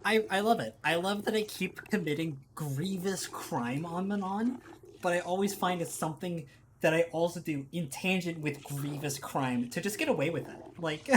I love it. I love that I keep committing grievous crime on Manaan, but I always find it's something that I also do in tangent with grievous crime to just get away with it. Like,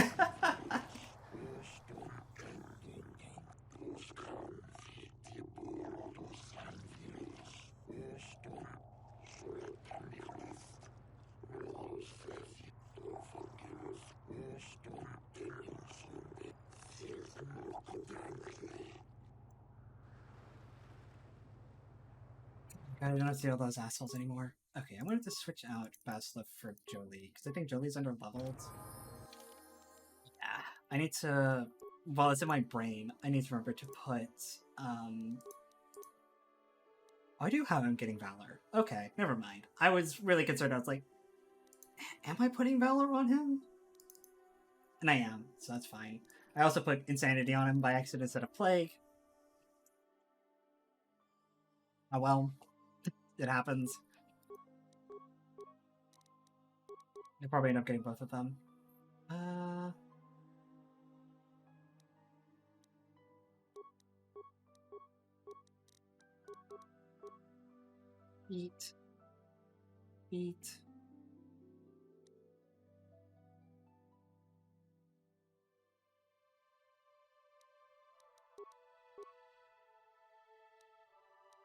I don't see all those assholes anymore. Okay, I'm gonna have to switch out Basilisk for Jolie, because I think Jolie's under leveled. Yeah, I need to. While it's in my brain, I need to remember to put. I do have him getting Valor. Okay, never mind. I was really concerned. I was like, am I putting Valor on him? And I am, so that's fine. I also put Insanity on him by accident instead of Plague. Oh well. It happens. I'll probably end up getting both of them. Eat. Eat.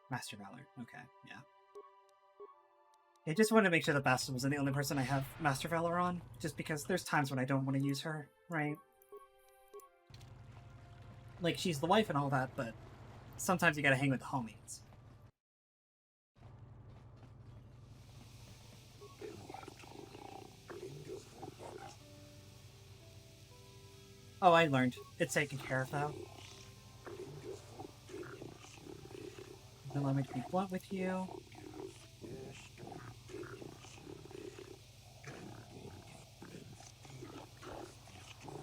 Master Valor. Okay, yeah. I just wanted to make sure that Basta wasn't the only person I have Master Valor on, just because there's times when I don't want to use her, right? Like, she's the wife and all that, but sometimes you gotta hang with the homies. Oh, I learned. It's taken care of, though. Allow me to be blunt with you.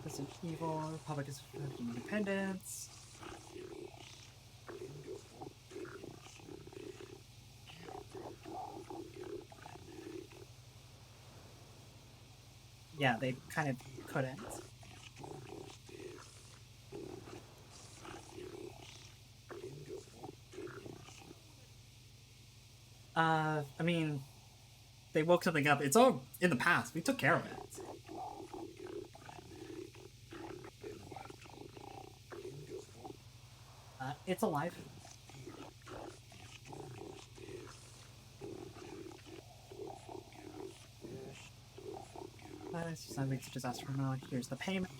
This is evil. Republic is independence. Yeah, they kind of couldn't. I mean, they woke something up. It's all in the past. We took care of it. It's alive. Somebody just asked for now. Here's the payment.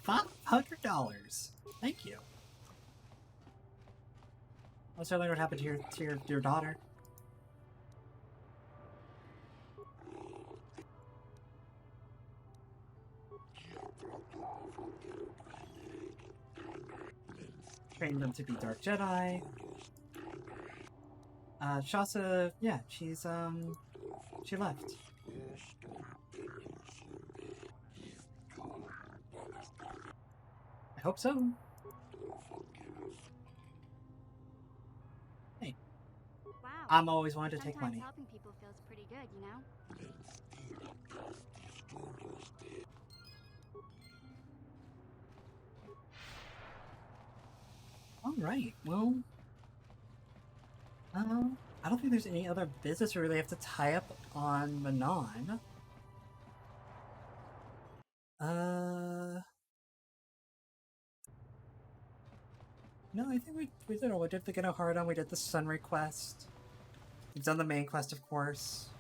$500. Thank you. Let's learn what happened to your daughter. Train them to be Dark Jedi. Shasa, yeah, she left. I hope so. Hey. Wow. I'm always wanting to take Sometimes money. helping people feels pretty good, you know? Alright, well... I don't think there's any other business we really have to tie up on Manaan. No, I think we did all. We did the GenoHaradan, we did the Sunry quest. We've done the main quest, of course.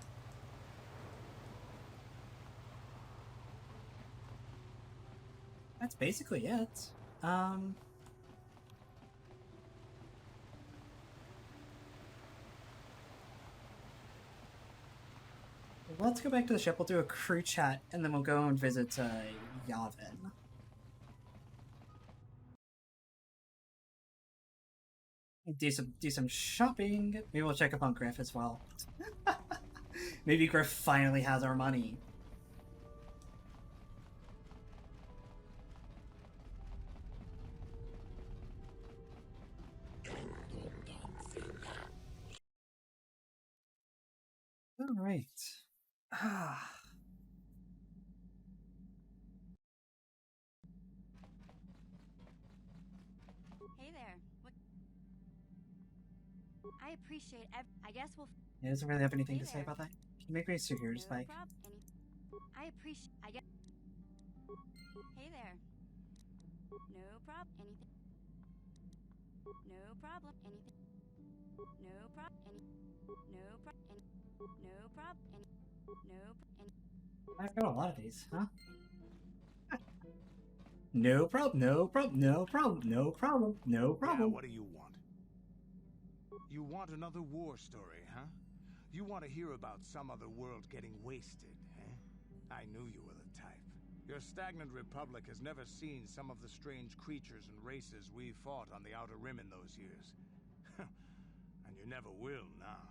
That's basically it. Let's go back to the ship, we'll do a crew chat, and then we'll go and visit Yavin. Do some shopping. Maybe we'll check up on Griff as well. Maybe Griff finally has our money. Alright. Hey there. What? I appreciate I guess we'll... He doesn't really have anything to say about that. Can you make me a superior spike? I appreciate... I guess... Hey there. No problem. Anything? No problem. Anything? No problem. Any... No problem. Any... No problem. Any... No problem. I've got a lot of these, huh? No problem, no problem, no problem, no problem, no problem. Yeah, what do you want? You want another war story, huh? You want to hear about some other world getting wasted, eh? I knew you were the type. Your stagnant republic has never seen some of the strange creatures and races we fought on the Outer Rim in those years. And you never will now.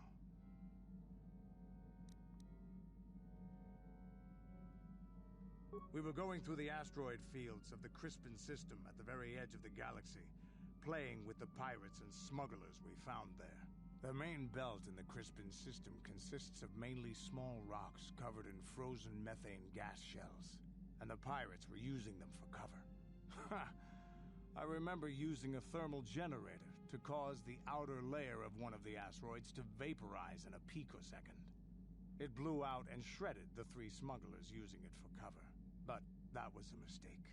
We were going through the asteroid fields of the Crispin system at the very edge of the galaxy, playing with the pirates and smugglers we found there. The main belt in the Crispin system consists of mainly small rocks covered in frozen methane gas shells, and the pirates were using them for cover. Ha! I remember using a thermal generator to cause the outer layer of one of the asteroids to vaporize in a picosecond. It blew out and shredded the 3 smugglers using it for cover. But that was a mistake.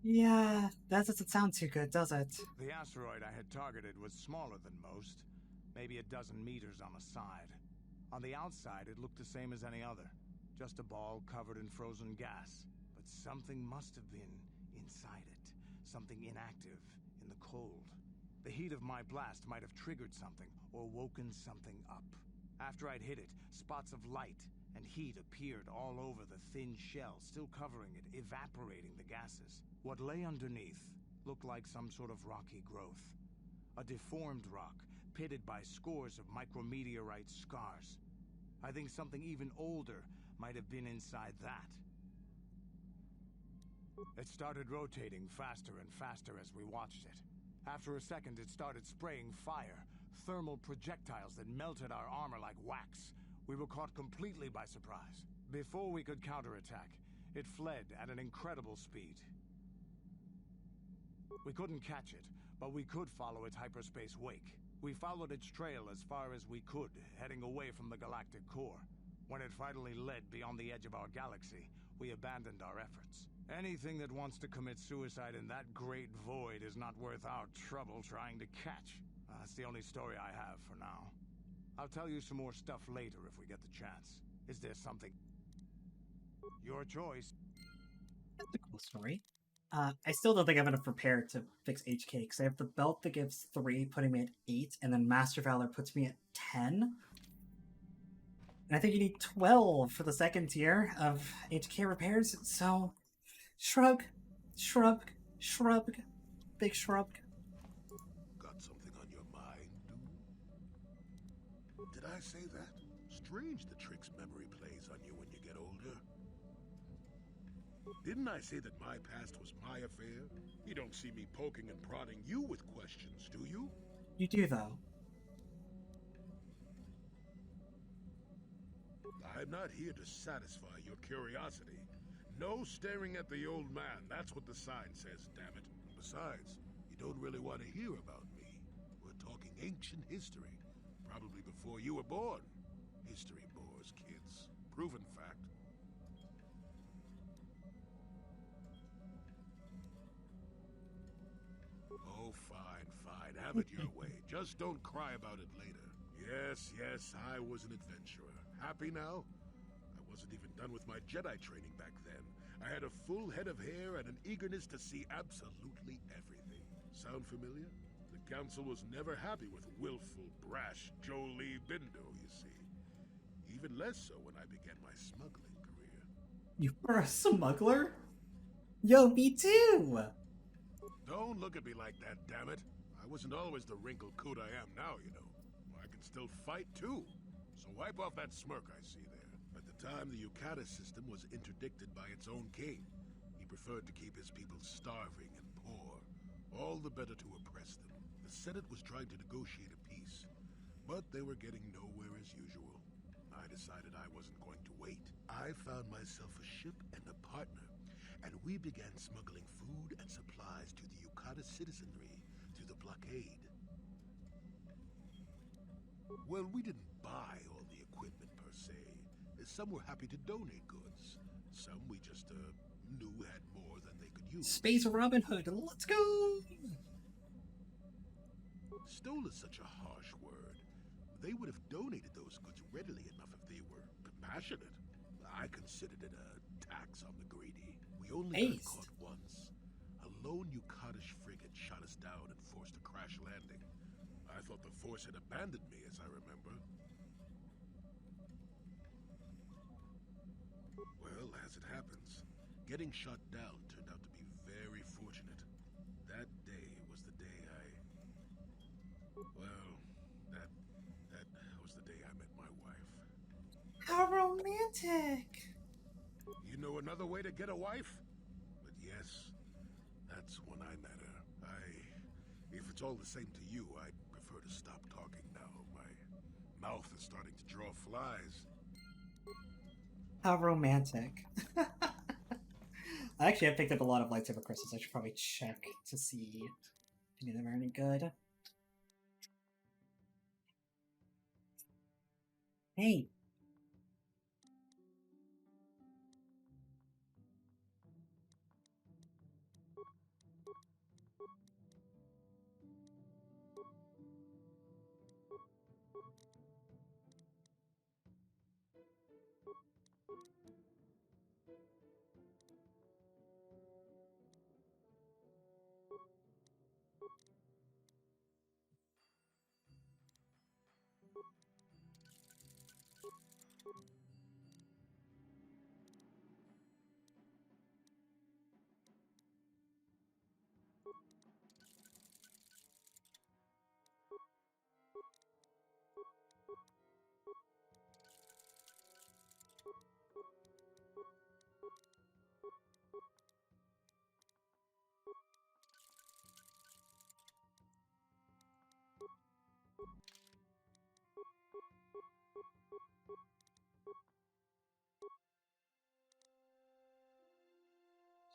Yeah, that doesn't sound too good, does it? The asteroid I had targeted was smaller than most, maybe a dozen meters on a side. On the outside, it looked the same as any other, just a ball covered in frozen gas. But something must have been inside it, something inactive in the cold. The heat of my blast might have triggered something or woken something up. After I'd hit it, spots of light and heat appeared all over the thin shell, still covering it, evaporating the gases. What lay underneath looked like some sort of rocky growth. A deformed rock, pitted by scores of micrometeorite scars. I think something even older might have been inside that. It started rotating faster and faster as we watched it. After a second, it started spraying fire, thermal projectiles that melted our armor like wax. We were caught completely by surprise. Before we could counterattack, it fled at an incredible speed. We couldn't catch it, but we could follow its hyperspace wake. We followed its trail as far as we could, heading away from the galactic core. When it finally led beyond the edge of our galaxy, we abandoned our efforts. Anything that wants to commit suicide in that great void is not worth our trouble trying to catch. That's the only story I have for now. I'll tell you some more stuff later if we get the chance. Is there something? Your choice. That's a cool story. I still don't think I'm going to prepare to fix HK, because I have the belt that gives 3, putting me at 8, and then Master Valor puts me at 10. And I think you need 12 for the second tier of HK repairs, so... Shrug. Shrug. Shrug. Big shrug. Got something on your mind, dude? Did I say that? Strange the tricks memory plays on you when you get older. Didn't I say that my past was my affair? You don't see me poking and prodding you with questions, do you? You do, though. I'm not here to satisfy your curiosity. No staring at the old man. That's what the sign says, damn it. Besides, you don't really want to hear about me. We're talking ancient history. Probably before you were born. History bores kids. Proven fact. Oh, fine, fine. Have it your way. Just don't cry about it later. Yes, yes, I was an adventurer. Happy now? I wasn't even done with my Jedi training back then. I had a full head of hair and an eagerness to see absolutely everything. Sound familiar? The Council was never happy with willful, brash Jolie Bindo, you see. Even less so when I began my smuggling career. You were a smuggler? Yo, me too! Don't look at me like that, damn it. I wasn't always the wrinkled coot I am now, you know. I can still fight, too. So wipe off that smirk I see there. At the time, the Yukata system was interdicted by its own king. He preferred to keep his people starving and poor, all the better to oppress them. The Senate was trying to negotiate a peace, but they were getting nowhere as usual. I decided I wasn't going to wait. I found myself a ship and a partner, and we began smuggling food and supplies to the Yukata citizenry through the blockade. Well, we didn't buy all the equipment per se. Some were happy to donate goods. Some we just knew had more than they could use. Space Robin Hood, let's go! Stole is such a harsh word. They would have donated those goods readily enough if they were compassionate. I considered it a tax on the greedy. We only got caught once. A lone Yukatish frigate shot us down and forced a crash landing. I thought the Force had abandoned me, as I remember. Well, as it happens, getting shot down turned out to be very fortunate. That day was the day that was the day I met my wife. How romantic! You know another way to get a wife? But yes, that's when I met her. If it's all the same to you, I'd prefer to stop talking now. My mouth is starting to draw flies. How romantic. Actually, I picked up a lot of lightsaber crystals. I should probably check to see if any of them are any good. Hey.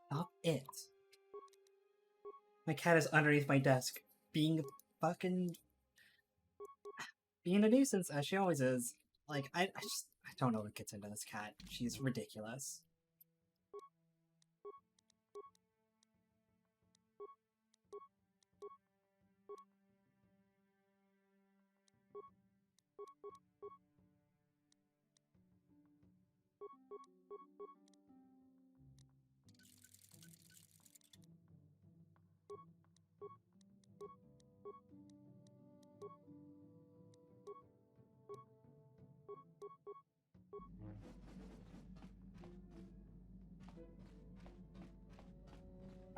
Stop it. My cat is underneath my desk, being a nuisance, as she always is. Like, I don't know what gets into this cat. She's ridiculous.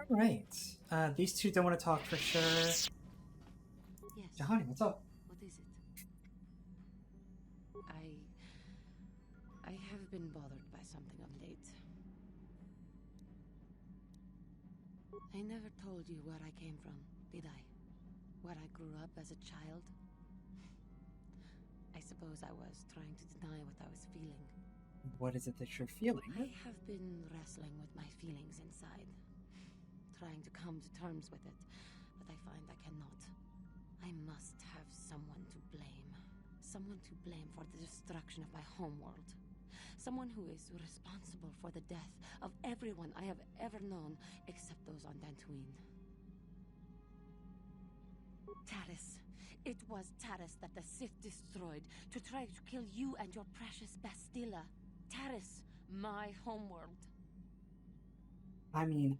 Alright. These two don't want to talk for sure. Yes. Johnny, what's up? What is it? I have been bothered by something of late. I never told you where I came from, did I? Where I grew up as a child? I suppose I was trying to deny what I was feeling. What is it that you're feeling? I have been wrestling with my feelings inside, trying to come to terms with it. but I find I cannot. I must have someone to blame. Someone to blame for the destruction of my homeworld. Someone who is responsible for the death of everyone I have ever known, except those on Dantooine. Taris. It was Taris that the Sith destroyed to try to kill you and your precious Bastilla. Taris, my homeworld. I mean,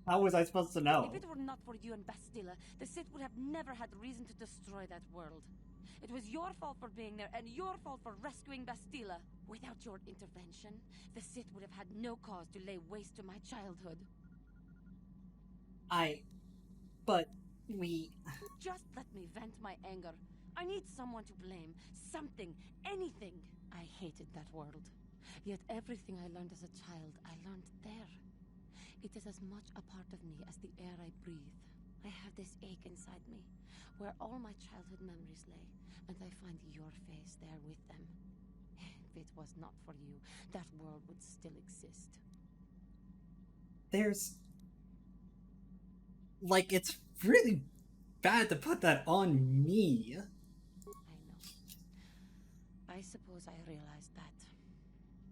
how was I supposed to know? If it were not for you and Bastilla, the Sith would have never had reason to destroy that world. It was your fault for being there, and your fault for rescuing Bastilla. Without your intervention, the Sith would have had no cause to lay waste to my childhood. But we... Just let me vent my anger. I need someone to blame. Something. Anything. I hated that world. Yet everything I learned as a child, I learned there. It is as much a part of me as the air I breathe. I have this ache inside me, where all my childhood memories lay, and I find your face there with them. If it was not for you, that world would still exist. There's... Like, it's really bad to put that on me. I know. I suppose I realized that.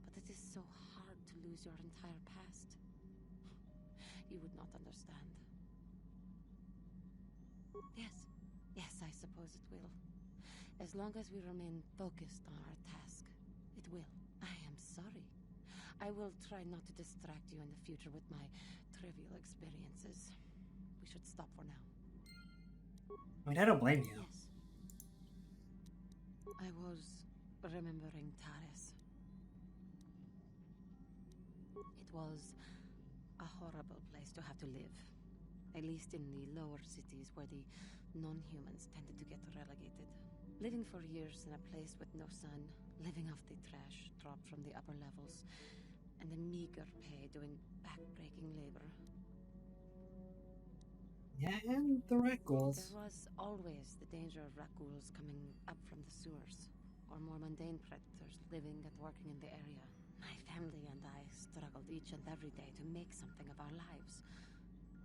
But it is so hard to lose your entire past. You would not understand. Yes, I suppose it will. As long as we remain focused on our task, it will. I am sorry. I will try not to distract you in the future with my trivial experiences. We should stop for now. I mean, I don't blame you. Yes. I was remembering Taris. It was a horrible place to have to live. At least in the lower cities where the non-humans tended to get relegated. Living for years in a place with no sun, living off the trash dropped from the upper levels, and a meager pay doing back-breaking labor. Yeah, and the rat ghouls. There was always the danger of rat ghouls coming up from the sewers, or more mundane predators living and working in the area. My family and I struggled each and every day to make something of our lives.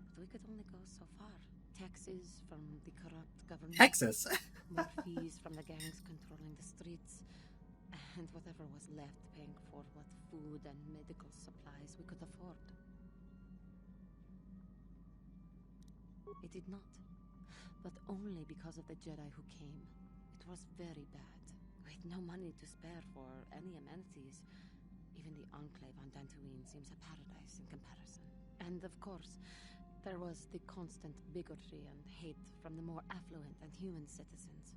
But we could only go so far. Taxes from the corrupt government. Texas? More fees from the gangs controlling the streets. And whatever was left paying for what food and medical supplies we could afford. It did not. But only because of the Jedi who came. It was very bad. With no money to spare for any amenities. Even the Enclave on Dantooine seems a paradise in comparison. And of course, there was the constant bigotry and hate from the more affluent and human citizens,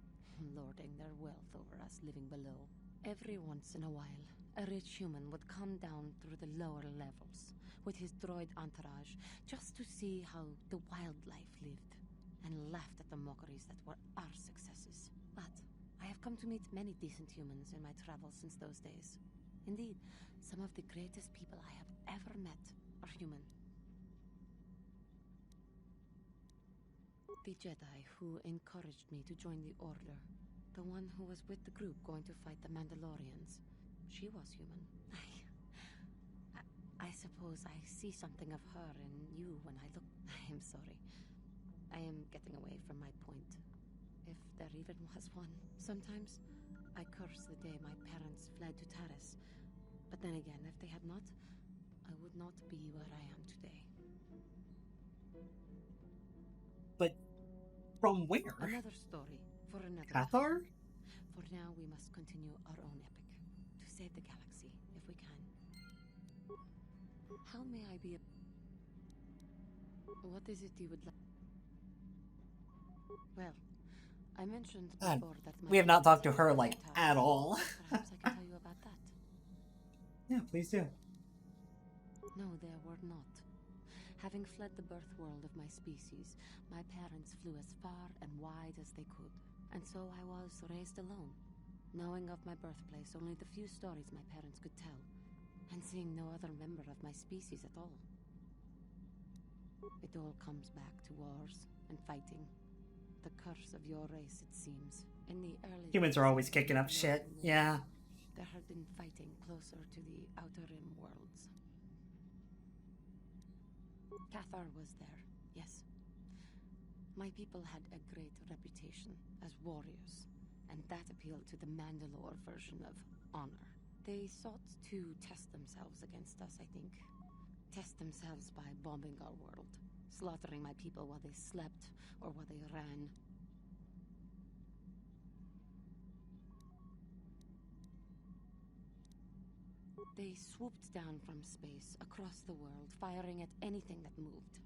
lording their wealth over us living below. Every once in a while, a rich human would come down through the lower levels with his droid entourage just to see how the wildlife lived, and laughed at the mockeries that were our successes. But I have come to meet many decent humans in my travels since those days. Indeed, some of the greatest people I have ever met are human. The Jedi who encouraged me to join the Order, the one who was with the group going to fight the Mandalorians, she was human. I suppose I see something of her in you when I look. I am sorry. I am getting away from my point, if there even was one. Sometimes I curse the day my parents fled to Taris, but then again, if they had not, I would not be where I am today. But from where? Another story for another KOTOR? For now, we must continue our own epic to save the galaxy, if we can. How may I be What is it you would like? Well, I mentioned before that we have not talked to her, like, at all. Perhaps I can tell you about that. Yeah, please do. No, there were not. Having fled the birth world of my species, my parents flew as far and wide as they could. And so I was raised alone, knowing of my birthplace only the few stories my parents could tell, and seeing no other member of my species at all. It all comes back to wars and fighting. The curse of your race, it seems. In the early Humans are always kicking up shit, yeah. There had been fighting closer to the Outer Rim worlds. KOTOR was there, yes. My people had a great reputation as warriors, and that appealed to the Mandalore version of honor. They sought to test themselves against us, I think. Test themselves by bombing our world, slaughtering my people while they slept or while they ran. They swooped down from space, across the world, firing at anything that moved.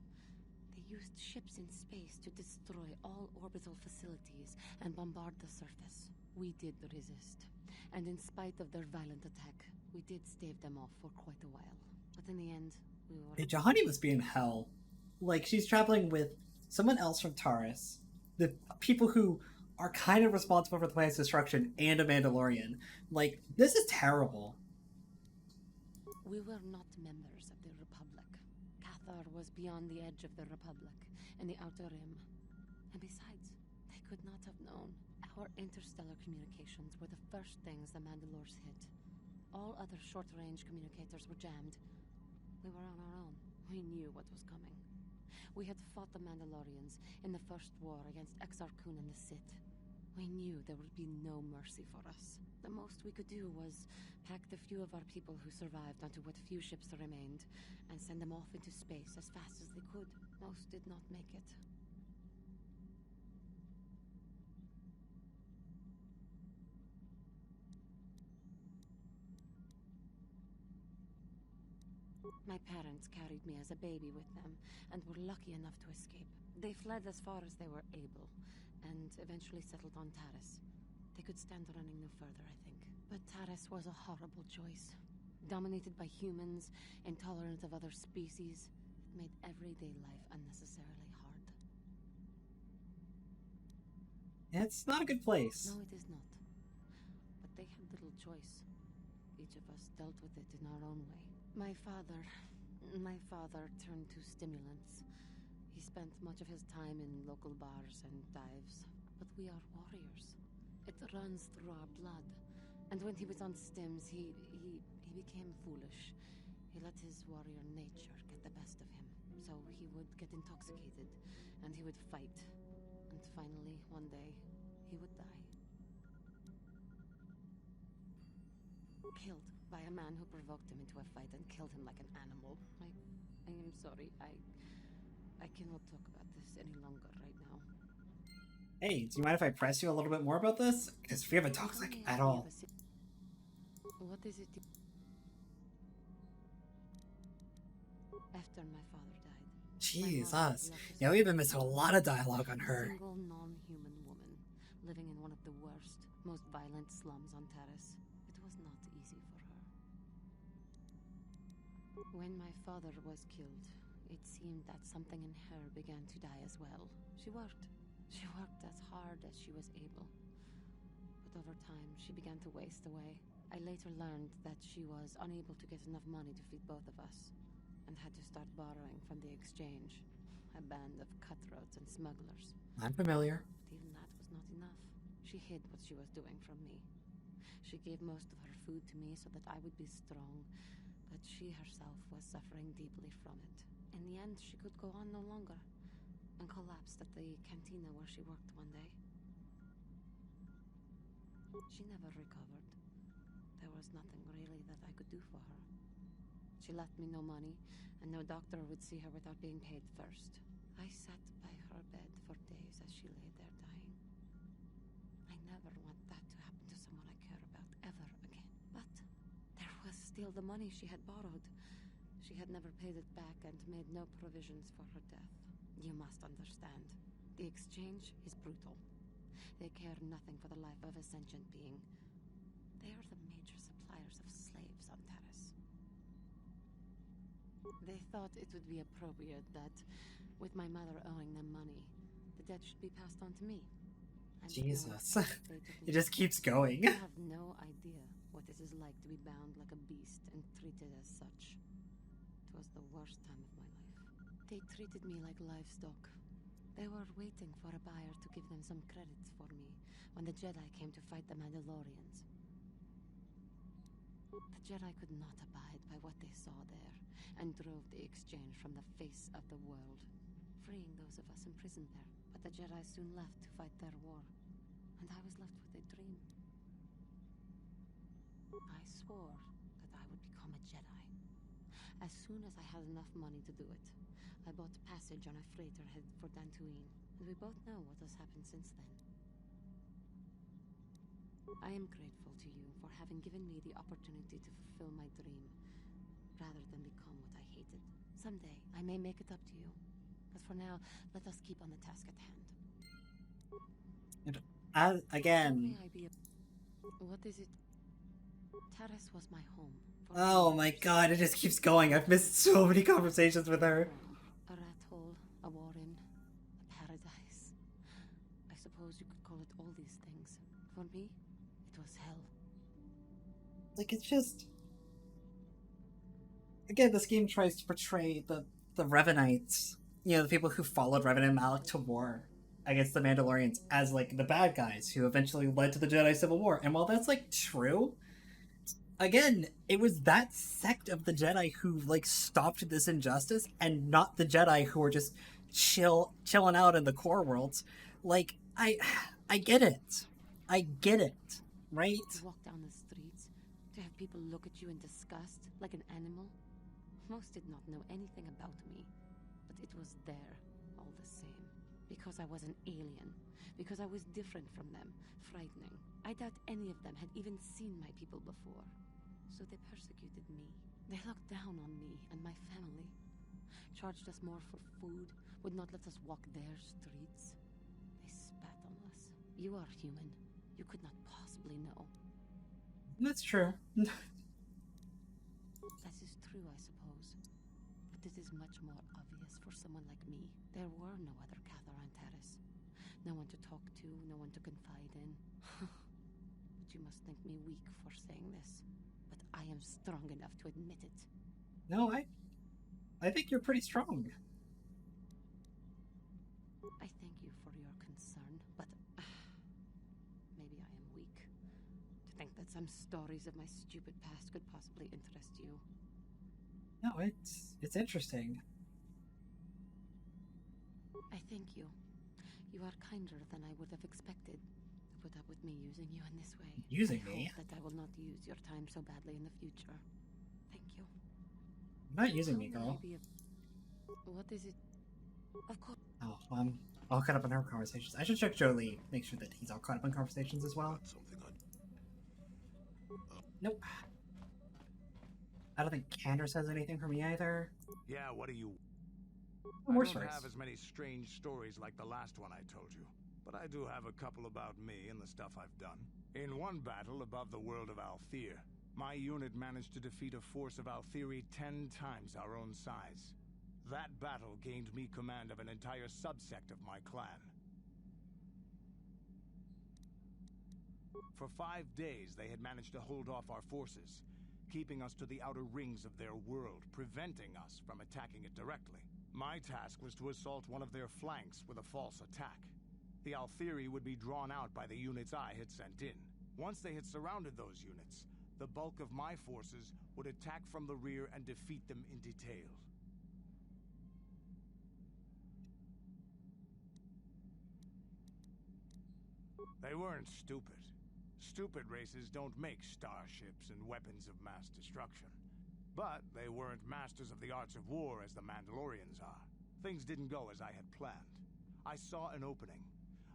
They used ships in space to destroy all orbital facilities and bombard the surface. We did resist, and in spite of their violent attack, we did stave them off for quite a while. But in the end, we were... Hey, Juhani must be in hell. Like, she's traveling with someone else from Taurus, the people who are kind of responsible for the planet's destruction, and a Mandalorian. Like, this is terrible. We were not members of the Republic. KOTOR was beyond the edge of the Republic, in the Outer Rim. And besides, they could not have known. Our interstellar communications were the first things the Mandalores hit. All other short-range communicators were jammed. We were on our own. We knew what was coming. We had fought the Mandalorians in the first war against Exar Kun and the Sith. We knew there would be no mercy for us. The most we could do was pack the few of our people who survived onto what few ships remained and send them off into space as fast as they could. Most did not make it. My parents carried me as a baby with them and were lucky enough to escape. They fled as far as they were able and eventually settled on Taris. They could stand running no further, I think. But Taris was a horrible choice. Dominated by humans, intolerant of other species, it made everyday life unnecessarily hard. It's not a good place. No, it is not. But they had little choice. Each of us dealt with it in our own way. My father turned to stimulants. He spent much of his time in local bars and dives. But we are warriors. It runs through our blood. And when he was on stims, he became foolish. He let his warrior nature get the best of him. So he would get intoxicated, and he would fight. And finally, one day, he would die. Killed by a man who provoked him into a fight and killed him like an animal. I am sorry. I cannot talk about this any longer right now. Hey, do you mind if I press you a little bit more about this? Because we haven't talked like at all. What is it? After my father died. Jesus. Yeah, we've been missing a lot of dialogue on her. A single non-human woman living in one of the worst, most violent slums on Taris. It was not easy for her. When my father was killed, it seemed that something in her began to die as well. She worked. She worked as hard as she was able. But over time, she began to waste away. I later learned that she was unable to get enough money to feed both of us, and had to start borrowing from the exchange. A band of cutthroats and smugglers. I'm familiar. But even that was not enough. She hid what she was doing from me. She gave most of her food to me so that I would be strong, but she herself was suffering deeply from it. In the end, she could go on no longer, and collapsed at the cantina where she worked one day. She never recovered. There was nothing really that I could do for her. She left me no money, and no doctor would see her without being paid first. I sat by her bed for days as she lay there dying. I never want that to happen to someone I care about ever again. But there was still the money she had borrowed. She had never paid it back and made no provisions for her death. You must understand. The exchange is brutal. They care nothing for the life of a sentient being. They are the major suppliers of slaves on Taris. They thought it would be appropriate that, with my mother owing them money, the debt should be passed on to me. Jesus. It just keeps going. I have no idea what it is like to be bound like a beast and treated as such. It was the worst time of my life. They treated me like livestock. They were waiting for a buyer to give them some credits for me when the Jedi came to fight the Mandalorians. The Jedi could not abide by what they saw there, and drove the exchange from the face of the world, freeing those of us imprisoned there. But the Jedi soon left to fight their war, and I was left with a dream. I swore that I would become a Jedi. As soon as I had enough money to do it, I bought passage on a freighter headed for Dantooine, and we both know what has happened since then. I am grateful to you for having given me the opportunity to fulfill my dream, rather than become what I hated. Someday, I may make it up to you. But for now, let us keep on the task at hand. Again. What is it? Taris was my home. Oh my god, it just keeps going. I've missed so many conversations with her. A rat hole, a warren, a paradise. I suppose you could call it all these things. For me, it was hell. Like, it's just... Again, this game tries to portray the Revanites, you know, the people who followed Revan and Malak to war against the Mandalorians, as, like, the bad guys who eventually led to the Jedi Civil War. And while that's, like, true, again, it was that sect of the Jedi who, like, stopped this injustice, and not the Jedi who were just chilling out in the core worlds. Like, I get it. I get it, right? To walk down the streets, to have people look at you in disgust, like an animal. Most did not know anything about me, but it was there, all the same. Because I was an alien, because I was different from them, frightening. I doubt any of them had even seen my people before. So they persecuted me. They looked down on me and my family. Charged us more for food, would not let us walk their streets. They spat on us. You are human. You could not possibly know. That's true. That is true, I suppose. But it is much more obvious for someone like me. There were no other KOTOR on Taris. No one to talk to, no one to confide in. But you must think me weak for saying this. But I am strong enough to admit it. No, I think you're pretty strong. I thank you for your concern, but maybe I am weak. To think that some stories of my stupid past could possibly interest you. No, it's interesting. I thank you. You are kinder than I would have expected to put up with me using you in this way. Using I me? hope that I will not use your time so badly in the future. Thank you. You're not using me, girl. What is it? Of course. Oh, I'm all caught up in her conversations. I should check Jolie, make sure that he's all caught up in conversations as well. Nope. I don't think Candace has anything for me either. Yeah, what do you... Oh, more I don't stories. have as many strange stories like the last one I told you, but I do have a couple about me and the stuff I've done. In one battle above the world of Althir, my unit managed to defeat a force of Althiri 10 times our own size. That battle gained me command of an entire subsect of my clan. For 5 days, they had managed to hold off our forces, keeping us to the outer rings of their world, preventing us from attacking it directly. My task was to assault one of their flanks with a false attack. The Althiri would be drawn out by the units I had sent in. Once they had surrounded those units, the bulk of my forces would attack from the rear and defeat them in detail. They weren't stupid. Stupid races don't make starships and weapons of mass destruction. But they weren't masters of the arts of war as the Mandalorians are. Things didn't go as I had planned. I saw an opening,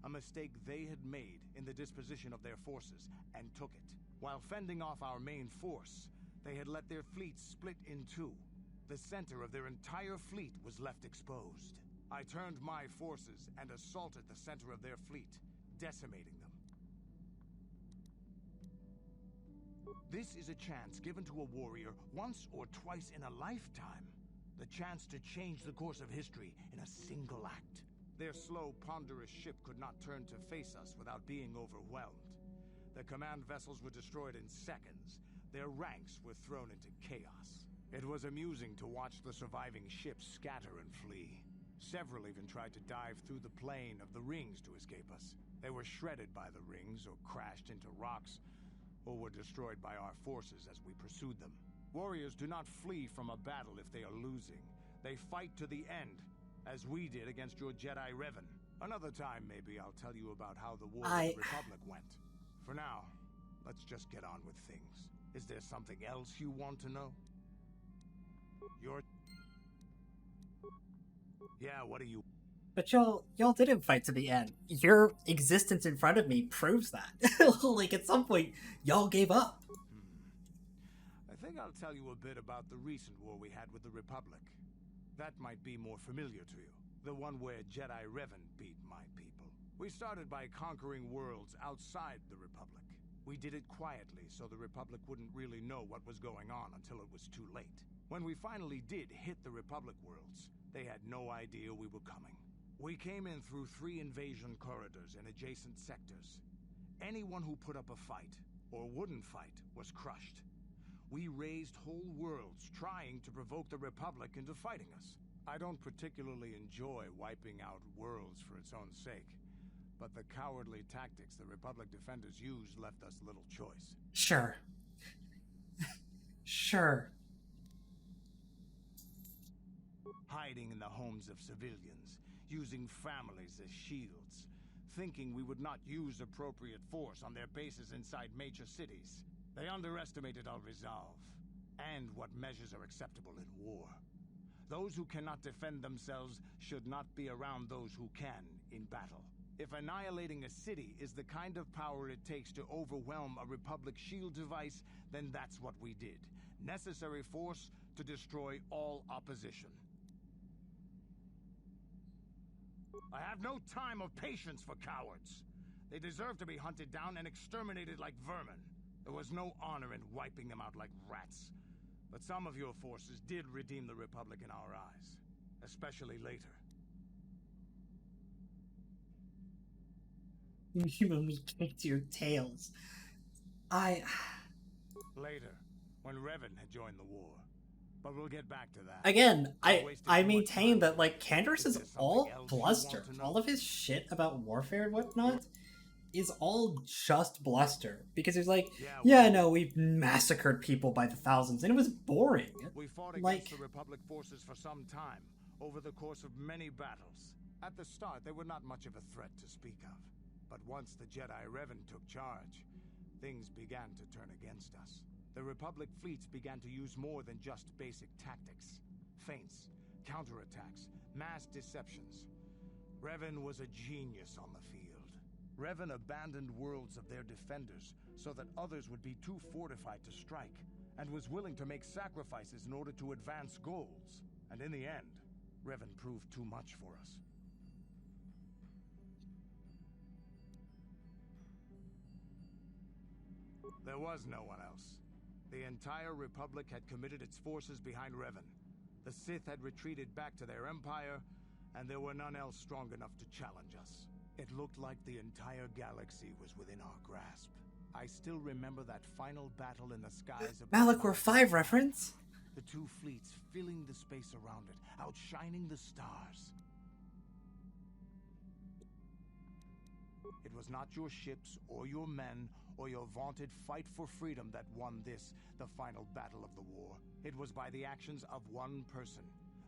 a mistake they had made in the disposition of their forces, and took it. While fending off our main force, they had let their fleet split in two. The center of their entire fleet was left exposed. I turned my forces and assaulted the center of their fleet, decimating them. This is a chance given to a warrior once or twice in a lifetime. The chance to change the course of history in a single act. Their slow, ponderous ship could not turn to face us without being overwhelmed. The command vessels were destroyed in seconds. Their ranks were thrown into chaos. It was amusing to watch the surviving ships scatter and flee. Several even tried to dive through the plane of the rings to escape us. They were shredded by the rings, or crashed into rocks, or were destroyed by our forces as we pursued them. Warriors do not flee from a battle if they are losing. They fight to the end, as we did against your Jedi Revan. Another time, maybe, I'll tell you about how the War of the Republic went. For now, let's just get on with things. Is there something else you want to know? Yeah, what do you... But y'all didn't fight to the end. Your existence in front of me proves that. Like, at some point, y'all gave up. I think I'll tell you a bit about the recent war we had with the Republic. That might be more familiar to you. The one where Jedi Revan beat my people. We started by conquering worlds outside the Republic. We did it quietly, so the Republic wouldn't really know what was going on until it was too late. When we finally did hit the Republic worlds, they had no idea we were coming. We came in through 3 invasion corridors in adjacent sectors. Anyone who put up a fight, or wouldn't fight, was crushed. We raised whole worlds trying to provoke the Republic into fighting us. I don't particularly enjoy wiping out worlds for its own sake, but the cowardly tactics the Republic defenders used left us little choice. Sure. Sure. Hiding in the homes of civilians, using families as shields, thinking we would not use appropriate force on their bases inside major cities. They underestimated our resolve, and what measures are acceptable in war. Those who cannot defend themselves should not be around those who can in battle. If annihilating a city is the kind of power it takes to overwhelm a Republic shield device, then that's what we did. Necessary force to destroy all opposition. I have no time or patience for cowards. They deserve to be hunted down and exterminated like vermin. There was no honor in wiping them out like rats. But some of your forces did redeem the Republic in our eyes. Especially later. When we kicked your tails. Later, when Revan had joined the war. But we'll get back to that. Again, I maintain that, like, Canderous is all bluster. All of his shit about warfare and whatnot is all just bluster. Because he's like, yeah, no, we've massacred people by the thousands, and it was boring. We fought against the Republic forces for some time, over the course of many battles. At the start, they were not much of a threat to speak of. But once the Jedi Revan took charge, things began to turn against us. The Republic fleets began to use more than just basic tactics. Feints, counterattacks, mass deceptions. Revan was a genius on the field. Revan abandoned worlds of their defenders so that others would be too fortified to strike, and was willing to make sacrifices in order to advance goals. And in the end, Revan proved too much for us. There was no one else. The entire Republic had committed its forces behind Revan. The Sith had retreated back to their empire, and there were none else strong enough to challenge us. It looked like the entire galaxy was within our grasp. I still remember that final battle in the skies of Malachor 5 reference? The 2 fleets filling the space around it, outshining the stars. It was not your ships or your men or your vaunted fight for freedom that won this, the final battle of the war. It was by the actions of one person,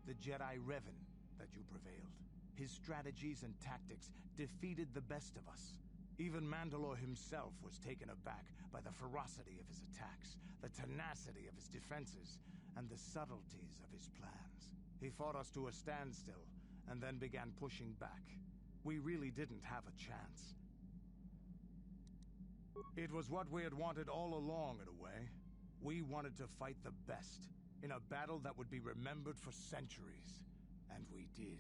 the Jedi Revan, that you prevailed. His strategies and tactics defeated the best of us. Even Mandalore himself was taken aback by the ferocity of his attacks, the tenacity of his defenses, and the subtleties of his plans. He fought us to a standstill, and then began pushing back. We really didn't have a chance. It was what we had wanted all along, in a way. We wanted to fight the best, in a battle that would be remembered for centuries. And we did.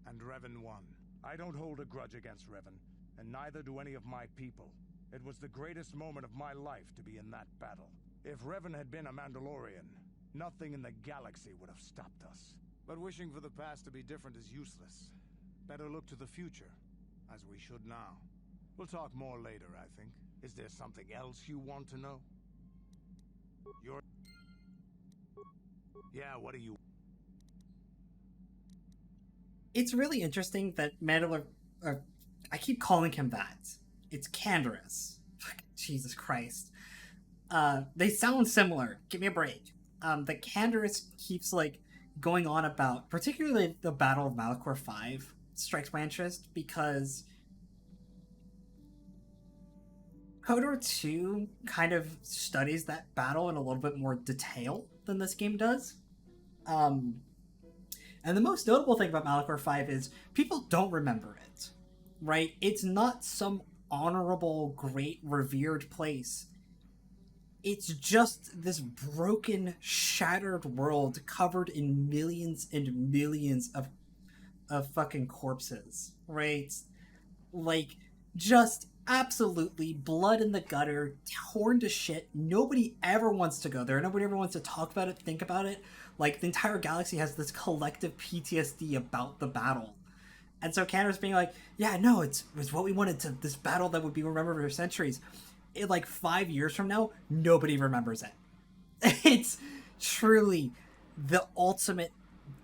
And Revan won. I don't hold a grudge against Revan, and neither do any of my people. It was the greatest moment of my life to be in that battle. If Revan had been a Mandalorian, nothing in the galaxy would have stopped us. But wishing for the past to be different is useless. Better look to the future, as we should now. We'll talk more later, I think. Is there something else you want to know? Yeah, what do you... It's really interesting that Mandalore... I keep calling him that. It's Canderous. Jesus Christ. They sound similar. Give me a break. that Canderous keeps like going on about, particularly the Battle of Malachor 5 strikes my interest because KOTOR 2 kind of studies that battle in a little bit more detail than this game does. And the most notable thing about Malachor 5 is people don't remember it, right? It's not some honorable, great, revered place. It's just this broken, shattered world covered in millions and millions of fucking corpses, right? Like, just absolutely blood in the gutter, torn to shit. Nobody ever wants to go there. Nobody ever wants to talk about it, think about it. Like, the entire galaxy has this collective PTSD about the battle. And so Canada's being like, yeah, no, it's what we wanted to, this battle that would be remembered for centuries. Like 5 years from now, nobody remembers it. It's truly the ultimate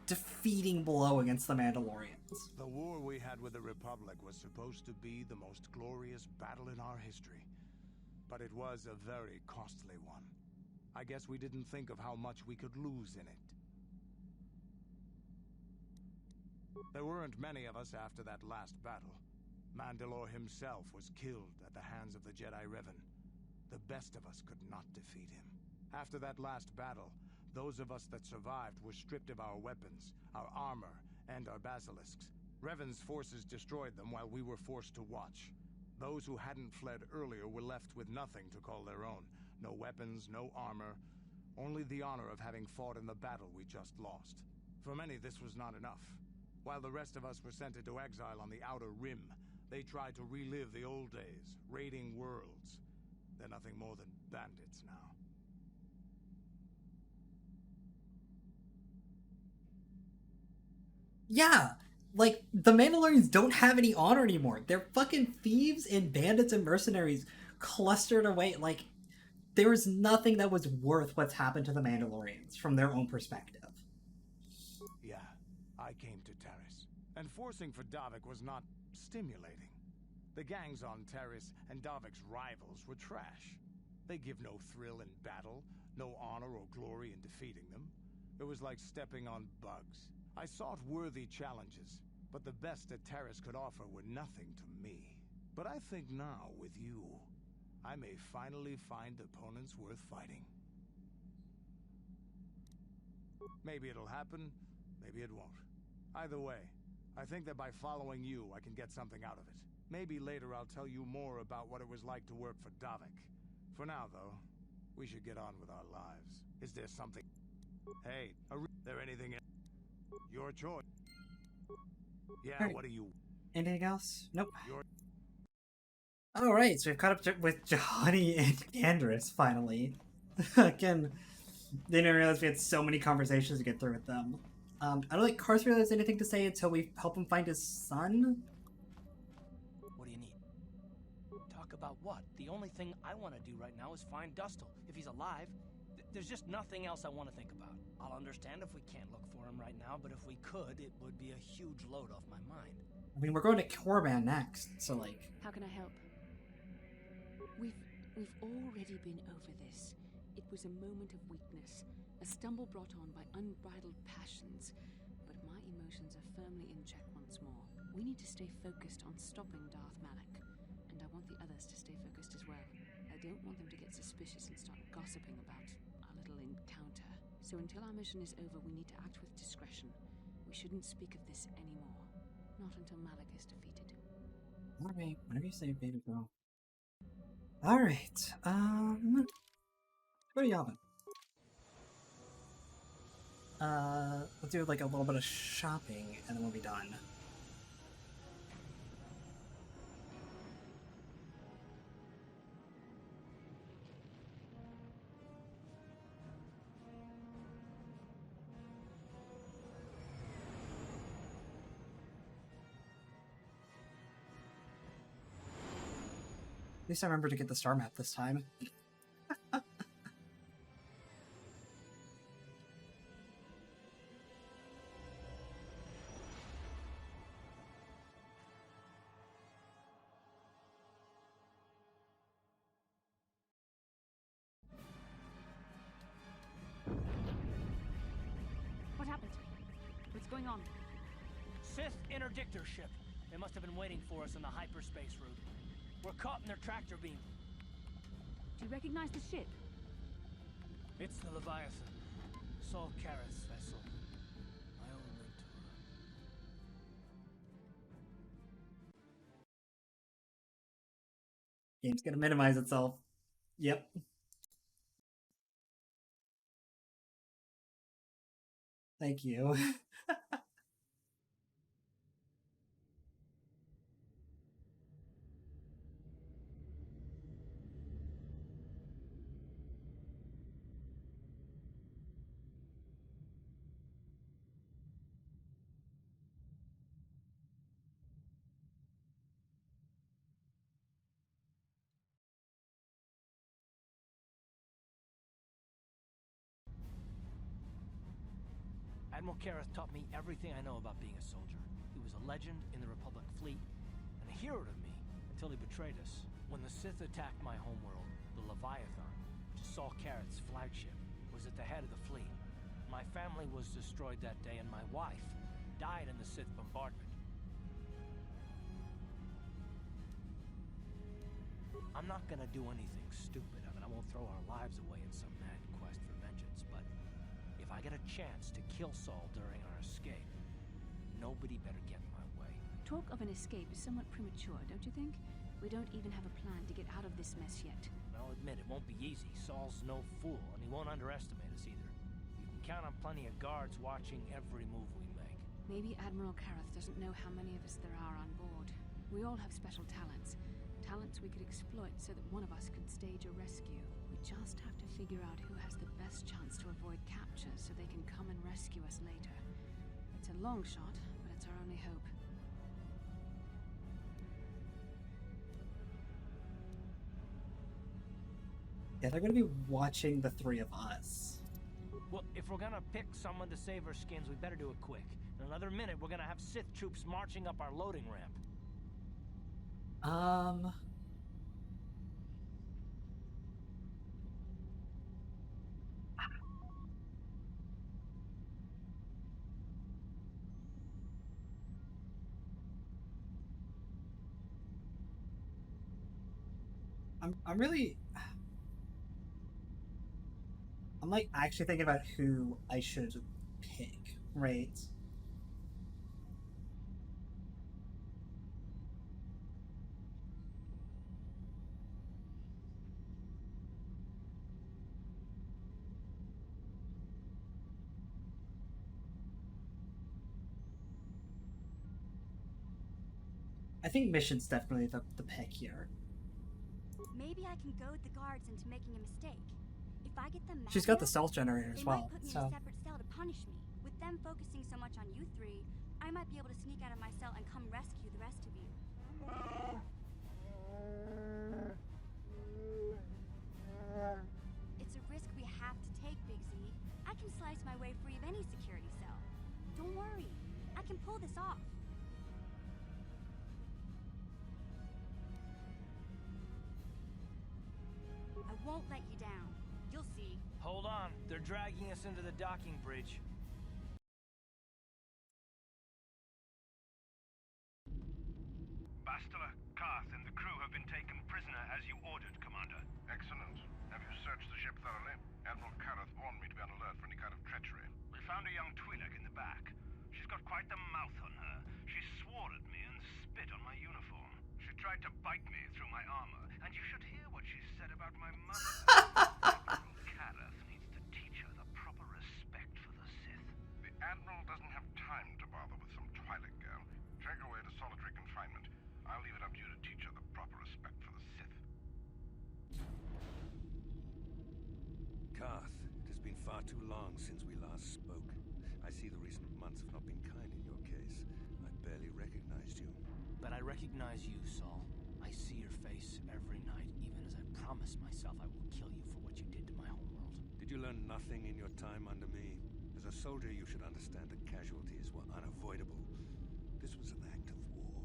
defeating blow against the Mandalorians. The war we had with the Republic was supposed to be the most glorious battle in our history. But it was a very costly one. I guess we didn't think of how much we could lose in it. There weren't many of us after that last battle. Mandalore himself was killed at the hands of the Jedi Revan. The best of us could not defeat him. After that last battle, those of us that survived were stripped of our weapons, our armor, and our basilisks. Revan's forces destroyed them while we were forced to watch. Those who hadn't fled earlier were left with nothing to call their own. No weapons, no armor, only the honor of having fought in the battle we just lost. For many, this was not enough. While the rest of us were sent into exile on the Outer Rim, they tried to relive the old days, raiding worlds. They're nothing more than bandits now. Yeah, like, the Mandalorians don't have any honor anymore. They're fucking thieves and bandits and mercenaries clustered away. Like, there was nothing that was worth what's happened to the Mandalorians from their own perspective. Yeah, I came to Taris, and forcing for Davik was not stimulating. The gangs on Taris and Davik's rivals were trash. They give no thrill in battle, no honor or glory in defeating them. It was like stepping on bugs. I sought worthy challenges, but the best that Taris could offer were nothing to me. But I think now, with you, I may finally find opponents worth fighting. Maybe it'll happen, maybe it won't. Either way, I think that by following you, I can get something out of it. Maybe later I'll tell you more about what it was like to work for Davik. For now, though, we should get on with our lives. Is there something... Hey, there anything... Your choice. Yeah, Right. What do you... Anything else? Nope. Alright, so we've caught up with Johnny and Canderous, finally. Again, they didn't realize we had so many conversations to get through with them. I don't think Carson really has anything to say until we help him find his son. What do you need? Talk about what? The only thing I want to do right now is find Dustle. If he's alive, there's just nothing else I want to think about. I'll understand if we can't look for him right now, but if we could, it would be a huge load off my mind. I mean, we're going to Korban next, so like... How can I help? We've already been over this. It was a moment of weakness, a stumble brought on by unbridled passions. But my emotions are firmly in check once more. We need to stay focused on stopping Darth Malak, and I want the others to stay focused as well. I don't want them to get suspicious and start gossiping about our little encounter. So until our mission is over, we need to act with discretion. We shouldn't speak of this anymore. Not until Malak is defeated. Alright, whenever you say baby girl. Alright, where are y'all been? We'll do like a little bit of shopping and then we'll be done. At least I remember to get the star map this time. happened? What's going on? Sith interdictor ship. They must have been waiting for us on the hyperspace route. We're caught in their tractor beam. Do you recognize the ship? It's the Leviathan. Saul Karrath's vessel. My old mentor. Game's gonna minimize itself. Yep. Thank you. Admiral Karrath taught me everything I know about being a soldier. He was a legend in the Republic fleet, and a hero to me until he betrayed us. When the Sith attacked my homeworld, the Leviathan, which is Saul Karrath's flagship, was at the head of the fleet. My family was destroyed that day, and my wife died in the Sith bombardment. I'm not gonna do anything stupid. I mean, I won't throw our lives away in some mad quest for vengeance, but if I get a chance to kill Saul during our escape, nobody better get in my way. Talk of an escape is somewhat premature, don't you think? We don't even have a plan to get out of this mess yet. I'll admit it won't be easy. Saul's no fool, and he won't underestimate us either. You can count on plenty of guards watching every move we make. Maybe Admiral Karrath doesn't know how many of us there are on board. We all have special talents. Talents we could exploit so that one of us could stage a rescue. We just have to figure out who has the best chance to avoid capture so they can come and rescue us later. It's a long shot, but it's our only hope. Yeah, they're gonna be watching the three of us. Well, if we're gonna pick someone to save our skins, we better do it quick. In another minute, we're gonna have Sith troops marching up our loading ramp. I'm like actually thinking about who I should pick, right? I think Mission's definitely the pick here. Maybe I can goad the guards into making a mistake. If I get them mad, She's got the stealth generator as well, they might put me so. in a separate cell to punish me. With them focusing so much on you three, I might be able to sneak out of my cell and come rescue the rest of you. It's a risk we have to take, Big Z. I can slice my way free of any security cell. Don't worry, I can pull this off. I won't let you down. You'll see. Hold on, they're dragging us into the docking bridge. Bastila, Karth, and the crew have been taken prisoner as you ordered, Commander. Excellent. Have you searched the ship thoroughly? Admiral Karrath warned me to be on alert for any kind of treachery. We found a young Twi'lek in the back. She's got quite the mouth on her. She swore at me and spit on my uniform. She tried to bite me through my armor, and you should hear what she said about my mother. Admiral Karrath needs to teach her the proper respect for the Sith. The Admiral doesn't have time to bother with some Twi'lek girl. Take her away to solitary confinement. I'll leave it up to you to teach her the proper respect for the Sith. Karth, it has been far too long since we last spoke. I see the recent months have not been kind in your case. I barely recognized you. But I recognize you, Saul. I see your face every night, even as I promised myself I will kill you for what you did to my homeworld. Did you learn nothing in your time under me? As a soldier, you should understand that casualties were unavoidable. This was an act of war.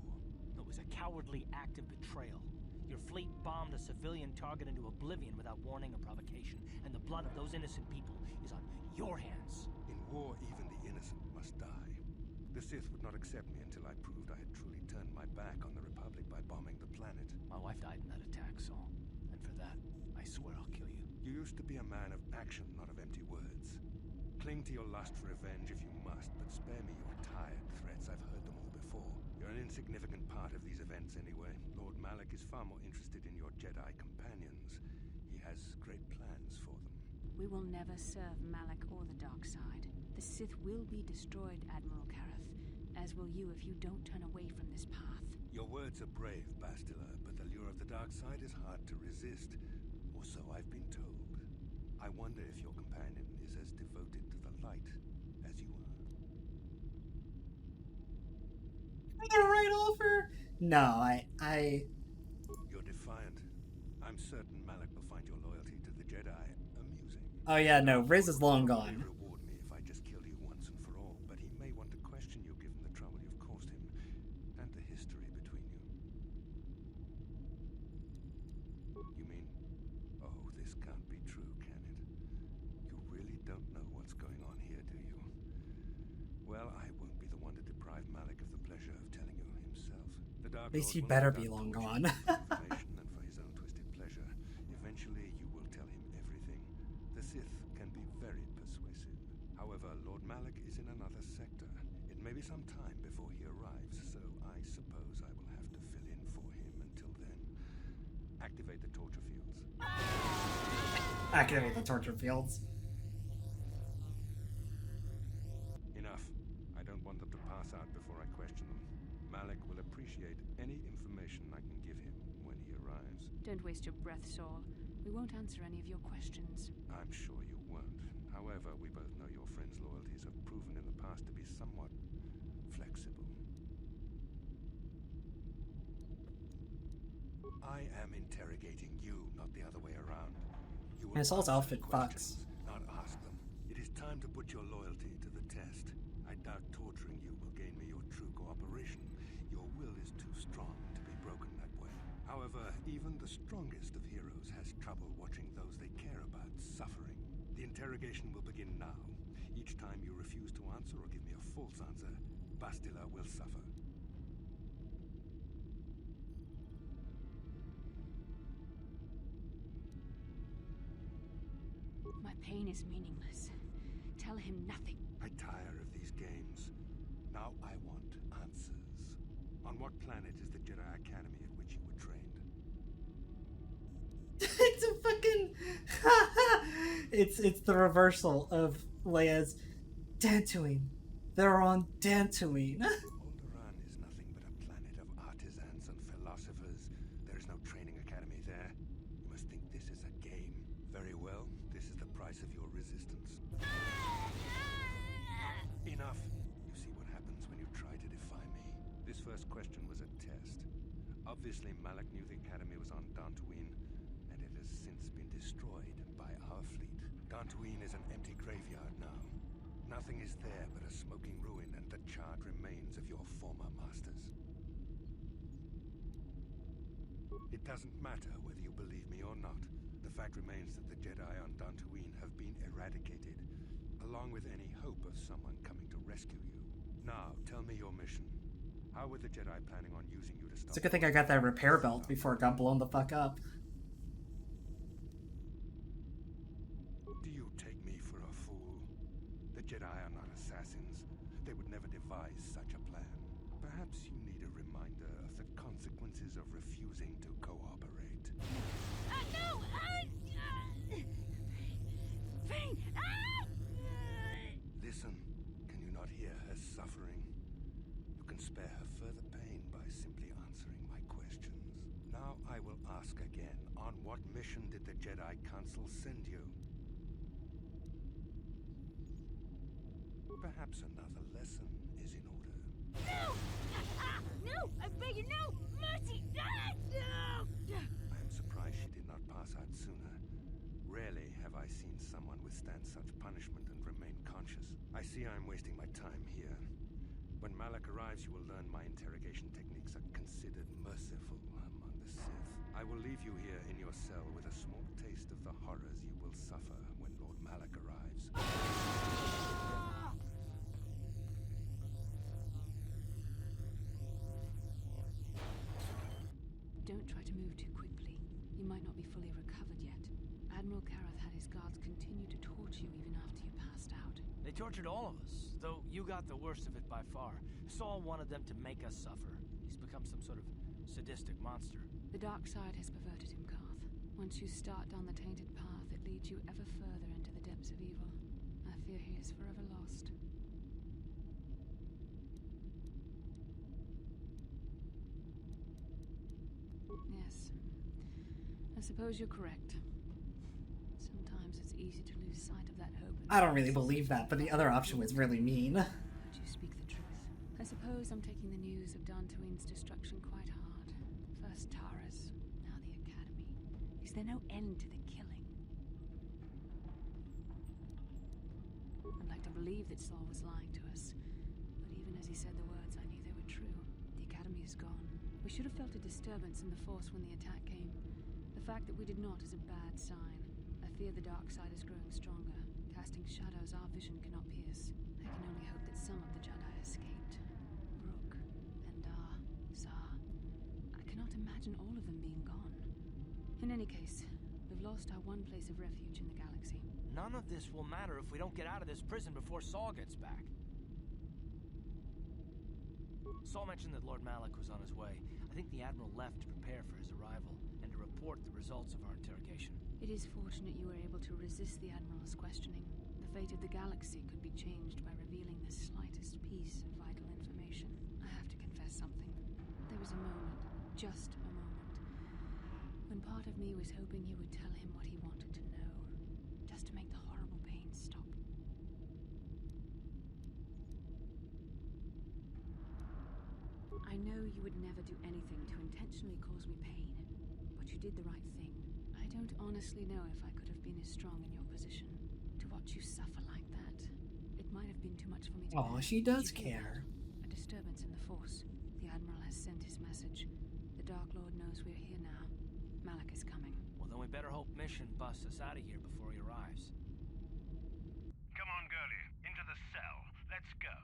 It was a cowardly act of betrayal. Your fleet bombed a civilian target into oblivion without warning or provocation, and the blood of those innocent people is on your hands. In war, even the innocent must die. The Sith would not accept me until I proved I had truly turned my back on the Republic by bombing the planet. My wife died in that attack, Saul. And for that, I swear I'll kill you. You used to be a man of action, not of empty words. Cling to your lust for revenge if you must, but spare me your tired threats. I've heard them all before. You're an insignificant part of these events anyway. Lord Malak is far more interested in your Jedi companions. He has great plans for them. We will never serve Malak or the dark side. The Sith will be destroyed, Admiral Kareth, as will you if you don't turn away from this path. Your words are brave, Bastila, but the lure of the dark side is hard to resist. Or so I've been told. I wonder if your companion is as devoted to the light as you are. I get a right offer? No, I... You're defiant. I'm certain Malak will find your loyalty to the Jedi amusing. Oh yeah, no, Riz is long gone. Reward me if I just kill you once and for all, but he may want to question you given the trouble you've caused him and the history between you. You mean, oh, this can't be true, can it? You really don't know what's going on here, do you? Well, I won't be the one to deprive Malak of the pleasure of telling you himself. The Dark At least Lord he will better no be doubt long torture gone. you for information and for his own twisted pleasure. Eventually, you will tell him everything. The Sith can be very persuasive. However, Lord Malak is in another sector. It may be some time before he arrives, so I suppose I will have to fill in for him until then. Activate the torture fields. Activate the torture fields. Enough. I don't want them to pass out before I question them. Malak will appreciate any information I can give him when he arrives. Don't waste your breath, Saul. We won't answer any of your questions. I'm sure you won't. However, we both know your friend's loyalties have proven in the past to be somewhat flexible. I am interrogating you, not the other way around. You will And Saul's answer outfit questions, fucks. not ask them. It is time to put your loyalty to the test. I doubt torturing you will gain me your true cooperation. Your will is too strong to be broken that way. However, even the strongest of heroes has trouble watching those they care about suffering. The interrogation will begin now. Each time you refuse to answer or give me a false answer, Bastila will suffer. My pain is meaningless. Tell him nothing. I tire of these games. Now I want answers. On what planet is the Jedi Academy at which you were trained? It's a fucking... it's the reversal of Leia's Dantooine. They're on Dantooine. Alderaan is nothing but a planet of artisans and philosophers. There is no training academy there. You must think this is a game. Very well, this is the price of your resistance. Enough. You see what happens when you try to defy me. This first question was a test. Obviously, Malak knew the academy was on Dantooine, and it has since been destroyed by our fleet. Dantooine is an empty graveyard now. Nothing is there but a smoking ruin and the charred remains of your former masters. It doesn't matter whether you believe me or not. The fact remains that the Jedi on Dantooine have been eradicated, along with any hope of someone coming to rescue you. Now, tell me your mission. How were the Jedi planning on using you to stop... It's a good thing I got that repair belt before it got blown the fuck up. Do you take me for a fool? The Jedi are not assassins. They would never devise such a plan. Perhaps you need a reminder of the consequences of refusing to cooperate. No! Pain! Listen, can you not hear her suffering? You can spare her further pain by simply answering my questions. Now I will ask again, on what mission did the Jedi Council send you? Perhaps another lesson is in order. No! No! I beg you, no! Mercy! No! I am surprised she did not pass out sooner. Rarely have I seen someone withstand such punishment and remain conscious. I see I am wasting my time here. When Malak arrives, you will learn my interrogation techniques are considered merciful among the Sith. I will leave you here in your cell with a small taste of the horrors you will suffer when Lord Malak arrives. you even after you passed out. They tortured all of us, though you got the worst of it by far. Saul wanted them to make us suffer. He's become some sort of sadistic monster. The dark side has perverted him, Karth. Once you start down the tainted path, it leads you ever further into the depths of evil. I fear he is forever lost. Yes. I suppose you're correct. Sometimes it's easy to lose sight of that hope. I don't really believe that, but the other option was really mean. But you speak the truth. I suppose I'm taking the news of Dantooine's destruction quite hard. First Tara's, now the Academy. Is there no end to the killing? I'd like to believe that Saul was lying to us. But even as he said the words, I knew they were true. The Academy is gone. We should have felt a disturbance in the Force when the attack came. The fact that we did not is a bad sign. I fear the dark side is growing stronger, casting shadows our vision cannot pierce. I can only hope that some of the Jedi escaped. Rook, Endar, Zar. I cannot imagine all of them being gone. In any case, we've lost our one place of refuge in the galaxy. None of this will matter if we don't get out of this prison before Saul gets back. Saul mentioned that Lord Malak was on his way. I think the Admiral left to prepare for his arrival and to report the results of our interrogation. It is fortunate you were able to resist the Admiral's questioning. The fate of the galaxy could be changed by revealing the slightest piece of vital information. I have to confess something. There was a moment, just a moment, when part of me was hoping you would tell him what he wanted to know, just to make the horrible pain stop. I know you would never do anything to intentionally cause me pain, but you did the right thing. I don't honestly know if I could have been as strong in your position. To watch you suffer like that, it might have been too much for me to Oh, bear. she does You feel care. that? A disturbance in the Force. The Admiral has sent his message. The Dark Lord knows we're here now. Malak is coming. Well, then we better hope Mission busts us out of here before he arrives. Come on, girlie. Into the cell. Let's go.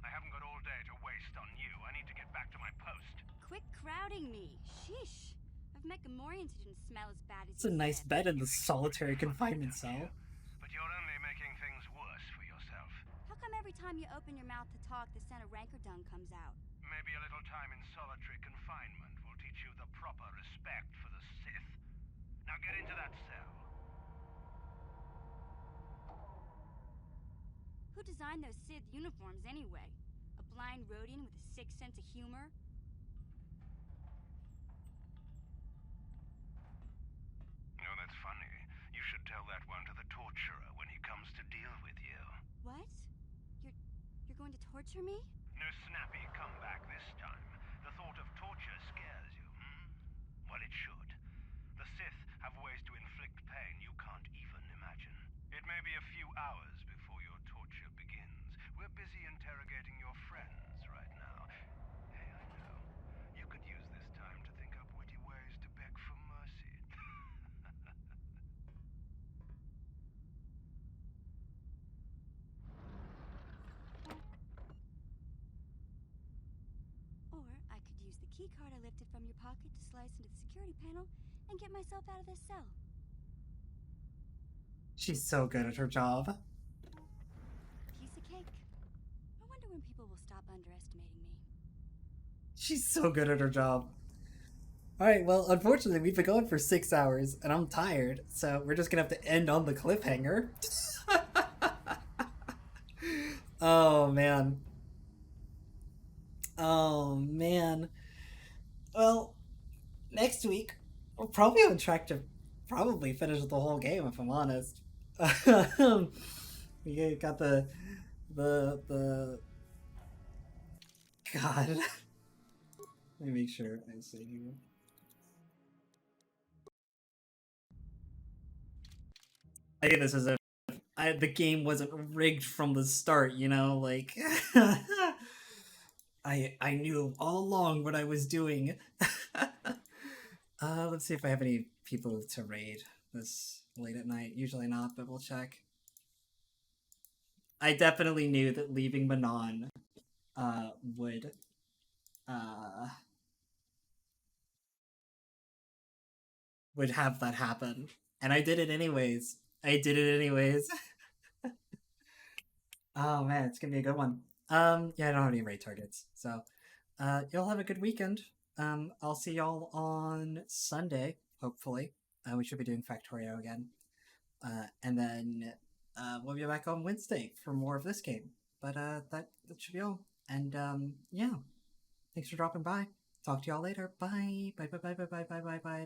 I haven't got all day to waste on you. I need to get back to my post. Quit crowding me. Sheesh. I've met Gamorreans who didn't smell as bad as It's a you nice did. bed in the solitary confinement cell. But you're only making things worse for yourself. How come every time you open your mouth to talk, the scent of rancor dung comes out? Maybe a little time in solitary confinement will teach you the proper respect for the Sith. Now get into that cell. Who designed those Sith uniforms anyway? A blind Rhodian with a sick sense of humor? No, that's funny. You should tell that one to the torturer when he comes to deal with you. What? You're going to torture me? No snappy comeback this time. The thought of torture scares you, hmm? Well, it should. The Sith have ways to inflict pain you can't even imagine. It may be a few hours before your torture begins. We're busy interrogating your friends right now. Hey, I know. You could use this time to think up witty ways to beg for mercy. Or I could use the key card I lifted from your pocket to slice into the security panel and get myself out of this cell. She's so good at her job. Piece of cake. I wonder when people will stop underestimating me. She's so good at her job. Alright, well, unfortunately, we've been going for 6 hours, and I'm tired, so we're just gonna have to end on the cliffhanger. Oh, man. Oh, man. Well, next week, we're probably on track to probably finish the whole game, if I'm honest. We got the God. Let me make sure I say here. I think this is if the game wasn't rigged from the start, you know, like I knew all along what I was doing. Let's see if I have any people to raid this late at night. Usually not, but we'll check. I definitely knew that leaving Manaan would have that happen. And I did it anyways. Oh man, it's gonna be a good one. Yeah, I don't have any raid targets, so y'all have a good weekend. I'll see y'all on Sunday, hopefully. We should be doing Factorio again. And then we'll be back on Wednesday for more of this game. But that should be all. And yeah, thanks for dropping by. Talk to y'all later. Bye. Bye bye bye bye bye bye bye bye.